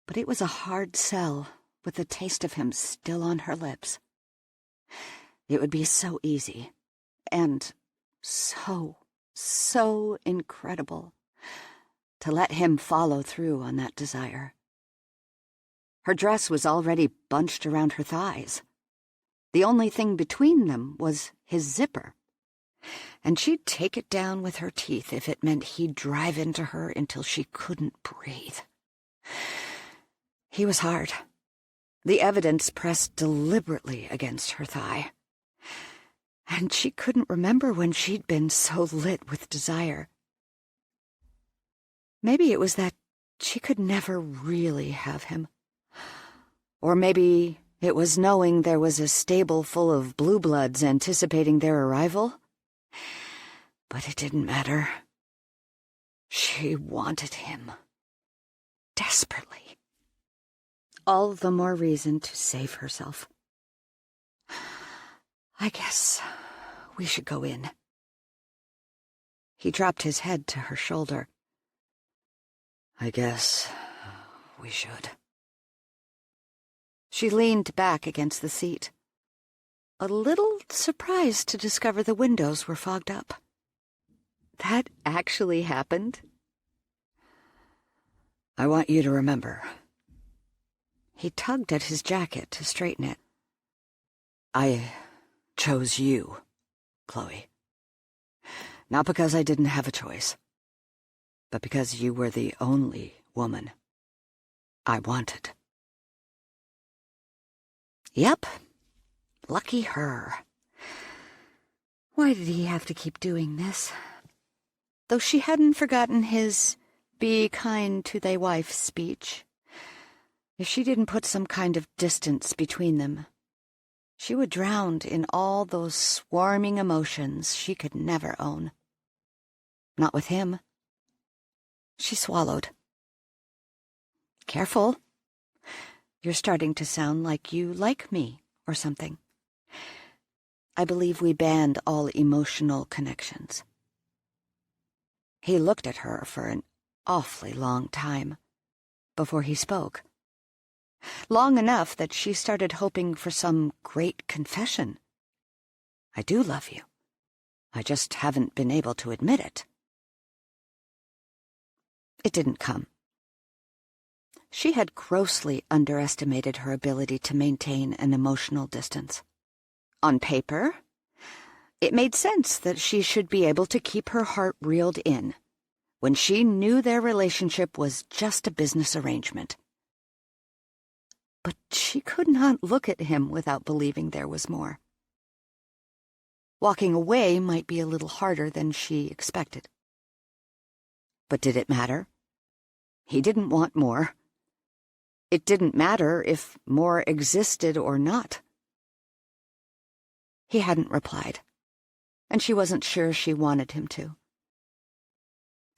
But it was a hard sell, with the taste of him still on her lips. It would be so easy, and so incredible, to let him follow through on that desire. Her dress was already bunched around her thighs. The only thing between them was his zipper, and she'd take it down with her teeth if it meant he'd drive into her until she couldn't breathe. He was hard. The evidence pressed deliberately against her thigh, and she couldn't remember when she'd been so lit with desire. Maybe it was that she could never really have him. Or maybe it was knowing there was a stable full of blue bloods anticipating their arrival. But it didn't matter. She wanted him. Desperately. All the more reason to save herself. I guess we should go in. He dropped his head to her shoulder. I guess we should. She leaned back against the seat, a little surprised to discover the windows were fogged up. That actually happened? I want you to remember. He tugged at his jacket to straighten it. I chose you, Chloe. Not because I didn't have a choice, but because you were the only woman I wanted. Yep, lucky her. Why did he have to keep doing this? Though she hadn't forgotten his "be kind to thy wife" speech, if she didn't put some kind of distance between them, she would drown in all those swarming emotions she could never own. Not with him. She swallowed. Careful. You're starting to sound like you like me, or something. I believe we banned all emotional connections. He looked at her for an awfully long time before he spoke. Long enough that she started hoping for some great confession. I do love you. I just haven't been able to admit it. It didn't come. She had grossly underestimated her ability to maintain an emotional distance. On paper, it made sense that she should be able to keep her heart reeled in when she knew their relationship was just a business arrangement. But she could not look at him without believing there was more. Walking away might be a little harder than she expected. But did it matter? He didn't want more. It didn't matter if more existed or not. He hadn't replied. and she wasn't sure she wanted him to.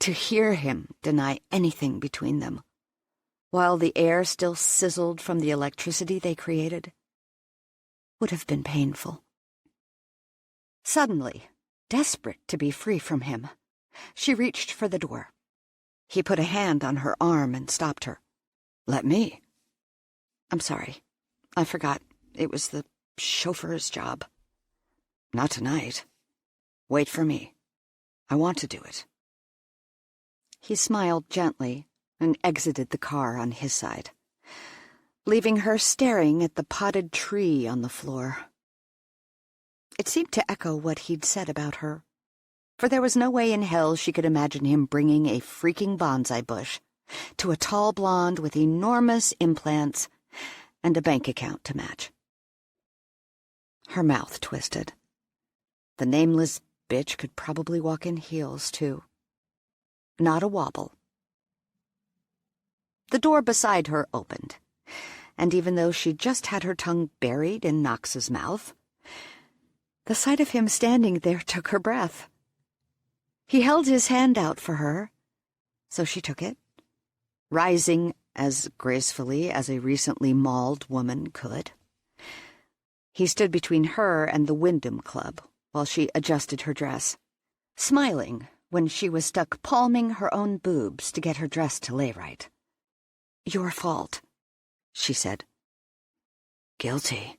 To hear him deny anything between them, while the air still sizzled from the electricity they created, would have been painful. Suddenly, desperate to be free from him, she reached for the door. He put a hand on her arm and stopped her. "Let me." "I'm sorry. I forgot. It was the chauffeur's job." "Not tonight. Wait for me. I want to do it." He smiled gently and exited the car on his side, leaving her staring at the potted tree on the floor. It seemed to echo what he'd said about her, for there was no way in hell she could imagine him bringing a freaking bonsai bush to a tall blonde with enormous implants and a bank account to match. Her mouth twisted. The nameless bitch could probably walk in heels, too. Not a wobble. The door beside her opened, and even though she just had her tongue buried in Knox's mouth, the sight of him standing there took her breath. He held his hand out for her, so she took it, rising as gracefully as a recently mauled woman could. He stood between her and the Wyndham Club while she adjusted her dress, smiling when she was stuck palming her own boobs to get her dress to lay right. "Your fault," she said. "Guilty."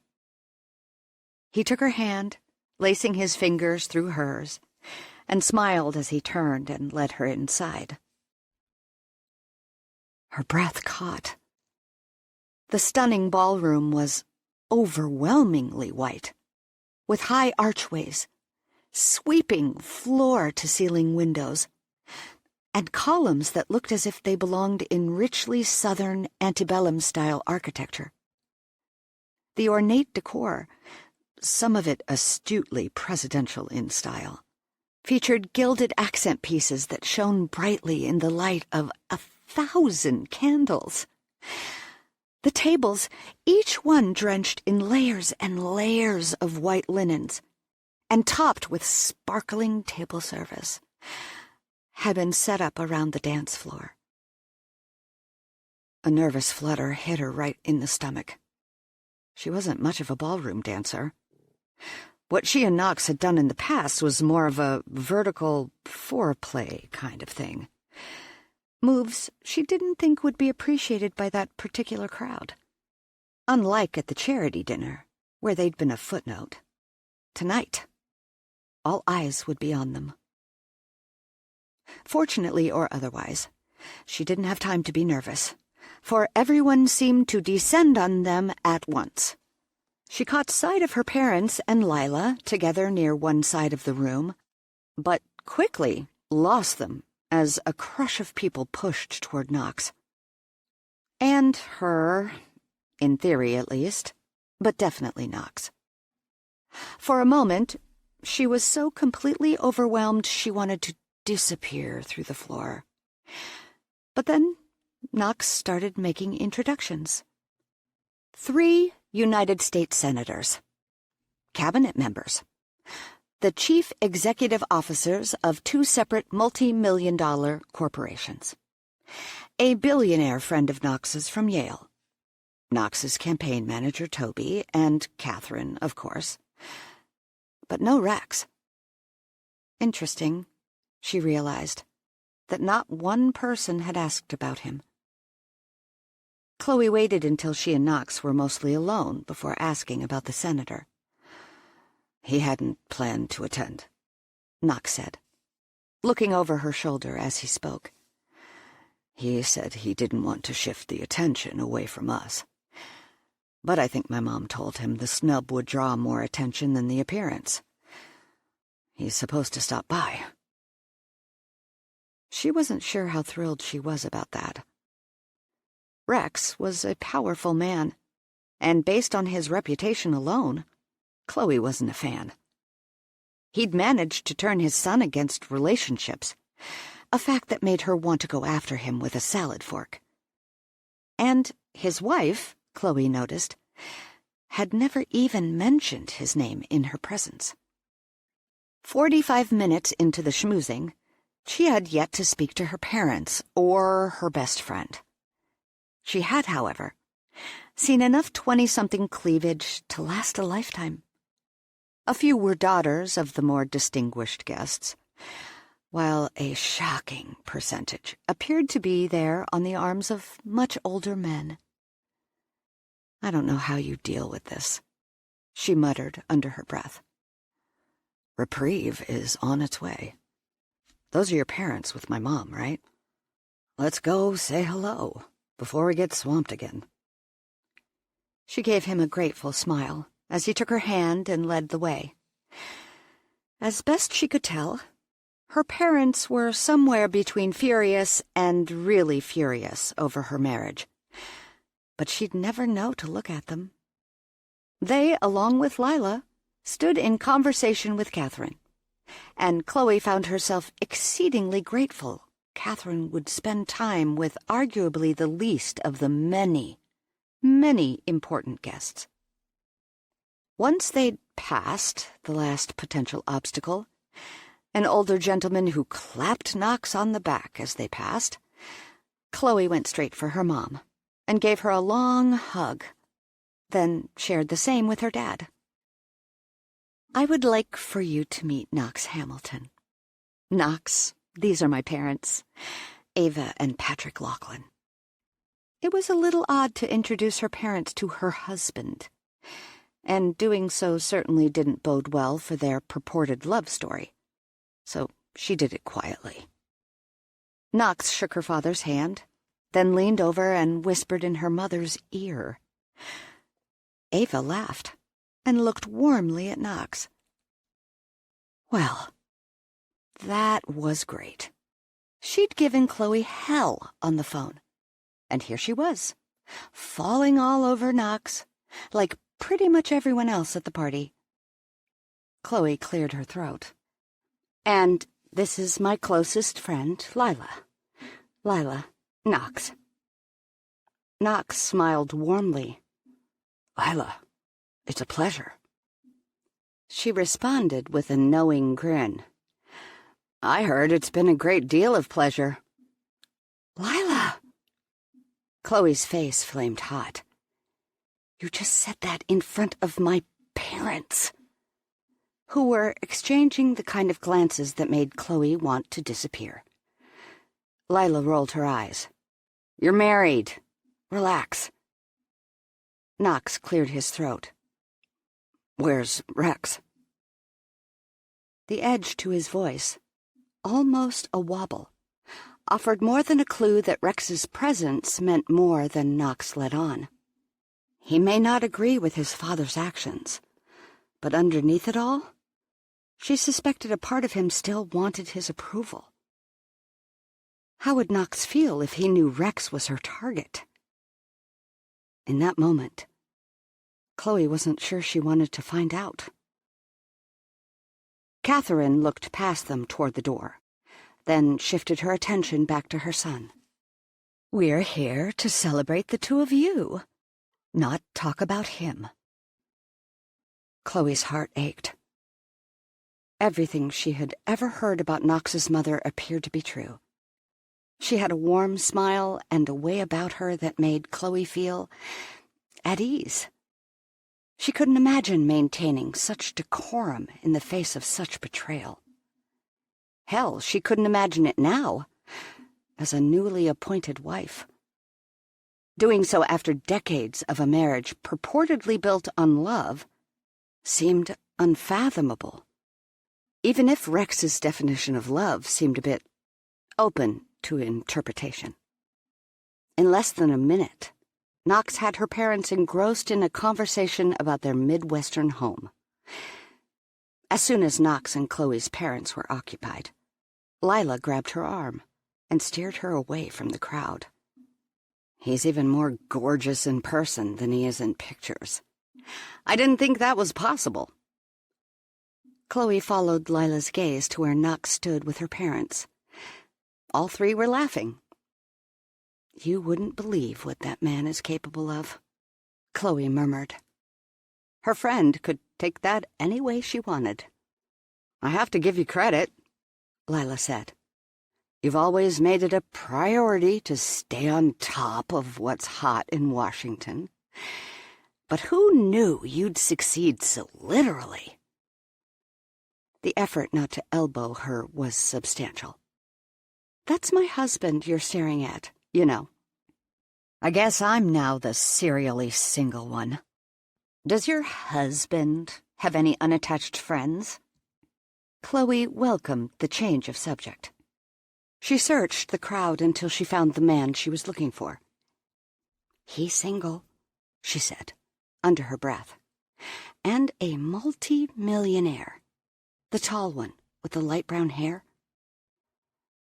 He took her hand, lacing his fingers through hers, and smiled as he turned and led her inside. Her breath caught. The stunning ballroom was overwhelmingly white, with high archways, sweeping floor-to-ceiling windows, and columns that looked as if they belonged in richly Southern antebellum-style architecture. The ornate decor, some of it astutely presidential in style, featured gilded accent pieces that shone brightly in the light of 1,000 candles. The tables, each one drenched in layers and layers of white linens, and topped with sparkling table service, had been set up around the dance floor. A nervous flutter hit her right in the stomach. She wasn't much of a ballroom dancer. What she and Knox had done in the past was more of a vertical foreplay kind of thing. Moves she didn't think would be appreciated by that particular crowd. Unlike at the charity dinner, where they'd been a footnote. Tonight, all eyes would be on them. Fortunately or otherwise, she didn't have time to be nervous, for everyone seemed to descend on them at once. She caught sight of her parents and Lila together near one side of the room, but quickly lost them as a crush of people pushed toward Knox. And her, in theory at least, but definitely Knox. For a moment, she was so completely overwhelmed she wanted to disappear through the floor. But then Knox started making introductions. 3 United States senators, cabinet members, the chief executive officers of 2 separate multi-million-dollar corporations, a billionaire friend of Knox's from Yale, Knox's campaign manager Toby, and Catherine, of course. But no Rex. Interesting, she realized, that not one person had asked about him. Chloe waited until she and Knox were mostly alone before asking about the senator. "He hadn't planned to attend," Knox said, looking over her shoulder as he spoke. "He said he didn't want to shift the attention away from us. But I think my mom told him the snub would draw more attention than the appearance. He's supposed to stop by." She wasn't sure how thrilled she was about that. Rex was a powerful man, and based on his reputation alone, Chloe wasn't a fan. He'd managed to turn his son against relationships, a fact that made her want to go after him with a salad fork. And his wife, Chloe noticed, had never even mentioned his name in her presence. 45 minutes into the schmoozing, she had yet to speak to her parents or her best friend. She had, however, seen enough 20-something cleavage to last a lifetime. A few were daughters of the more distinguished guests, while a shocking percentage appeared to be there on the arms of much older men. "I don't know how you deal with this," she muttered under her breath. "Reprieve is on its way. Those are your parents with my mom, right? Let's go say hello before we get swamped again." She gave him a grateful smile as he took her hand and led the way. As best she could tell, her parents were somewhere between furious and really furious over her marriage, but she'd never know to look at them. They, along with Lila, stood in conversation with Catherine, and Chloe found herself exceedingly grateful Catherine would spend time with arguably the least of the many, many important guests. Once they'd passed the last potential obstacle, an older gentleman who clapped Knox on the back as they passed, Chloe went straight for her mom and gave her a long hug, then shared the same with her dad. "I would like for you to meet Knox Hamilton. Knox, these are my parents, Ava and Patrick Lachlan." It was a little odd to introduce her parents to her husband, and doing so certainly didn't bode well for their purported love story, so she did it quietly. Knox shook her father's hand, then leaned over and whispered in her mother's ear. Ava laughed and looked warmly at Knox. Well, that was great. She'd given Chloe hell on the phone, and here she was, falling all over Knox, like pretty much everyone else at the party. Chloe cleared her throat. "And this is my closest friend, Lila. Lila, Knox." Knox smiled warmly. "Lila, it's a pleasure." She responded with a knowing grin. "I heard it's been a great deal of pleasure." "Lila!" Chloe's face flamed hot. "You just said that in front of my parents," who were exchanging the kind of glances that made Chloe want to disappear. Lila rolled her eyes. "You're married. Relax." Knox cleared his throat. "Where's Rex?" The edge to his voice, almost a wobble, offered more than a clue that Rex's presence meant more than Knox let on. He may not agree with his father's actions, but underneath it all, she suspected a part of him still wanted his approval. How would Knox feel if he knew Rex was her target? In that moment, Chloe wasn't sure she wanted to find out. Catherine looked past them toward the door, then shifted her attention back to her son. "We're here to celebrate the two of you, not talk about him." Chloe's heart ached. Everything she had ever heard about Knox's mother appeared to be true. She had a warm smile and a way about her that made Chloe feel at ease. She couldn't imagine maintaining such decorum in the face of such betrayal. Hell, she couldn't imagine it now, as a newly appointed wife. Doing so after decades of a marriage purportedly built on love seemed unfathomable, even if Rex's definition of love seemed a bit open to interpretation. In less than a minute, Knox had her parents engrossed in a conversation about their Midwestern home. As soon as Knox and Chloe's parents were occupied, Lila grabbed her arm and steered her away from the crowd. "He's even more gorgeous in person than he is in pictures. I didn't think that was possible." Chloe followed Lila's gaze to where Knox stood with her parents. All three were laughing. "You wouldn't believe what that man is capable of," Chloe murmured. Her friend could take that any way she wanted. I have to give you credit, Lila said. You've always made it a priority to stay on top of what's hot in Washington. But who knew you'd succeed so literally? The effort not to elbow her was substantial. That's my husband you're staring at, you know. I guess I'm now the serially single one. Does your husband have any unattached friends? Chloe welcomed the change of subject. She searched the crowd until she found the man she was looking for. He's single, she said, under her breath. And a multi-millionaire. The tall one with the light brown hair.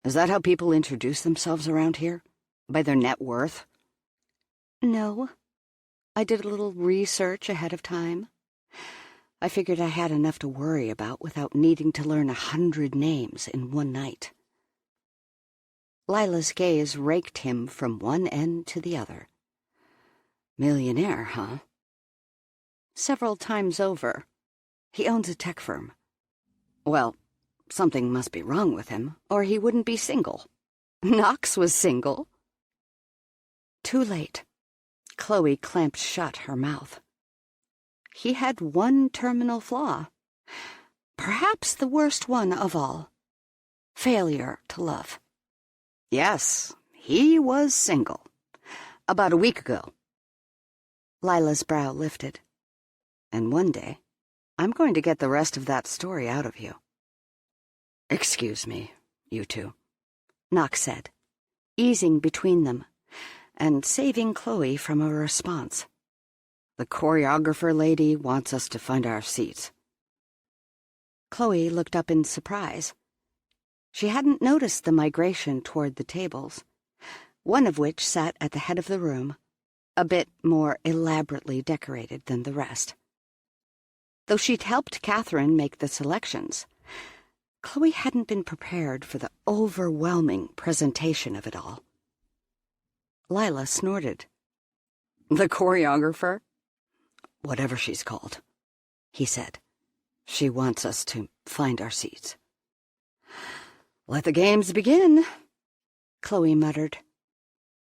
Is that how people introduce themselves around here? By their net worth? No. I did a little research ahead of time. I figured I had enough to worry about without needing to learn 100 names in one night. Lila's gaze raked him from one end to the other. Millionaire, huh? Several times over. He owns a tech firm. Well, something must be wrong with him, or he wouldn't be single. Knox was single. Too late. Chloe clamped shut her mouth. He had one terminal flaw. Perhaps the worst one of all. Failure to love. Yes, he was single. About a week ago. Lila's brow lifted. And one day, I'm going to get the rest of that story out of you. Excuse me, you two, Knox said, easing between them, and saving Chloe from a response. The choreographer lady wants us to find our seats. Chloe looked up in surprise. She hadn't noticed the migration toward the tables, one of which sat at the head of the room, a bit more elaborately decorated than the rest. Though she'd helped Catherine make the selections, Chloe hadn't been prepared for the overwhelming presentation of it all. Lila snorted. The choreographer? Whatever she's called, he said. She wants us to find our seats. Let the games begin, Chloe muttered,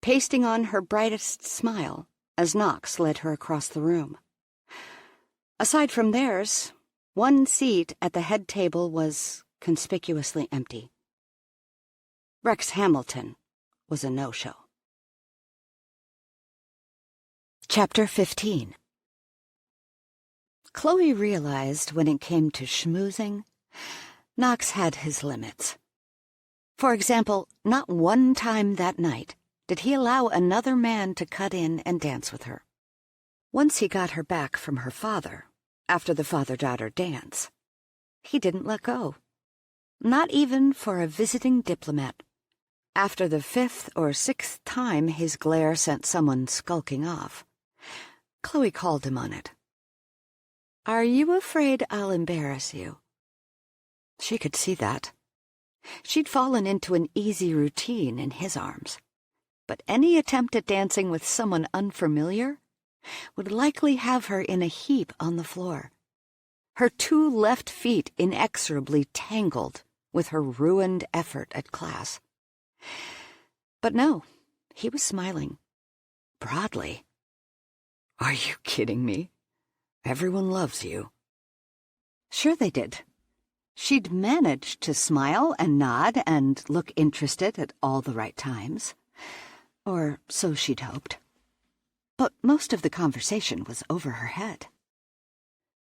pasting on her brightest smile as Knox led her across the room. Aside from theirs, one seat at the head table was conspicuously empty. Rex Hamilton was a no-show. Chapter 15. Chloe realized when it came to schmoozing, Knox had his limits. For example, not one time that night did he allow another man to cut in and dance with her. Once he got her back from her father, after the father-daughter dance, he didn't let go. Not even for a visiting diplomat. After the 5th or 6th time his glare sent someone skulking off, Chloe called him on it. Are you afraid I'll embarrass you? She could see that. She'd fallen into an easy routine in his arms, but any attempt at dancing with someone unfamiliar would likely have her in a heap on the floor, her 2 left feet inexorably tangled with her ruined effort at class. But no, he was smiling. Broadly. Are you kidding me? Everyone loves you. Sure they did. She'd managed to smile and nod and look interested at all the right times. Or so she'd hoped. But most of the conversation was over her head.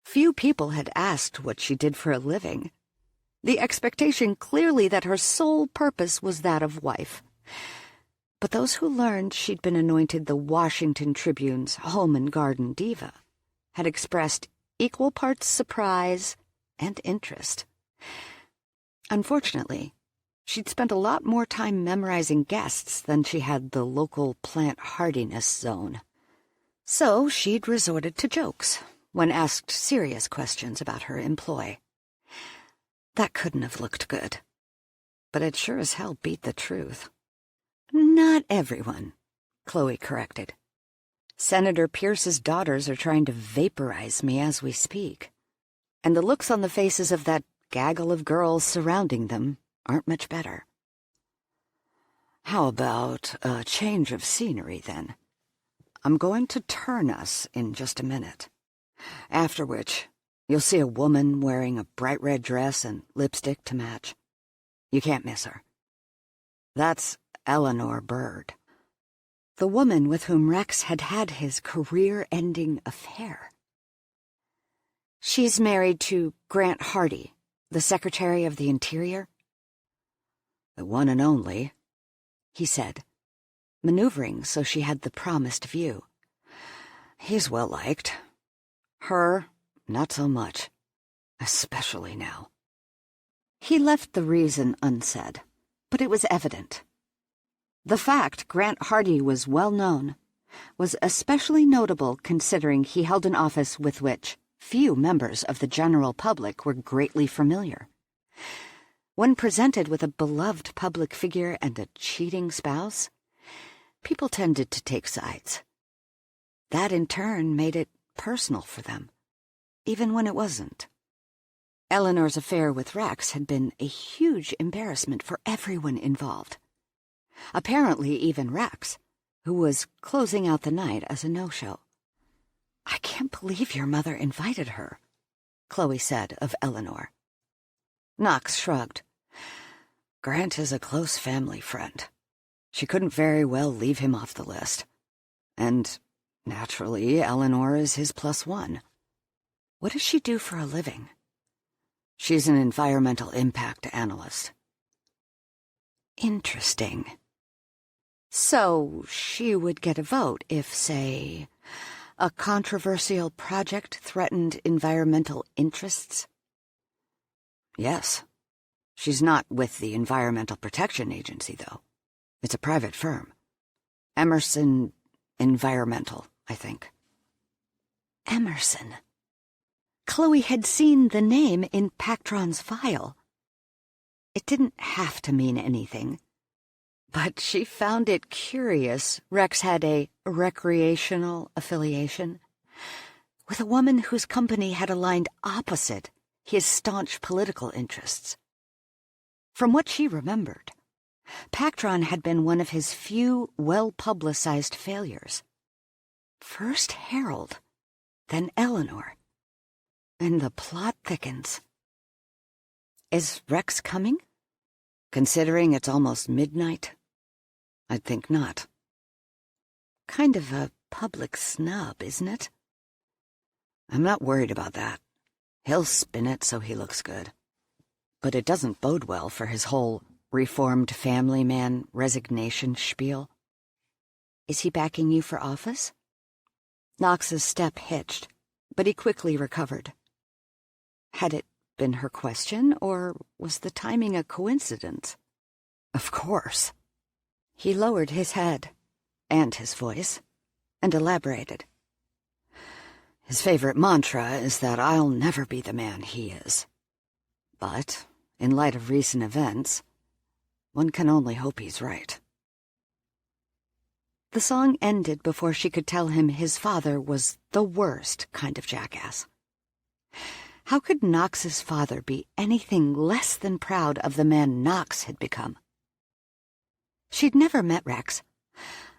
Few people had asked what she did for a living. The expectation clearly that her sole purpose was that of wife. But those who learned she'd been anointed the Washington Tribune's home and garden diva had expressed equal parts surprise and interest. Unfortunately, she'd spent a lot more time memorizing guests than she had the local plant hardiness zone. So she'd resorted to jokes when asked serious questions about her employ. That couldn't have looked good, but it sure as hell beat the truth. Not everyone, Chloe corrected. Senator Pierce's daughters are trying to vaporize me as we speak, and the looks on the faces of that gaggle of girls surrounding them aren't much better. How about a change of scenery, then? I'm going to turn us in just a minute. After which, you'll see a woman wearing a bright red dress and lipstick to match. You can't miss her. That's Eleanor Bird, the woman with whom Rex had had his career-ending affair. She's married to Grant Hardy, the Secretary of the Interior. The one and only, he said, maneuvering so she had the promised view. He's well-liked. Her, not so much, especially now. He left the reason unsaid, but it was evident. The fact Grant Hardy was well known was especially notable considering he held an office with which few members of the general public were greatly familiar. When presented with a beloved public figure and a cheating spouse, people tended to take sides. That in turn made it personal for them, even when it wasn't. Eleanor's affair with Rex had been a huge embarrassment for everyone involved. Apparently even Rex, who was closing out the night as a no-show. "I can't believe your mother invited her," Chloe said of Eleanor. Knox shrugged. "Grant is a close family friend. She couldn't very well leave him off the list. And, naturally, Eleanor is his +1. What does she do for a living?" "She's an environmental impact analyst." Interesting. So she would get a vote if, say, a controversial project threatened environmental interests? Yes. She's not with the Environmental Protection Agency, though. It's a private firm. Emerson Environmental, I think. Emerson. Chloe had seen the name in Pactron's file. It didn't have to mean anything, but she found it curious Rex had a recreational affiliation with a woman whose company had aligned opposite his staunch political interests. From what she remembered, Pactron had been one of his few well-publicized failures. First Harold, then Eleanor, and the plot thickens. Is Rex coming? Considering it's almost midnight, I'd think not. Kind of a public snub, isn't it? I'm not worried about that. He'll spin it so he looks good. But it doesn't bode well for his whole reformed family man resignation spiel. Is he backing you for office? Knox's step hitched, but he quickly recovered. Had it been her question, or was the timing a coincidence? Of course. He lowered his head, and his voice, and elaborated. His favorite mantra is that I'll never be the man he is. But, in light of recent events, one can only hope he's right. The song ended before she could tell him his father was the worst kind of jackass. How could Knox's father be anything less than proud of the man Knox had become? She'd never met Rex,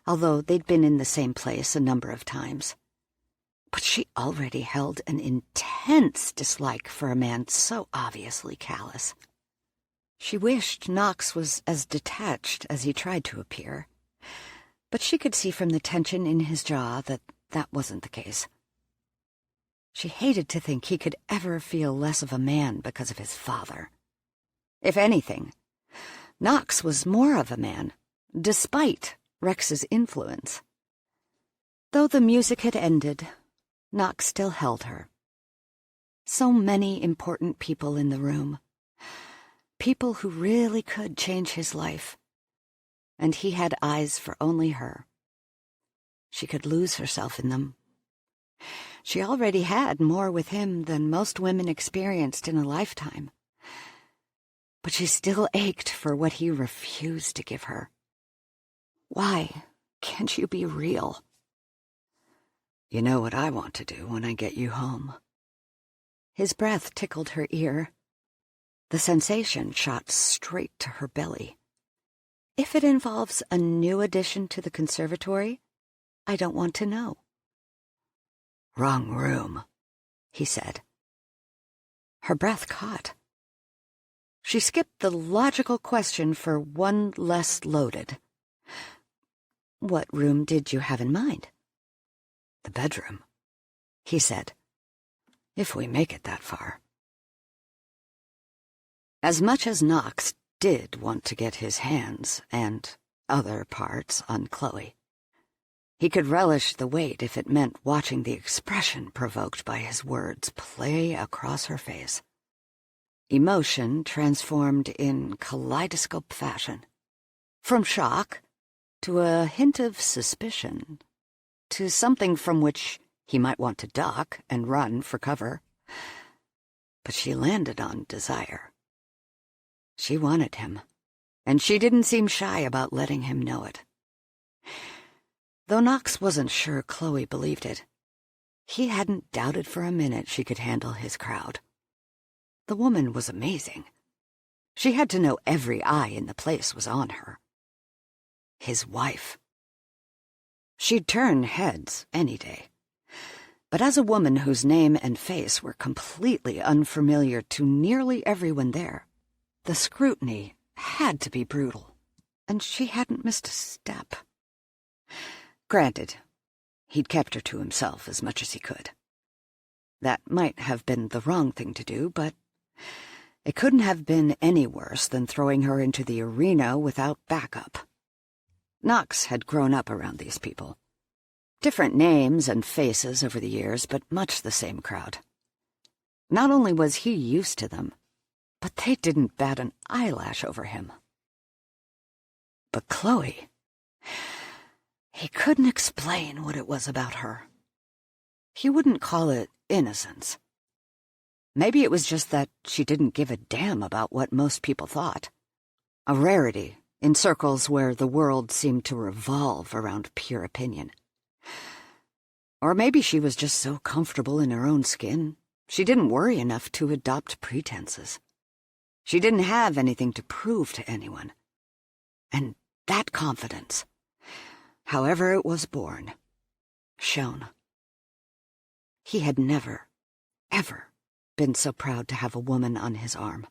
although they'd been in the same place a number of times. But she already held an intense dislike for a man so obviously callous. She wished Knox was as detached as he tried to appear, but she could see from the tension in his jaw that that wasn't the case. She hated to think he could ever feel less of a man because of his father. If anything, Knox was more of a man, despite Rex's influence. Though the music had ended, Knox still held her. So many important people in the room. People who really could change his life. And he had eyes for only her. She could lose herself in them. She already had more with him than most women experienced in a lifetime. But she still ached for what he refused to give her. Why can't you be real? You know what I want to do when I get you home. His breath tickled her ear. The sensation shot straight to her belly. If it involves a new addition to the conservatory, I don't want to know. Wrong room, he said. Her breath caught. She skipped the logical question for one less loaded. What room did you have in mind? The bedroom, he said. If we make it that far. As much as Knox did want to get his hands and other parts on Chloe, he could relish the wait if it meant watching the expression provoked by his words play across her face. Emotion transformed in kaleidoscope fashion. From shock to a hint of suspicion to something from which he might want to duck and run for cover. But she landed on desire. She wanted him, and she didn't seem shy about letting him know it. Though Knox wasn't sure Chloe believed it, he hadn't doubted for a minute she could handle his crowd. The woman was amazing. She had to know every eye in the place was on her. His wife. She'd turn heads any day. But as a woman whose name and face were completely unfamiliar to nearly everyone there, the scrutiny had to be brutal, and she hadn't missed a step. Granted, he'd kept her to himself as much as he could. That might have been the wrong thing to do, but it couldn't have been any worse than throwing her into the arena without backup. Knox had grown up around these people. Different names and faces over the years, but much the same crowd. Not only was he used to them, but they didn't bat an eyelash over him. But Chloe, he couldn't explain what it was about her. He wouldn't call it innocence. Maybe it was just that she didn't give a damn about what most people thought. A rarity in circles where the world seemed to revolve around pure opinion. Or maybe she was just so comfortable in her own skin, she didn't worry enough to adopt pretenses. She didn't have anything to prove to anyone. And that confidence, however it was born, shone. He had never, ever been so proud to have a woman on his arm.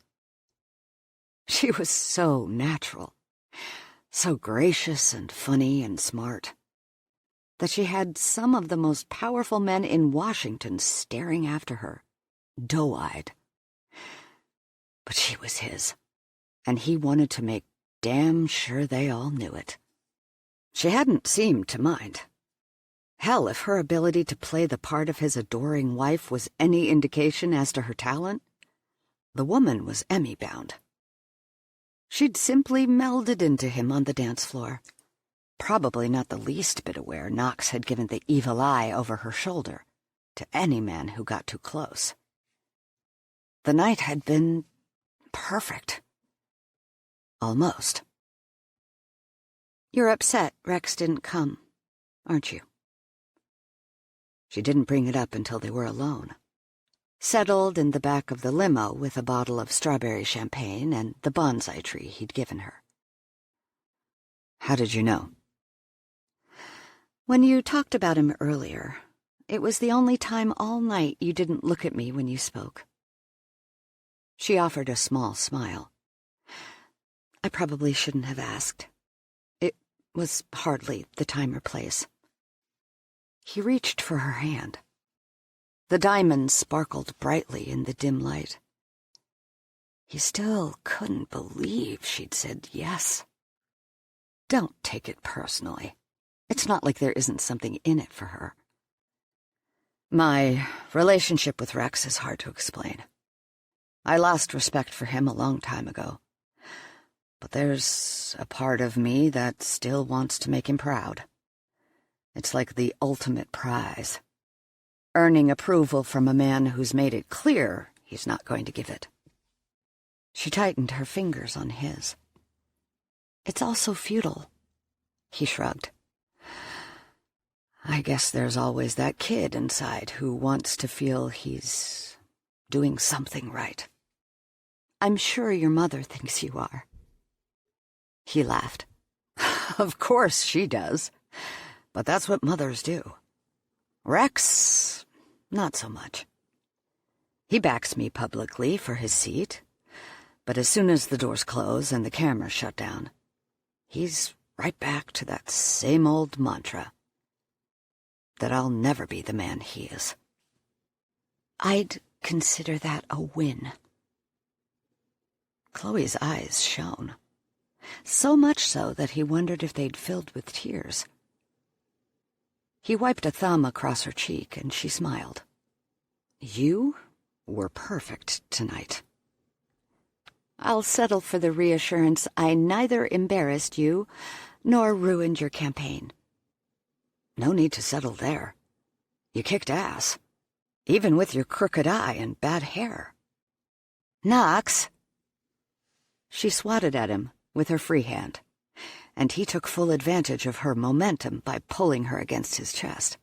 She was so natural, so gracious and funny and smart, that she had some of the most powerful men in Washington staring after her, doe-eyed. But she was his, and he wanted to make damn sure they all knew it. She hadn't seemed to mind. Hell, if her ability to play the part of his adoring wife was any indication as to her talent, the woman was Emmy-bound. She'd simply melded into him on the dance floor, probably not the least bit aware Knox had given the evil eye over her shoulder to any man who got too close. The night had been perfect. Almost. You're upset Rex didn't come, aren't you? She didn't bring it up until they were alone, settled in the back of the limo with a bottle of strawberry champagne and the bonsai tree he'd given her. How did you know? When you talked about him earlier, it was the only time all night you didn't look at me when you spoke. She offered a small smile. I probably shouldn't have asked. It was hardly the time or place. He reached for her hand. The diamonds sparkled brightly in the dim light. He still couldn't believe she'd said yes. Don't take it personally. It's not like there isn't something in it for her. My relationship with Rex is hard to explain. I lost respect for him a long time ago. But there's a part of me that still wants to make him proud. It's like the ultimate prize. Earning approval from a man who's made it clear he's not going to give it. She tightened her fingers on his. It's all so futile. He shrugged. I guess there's always that kid inside who wants to feel he's doing something right. I'm sure your mother thinks you are." He laughed. "Of course she does. But that's what mothers do. Rex, not so much. He backs me publicly for his seat, but as soon as the doors close and the cameras shut down, he's right back to that same old mantra, that I'll never be the man he is." "I'd consider that a win." Chloe's eyes shone, so much so that he wondered if they'd filled with tears. He wiped a thumb across her cheek, and she smiled. "You were perfect tonight." "I'll settle for the reassurance I neither embarrassed you nor ruined your campaign." "No need to settle there. You kicked ass, even with your crooked eye and bad hair." "Knox!" She swatted at him with her free hand, and he took full advantage of her momentum by pulling her against his chest.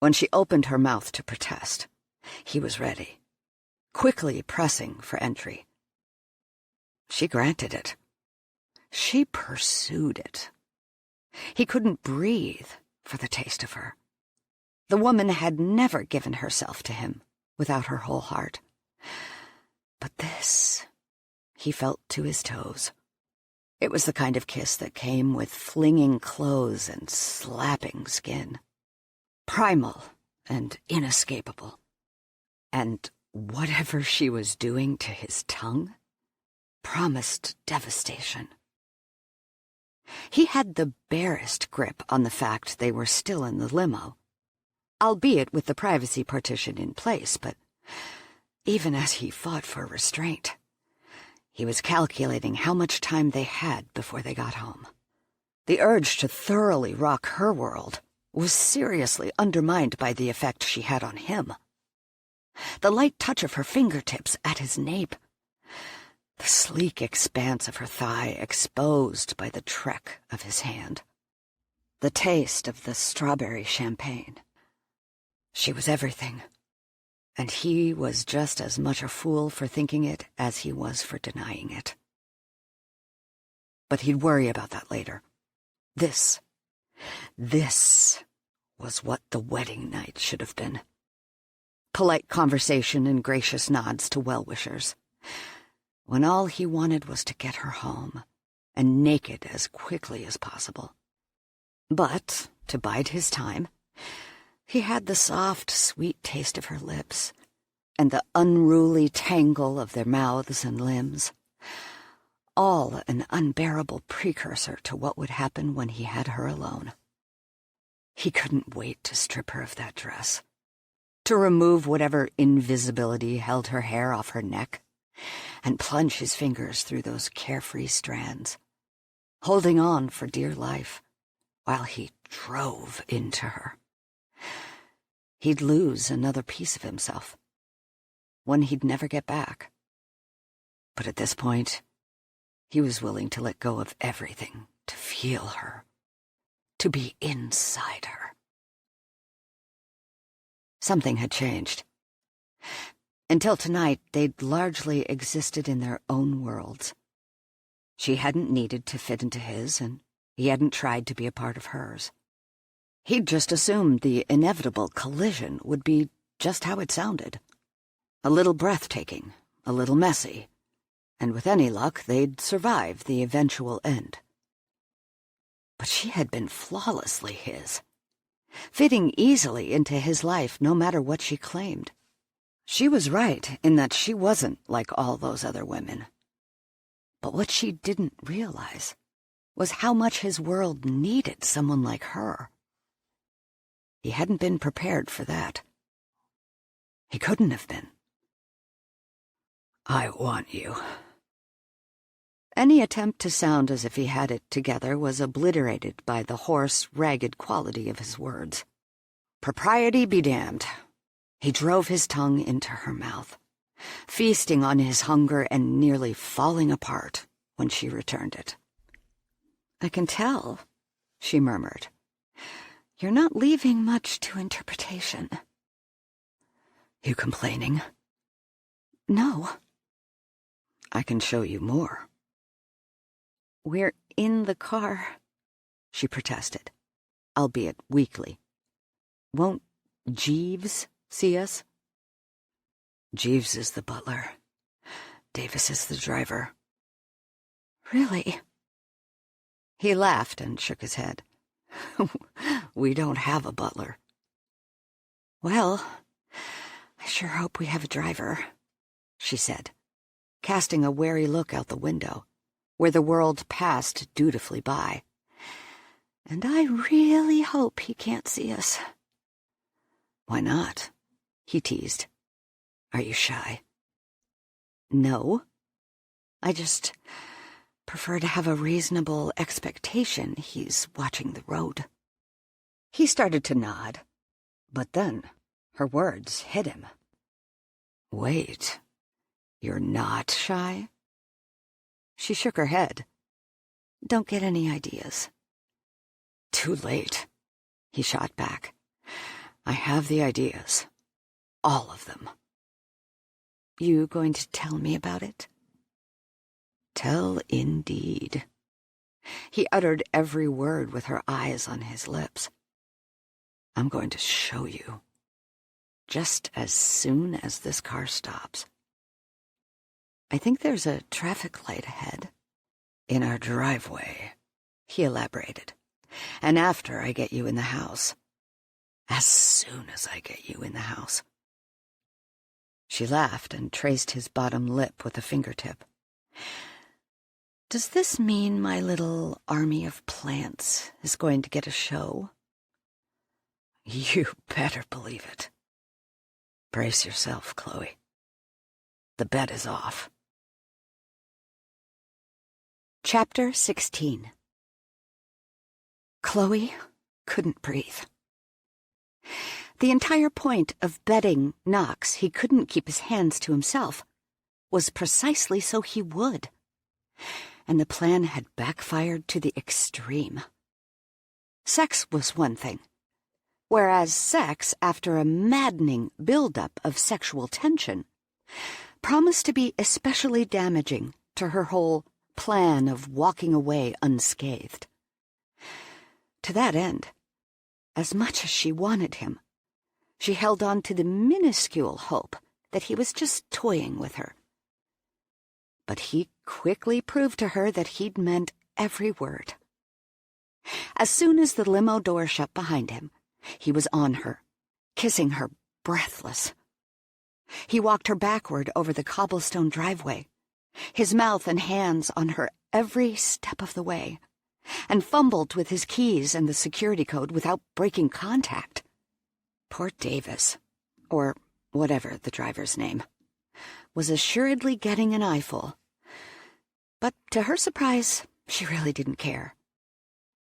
When she opened her mouth to protest, he was ready, quickly pressing for entry. She granted it. She pursued it. He couldn't breathe for the taste of her. The woman had never given herself to him without her whole heart. But this, he felt to his toes. It was the kind of kiss that came with flinging clothes and slapping skin. Primal and inescapable. And whatever she was doing to his tongue promised devastation. He had the barest grip on the fact they were still in the limo, albeit with the privacy partition in place, but even as he fought for restraint, he was calculating how much time they had before they got home. The urge to thoroughly rock her world was seriously undermined by the effect she had on him. The light touch of her fingertips at his nape, the sleek expanse of her thigh exposed by the trek of his hand, the taste of the strawberry champagne. She was everything, and he was just as much a fool for thinking it as he was for denying it. But he'd worry about that later. This was what the wedding night should have been. Polite conversation and gracious nods to well-wishers, when all he wanted was to get her home, and naked as quickly as possible. But, to bide his time, he had the soft, sweet taste of her lips, and the unruly tangle of their mouths and limbs, all an unbearable precursor to what would happen when he had her alone. He couldn't wait to strip her of that dress, to remove whatever invisibility held her hair off her neck, and plunge his fingers through those carefree strands, holding on for dear life while he drove into her. He'd lose another piece of himself, one he'd never get back. But at this point, he was willing to let go of everything to feel her, to be inside her. Something had changed. Until tonight, they'd largely existed in their own worlds. She hadn't needed to fit into his, and he hadn't tried to be a part of hers. He'd just assumed the inevitable collision would be just how it sounded. A little breathtaking, a little messy, and with any luck, they'd survive the eventual end. But she had been flawlessly his, fitting easily into his life no matter what she claimed. She was right in that she wasn't like all those other women. But what she didn't realize was how much his world needed someone like her. He hadn't been prepared for that. He couldn't have been. "I want you." Any attempt to sound as if he had it together was obliterated by the hoarse, ragged quality of his words. Propriety be damned. He drove his tongue into her mouth, feasting on his hunger and nearly falling apart when she returned it. "I can tell," she murmured. "You're not leaving much to interpretation." "You complaining?" "No." I can show you more. We're in the car, she protested, albeit weakly. Won't Jeeves see us? Jeeves is the butler. Davis is the driver. Really? He laughed and shook his head. We don't have a butler. Well, I sure hope we have a driver, she said, casting a wary look out the window, where the world passed dutifully by. And I really hope he can't see us. Why not? He teased. Are you shy? No. I just prefer to have a reasonable expectation he's watching the road. He started to nod, but then her words hit him. Wait, you're not shy? She shook her head. Don't get any ideas. Too late, he shot back. I have the ideas. All of them. You going to tell me about it? Tell indeed. He uttered every word with her eyes on his lips. I'm going to show you. Just as soon as this car stops. I think there's a traffic light ahead. In our driveway, he elaborated. And after I get you in the house. As soon as I get you in the house. She laughed and traced his bottom lip with a fingertip. Does this mean my little army of plants is going to get a show? You better believe it. Brace yourself, Chloe. The bet is off. Chapter 16. Chloe couldn't breathe. The entire point of betting Knox he couldn't keep his hands to himself was precisely so he would. And the plan had backfired to the extreme. Sex was one thing, whereas sex, after a maddening buildup of sexual tension, promised to be especially damaging to her whole plan of walking away unscathed. To that end, as much as she wanted him, she held on to the minuscule hope that he was just toying with her. But he quickly proved to her that he'd meant every word. As soon as the limo door shut behind him, he was on her, kissing her breathless. He walked her backward over the cobblestone driveway, his mouth and hands on her every step of the way, and fumbled with his keys and the security code without breaking contact. Poor Davis, or whatever the driver's name, was assuredly getting an eyeful. But to her surprise, she really didn't care.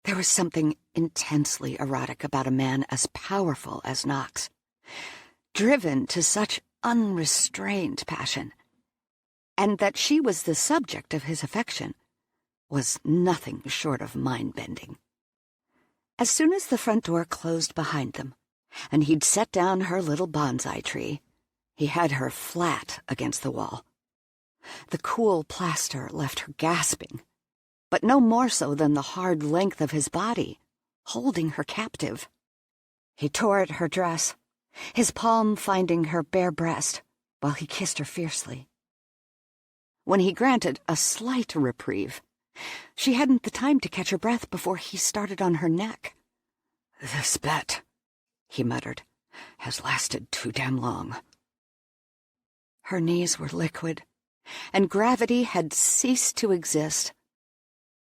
There was something intensely erotic about a man as powerful as Knox, driven to such unrestrained passion, and that she was the subject of his affection was nothing short of mind-bending. As soon as the front door closed behind them, and he'd set down her little bonsai tree, he had her flat against the wall. The cool plaster left her gasping, but no more so than the hard length of his body, holding her captive. He tore at her dress, his palm finding her bare breast, while he kissed her fiercely. When he granted a slight reprieve, she hadn't the time to catch her breath before he started on her neck. "This bet," he muttered, "has lasted too damn long." Her knees were liquid, and gravity had ceased to exist.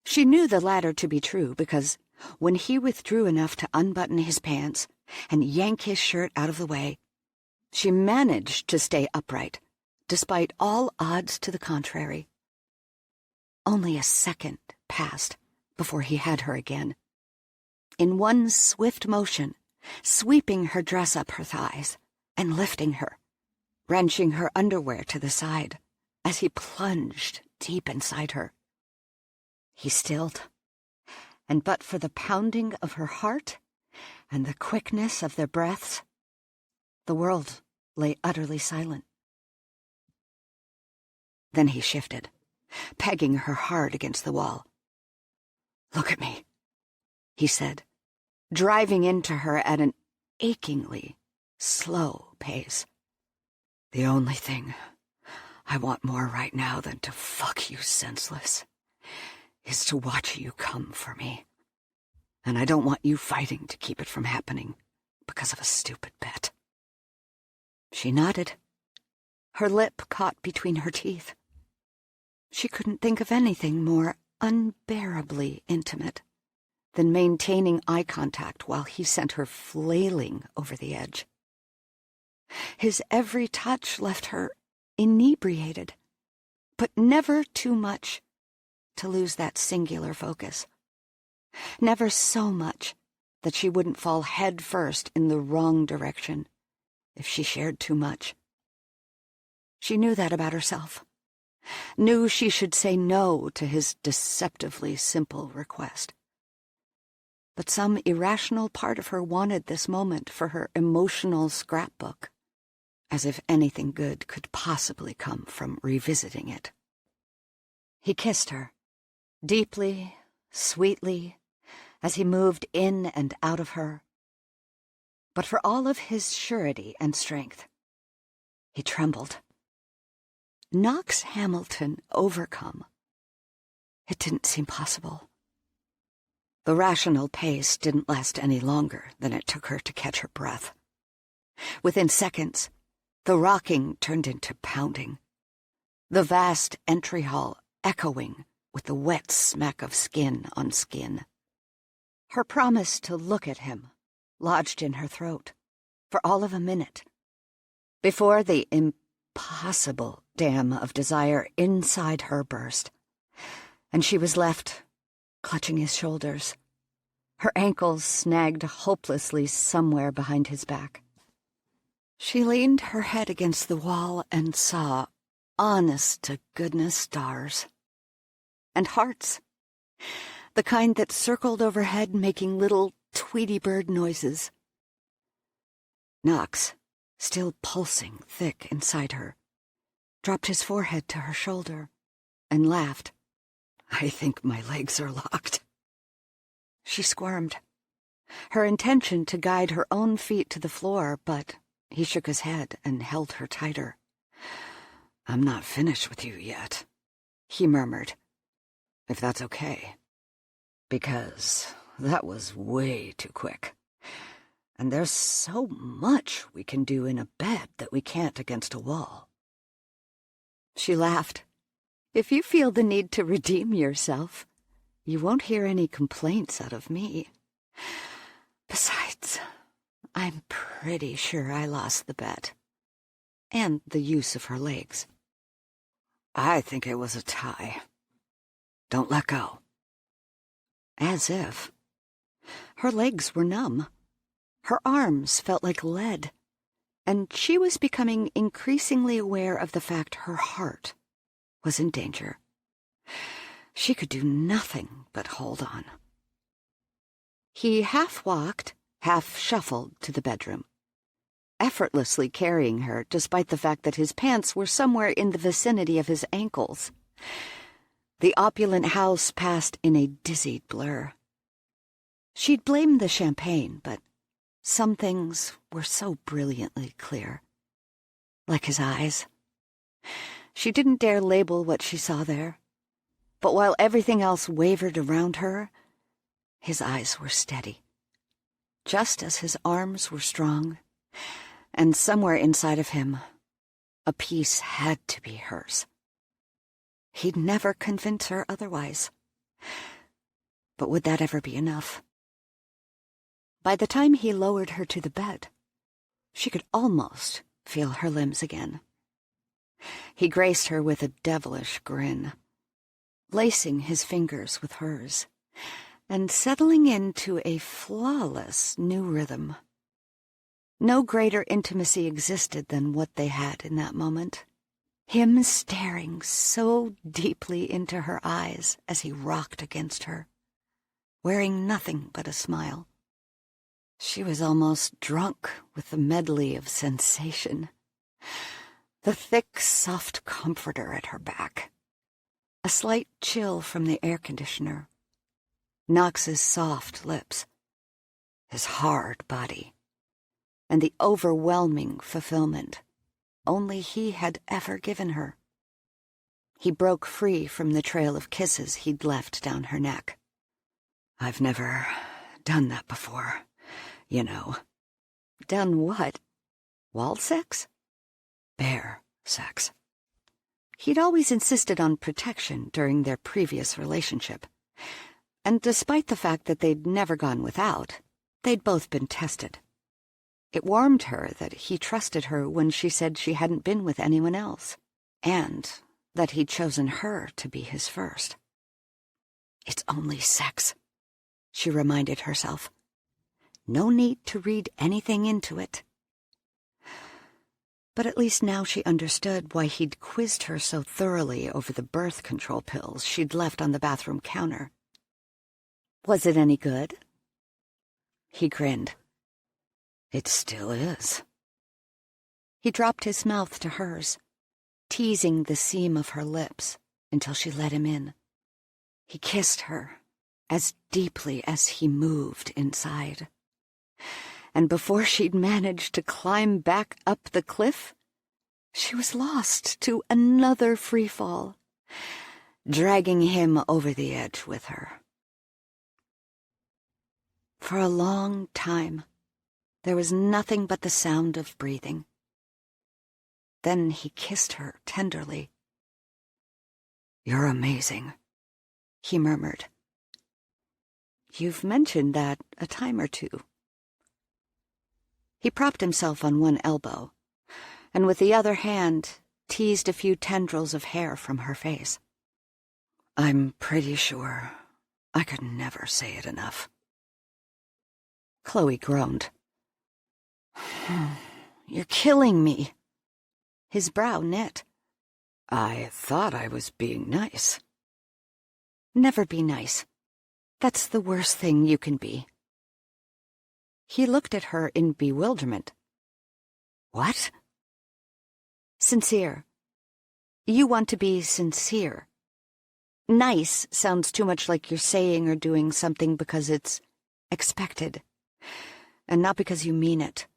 She knew the latter to be true because when he withdrew enough to unbutton his pants and yank his shirt out of the way, she managed to stay upright, despite all odds to the contrary. Only a second passed before he had her again. In one swift motion, sweeping her dress up her thighs and lifting her, wrenching her underwear to the side as he plunged deep inside her. He stilled, and but for the pounding of her heart and the quickness of their breaths, the world lay utterly silent. Then he shifted, pegging her hard against the wall. "Look at me," he said, driving into her at an achingly slow pace. "The only thing I want more right now than to fuck you senseless is to watch you come for me. And I don't want you fighting to keep it from happening because of a stupid bet." She nodded, her lip caught between her teeth. She couldn't think of anything more unbearably intimate than maintaining eye contact while he sent her flailing over the edge. His every touch left her inebriated, but never too much to lose that singular focus. Never so much that she wouldn't fall head first in the wrong direction if she shared too much. She knew that about herself, knew she should say no to his deceptively simple request. But some irrational part of her wanted this moment for her emotional scrapbook, as if anything good could possibly come from revisiting it. He kissed her, deeply, sweetly, as he moved in and out of her. But for all of his surety and strength, he trembled. Knox Hamilton overcome. It didn't seem possible. The rational pace didn't last any longer than it took her to catch her breath. Within seconds, the rocking turned into pounding, the vast entry hall echoing with the wet smack of skin on skin. Her promise to look at him lodged in her throat for all of a minute, before the impossible dam of desire inside her burst, and she was left clutching his shoulders, her ankles snagged hopelessly somewhere behind his back. She leaned her head against the wall and saw, honest-to-goodness stars. And hearts. The kind that circled overhead making little Tweety bird noises. Knox, still pulsing thick inside her, dropped his forehead to her shoulder and laughed. "I think my legs are locked." She squirmed, her intention to guide her own feet to the floor, but he shook his head and held her tighter. "I'm not finished with you yet," he murmured, "if that's okay. Because that was way too quick. And there's so much we can do in a bed that we can't against a wall." She laughed. "If you feel the need to redeem yourself, you won't hear any complaints out of me. Besides, I'm pretty sure I lost the bet. And the use of her legs." "I think it was a tie. Don't let go." As if. Her legs were numb. Her arms felt like lead, and she was becoming increasingly aware of the fact her heart was in danger. She could do nothing but hold on. He half-walked, half-shuffled to the bedroom, effortlessly carrying her despite the fact that his pants were somewhere in the vicinity of his ankles. The opulent house passed in a dizzied blur. She'd blamed the champagne, but some things were so brilliantly clear. Like his eyes. She didn't dare label what she saw there, but while everything else wavered around her, his eyes were steady, just as his arms were strong, and somewhere inside of him, a piece had to be hers. He'd never convince her otherwise. But would that ever be enough? By the time he lowered her to the bed, she could almost feel her limbs again. He graced her with a devilish grin, lacing his fingers with hers, and settling into a flawless new rhythm. No greater intimacy existed than what they had in that moment. Him staring so deeply into her eyes as he rocked against her, wearing nothing but a smile. She was almost drunk with the medley of sensation. The thick, soft comforter at her back. A slight chill from the air conditioner. Knox's soft lips. His hard body. And the overwhelming fulfillment only he had ever given her. He broke free from the trail of kisses he'd left down her neck. I've never done that before, you know. Done what? Wall sex? Bear sex. He'd always insisted on protection during their previous relationship. And despite the fact that they'd never gone without, they'd both been tested. It warmed her that he trusted her when she said she hadn't been with anyone else, and that he'd chosen her to be his first. It's only sex, she reminded herself. No need to read anything into it. But at least now she understood why he'd quizzed her so thoroughly over the birth control pills she'd left on the bathroom counter. Was it any good? He grinned. It still is. He dropped his mouth to hers, teasing the seam of her lips until she let him in. He kissed her as deeply as he moved inside. And before she'd managed to climb back up the cliff, she was lost to another free fall, dragging him over the edge with her. For a long time, there was nothing but the sound of breathing. Then he kissed her tenderly. You're amazing, he murmured. You've mentioned that a time or two. He propped himself on one elbow, and with the other hand teased a few tendrils of hair from her face. I'm pretty sure I could never say it enough. Chloe groaned. You're killing me. His brow knit. I thought I was being nice. Never be nice. That's the worst thing you can be. He looked at her in bewilderment. What? Sincere. You want to be sincere. Nice sounds too much like you're saying or doing something because it's expected, and not because you mean it.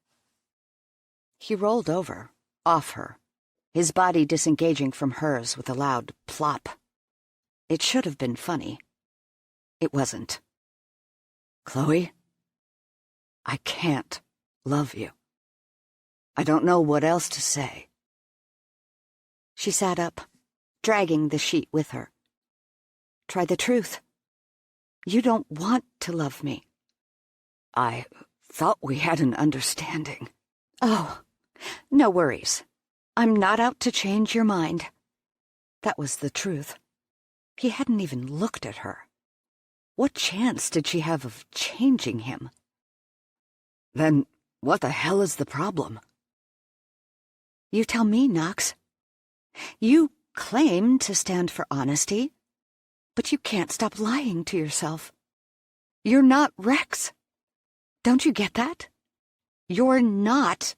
He rolled over, off her, his body disengaging from hers with a loud plop. It should have been funny. It wasn't. Chloe, I can't love you. I don't know what else to say. She sat up, dragging the sheet with her. Try the truth. You don't want to love me. I thought we had an understanding. Oh, no worries. I'm not out to change your mind. That was the truth. He hadn't even looked at her. What chance did she have of changing him? Then what the hell is the problem? You tell me, Knox. You claim to stand for honesty, but you can't stop lying to yourself. You're not Rex. Don't you get that? You're not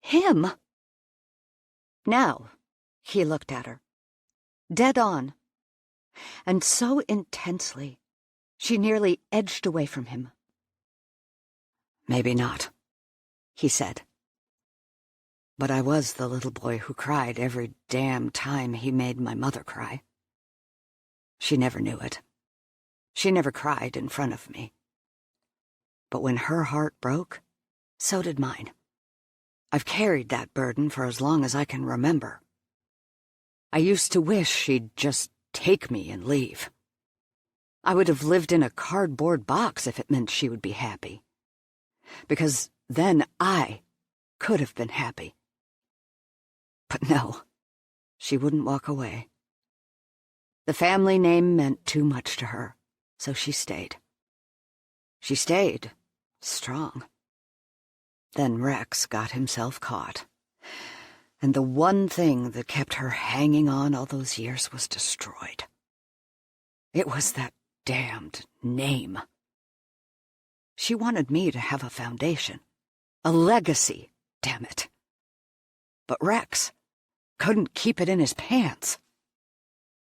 him. Now, he looked at her, dead on, and so intensely, she nearly edged away from him. Maybe not, he said. But I was the little boy who cried every damn time he made my mother cry. She never knew it. She never cried in front of me. But when her heart broke, so did mine. I've carried that burden for as long as I can remember. I used to wish she'd just take me and leave. I would have lived in a cardboard box if it meant she would be happy. Because then I could have been happy. But no, she wouldn't walk away. The family name meant too much to her, so she stayed. She stayed strong. Then Rex got himself caught, and the one thing that kept her hanging on all those years was destroyed. It was that damned name. She wanted me to have a foundation, a legacy, damn it. But Rex, couldn't keep it in his pants.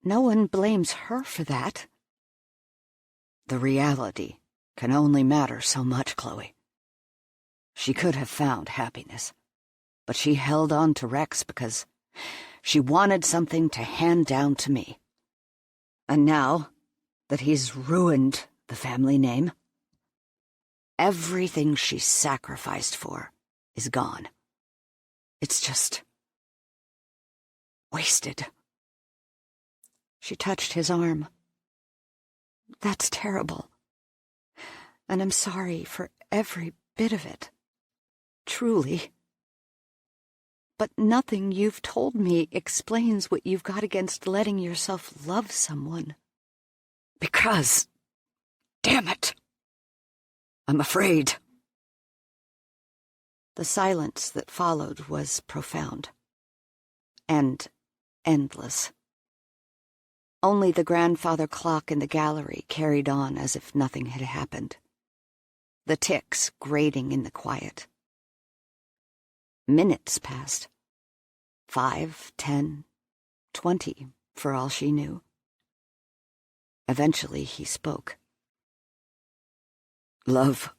No one blames her for that. The reality can only matter so much, Chloe. She could have found happiness, but she held on to Rex because she wanted something to hand down to me. And now that he's ruined the family name, everything she sacrificed for is gone. It's just wasted. She touched his arm. That's terrible. And I'm sorry for every bit of it. Truly. But nothing you've told me explains what you've got against letting yourself love someone. Because, damn it, I'm afraid. The silence that followed was profound. And endless. Only the grandfather clock in the gallery carried on as if nothing had happened. The ticks grating in the quiet. Minutes passed. 5, 10, 20, for all she knew. Eventually he spoke. Love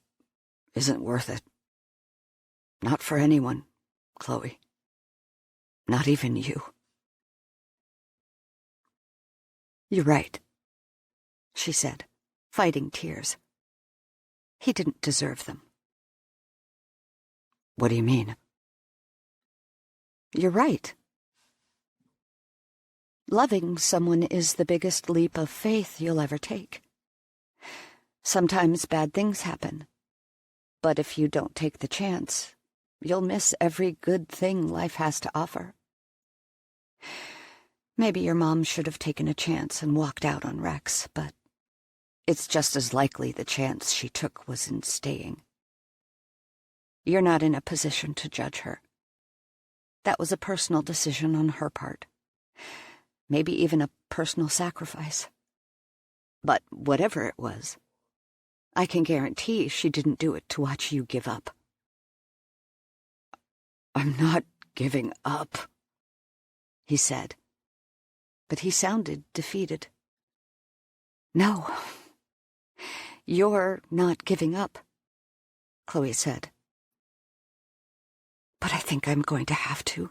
isn't worth it. Not for anyone, Chloe. Not even you. You're right, she said, fighting tears. He didn't deserve them. What do you mean? You're right. Loving someone is the biggest leap of faith you'll ever take. Sometimes bad things happen, but if you don't take the chance, you'll miss every good thing life has to offer. Maybe your mom should have taken a chance and walked out on Rex, but it's just as likely the chance she took was in staying. You're not in a position to judge her. That was a personal decision on her part. Maybe even a personal sacrifice. But whatever it was, I can guarantee she didn't do it to watch you give up. I'm not giving up, he said. But he sounded defeated. No, you're not giving up, Chloe said. But I think I'm going to have to.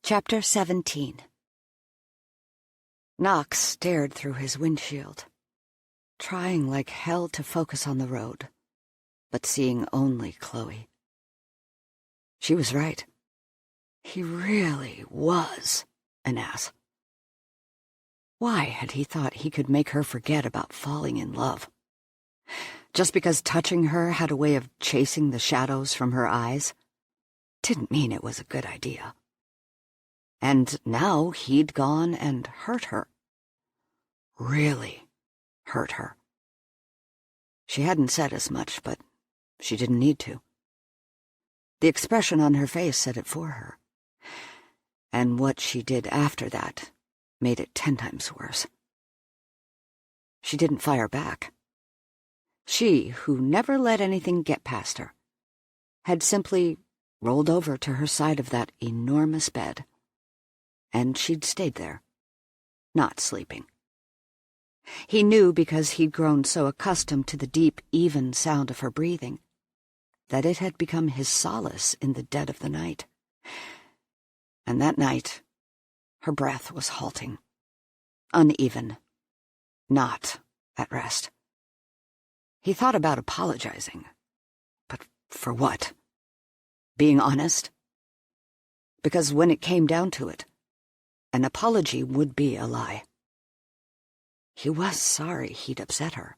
Chapter 17. Knox stared through his windshield, trying like hell to focus on the road, but seeing only Chloe. She was right. He really was an ass. Why had he thought he could make her forget about falling in love? Just because touching her had a way of chasing the shadows from her eyes didn't mean it was a good idea. And now he'd gone and hurt her. Really hurt her. She hadn't said as much, but she didn't need to. The expression on her face said it for her. And what she did after that made it 10 times worse. She didn't fire back. She, who never let anything get past her, had simply rolled over to her side of that enormous bed, and she'd stayed there, not sleeping. He knew because he'd grown so accustomed to the deep, even sound of her breathing, that it had become his solace in the dead of the night. And that night, her breath was halting, uneven, not at rest. He thought about apologizing, but for what? Being honest? Because when it came down to it, an apology would be a lie. He was sorry he'd upset her,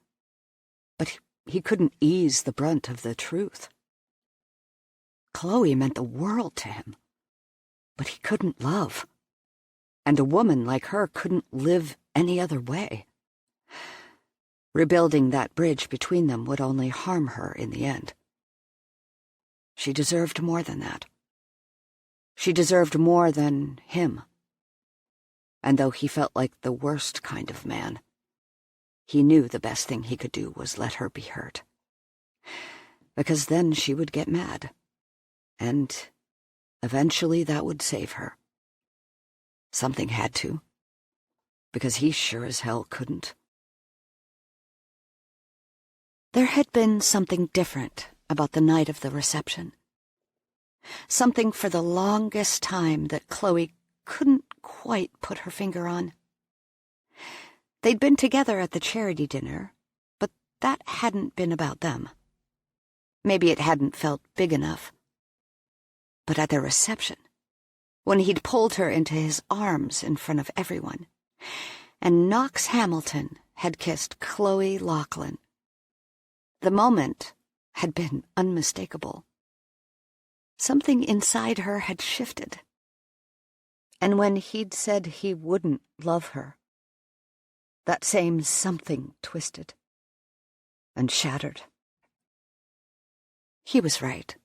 but he couldn't ease the brunt of the truth. Chloe meant the world to him, but he couldn't love, and a woman like her couldn't live any other way. Rebuilding that bridge between them would only harm her in the end. She deserved more than that. She deserved more than him. And though he felt like the worst kind of man, he knew the best thing he could do was let her be hurt. Because then she would get mad, and Eventually that would save her. Something had to, because he sure as hell couldn't. There had been something different about the night of the reception. Something for the longest time that Chloe couldn't quite put her finger on. They'd been together at the charity dinner, but that hadn't been about them. Maybe it hadn't felt big enough. But at their reception, when he'd pulled her into his arms in front of everyone, and Knox Hamilton had kissed Chloe Lachlan, the moment had been unmistakable. Something inside her had shifted. And when he'd said he wouldn't love her, that same something twisted and shattered. He was right.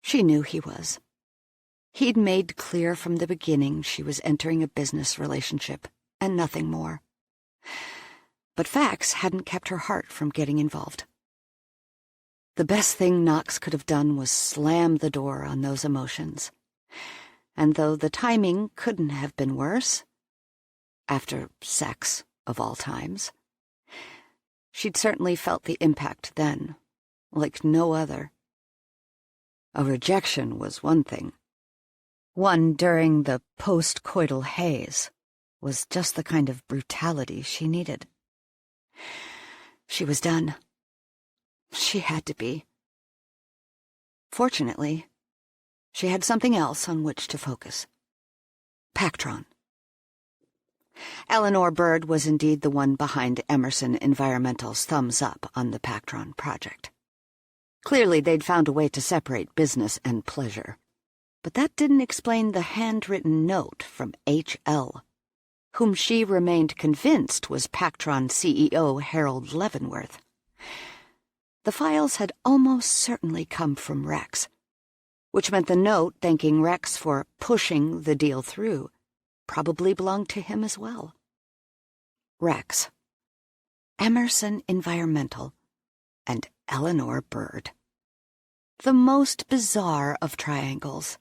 She knew he was. He'd made clear from the beginning she was entering a business relationship, and nothing more. But facts hadn't kept her heart from getting involved. The best thing Knox could have done was slam the door on those emotions. And though the timing couldn't have been worse, after sex of all times, she'd certainly felt the impact then, like no other. A rejection was one thing. One during the post-coital haze was just the kind of brutality she needed. She was done. She had to be. Fortunately, she had something else on which to focus. Pactron. Eleanor Bird was indeed the one behind Emerson Environmental's thumbs up on the Pactron project. Clearly, they'd found a way to separate business and pleasure. But that didn't explain the handwritten note from H.L., whom she remained convinced was Pactron CEO Harold Leavenworth. The files had almost certainly come from Rex, which meant the note thanking Rex for pushing the deal through probably belonged to him as well. Rex, Emerson Environmental, and Eleanor Bird. The most bizarre of triangles,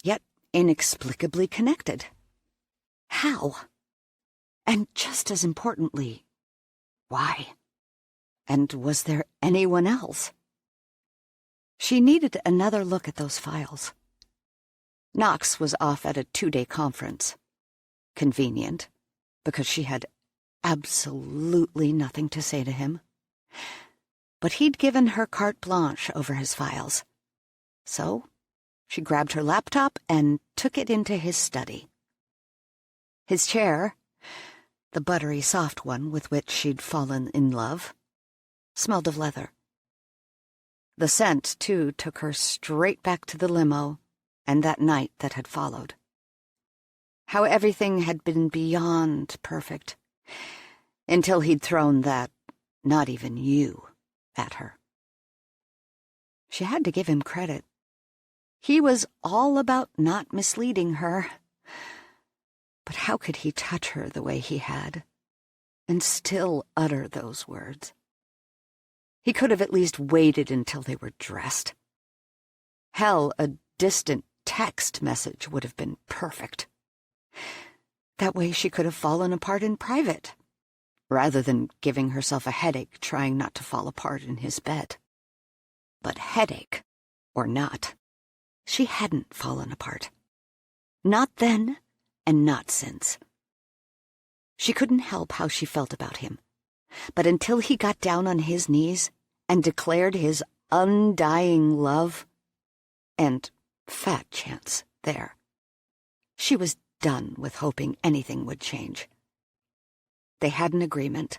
yet inexplicably connected. How? And just as importantly, why? And was there anyone else? She needed another look at those files. Knox was off at a 2-day conference. Convenient, because she had absolutely nothing to say to him. But he'd given her carte blanche over his files. So she grabbed her laptop and took it into his study. His chair, the buttery soft one with which she'd fallen in love, smelled of leather. The scent, too, took her straight back to the limo and that night that had followed. How everything had been beyond perfect, until he'd thrown that "not even you" at her. She had to give him credit. He was all about not misleading her. But how could he touch her the way he had, and still utter those words? He could have at least waited until they were dressed. Hell, a distant text message would have been perfect. That way she could have fallen apart in private, rather than giving herself a headache trying not to fall apart in his bed. But headache or not, she hadn't fallen apart. Not then, and not since. She couldn't help how she felt about him, but until he got down on his knees and declared his undying love, and fat chance there, she was done with hoping anything would change. They had an agreement,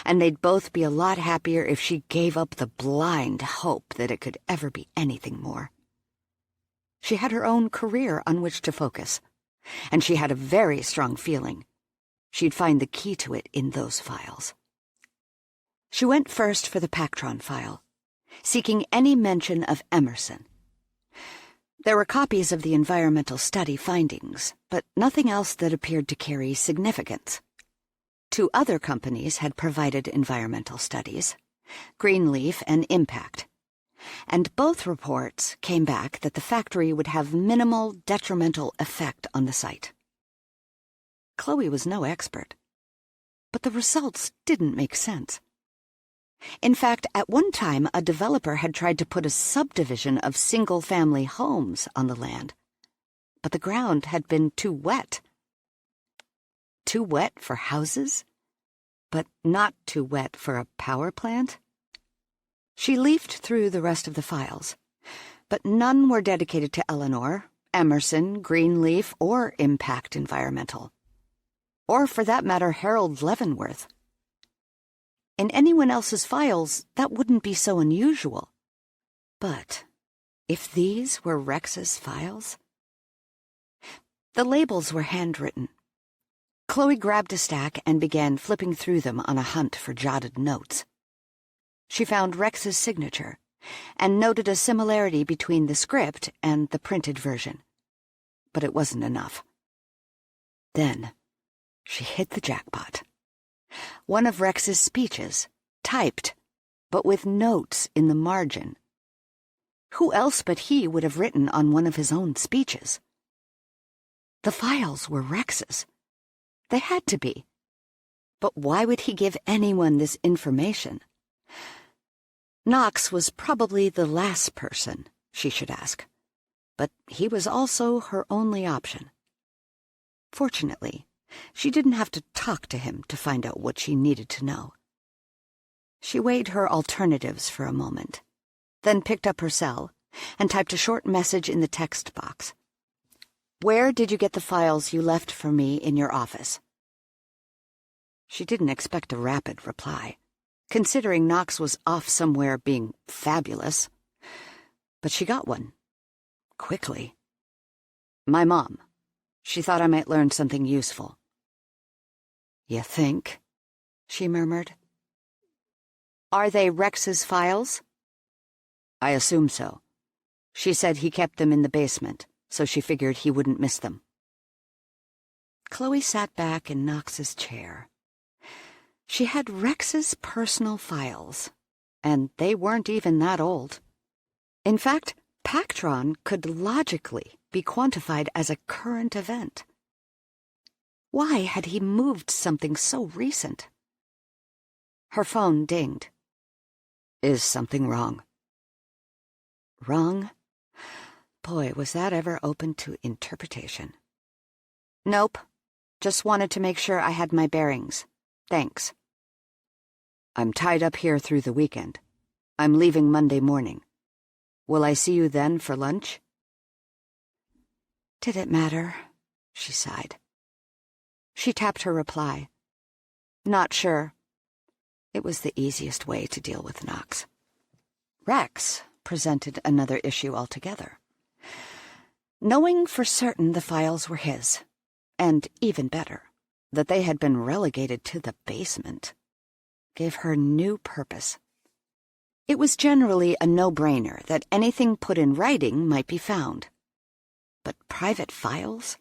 and they'd both be a lot happier if she gave up the blind hope that it could ever be anything more. She had her own career on which to focus, and she had a very strong feeling she'd find the key to it in those files. She went first for the Pactron file, seeking any mention of Emerson. There were copies of the environmental study findings, but nothing else that appeared to carry significance. 2 other companies had provided environmental studies, Greenleaf and Impact, and both reports came back that the factory would have minimal detrimental effect on the site. Chloe was no expert, but the results didn't make sense. In fact, at one time, a developer had tried to put a subdivision of single-family homes on the land, but the ground had been too wet. Too wet for houses, but not too wet for a power plant? She leafed through the rest of the files, but none were dedicated to Eleanor, Emerson, Greenleaf, or Impact Environmental. Or, for that matter, Harold Leavenworth. In anyone else's files, that wouldn't be so unusual. But if these were Rex's files? The labels were handwritten. Chloe grabbed a stack and began flipping through them on a hunt for jotted notes. She found Rex's signature and noted a similarity between the script and the printed version. But it wasn't enough. Then she hit the jackpot. One of Rex's speeches, typed, but with notes in the margin. Who else but he would have written on one of his own speeches? The files were Rex's. They had to be. But why would he give anyone this information? Knox was probably the last person she should ask, but he was also her only option. Fortunately, she didn't have to talk to him to find out what she needed to know. She weighed her alternatives for a moment, then picked up her cell and typed a short message in the text box. "Where did you get the files you left for me in your office?" She didn't expect a rapid reply, considering Knox was off somewhere being fabulous. But she got one. Quickly. "My mom. She thought I might learn something useful." "You think?" she murmured. "Are they Rex's files?" "I assume so. She said he kept them in the basement, so she figured he wouldn't miss them." Chloe sat back in Knox's chair. She had Rex's personal files, and they weren't even that old. In fact, Pactron could logically be quantified as a current event. Why had he moved something so recent? Her phone dinged. "Is something wrong?" Wrong? Boy, was that ever open to interpretation. "Nope. Just wanted to make sure I had my bearings. Thanks." "I'm tied up here through the weekend. I'm leaving Monday morning. Will I see you then for lunch?" Did it matter? She sighed. She tapped her reply. Not sure. It was the easiest way to deal with Knox. Rex presented another issue altogether. Knowing for certain the files were his, and even better, that they had been relegated to the basement, gave her new purpose. It was generally a no-brainer that anything put in writing might be found. But private files?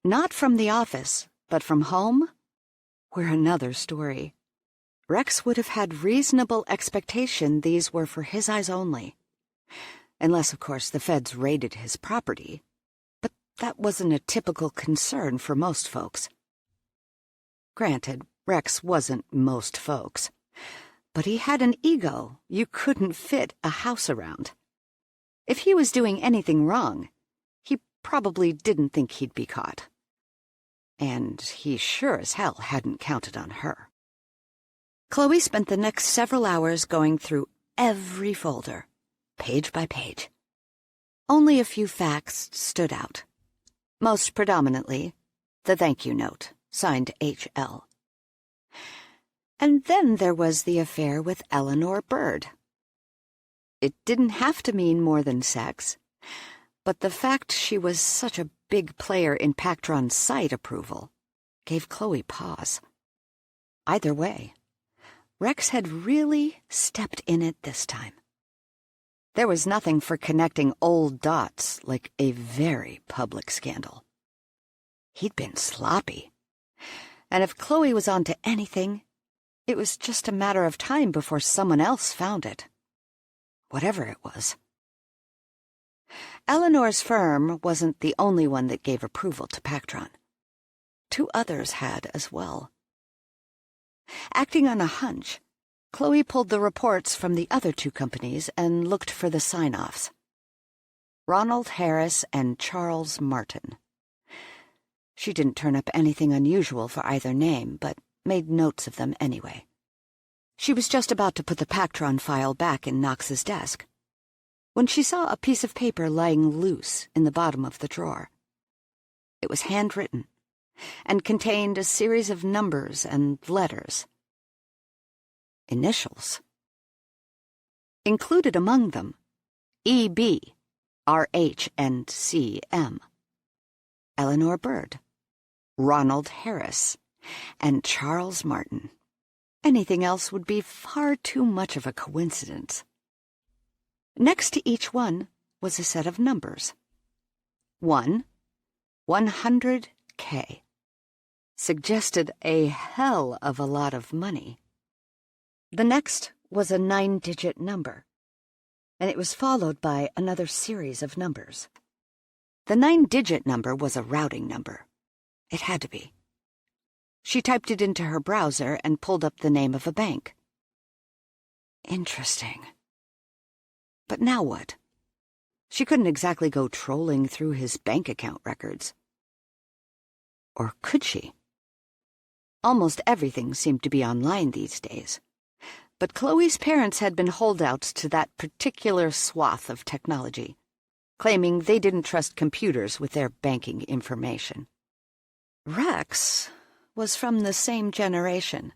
Not from the office, but from home? Were another story. Rex would have had reasonable expectation these were for his eyes only. Unless, of course, the feds raided his property. But that wasn't a typical concern for most folks. Granted, Rex wasn't most folks. But he had an ego you couldn't fit a house around. If he was doing anything wrong, he probably didn't think he'd be caught. And he sure as hell hadn't counted on her. Chloe spent the next several hours going through every folder, page by page. Only a few facts stood out. Most predominantly, the thank you note, signed H.L. And then there was the affair with Eleanor Bird. It didn't have to mean more than sex, but the fact she was such a big player in Pactron's site approval gave Chloe pause. Either way, Rex had really stepped in it this time. There was nothing for connecting old dots like a very public scandal. He'd been sloppy. And if Chloe was onto anything, it was just a matter of time before someone else found it. whatever it was. Eleanor's firm wasn't the only one that gave approval to Pactron. 2 others had as well. Acting on a hunch, Chloe pulled the reports from the other 2 companies and looked for the sign-offs. Ronald Harris and Charles Martin. She didn't turn up anything unusual for either name, but made notes of them anyway. She was just about to put the Pactron file back in Knox's desk when she saw a piece of paper lying loose in the bottom of the drawer. It was handwritten and contained a series of numbers and letters. Initials. Included among them, E.B., R.H., and C.M., Eleanor Bird, Ronald Harris, and Charles Martin. Anything else would be far too much of a coincidence. Next to each one was a set of numbers. 1, 100K. Suggested a hell of a lot of money. The next was a 9-digit number, and it was followed by another series of numbers. The 9-digit number was a routing number. It had to be. She typed it into her browser and pulled up the name of a bank. Interesting. But now what? She couldn't exactly go trolling through his bank account records. Or could she? Almost everything seemed to be online these days. But Chloe's parents had been holdouts to that particular swath of technology, claiming they didn't trust computers with their banking information. Rex was from the same generation.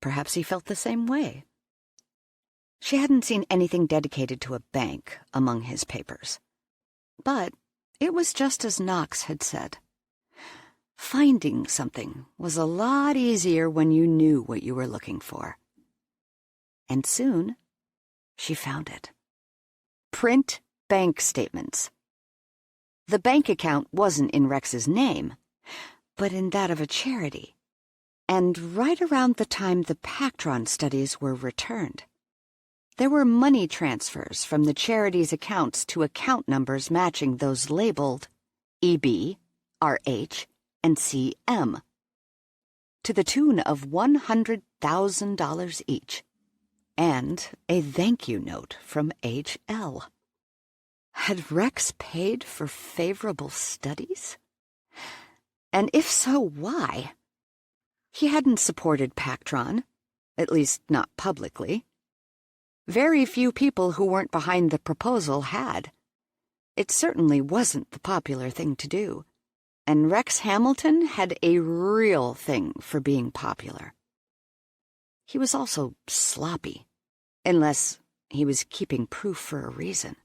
Perhaps he felt the same way. She hadn't seen anything dedicated to a bank among his papers. But it was just as Knox had said. Finding something was a lot easier when you knew what you were looking for. And soon, she found it. Print bank statements. The bank account wasn't in Rex's name, but in that of a charity, and right around the time the Pactron studies were returned. There were money transfers from the charity's accounts to account numbers matching those labeled EB, RH, and CM, to the tune of $100,000 each, and a thank you note from HL. Had Rex paid for favorable studies? And if so, why? He hadn't supported Pactron, at least not publicly. Very few people who weren't behind the proposal had. It certainly wasn't the popular thing to do, and Rex Hamilton had a real thing for being popular. He was also sloppy, unless he was keeping proof for a reason.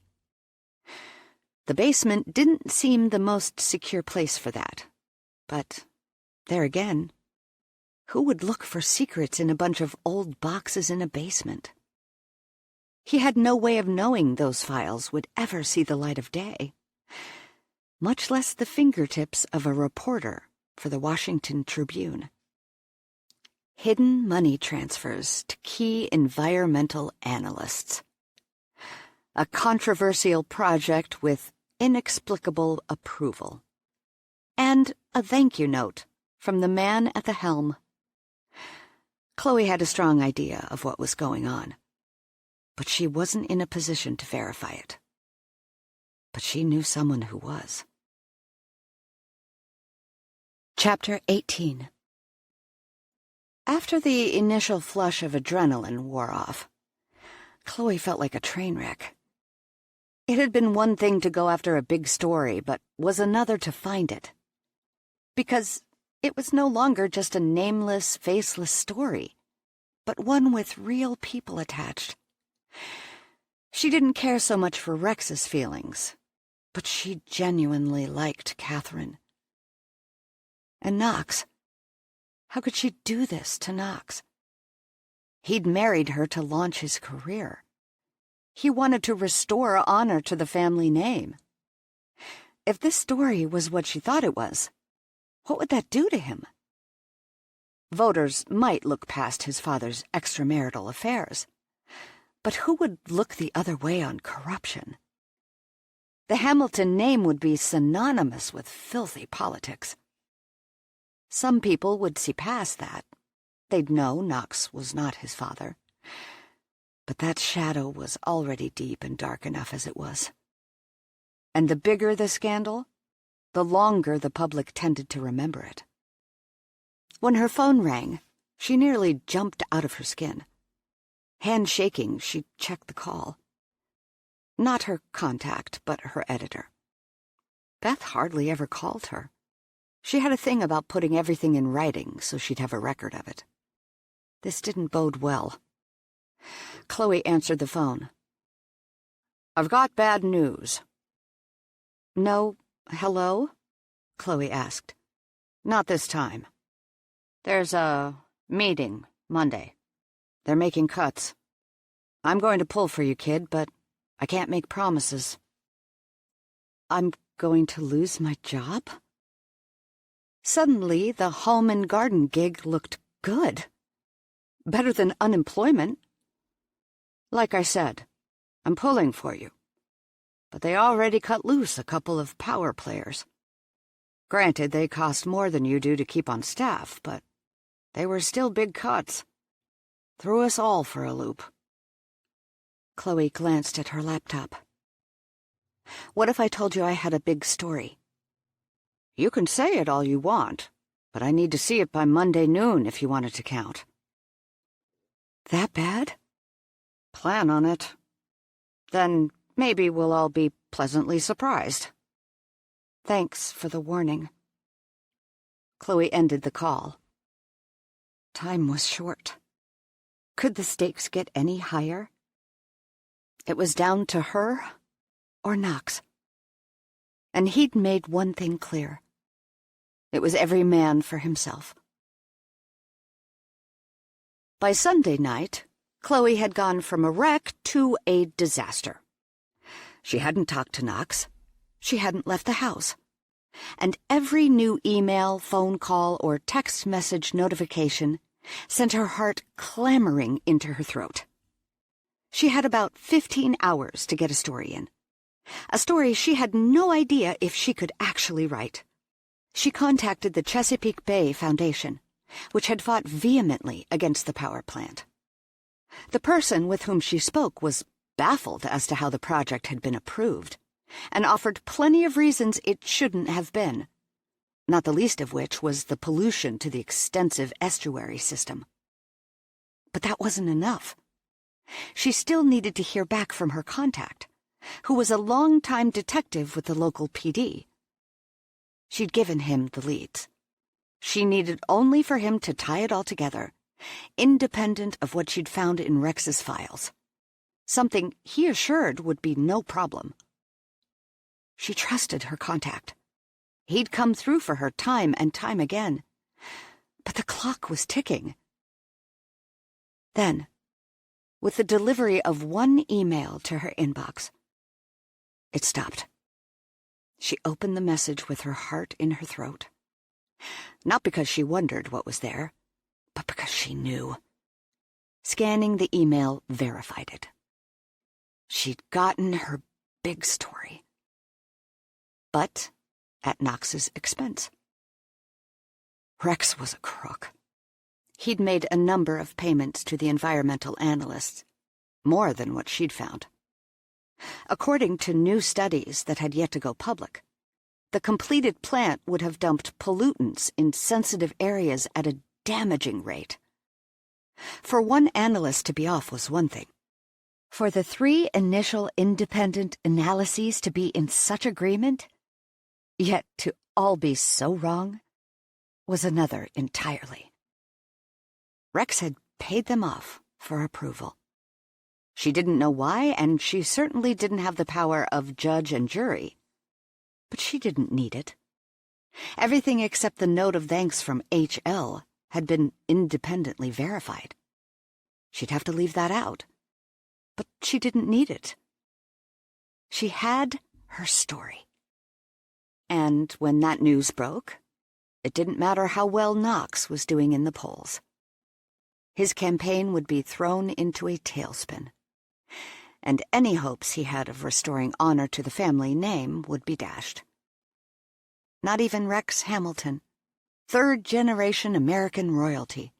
The basement didn't seem the most secure place for that. But, there again, who would look for secrets in a bunch of old boxes in a basement? He had no way of knowing those files would ever see the light of day, much less the fingertips of a reporter for the Washington Tribune. Hidden money transfers to key environmental analysts. A controversial project with inexplicable approval. And a thank you note from the man at the helm. Chloe had a strong idea of what was going on, but she wasn't in a position to verify it. But she knew someone who was. Chapter 18. After the initial flush of adrenaline wore off, Chloe felt like a train wreck. It had been one thing to go after a big story, but was another to find it. Because it was no longer just a nameless, faceless story, but one with real people attached. She didn't care so much for Rex's feelings, but she genuinely liked Catherine. And Knox. How could she do this to Knox? He'd married her to launch his career. He wanted to restore honor to the family name. If this story was what she thought it was, what would that do to him? Voters might look past his father's extramarital affairs, But who would look the other way on corruption? The Hamilton name would be synonymous with filthy politics. Some people would see past that. They'd know Knox was not his father. But that shadow was already deep and dark enough as it was. And the bigger the scandal, the longer the public tended to remember it. When her phone rang, she nearly jumped out of her skin. Hand shaking, she checked the call. Not her contact, but her editor. Beth hardly ever called her. She had a thing about putting everything in writing so she'd have a record of it. This didn't bode well. Chloe answered the phone. "I've got bad news." "No, hello?" Chloe asked. "Not this time. There's a meeting Monday. They're making cuts. I'm going to pull for you, kid, but I can't make promises." "I'm going to lose my job?" Suddenly, the home and garden gig looked good. Better than unemployment. "Like I said, I'm pulling for you. But they already cut loose a couple of power players. Granted, they cost more than you do to keep on staff, but they were still big cuts. Threw us all for a loop." Chloe glanced at her laptop. "What if I told you I had a big story?" "You can say it all you want, but I need to see it by Monday noon if you want it to count." "That bad?" "Plan on it. Then maybe we'll all be pleasantly surprised." "Thanks for the warning." Chloe ended the call. Time was short. Could the stakes get any higher? It was down to her or Knox. And he'd made one thing clear. It was every man for himself. By Sunday night, Chloe had gone from a wreck to a disaster. She hadn't talked to Knox. She hadn't left the house. And every new email, phone call, or text message notification sent her heart clamoring into her throat. She had about 15 hours to get a story in. A story she had no idea if she could actually write. She contacted the Chesapeake Bay Foundation, which had fought vehemently against the power plant. The person with whom she spoke was baffled as to how the project had been approved, and offered plenty of reasons it shouldn't have been, not the least of which was the pollution to the extensive estuary system. But that wasn't enough. She still needed to hear back from her contact, who was a long-time detective with the local PD. She'd given him the leads. She needed only for him to tie it all together, independent of what she'd found in Rex's files. Something he assured would be no problem. She trusted her contact. He'd come through for her time and time again. But the clock was ticking. Then, with the delivery of one email to her inbox, it stopped. She opened the message with her heart in her throat. Not because she wondered what was there, but because she knew. Scanning the email verified it. She'd gotten her big story. But at Knox's expense. Rex was a crook. He'd made a number of payments to the environmental analysts, more than what she'd found. According to new studies that had yet to go public, the completed plant would have dumped pollutants in sensitive areas at a damaging rate. For one analyst to be off was one thing. For the 3 initial independent analyses to be in such agreement, yet to all be so wrong, was another entirely. Rex had paid them off for approval. She didn't know why, and she certainly didn't have the power of judge and jury. But she didn't need it. Everything except the note of thanks from HL had been independently verified. She'd have to leave that out. But she didn't need it. She had her story. And when that news broke, it didn't matter how well Knox was doing in the polls. His campaign would be thrown into a tailspin. and any hopes he had of restoring honor to the family name would be dashed. Not even Rex Hamilton, third-generation American royalty.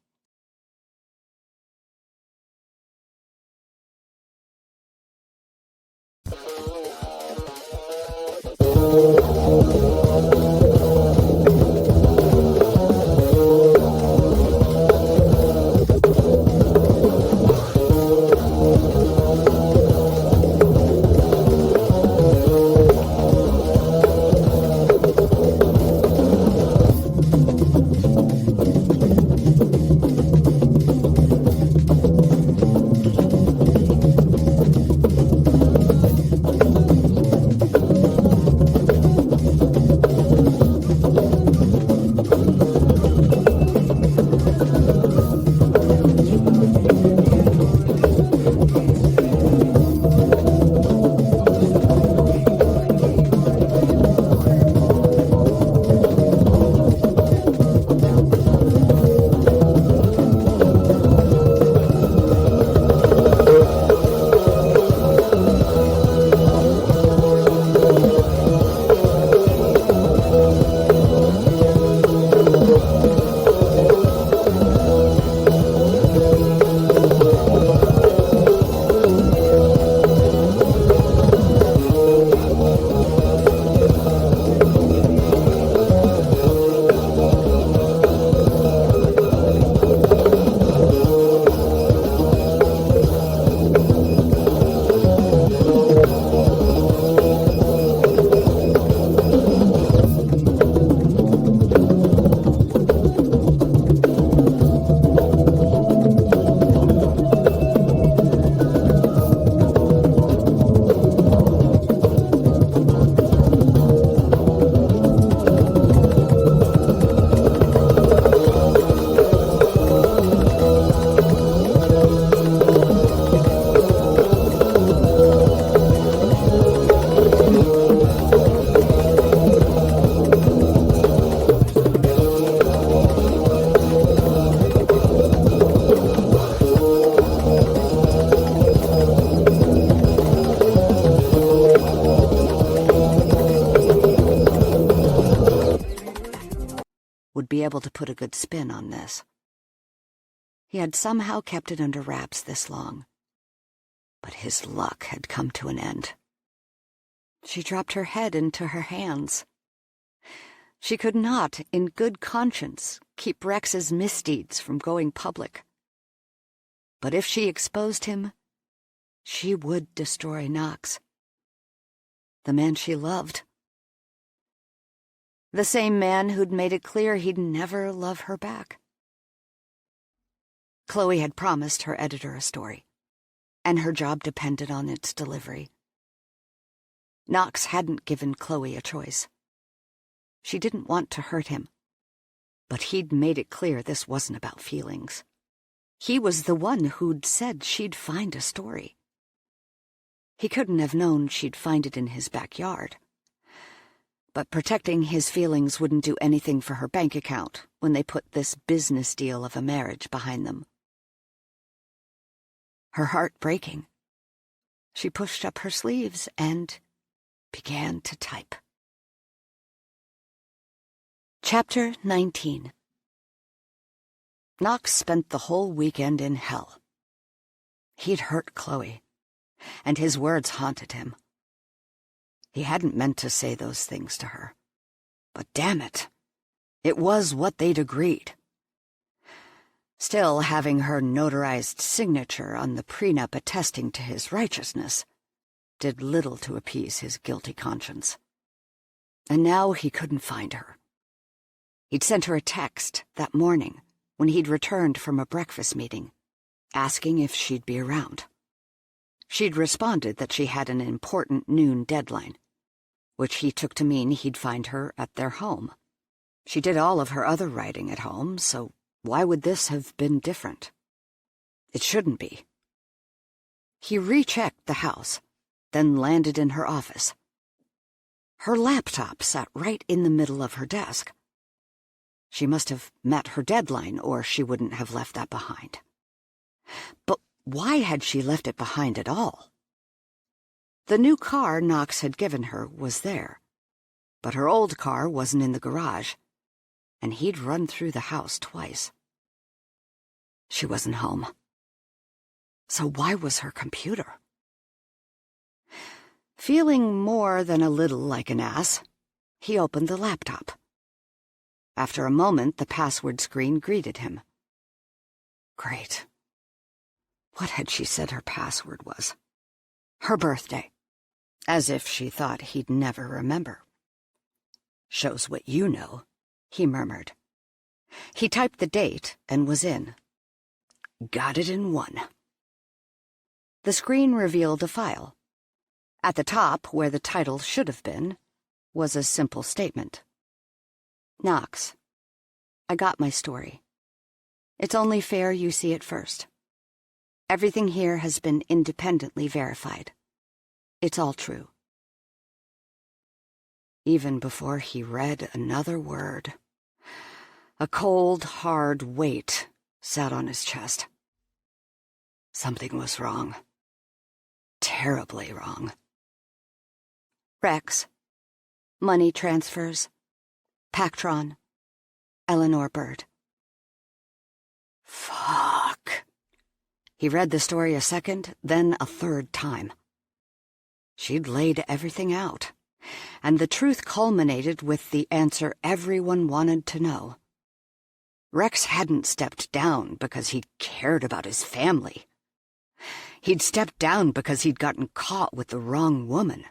Would be able to put a good spin on this. He had somehow kept it under wraps this long, but his luck had come to an end. She dropped her head into her hands. She could not, in good conscience, keep Rex's misdeeds from going public. But if she exposed him, she would destroy Knox, the man she loved. The same man who'd made it clear he'd never love her back. Chloe had promised her editor a story, and her job depended on its delivery. Knox hadn't given Chloe a choice. She didn't want to hurt him, but he'd made it clear this wasn't about feelings. He was the one who'd said she'd find a story. He couldn't have known she'd find it in his backyard. But protecting his feelings wouldn't do anything for her bank account when they put this business deal of a marriage behind them. Her heart breaking, she pushed up her sleeves and began to type. Chapter 19. Knox spent the whole weekend in hell. He'd hurt Chloe, and his words haunted him. He hadn't meant to say those things to her, but damn it, it was what they'd agreed. Still, having her notarized signature on the prenup attesting to his righteousness did little to appease his guilty conscience. And now he couldn't find her. He'd sent her a text that morning when he'd returned from a breakfast meeting, asking if she'd be around. She'd responded that she had an important noon deadline, which he took to mean he'd find her at their home. She did all of her other writing at home, so why would this have been different? It shouldn't be. He rechecked the house, then landed in her office. Her laptop sat right in the middle of her desk. She must have met her deadline, or she wouldn't have left that behind. But why had she left it behind at all? The new car Knox had given her was there, but her old car wasn't in the garage, and he'd run through the house twice. She wasn't home. So why was her computer? Feeling more than a little like an ass, he opened the laptop. After a moment, the password screen greeted him. Great. What had she said her password was? Her birthday. As if she thought he'd never remember. Shows what you know, he murmured. He typed the date and was in. Got it in one. The screen revealed a file. At the top, where the title should have been, was a simple statement. Knox, I got my story. It's only fair you see it first. Everything here has been independently verified. It's all true. Even before he read another word, a cold, hard weight sat on his chest. Something was wrong. Terribly wrong. Rex. Money transfers. Pactron. Eleanor Bird. Fuck. He read the story a second, then a third time. She'd laid everything out, and the truth culminated with the answer everyone wanted to know. Rex hadn't stepped down because he cared about his family. He'd stepped down because he'd gotten caught with the wrong woman.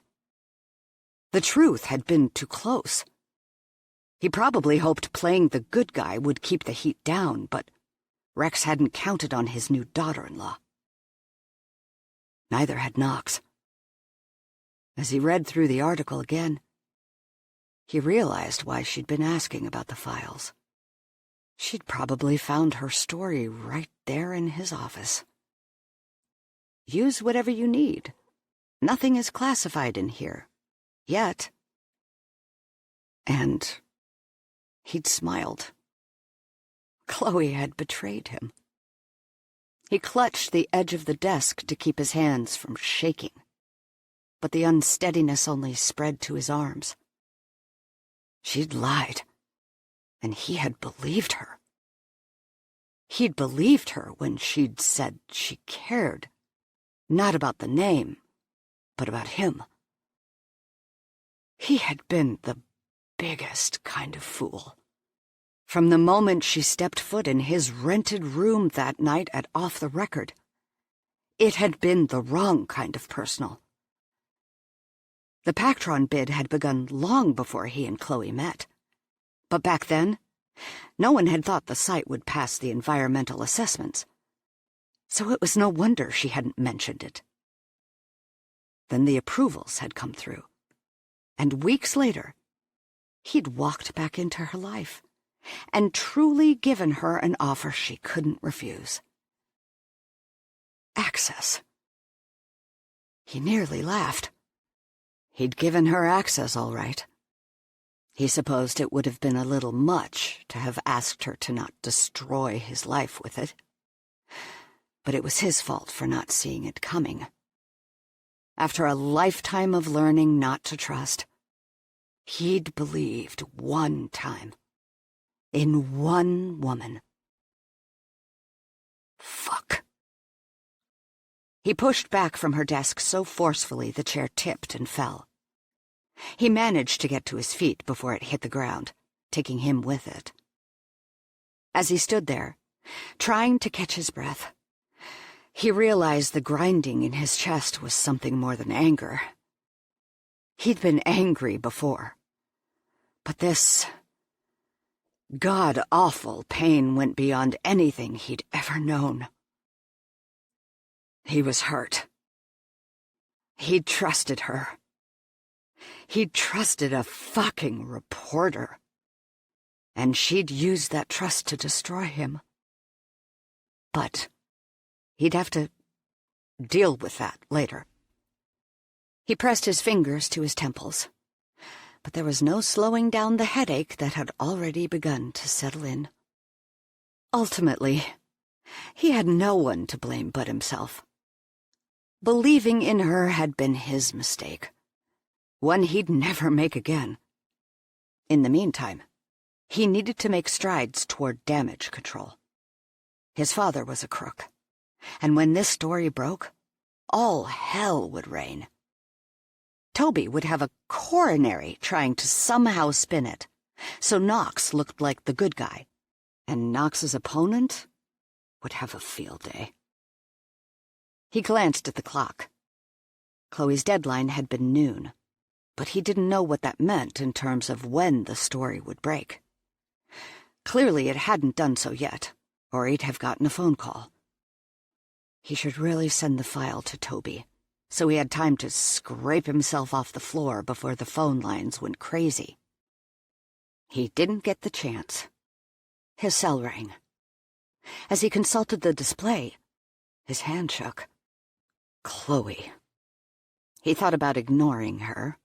The truth had been too close. He probably hoped playing the good guy would keep the heat down, but Rex hadn't counted on his new daughter-in-law. Neither had Knox. As he read through the article again, he realized why she'd been asking about the files. She'd probably found her story right there in his office. Use whatever you need. Nothing is classified in here. Yet. And he'd smiled. Chloe had betrayed him. He clutched the edge of the desk to keep his hands from shaking, but the unsteadiness only spread to his arms. She'd lied, and he had believed her. He'd believed her when she'd said she cared, not about the name, but about him. He had been the biggest kind of fool. From the moment she stepped foot in his rented room that night at Off the Record, it had been the wrong kind of personal. The Pactron bid had begun long before he and Chloe met. But back then, no one had thought the site would pass the environmental assessments, so it was no wonder she hadn't mentioned it. Then the approvals had come through, and weeks later, he'd walked back into her life and truly given her an offer she couldn't refuse. Access. He nearly laughed. He'd given her access, all right. He supposed it would have been a little much to have asked her to not destroy his life with it. But it was his fault for not seeing it coming. After a lifetime of learning not to trust, he'd believed one time. In one woman. Fuck. He pushed back from her desk so forcefully the chair tipped and fell. He managed to get to his feet before it hit the ground, taking him with it. As he stood there, trying to catch his breath, he realized the grinding in his chest was something more than anger. He'd been angry before, but this god-awful pain went beyond anything he'd ever known. He was hurt. He'd trusted her. He'd trusted a fucking reporter. And she'd used that trust to destroy him. But he'd have to deal with that later. He pressed his fingers to his temples. But there was no slowing down the headache that had already begun to settle in. Ultimately, he had no one to blame but himself. Believing in her had been his mistake, one he'd never make again. In the meantime, he needed to make strides toward damage control. His father was a crook, and when this story broke, all hell would rain. Toby would have a coronary trying to somehow spin it, so Knox looked like the good guy, and Knox's opponent would have a field day. He glanced at the clock. Chloe's deadline had been noon, but he didn't know what that meant in terms of when the story would break. Clearly it hadn't done so yet, or he'd have gotten a phone call. He should really send the file to Toby, so he had time to scrape himself off the floor before the phone lines went crazy. He didn't get the chance. His cell rang. As he consulted the display, his hand shook. Chloe. He thought about ignoring her,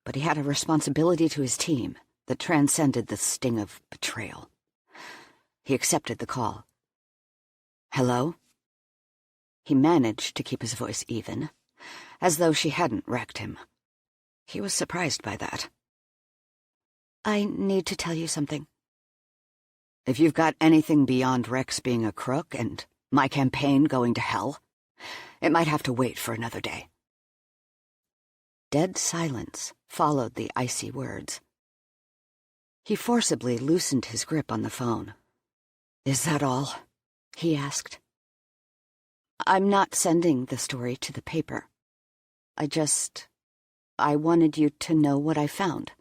but he had a responsibility to his team that transcended the sting of betrayal. He accepted the call. Hello? He managed to keep his voice even, as though she hadn't wrecked him. He was surprised by that. I need to tell you something. If you've got anything beyond Rex being a crook and my campaign going to hell, it might have to wait for another day. Dead silence followed the icy words. He forcibly loosened his grip on the phone. Is that all? He asked. I'm not sending the story to the paper. I wanted you to know what I found.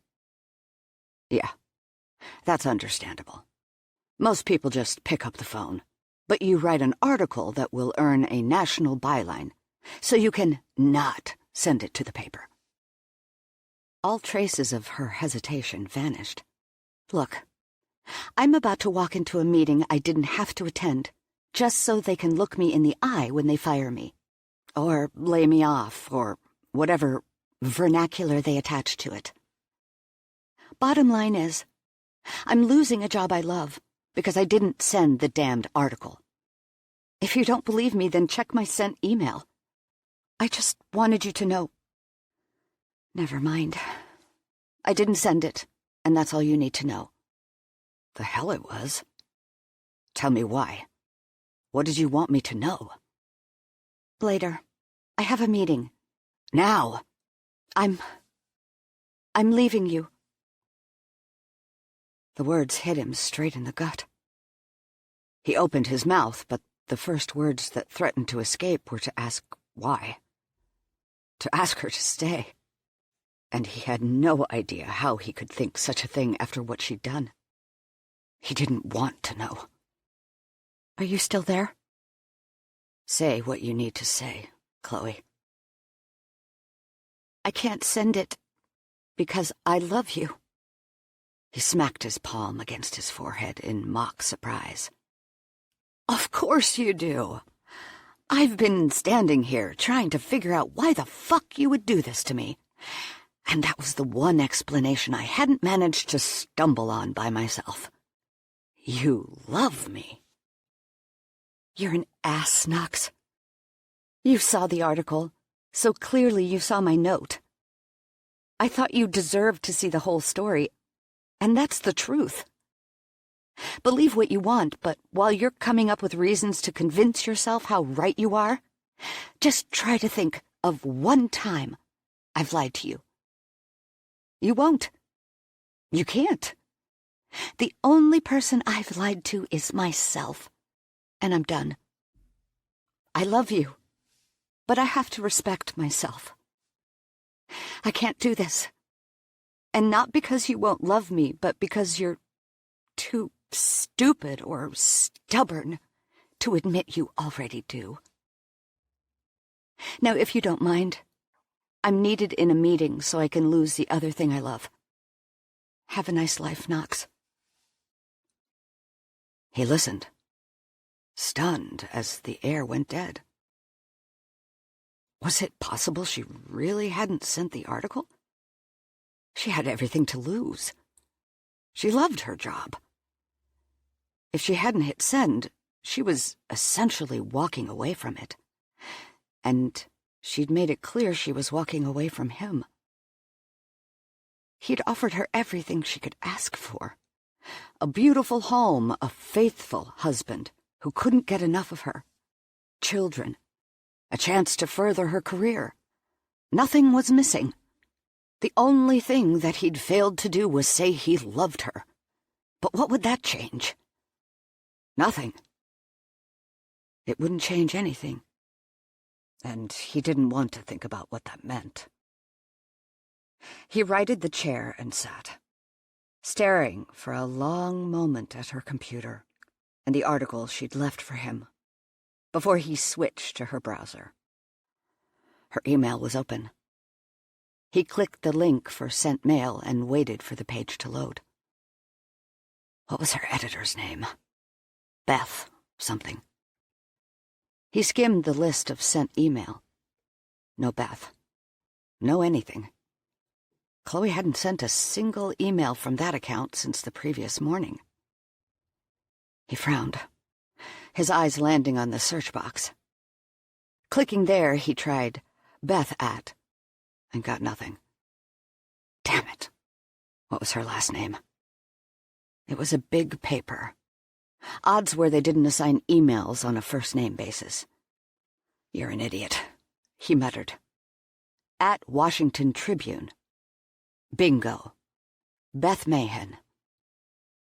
Yeah, that's understandable. Most people just pick up the phone, but you write an article that will earn a national byline, so you can not send it to the paper. All traces of her hesitation vanished. Look, I'm about to walk into a meeting I didn't have to attend, just so they can look me in the eye when they fire me, or lay me off, or whatever vernacular they attach to it. Bottom line is, I'm losing a job I love because I didn't send the damned article. If you don't believe me, then check my sent email. I just wanted you to know. Never mind. I didn't send it, and that's all you need to know. The hell it was. Tell me why. What did you want me to know? Later. I have a meeting. Now. I'm leaving you. The words hit him straight in the gut. He opened his mouth, but the first words that threatened to escape were to ask why. To ask her to stay. And he had no idea how he could think such a thing after what she'd done. He didn't want to know. Are you still there? Say what you need to say, Chloe. I can't send it because I love you. He smacked his palm against his forehead in mock surprise. Of course you do. I've been standing here trying to figure out why the fuck you would do this to me. And that was the one explanation I hadn't managed to stumble on by myself. You love me. You're an ass, Knox. You saw the article, so clearly you saw my note. I thought you deserved to see the whole story, and that's the truth. Believe what you want, but while you're coming up with reasons to convince yourself how right you are, just try to think of one time I've lied to you. You won't. You can't. The only person I've lied to is myself, and I'm done. I love you, but I have to respect myself. I can't do this. And not because you won't love me, but because you're too stupid or stubborn to admit you already do. Now, if you don't mind, I'm needed in a meeting so I can lose the other thing I love. Have a nice life, Knox. He listened, stunned as the air went dead. Was it possible she really hadn't sent the article? She had everything to lose. She loved her job. If she hadn't hit send, she was essentially walking away from it. And she'd made it clear she was walking away from him. He'd offered her everything she could ask for. A beautiful home, a faithful husband who couldn't get enough of her, children, a chance to further her career. Nothing was missing. The only thing that he'd failed to do was say he loved her. But what would that change? Nothing. It wouldn't change anything. And he didn't want to think about what that meant. He righted the chair and sat, staring for a long moment at her computer and the article she'd left for him, before he switched to her browser. Her email was open. He clicked the link for sent mail and waited for the page to load. What was her editor's name? Beth something. He skimmed the list of sent email. No Beth. No anything. Chloe hadn't sent a single email from that account since the previous morning. He frowned, his eyes landing on the search box. Clicking there, he tried Beth at, and got nothing. Damn it. What was her last name? It was a big paper. Odds were they didn't assign emails on a first-name basis. You're an idiot, he muttered. At Washington Tribune. Bingo. Beth Mahan.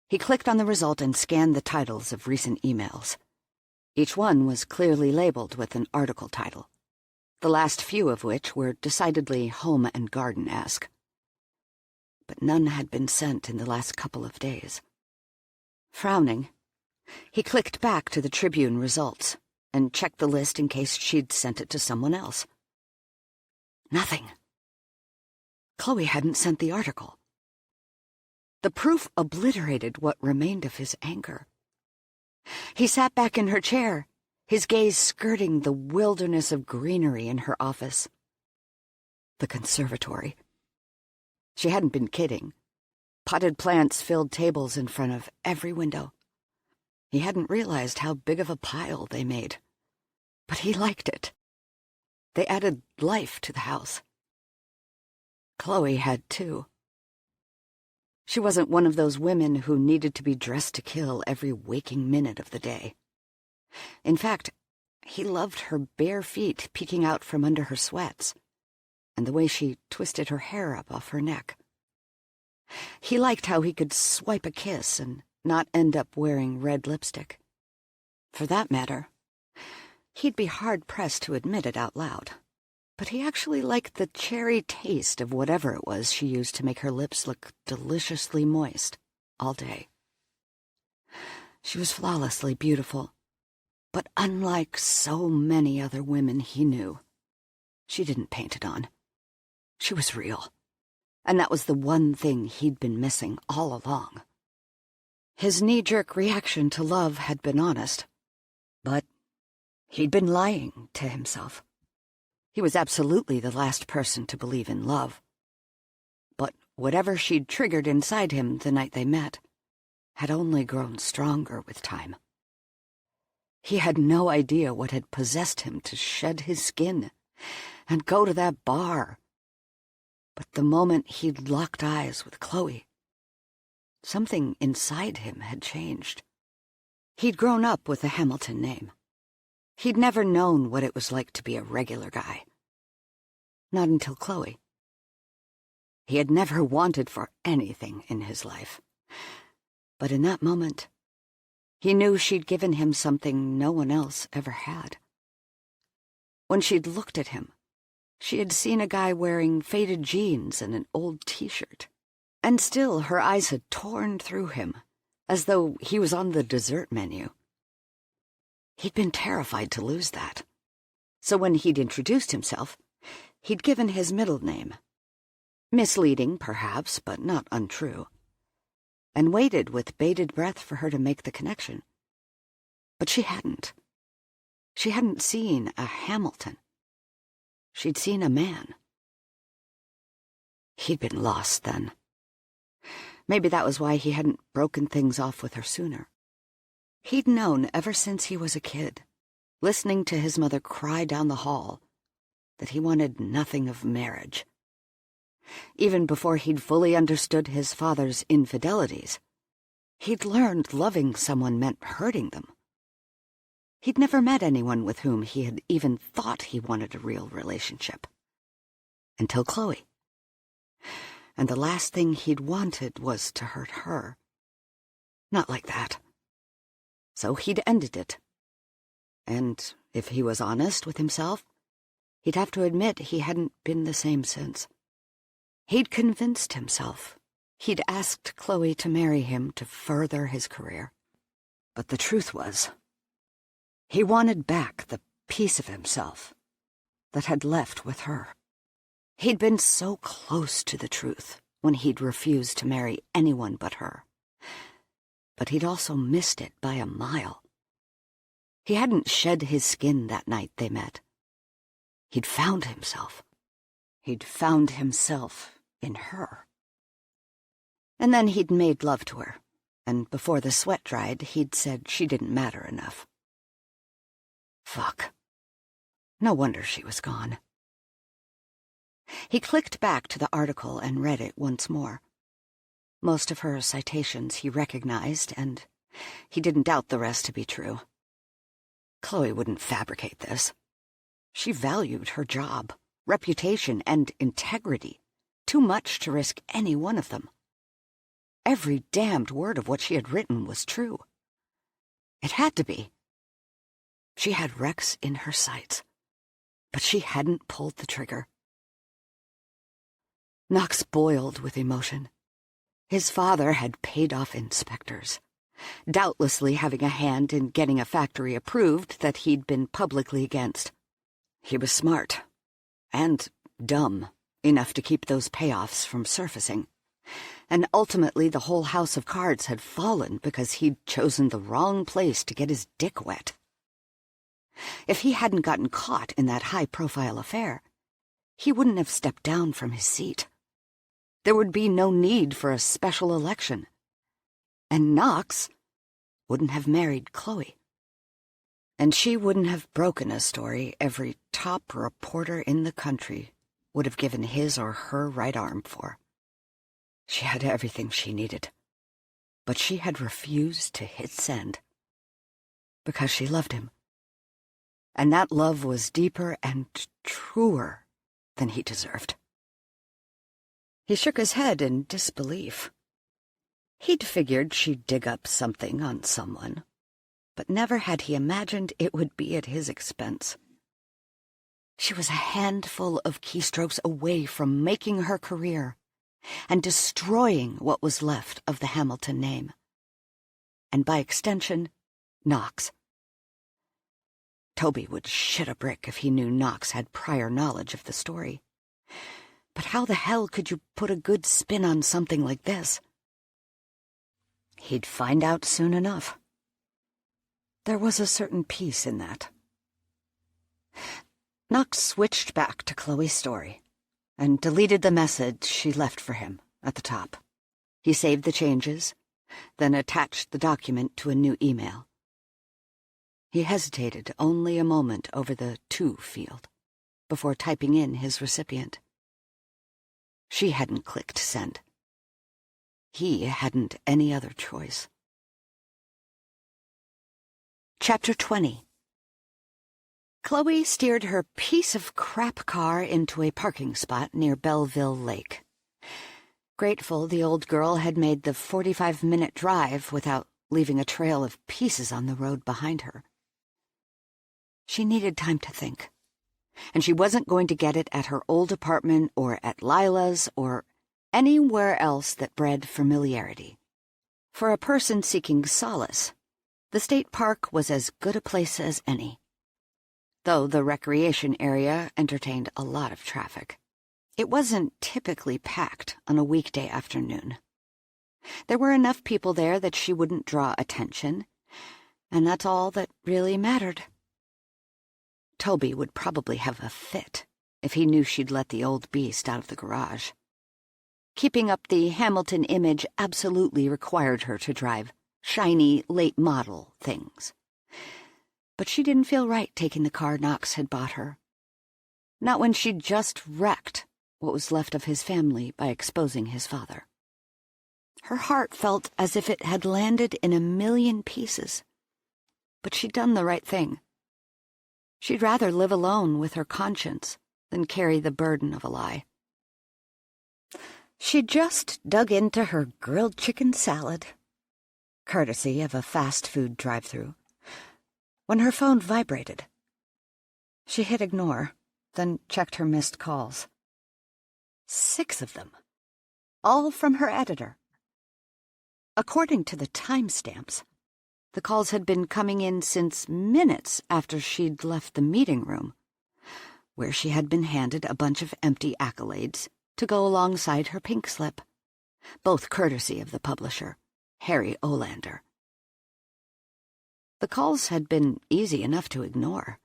He clicked on the result and scanned the titles of recent emails. Each one was clearly labeled with an article title, the last few of which were decidedly home and garden-esque. But none had been sent in the last couple of days. Frowning, he clicked back to the Tribune results and checked the list in case she'd sent it to someone else. Nothing. Chloe hadn't sent the article. The proof obliterated what remained of his anger. He sat back in her chair, his gaze skirting the wilderness of greenery in her office. The conservatory. She hadn't been kidding. Potted plants filled tables in front of every window. He hadn't realized how big of a pile they made. But he liked it. They added life to the house. Chloe had too. She wasn't one of those women who needed to be dressed to kill every waking minute of the day. In fact, he loved her bare feet peeking out from under her sweats, and the way she twisted her hair up off her neck. He liked how he could swipe a kiss and not end up wearing red lipstick. For that matter, he'd be hard-pressed to admit it out loud, but he actually liked the cherry taste of whatever it was she used to make her lips look deliciously moist all day. She was flawlessly beautiful, but unlike so many other women he knew, she didn't paint it on. She was real, and that was the one thing he'd been missing all along. His knee-jerk reaction to love had been honest, but he'd been lying to himself. He was absolutely the last person to believe in love. But whatever she'd triggered inside him the night they met had only grown stronger with time. He had no idea what had possessed him to shed his skin and go to that bar. But the moment he'd locked eyes with Chloe, something inside him had changed. He'd grown up with a Hamilton name. He'd never known what it was like to be a regular guy. Not until Chloe. He had never wanted for anything in his life. But in that moment, he knew she'd given him something no one else ever had. When she'd looked at him, she had seen a guy wearing faded jeans and an old t-shirt, and still her eyes had torn through him, as though he was on the dessert menu. He'd been terrified to lose that. So when he'd introduced himself, he'd given his middle name. Misleading, perhaps, but not untrue. And waited with bated breath for her to make the connection. But she hadn't. She hadn't seen a Hamilton. She'd seen a man. He'd been lost then. Maybe that was why he hadn't broken things off with her sooner. He'd known ever since he was a kid, listening to his mother cry down the hall, that he wanted nothing of marriage. Even before he'd fully understood his father's infidelities, he'd learned loving someone meant hurting them. He'd never met anyone with whom he had even thought he wanted a real relationship. Until Chloe. And the last thing he'd wanted was to hurt her. Not like that. So he'd ended it. And if he was honest with himself, he'd have to admit he hadn't been the same since. He'd convinced himself. He'd asked Chloe to marry him to further his career. But the truth was, he wanted back the piece of himself that had left with her. He'd been so close to the truth when he'd refused to marry anyone but her. But he'd also missed it by a mile. He hadn't shed his skin that night they met. He'd found himself. He'd found himself in her. And then he'd made love to her, and before the sweat dried, he'd said she didn't matter enough. Fuck. No wonder she was gone. He clicked back to the article and read it once more. Most of her citations he recognized, and he didn't doubt the rest to be true. Chloe wouldn't fabricate this. She valued her job, reputation, and integrity too much to risk any one of them. Every damned word of what she had written was true. It had to be. She had Rex in her sights, but she hadn't pulled the trigger. Knox boiled with emotion. His father had paid off inspectors, doubtlessly having a hand in getting a factory approved that he'd been publicly against. He was smart, and dumb, enough to keep those payoffs from surfacing. And ultimately the whole house of cards had fallen because he'd chosen the wrong place to get his dick wet. If he hadn't gotten caught in that high-profile affair, he wouldn't have stepped down from his seat. There would be no need for a special election. And Knox wouldn't have married Chloe. And she wouldn't have broken a story every top reporter in the country would have given his or her right arm for. She had everything she needed, but she had refused to hit send because she loved him. And that love was deeper and truer than he deserved. He shook his head in disbelief. He'd figured she'd dig up something on someone, but never had he imagined it would be at his expense. She was a handful of keystrokes away from making her career and destroying what was left of the Hamilton name. And by extension, Knox. Toby would shit a brick if he knew Knox had prior knowledge of the story. But how the hell could you put a good spin on something like this? He'd find out soon enough. There was a certain peace in that. Knox switched back to Chloe's story and deleted the message she left for him at the top. He saved the changes, then attached the document to a new email. He hesitated only a moment over the to field before typing in his recipient. She hadn't clicked send. He hadn't any other choice. Chapter 20. Chloe steered her piece of crap car into a parking spot near Belleville Lake. Grateful the old girl had made the 45-minute drive without leaving a trail of pieces on the road behind her. She needed time to think, and she wasn't going to get it at her old apartment or at Lila's or anywhere else that bred familiarity. For a person seeking solace, the state park was as good a place as any. Though the recreation area entertained a lot of traffic, it wasn't typically packed on a weekday afternoon. There were enough people there that she wouldn't draw attention, and that's all that really mattered. Toby would probably have a fit if he knew she'd let the old beast out of the garage. Keeping up the Hamilton image absolutely required her to drive shiny, late-model things. But she didn't feel right taking the car Knox had bought her. Not when she'd just wrecked what was left of his family by exposing his father. Her heart felt as if it had landed in a million pieces. But she'd done the right thing. She'd rather live alone with her conscience than carry the burden of a lie. She just dug into her grilled chicken salad, courtesy of a fast food drive-thru, when her phone vibrated. She hit ignore, then checked her missed calls. 6 of them, all from her editor. According to the timestamps, the calls had been coming in since minutes after she'd left the meeting room, where she had been handed a bunch of empty accolades to go alongside her pink slip, both courtesy of the publisher, Harry Olander. The calls had been easy enough to ignore.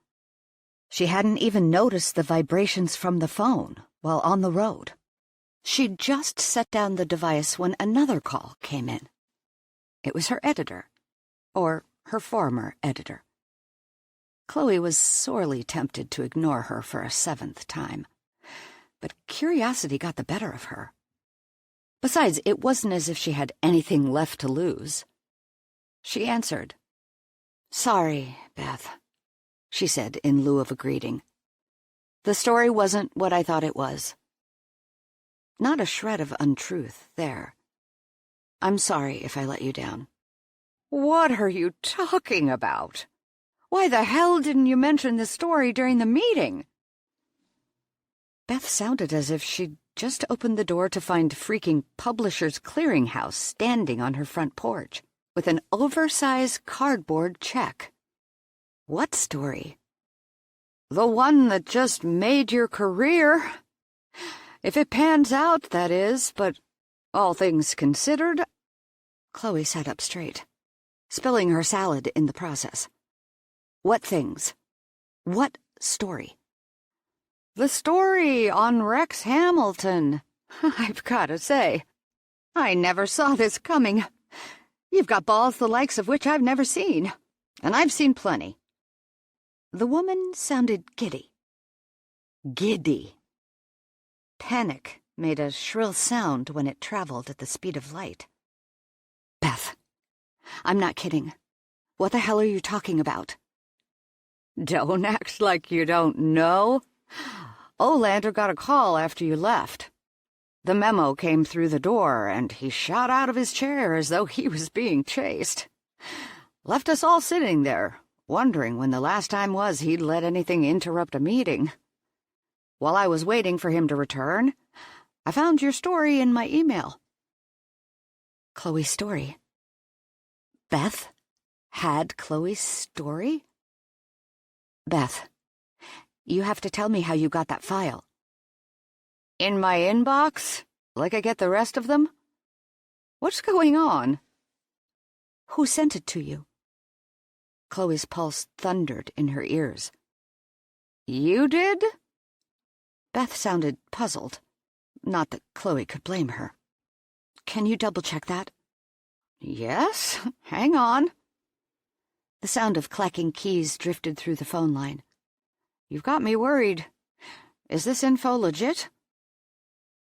She hadn't even noticed the vibrations from the phone while on the road. She'd just set down the device when another call came in. It was her editor, or her former editor. Chloe was sorely tempted to ignore her for a 7th time, but curiosity got the better of her. Besides, it wasn't as if she had anything left to lose. She answered. "Sorry, Beth," she said in lieu of a greeting. "The story wasn't what I thought it was." Not a shred of untruth there. "I'm sorry if I let you down." "What are you talking about? Why the hell didn't you mention the story during the meeting?" Beth sounded as if she'd just opened the door to find freaking Publishers Clearinghouse standing on her front porch with an oversized cardboard check. "What story?" "The one that just made your career. If it pans out, that is, but all things considered—" Chloe sat up straight, spilling her salad in the process. "What things? What story?" "The story on Rex Hamilton. I've got to say, I never saw this coming. You've got balls the likes of which I've never seen, and I've seen plenty." The woman sounded giddy. Giddy. Panic made a shrill sound when it traveled at the speed of light. "Beth, I'm not kidding. What the hell are you talking about?" "Don't act like you don't know. Olander got a call after you left. The memo came through the door, and he shot out of his chair as though he was being chased. Left us all sitting there, wondering when the last time was he'd let anything interrupt a meeting. While I was waiting for him to return, I found your story in my email." Chloe's story? Beth had Chloe's story? "Beth, you have to tell me how you got that file." "In my inbox, like I get the rest of them? What's going on?" "Who sent it to you?" Chloe's pulse thundered in her ears. "You did?" Beth sounded puzzled. Not that Chloe could blame her. "Can you double-check that?" "Yes, hang on." The sound of clacking keys drifted through the phone line. "You've got me worried. Is this info legit?"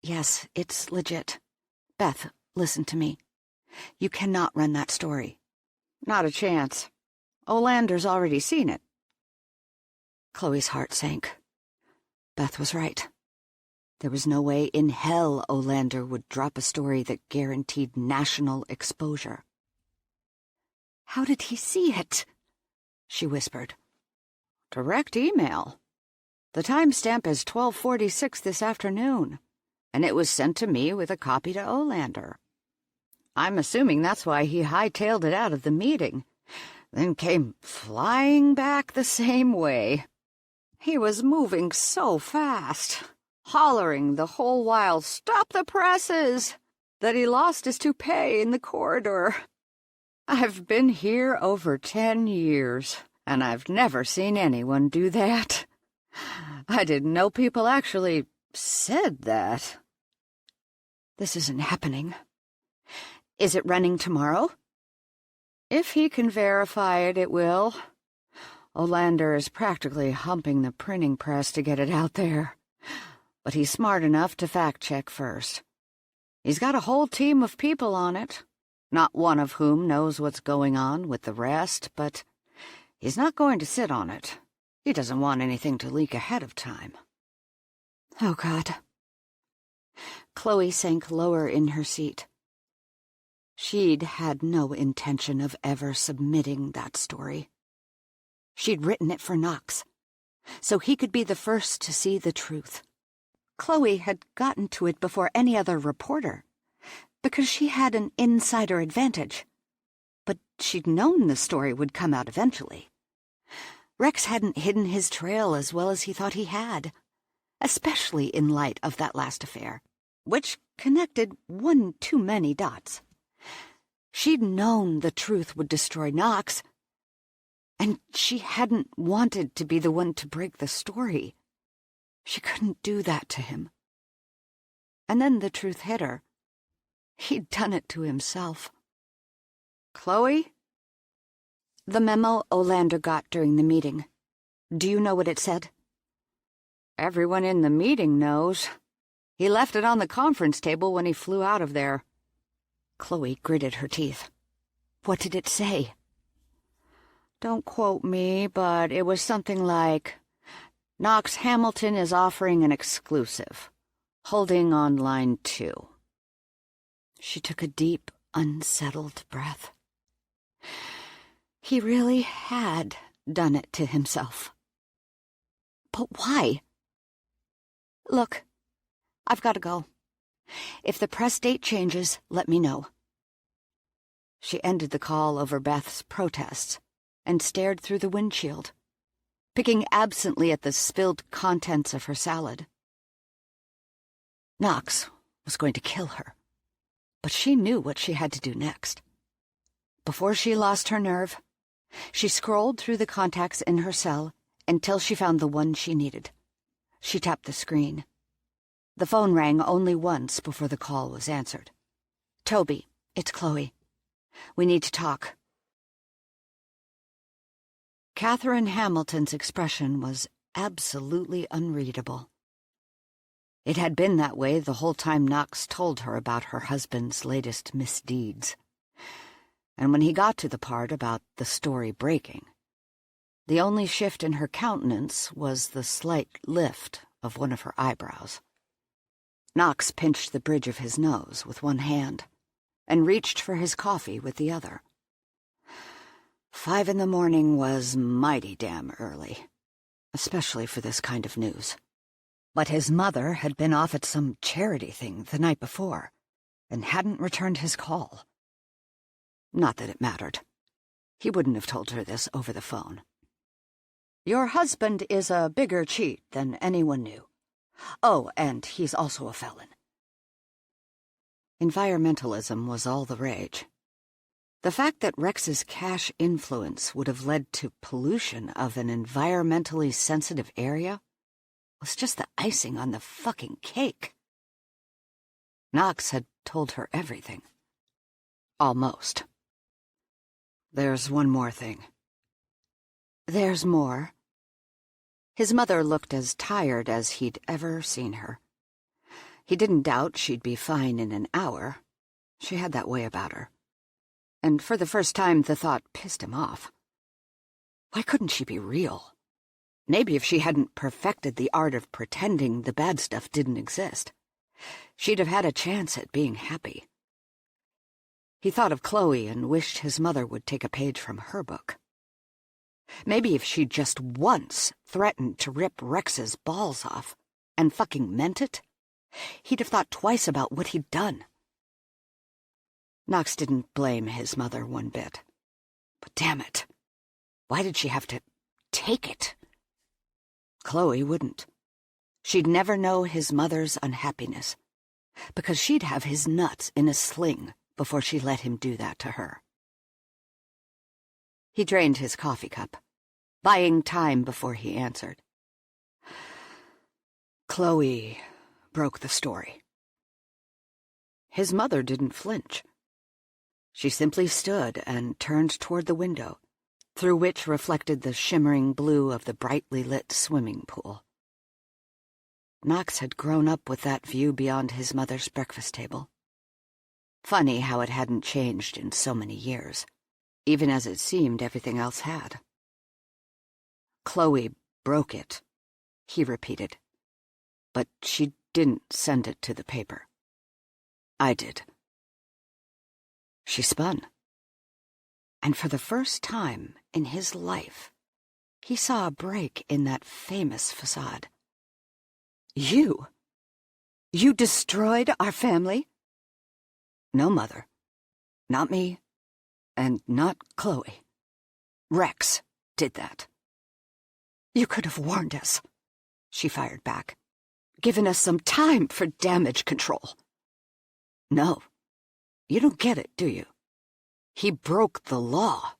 "Yes, it's legit. Beth, listen to me. You cannot run that story." "Not a chance. Olander's already seen it." Chloe's heart sank. Beth was right. There was no way in hell Olander would drop a story that guaranteed national exposure. "How did he see it?" she whispered. "Direct email. The timestamp is 12:46 this afternoon, and it was sent to me with a copy to Olander. I'm assuming that's why he hightailed it out of the meeting, then came flying back the same way. He was moving so fast, hollering the whole while, 'Stop the presses!' that he lost his toupee in the corridor. I've been here over 10 years, and I've never seen anyone do that. I didn't know people actually said that." "This isn't happening. Is it running tomorrow?" "If he can verify it, it will. Olander is practically humping the printing press to get it out there. But he's smart enough to fact-check first. He's got a whole team of people on it, not one of whom knows what's going on with the rest, but he's not going to sit on it. He doesn't want anything to leak ahead of time. Oh, God. Chloe sank lower in her seat. She'd had no intention of ever submitting that story. She'd written it for Knox, so he could be the first to see the truth. Chloe had gotten to it before any other reporter, because she had an insider advantage. But she'd known the story would come out eventually. Rex hadn't hidden his trail as well as he thought he had, especially in light of that last affair, which connected one too many dots. She'd known the truth would destroy Knox, and she hadn't wanted to be the one to break the story. She couldn't do that to him. And then the truth hit her. He'd done it to himself. Chloe? The memo Olander got during the meeting. Do you know what it said? Everyone in the meeting knows. He left it on the conference table when he flew out of there. Chloe gritted her teeth. What did it say? Don't quote me, but it was something like, Knox Hamilton is offering an exclusive, holding on line 2. She took a deep, unsettled breath. He really had done it to himself. But why? Look, I've got to go. If the press date changes, let me know. She ended the call over Beth's protests and stared through the windshield, picking absently at the spilled contents of her salad. Knox was going to kill her, but she knew what she had to do next. Before she lost her nerve, she scrolled through the contacts in her cell until she found the one she needed. She tapped the screen. The phone rang only once before the call was answered. Toby, it's Chloe. We need to talk. Catherine Hamilton's expression was absolutely unreadable. It had been that way the whole time Knox told her about her husband's latest misdeeds. And when he got to the part about the story breaking, the only shift in her countenance was the slight lift of one of her eyebrows. Knox pinched the bridge of his nose with one hand and reached for his coffee with the other. 5 a.m. was mighty damn early, especially for this kind of news. But his mother had been off at some charity thing the night before and hadn't returned his call. Not that it mattered. He wouldn't have told her this over the phone. Your husband is a bigger cheat than anyone knew. Oh, and he's also a felon. Environmentalism was all the rage. The fact that Rex's cash influence would have led to pollution of an environmentally sensitive area was just the icing on the fucking cake. Knox had told her everything. Almost. There's one more thing. There's more. His mother looked as tired as he'd ever seen her. He didn't doubt she'd be fine in an hour. She had that way about her. And for the first time, the thought pissed him off. Why couldn't she be real? Maybe if she hadn't perfected the art of pretending the bad stuff didn't exist, she'd have had a chance at being happy. He thought of Chloe and wished his mother would take a page from her book. Maybe if she'd just once threatened to rip Rex's balls off, and fucking meant it, he'd have thought twice about what he'd done. Knox didn't blame his mother one bit. But damn it, why did she have to take it? Chloe wouldn't. She'd never know his mother's unhappiness, because she'd have his nuts in a sling before she let him do that to her. He drained his coffee cup, buying time before he answered. Chloe broke the story. His mother didn't flinch. She simply stood and turned toward the window, through which reflected the shimmering blue of the brightly lit swimming pool. Knox had grown up with that view beyond his mother's breakfast table. Funny how it hadn't changed in so many years, even as it seemed everything else had. Chloe broke it, he repeated. But she didn't send it to the paper. I did. She spun. And for the first time in his life, he saw a break in that famous facade. You destroyed our family? No, Mother. Not me, and not Chloe. Rex did that. You could have warned us, she fired back. Given us some time for damage control. No, you don't get it, do you? He broke the law.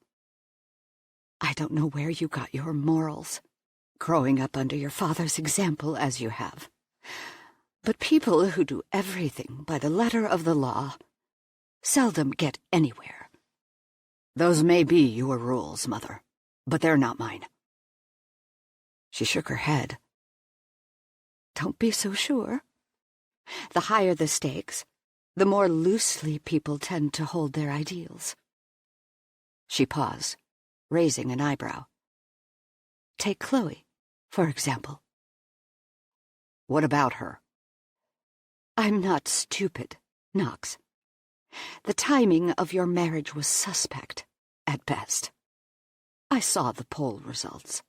I don't know where you got your morals, growing up under your father's example as you have. But people who do everything by the letter of the law seldom get anywhere. Those may be your rules, Mother, but they're not mine. She shook her head. Don't be so sure. The higher the stakes, the more loosely people tend to hold their ideals. She paused, raising an eyebrow. Take Chloe, for example. What about her? I'm not stupid, Knox. The timing of your marriage was suspect, at best. I saw the poll results.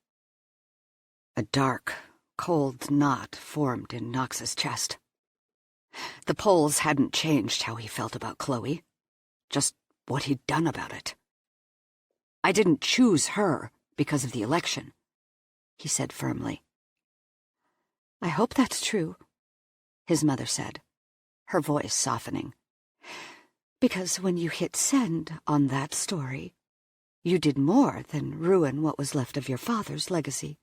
A dark, cold knot formed in Knox's chest. The polls hadn't changed how he felt about Chloe, just what he'd done about it. I didn't choose her because of the election, he said firmly. I hope that's true, his mother said, her voice softening. Because when you hit send on that story, you did more than ruin what was left of your father's legacy.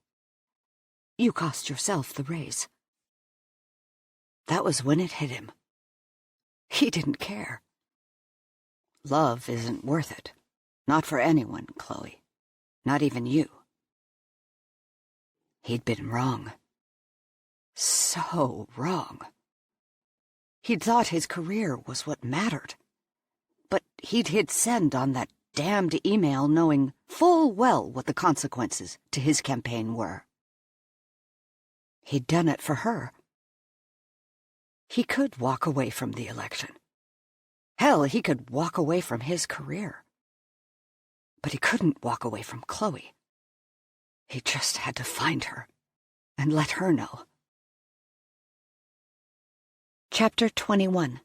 You cost yourself the race. That was when it hit him. He didn't care. Love isn't worth it. Not for anyone, Chloe. Not even you. He'd been wrong. So wrong. He'd thought his career was what mattered. But he'd hit send on that damned email knowing full well what the consequences to his campaign were. He'd done it for her. He could walk away from the election. Hell, he could walk away from his career. But he couldn't walk away from Chloe. He just had to find her and let her know. Chapter 21.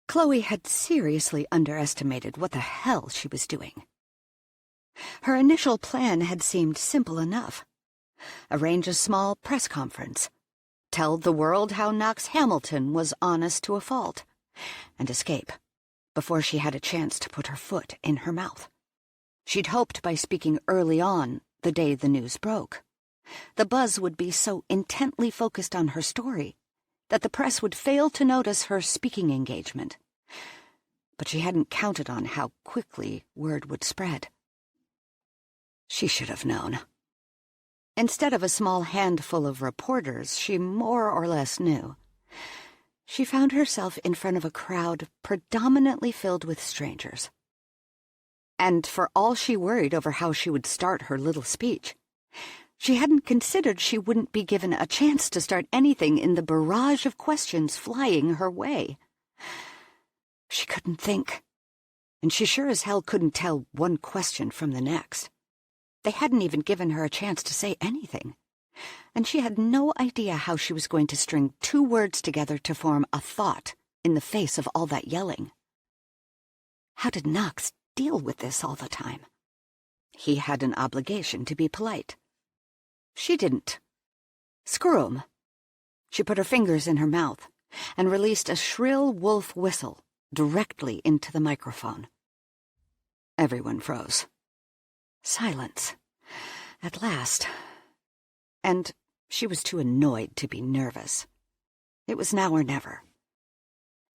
Chloe had seriously underestimated what the hell she was doing. Her initial plan had seemed simple enough. Arrange a small press conference, tell the world how Knox Hamilton was honest to a fault, and escape before she had a chance to put her foot in her mouth. She'd hoped by speaking early on, the day the news broke, the buzz would be so intently focused on her story that the press would fail to notice her speaking engagement. But she hadn't counted on how quickly word would spread. She should have known. Instead of a small handful of reporters she more or less knew, she found herself in front of a crowd predominantly filled with strangers. And for all she worried over how she would start her little speech, she hadn't considered she wouldn't be given a chance to start anything in the barrage of questions flying her way. She couldn't think, and she sure as hell couldn't tell one question from the next. They hadn't even given her a chance to say anything, and she had no idea how she was going to string two words together to form a thought in the face of all that yelling. How did Knox deal with this all the time? He had an obligation to be polite. She didn't. Screw 'em. She put her fingers in her mouth and released a shrill wolf whistle directly into the microphone. Everyone froze. Silence. At last. And she was too annoyed to be nervous. It was now or never.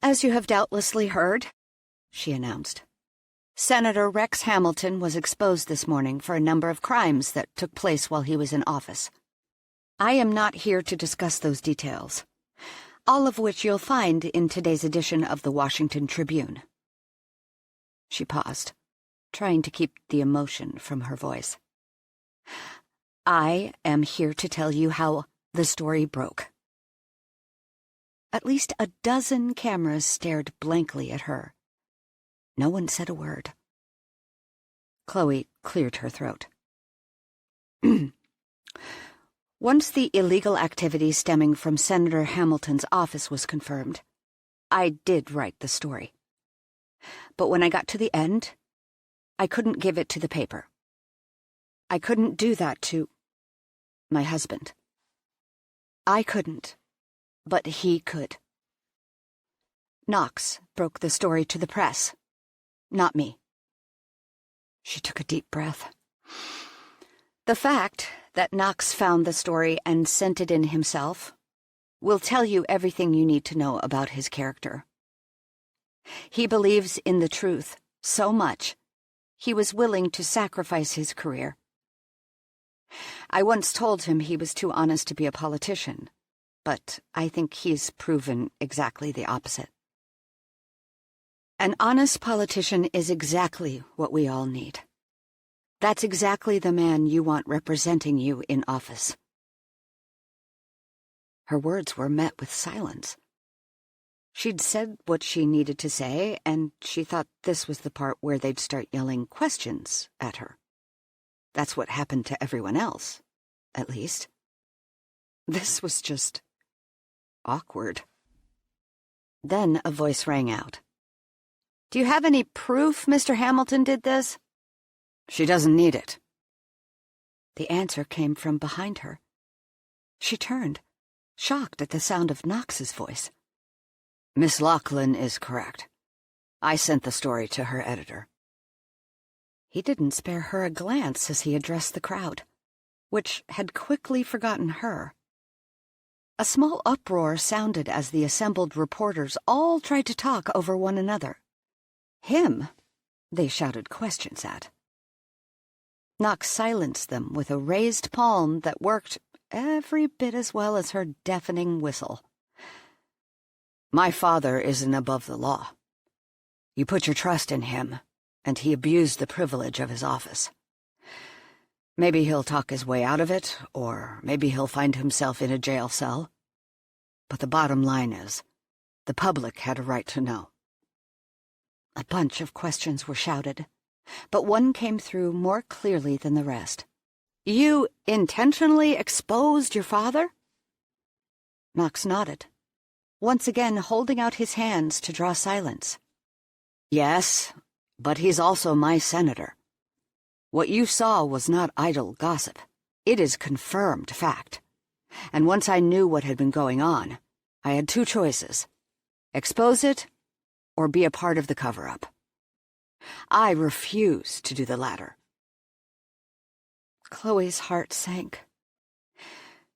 As you have doubtlessly heard, she announced, Senator Rex Hamilton was exposed this morning for a number of crimes that took place while he was in office. I am not here to discuss those details, all of which you'll find in today's edition of the Washington Tribune. She paused, trying to keep the emotion from her voice. I am here to tell you how the story broke. At least a dozen cameras stared blankly at her. No one said a word. Chloe cleared her throat. Once the illegal activity stemming from Senator Hamilton's office was confirmed, I did write the story. But when I got to the end, I couldn't give it to the paper. I couldn't do that to my husband. I couldn't, but he could. Knox broke the story to the press, not me. She took a deep breath. The fact that Knox found the story and sent it in himself will tell you everything you need to know about his character. He believes in the truth so much, he was willing to sacrifice his career. I once told him he was too honest to be a politician, but I think he's proven exactly the opposite. An honest politician is exactly what we all need. That's exactly the man you want representing you in office. Her words were met with silence. She'd said what she needed to say, and she thought this was the part where they'd start yelling questions at her. That's what happened to everyone else, at least. This was just awkward. Then a voice rang out. Do you have any proof Mr. Hamilton did this? She doesn't need it. The answer came from behind her. She turned, shocked at the sound of Knox's voice. Miss Lachlan is correct. I sent the story to her editor. He didn't spare her a glance as he addressed the crowd, which had quickly forgotten her. A small uproar sounded as the assembled reporters all tried to talk over one another. Him, they shouted questions at. Knox silenced them with a raised palm that worked every bit as well as her deafening whistle. My father isn't above the law. You put your trust in him, and he abused the privilege of his office. Maybe he'll talk his way out of it, or maybe he'll find himself in a jail cell. But the bottom line is, the public had a right to know. A bunch of questions were shouted, but one came through more clearly than the rest. You intentionally exposed your father? Knox nodded, once again holding out his hands to draw silence. Yes, but he's also my senator. What you saw was not idle gossip. It is confirmed fact. And once I knew what had been going on, I had two choices: expose it, or be a part of the cover-up. I refuse to do the latter. Chloe's heart sank.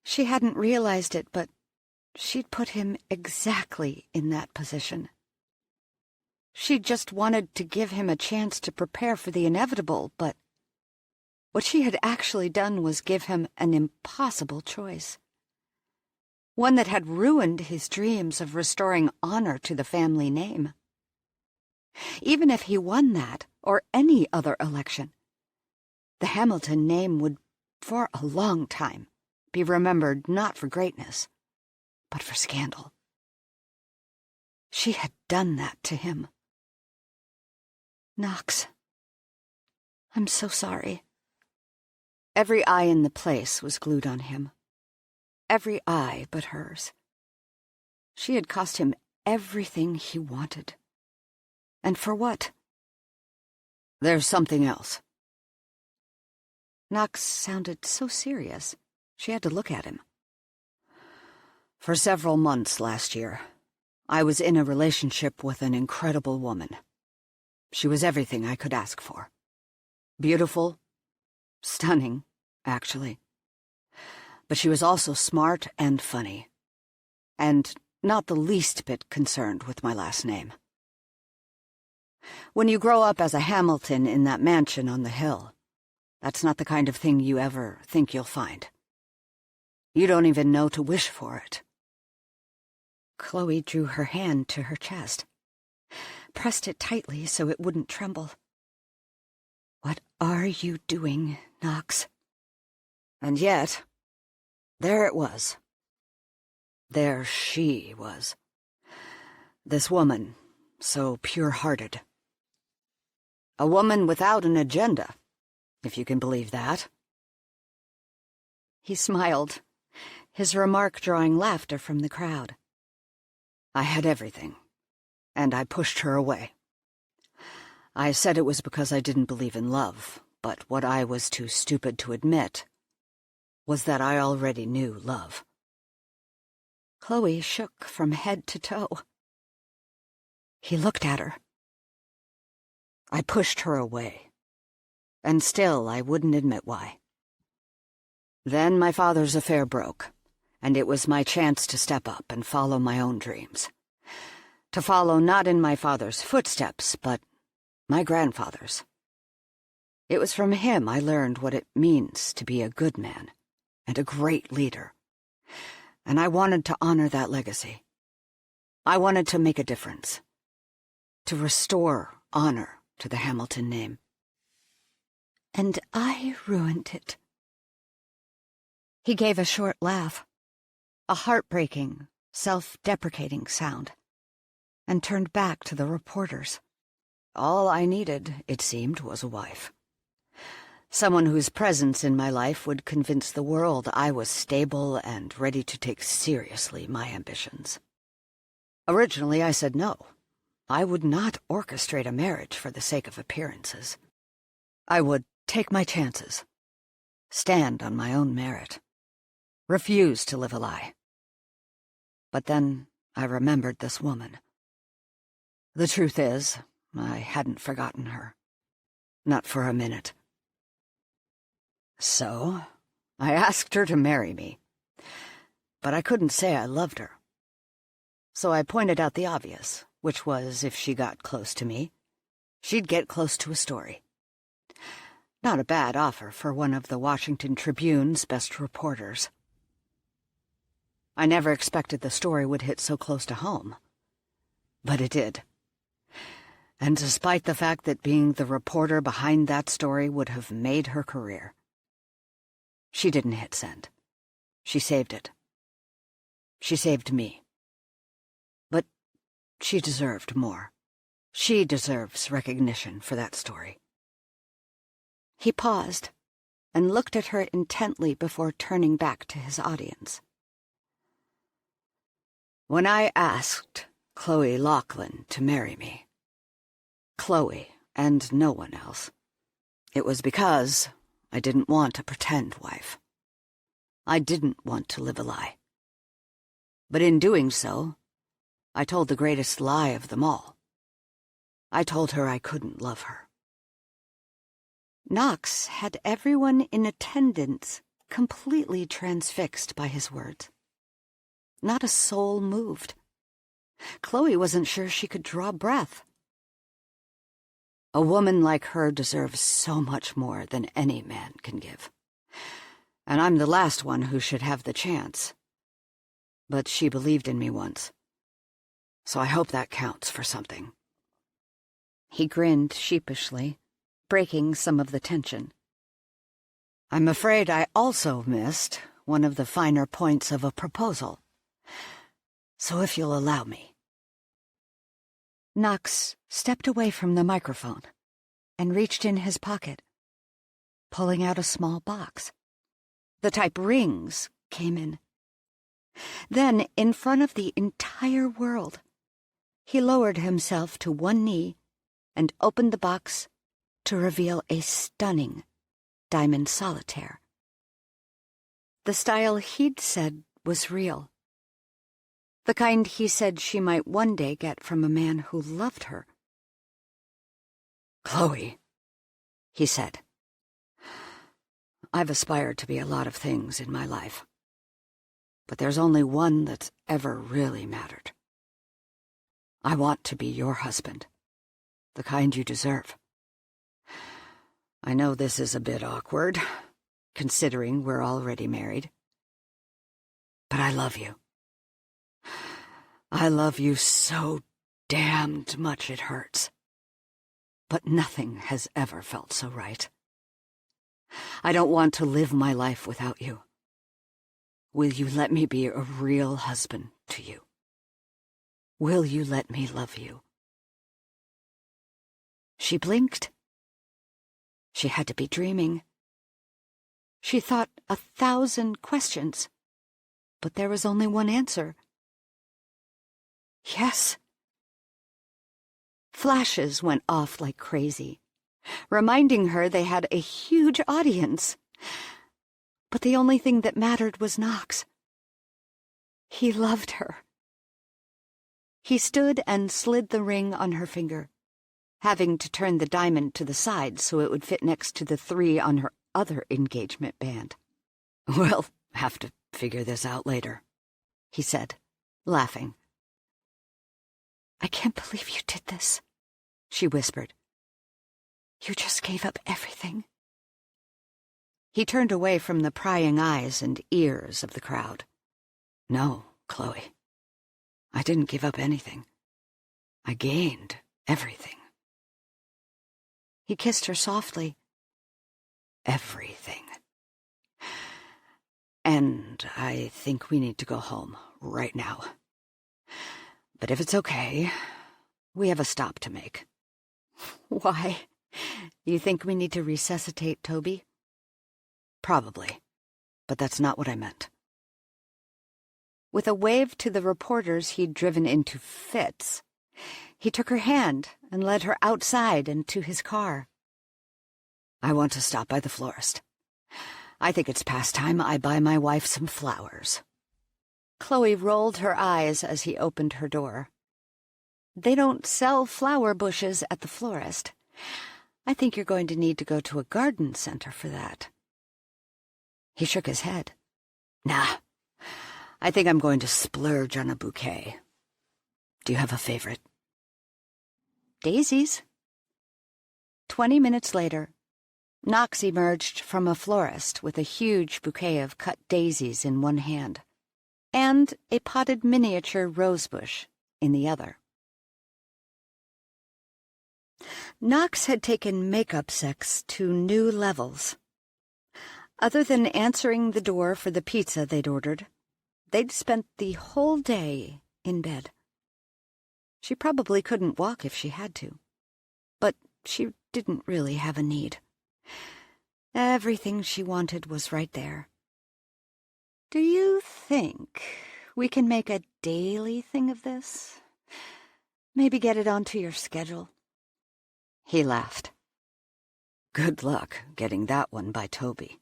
She hadn't realized it, but she'd put him exactly in that position. She just wanted to give him a chance to prepare for the inevitable, but what she had actually done was give him an impossible choice. One that had ruined his dreams of restoring honor to the family name. Even if he won that, or any other election, the Hamilton name would, for a long time, be remembered not for greatness, but for scandal. She had done that to him. Knox, I'm so sorry. Every eye in the place was glued on him. Every eye but hers. She had cost him everything he wanted. And for what? There's something else. Knox sounded so serious, she had to look at him. For several months last year, I was in a relationship with an incredible woman. She was everything I could ask for. Beautiful, stunning, actually. But she was also smart and funny, and not the least bit concerned with my last name. When you grow up as a Hamilton in that mansion on the hill, that's not the kind of thing you ever think you'll find. You don't even know to wish for it." Chloe drew her hand to her chest, pressed it tightly so it wouldn't tremble. "What are you doing, Knox?" And yet, there it was. There she was. This woman, so pure-hearted. A woman without an agenda, if you can believe that. He smiled, his remark drawing laughter from the crowd. I had everything, and I pushed her away. I said it was because I didn't believe in love, but what I was too stupid to admit was that I already knew love. Chloe shook from head to toe. He looked at her. I pushed her away, and still I wouldn't admit why. Then my father's affair broke, and it was my chance to step up and follow my own dreams. To follow not in my father's footsteps, but my grandfather's. It was from him I learned what it means to be a good man and a great leader, and I wanted to honor that legacy. I wanted to make a difference, to restore honor to the Hamilton name. And I ruined it. He gave a short laugh, a heartbreaking, self-deprecating sound, and turned back to the reporters. All I needed, it seemed, was a wife. Someone whose presence in my life would convince the world I was stable and ready to take seriously my ambitions. Originally, I said no. I would not orchestrate a marriage for the sake of appearances. I would take my chances, stand on my own merit, refuse to live a lie. But then I remembered this woman. The truth is, I hadn't forgotten her. Not for a minute. So, I asked her to marry me. But I couldn't say I loved her. So I pointed out the obvious, which was if she got close to me, she'd get close to a story. Not a bad offer for one of the Washington Tribune's best reporters. I never expected the story would hit so close to home. But it did. And despite the fact that being the reporter behind that story would have made her career, she didn't hit send. She saved it. She saved me. But she deserved more. She deserves recognition for that story. He paused and looked at her intently before turning back to his audience. When I asked Chloe Lachlan to marry me, Chloe and no one else, it was because I didn't want a pretend wife. I didn't want to live a lie. But in doing so, I told the greatest lie of them all. I told her I couldn't love her. Knox had everyone in attendance completely transfixed by his words. Not a soul moved. Chloe wasn't sure she could draw breath. A woman like her deserves so much more than any man can give. And I'm the last one who should have the chance. But she believed in me once, so I hope that counts for something. He grinned sheepishly, breaking some of the tension. I'm afraid I also missed one of the finer points of a proposal. So if you'll allow me. Knox stepped away from the microphone and reached in his pocket, pulling out a small box. The type rings came in. Then, in front of the entire world, he lowered himself to one knee and opened the box to reveal a stunning diamond solitaire. The style he'd said was real. The kind he said she might one day get from a man who loved her. Chloe, he said, I've aspired to be a lot of things in my life, but there's only one that's ever really mattered. I want to be your husband, the kind you deserve. I know this is a bit awkward, considering we're already married. But I love you. I love you so damned much it hurts. But nothing has ever felt so right. I don't want to live my life without you. Will you let me be a real husband to you? Will you let me love you? She blinked. She had to be dreaming. She thought 1,000 questions, but there was only one answer. Yes. Flashes went off like crazy, reminding her they had a huge audience. But the only thing that mattered was Knox. He loved her. He stood and slid the ring on her finger, having to turn the diamond to the side so it would fit next to the 3 on her other engagement band. "We'll have to figure this out later," he said, laughing. "I can't believe you did this," she whispered. "You just gave up everything." He turned away from the prying eyes and ears of the crowd. "No, Chloe. I didn't give up anything. I gained everything." He kissed her softly. "Everything. And I think we need to go home right now. But if it's okay, we have a stop to make." "Why? You think we need to resuscitate Toby?" "Probably, but that's not what I meant." With a wave to the reporters he'd driven into fits, he took her hand and led her outside and to his car. "I want to stop by the florist. I think it's past time I buy my wife some flowers." Chloe rolled her eyes as he opened her door. "They don't sell flower bushes at the florist. I think you're going to need to go to a garden center for that." He shook his head. "Nah, I think I'm going to splurge on a bouquet. Do you have a favorite?" "Daisies." 20 minutes later, Knox emerged from a florist with a huge bouquet of cut daisies in one hand, and a potted miniature rosebush in the other. Knox had taken makeup sex to new levels. Other than answering the door for the pizza they'd ordered, they'd spent the whole day in bed. She probably couldn't walk if she had to, but she didn't really have a need. Everything she wanted was right there. "Do you think we can make a daily thing of this? Maybe get it onto your schedule?" He laughed. "Good luck getting that one by Toby."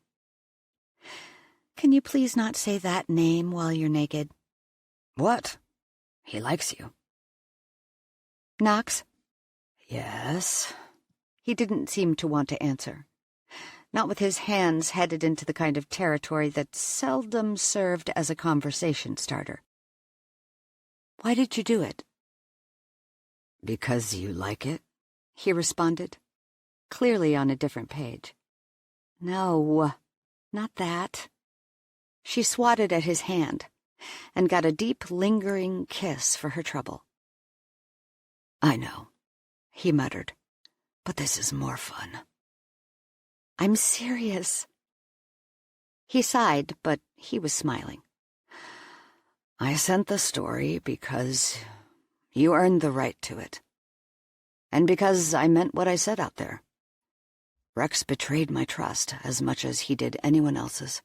"Can you please not say that name while you're naked?" "What? He likes you." "Knox?" "Yes?" He didn't seem to want to answer, not with his hands headed into the kind of territory that seldom served as a conversation starter. "Why did you do it?" "Because you like it," he responded, clearly on a different page. "No, not that." She swatted at his hand and got a deep, lingering kiss for her trouble. "I know," he muttered, "but this is more fun." "I'm serious." He sighed, but he was smiling. "I sent the story because you earned the right to it, and because I meant what I said out there. Rex betrayed my trust as much as he did anyone else's."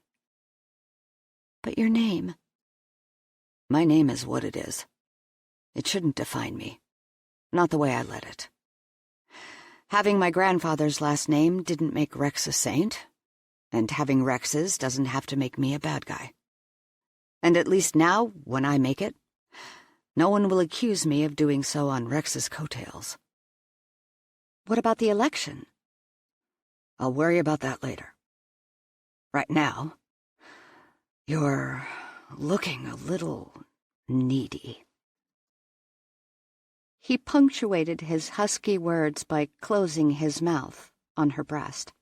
"But your name?" "My name is what it is. It shouldn't define me, not the way I let it. Having my grandfather's last name didn't make Rex a saint, and having Rex's doesn't have to make me a bad guy. And at least now, when I make it, no one will accuse me of doing so on Rex's coattails." "What about the election?" "I'll worry about that later. Right now, you're looking a little needy." He punctuated his husky words by closing his mouth on her breast,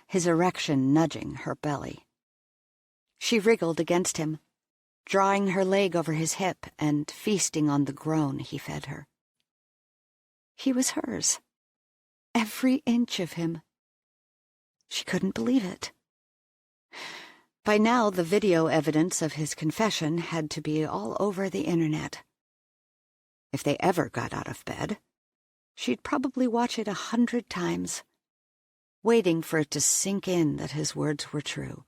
his erection nudging her belly. She wriggled against him, drawing her leg over his hip and feasting on the groan he fed her. He was hers, every inch of him. She couldn't believe it. By now, the video evidence of his confession had to be all over the internet. If they ever got out of bed, she'd probably watch it 100 times, waiting for it to sink in that his words were true.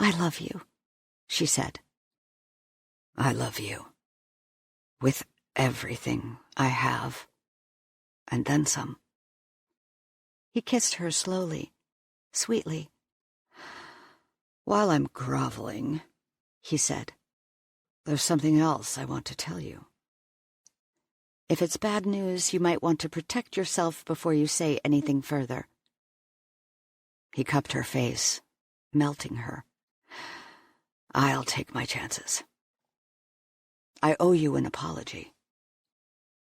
"I love you," she said. "I love you. With everything I have, and then some." He kissed her slowly, sweetly. "While I'm groveling," he said, "there's something else I want to tell you. If it's bad news, you might want to protect yourself before you say anything further." He cupped her face, melting her. "I'll take my chances. I owe you an apology."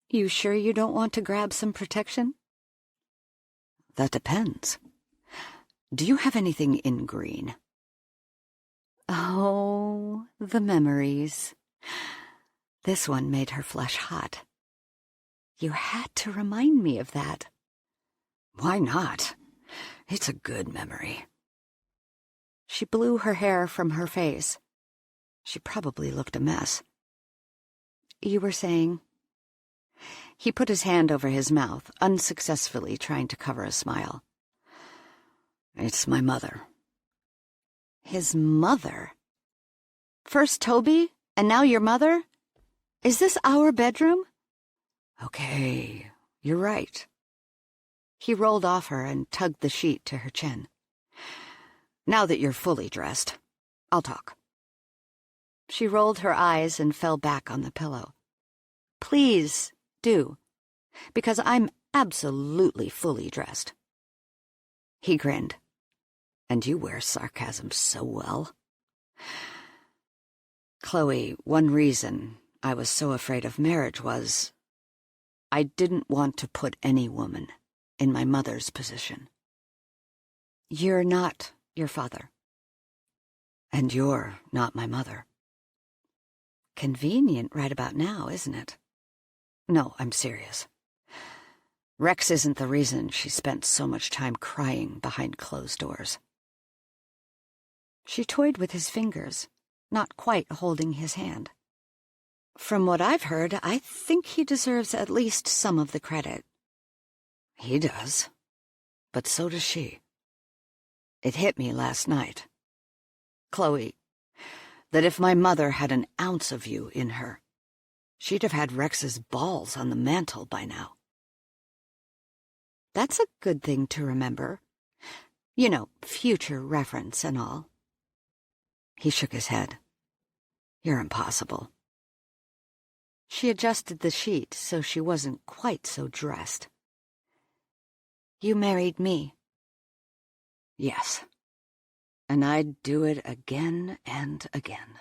"You sure you don't want to grab some protection?" "That depends. Do you have anything in green?" Oh, the memories. This one made her flesh hot. "You had to remind me of that." "Why not? It's a good memory." She blew her hair from her face. She probably looked a mess. "You were saying?" He put his hand over his mouth, unsuccessfully trying to cover a smile. "It's my mother." His mother? First Toby, and now your mother? Is this our bedroom? Okay, you're right. He rolled off her and tugged the sheet to her chin. "Now that you're fully dressed, I'll talk." She rolled her eyes and fell back on the pillow. "Please do, because I'm absolutely fully dressed." He grinned. "And you wear sarcasm so well." "Chloe, one reason I was so afraid of marriage was I didn't want to put any woman in my mother's position." "You're not your father." "And you're not my mother." Convenient right about now, isn't it? No, I'm serious. Rex isn't the reason she spent so much time crying behind closed doors. She toyed with his fingers, not quite holding his hand. "From what I've heard, I think he deserves at least some of the credit." "He does, but so does she. It hit me last night, Chloe, that if my mother had an ounce of you in her, she'd have had Rex's balls on the mantel by now." "That's a good thing to remember. You know, future reference and all." He shook his head. "You're impossible." She adjusted the sheet so she wasn't quite so dressed. "You married me." "Yes. And I'd do it again and again."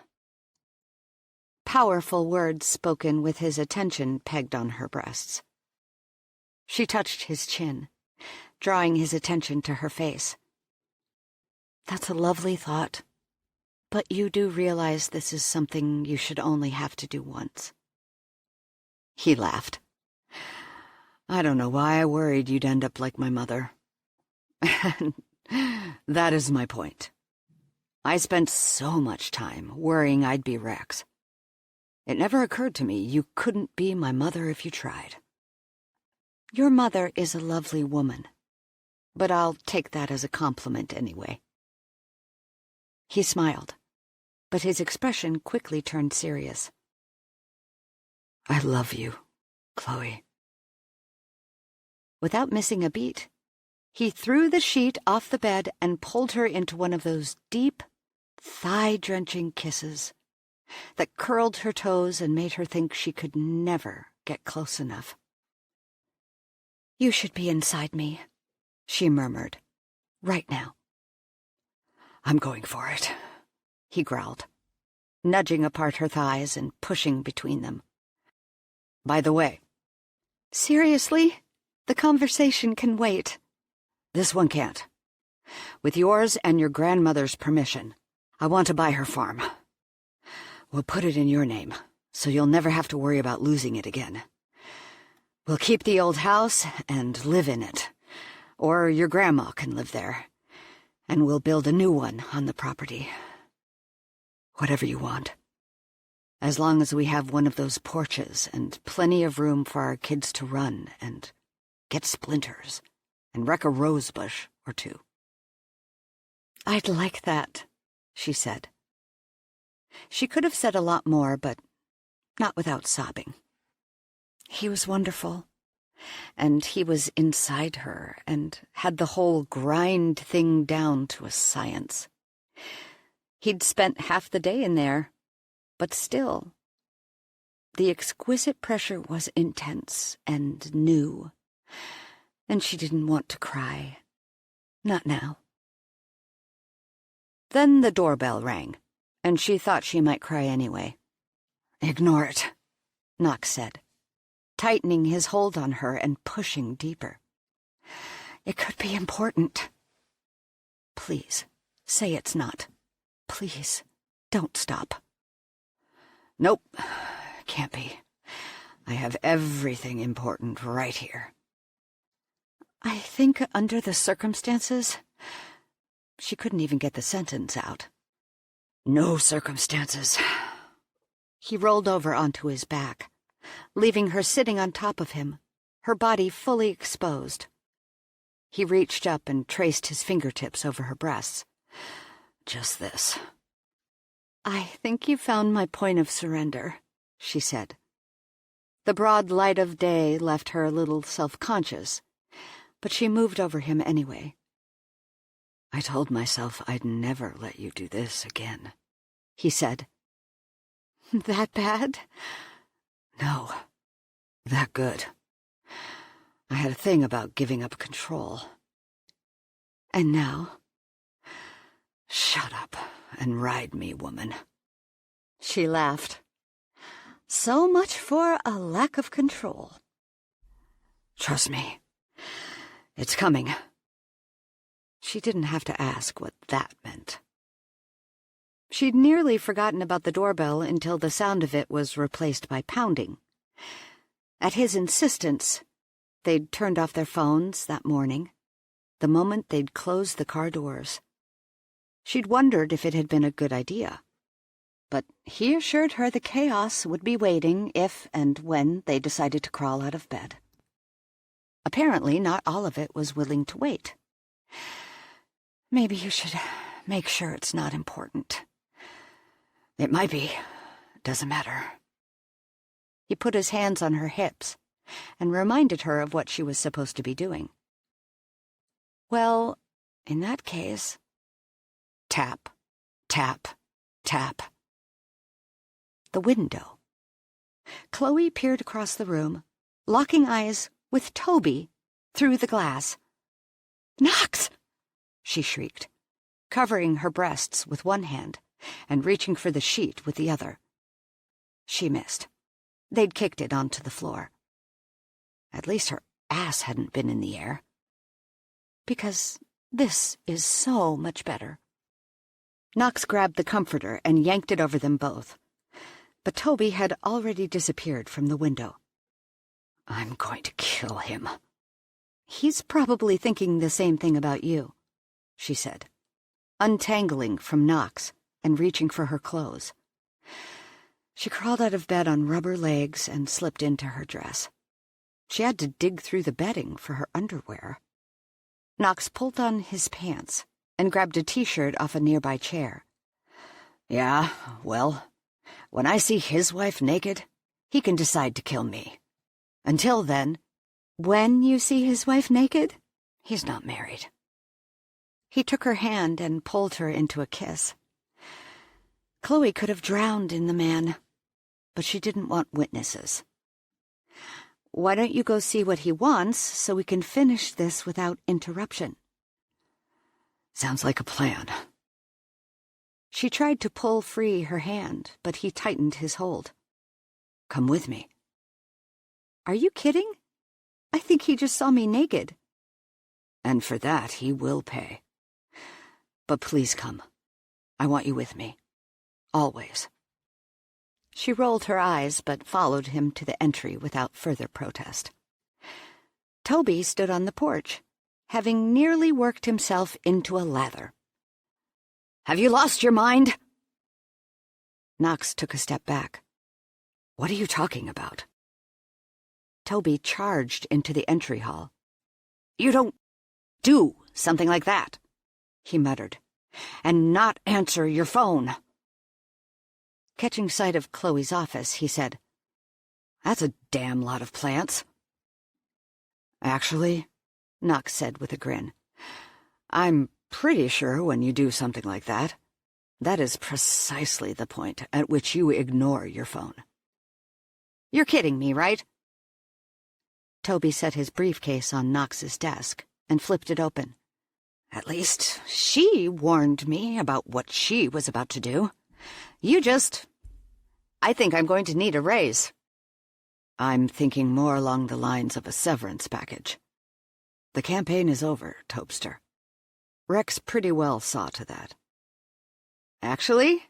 Powerful words spoken with his attention pegged on her breasts. She touched his chin, drawing his attention to her face. "That's a lovely thought. But you do realize this is something you should only have to do once." He laughed. "I don't know why I worried you'd end up like my mother." And that is my point. I spent so much time worrying I'd be Rex. It never occurred to me you couldn't be my mother if you tried. Your mother is a lovely woman, but I'll take that as a compliment anyway. He smiled, but his expression quickly turned serious. "I love you, Chloe." Without missing a beat, he threw the sheet off the bed and pulled her into one of those deep, thigh-drenching kisses that curled her toes and made her think she could never get close enough. "You should be inside me," she murmured, "right now." "I'm going for it," he growled, nudging apart her thighs and pushing between them. by the way. Seriously? The conversation can wait. This one can't. With yours and your grandmother's permission, I want to buy her farm. We'll put it in your name, so you'll never have to worry about losing it again. We'll keep the old house and live in it, or your grandma can live there, and we'll build a new one on the property. Whatever you want. As long as we have one of those porches and plenty of room for our kids to run and get splinters and wreck a rose bush or two. I'd like that, she said. She could have said a lot more, but not without sobbing. He was wonderful, and he was inside her and had the whole grind thing down to a science. He'd spent half the day in there, but still, the exquisite pressure was intense and new, and she didn't want to cry. Not now. Then the doorbell rang, and she thought she might cry anyway. Ignore it, Knox said, tightening his hold on her and pushing deeper. It could be important. Please, say it's not. Please, don't stop. Nope, can't be. I have everything important right here. I think under the circumstances... She couldn't even get the sentence out. No circumstances. He rolled over onto his back, leaving her sitting on top of him, her body fully exposed. He reached up and traced his fingertips over her breasts. Just this. I think you found my point of surrender, she said. The broad light of day left her a little self-conscious, but she moved over him anyway. I told myself I'd never let you do this again, he said. That bad? No, that good. I had a thing about giving up control. And now? Shut up and ride me, woman. She laughed. So much for a lack of control. Trust me, it's coming. She didn't have to ask what that meant. She'd nearly forgotten about the doorbell until the sound of it was replaced by pounding. At his insistence, they'd turned off their phones that morning, the moment they'd closed the car doors. She'd wondered if it had been a good idea. But he assured her the chaos would be waiting if and when they decided to crawl out of bed. Apparently, not all of it was willing to wait. Maybe you should make sure it's not important. It might be. Doesn't matter. He put his hands on her hips and reminded her of what she was supposed to be doing. Well, in that case... Tap, tap, tap. The window. Chloe peered across the room, locking eyes with Toby through the glass. "Knox!" she shrieked, covering her breasts with one hand and reaching for the sheet with the other. She missed. They'd kicked it onto the floor. At least her ass hadn't been in the air. Because this is so much better. Knox grabbed the comforter and yanked it over them both. But Toby had already disappeared from the window. I'm going to kill him. He's probably thinking the same thing about you, she said, untangling from Knox and reaching for her clothes. She crawled out of bed on rubber legs and slipped into her dress. She had to dig through the bedding for her underwear. Knox pulled on his pants and grabbed a t-shirt off a nearby chair. Yeah, well, when I see his wife naked, he can decide to kill me. Until then... When you see his wife naked? He's not married. He took her hand and pulled her into a kiss. Chloe could have drowned in the man, but she didn't want witnesses. Why don't you go see what he wants so we can finish this without interruption? Sounds like a plan. She tried to pull free her hand, but he tightened his hold. Come with me. Are you kidding? I think he just saw me naked. And for that he will pay. But please come. I want you with me. Always. She rolled her eyes, but followed him to the entry without further protest. Toby stood on the porch, having nearly worked himself into a lather. Have you lost your mind? Knox took a step back. What are you talking about? Toby charged into the entry hall. You don't do something like that, he muttered, and not answer your phone. Catching sight of Chloe's office, he said, That's a damn lot of plants. Actually, Knox said with a grin, I'm pretty sure when you do something like that, that is precisely the point at which you ignore your phone. You're kidding me, right? Toby set his briefcase on Knox's desk and flipped it open. At least she warned me about what she was about to do. I think I'm going to need a raise. I'm thinking more along the lines of a severance package. The campaign is over, Tobster. Rex pretty well saw to that. Actually,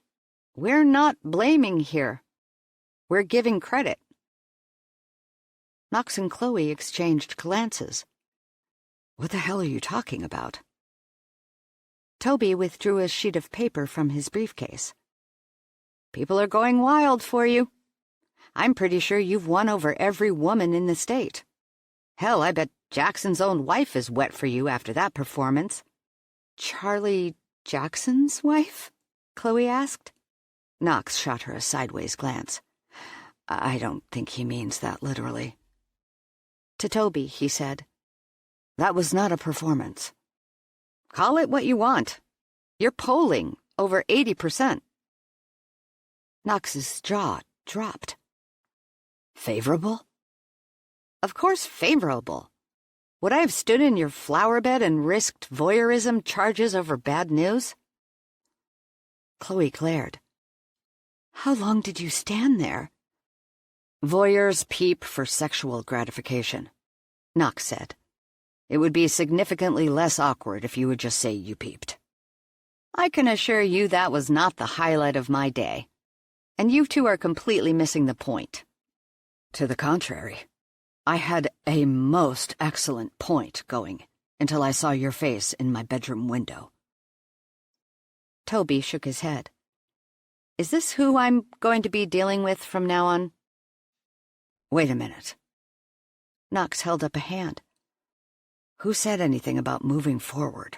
we're not blaming here. We're giving credit. Knox and Chloe exchanged glances. What the hell are you talking about? Toby withdrew a sheet of paper from his briefcase. People are going wild for you. I'm pretty sure you've won over every woman in the state. Hell, I bet Jackson's own wife is wet for you after that performance. Charlie Jackson's wife? Chloe asked. Knox shot her a sideways glance. I don't think he means that literally. To Toby, he said, That was not a performance. Call it what you want. You're polling over 80%. Knox's jaw dropped. Favorable? Of course favorable. Would I have stood in your flower bed and risked voyeurism charges over bad news? Chloe glared. How long did you stand there? Voyeurs peep for sexual gratification, Knox said. It would be significantly less awkward if you would just say you peeped. I can assure you that was not the highlight of my day. And you two are completely missing the point. To the contrary. I had a most excellent point going until I saw your face in my bedroom window. Toby shook his head. Is this who I'm going to be dealing with from now on? Wait a minute. Knox held up a hand. Who said anything about moving forward?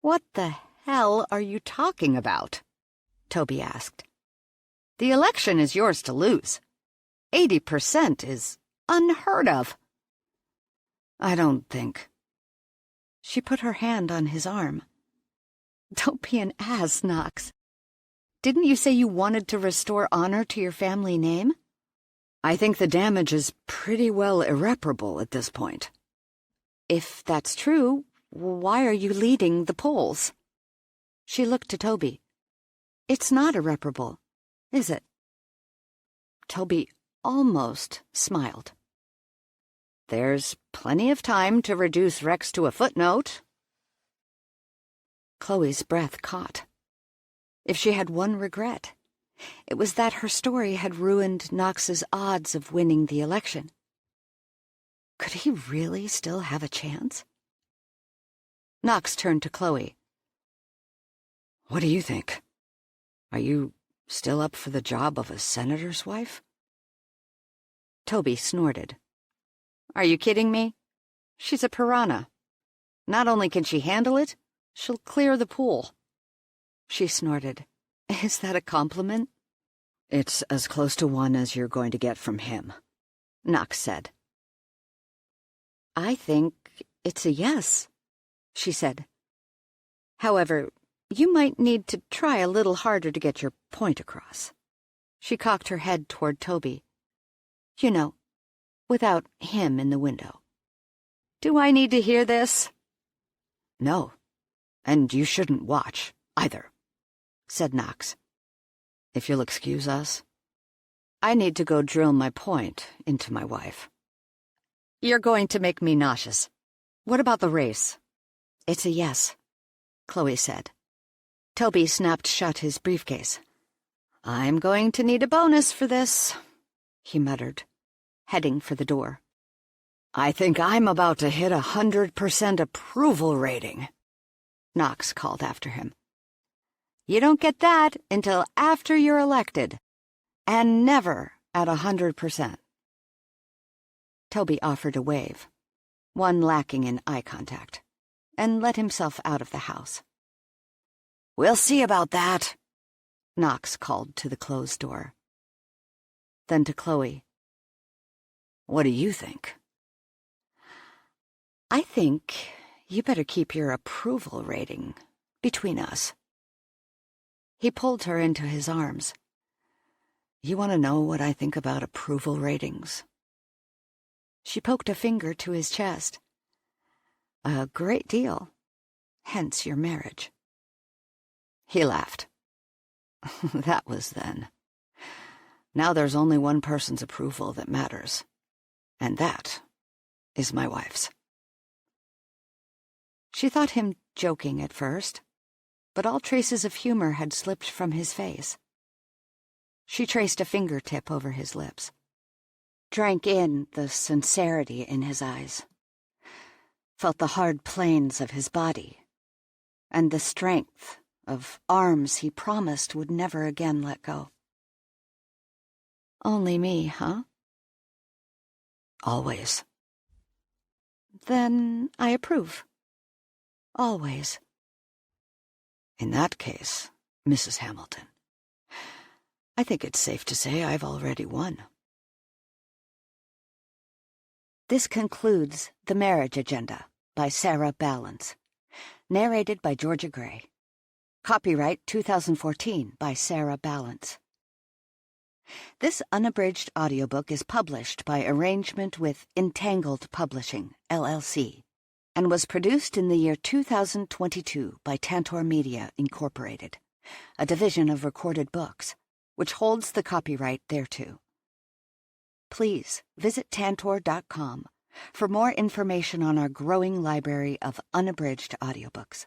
What the hell are you talking about? Toby asked. The election is yours to lose. 80% is unheard of. I don't think. She put her hand on his arm. Don't be an ass, Knox. Didn't you say you wanted to restore honor to your family name? I think the damage is pretty well irreparable at this point. If that's true, why are you leading the polls? She looked to Toby. It's not irreparable, is it? Toby almost smiled. There's plenty of time to reduce Rex to a footnote. Chloe's breath caught. If she had one regret, it was that her story had ruined Knox's odds of winning the election. Could he really still have a chance? Knox turned to Chloe. What do you think? Are you still up for the job of a senator's wife? Toby snorted. Are you kidding me? She's a piranha. Not only can she handle it, she'll clear the pool. She snorted. Is that a compliment? It's as close to one as you're going to get from him, Knox said. I think it's a yes, she said. However, you might need to try a little harder to get your point across. She cocked her head toward Toby. You know, without him in the window. Do I need to hear this? No, and you shouldn't watch, either, said Knox. If you'll excuse us. I need to go drill my point into my wife. You're going to make me nauseous. What about the race? It's a yes, Chloe said. Toby snapped shut his briefcase. I'm going to need a bonus for this, he muttered, heading for the door. I think I'm about to hit 100% approval rating, Knox called after him. You don't get that until after you're elected, and never at 100%. Toby offered a wave, one lacking in eye contact, and let himself out of the house. We'll see about that, Knox called to the closed door. Then to Chloe. What do you think? I think you better keep your approval rating between us. He pulled her into his arms. You want to know what I think about approval ratings? She poked a finger to his chest. A great deal. Hence your marriage. He laughed. That was then. Now there's only one person's approval that matters, and that is my wife's. She thought him joking at first, but all traces of humor had slipped from his face. She traced a fingertip over his lips, drank in the sincerity in his eyes, felt the hard planes of his body, and the strength of arms he promised would never again let go. Only me, huh? Always. Then I approve. Always. In that case, Mrs. Hamilton, I think it's safe to say I've already won. This concludes The Marriage Agenda by Sarah Ballance, narrated by Georgia Gray. Copyright 2014 by Sarah Ballance. This unabridged audiobook is published by arrangement with Entangled Publishing, LLC, and was produced in the year 2022 by Tantor Media, Incorporated, a division of Recorded Books, which holds the copyright thereto. Please visit Tantor.com for more information on our growing library of unabridged audiobooks.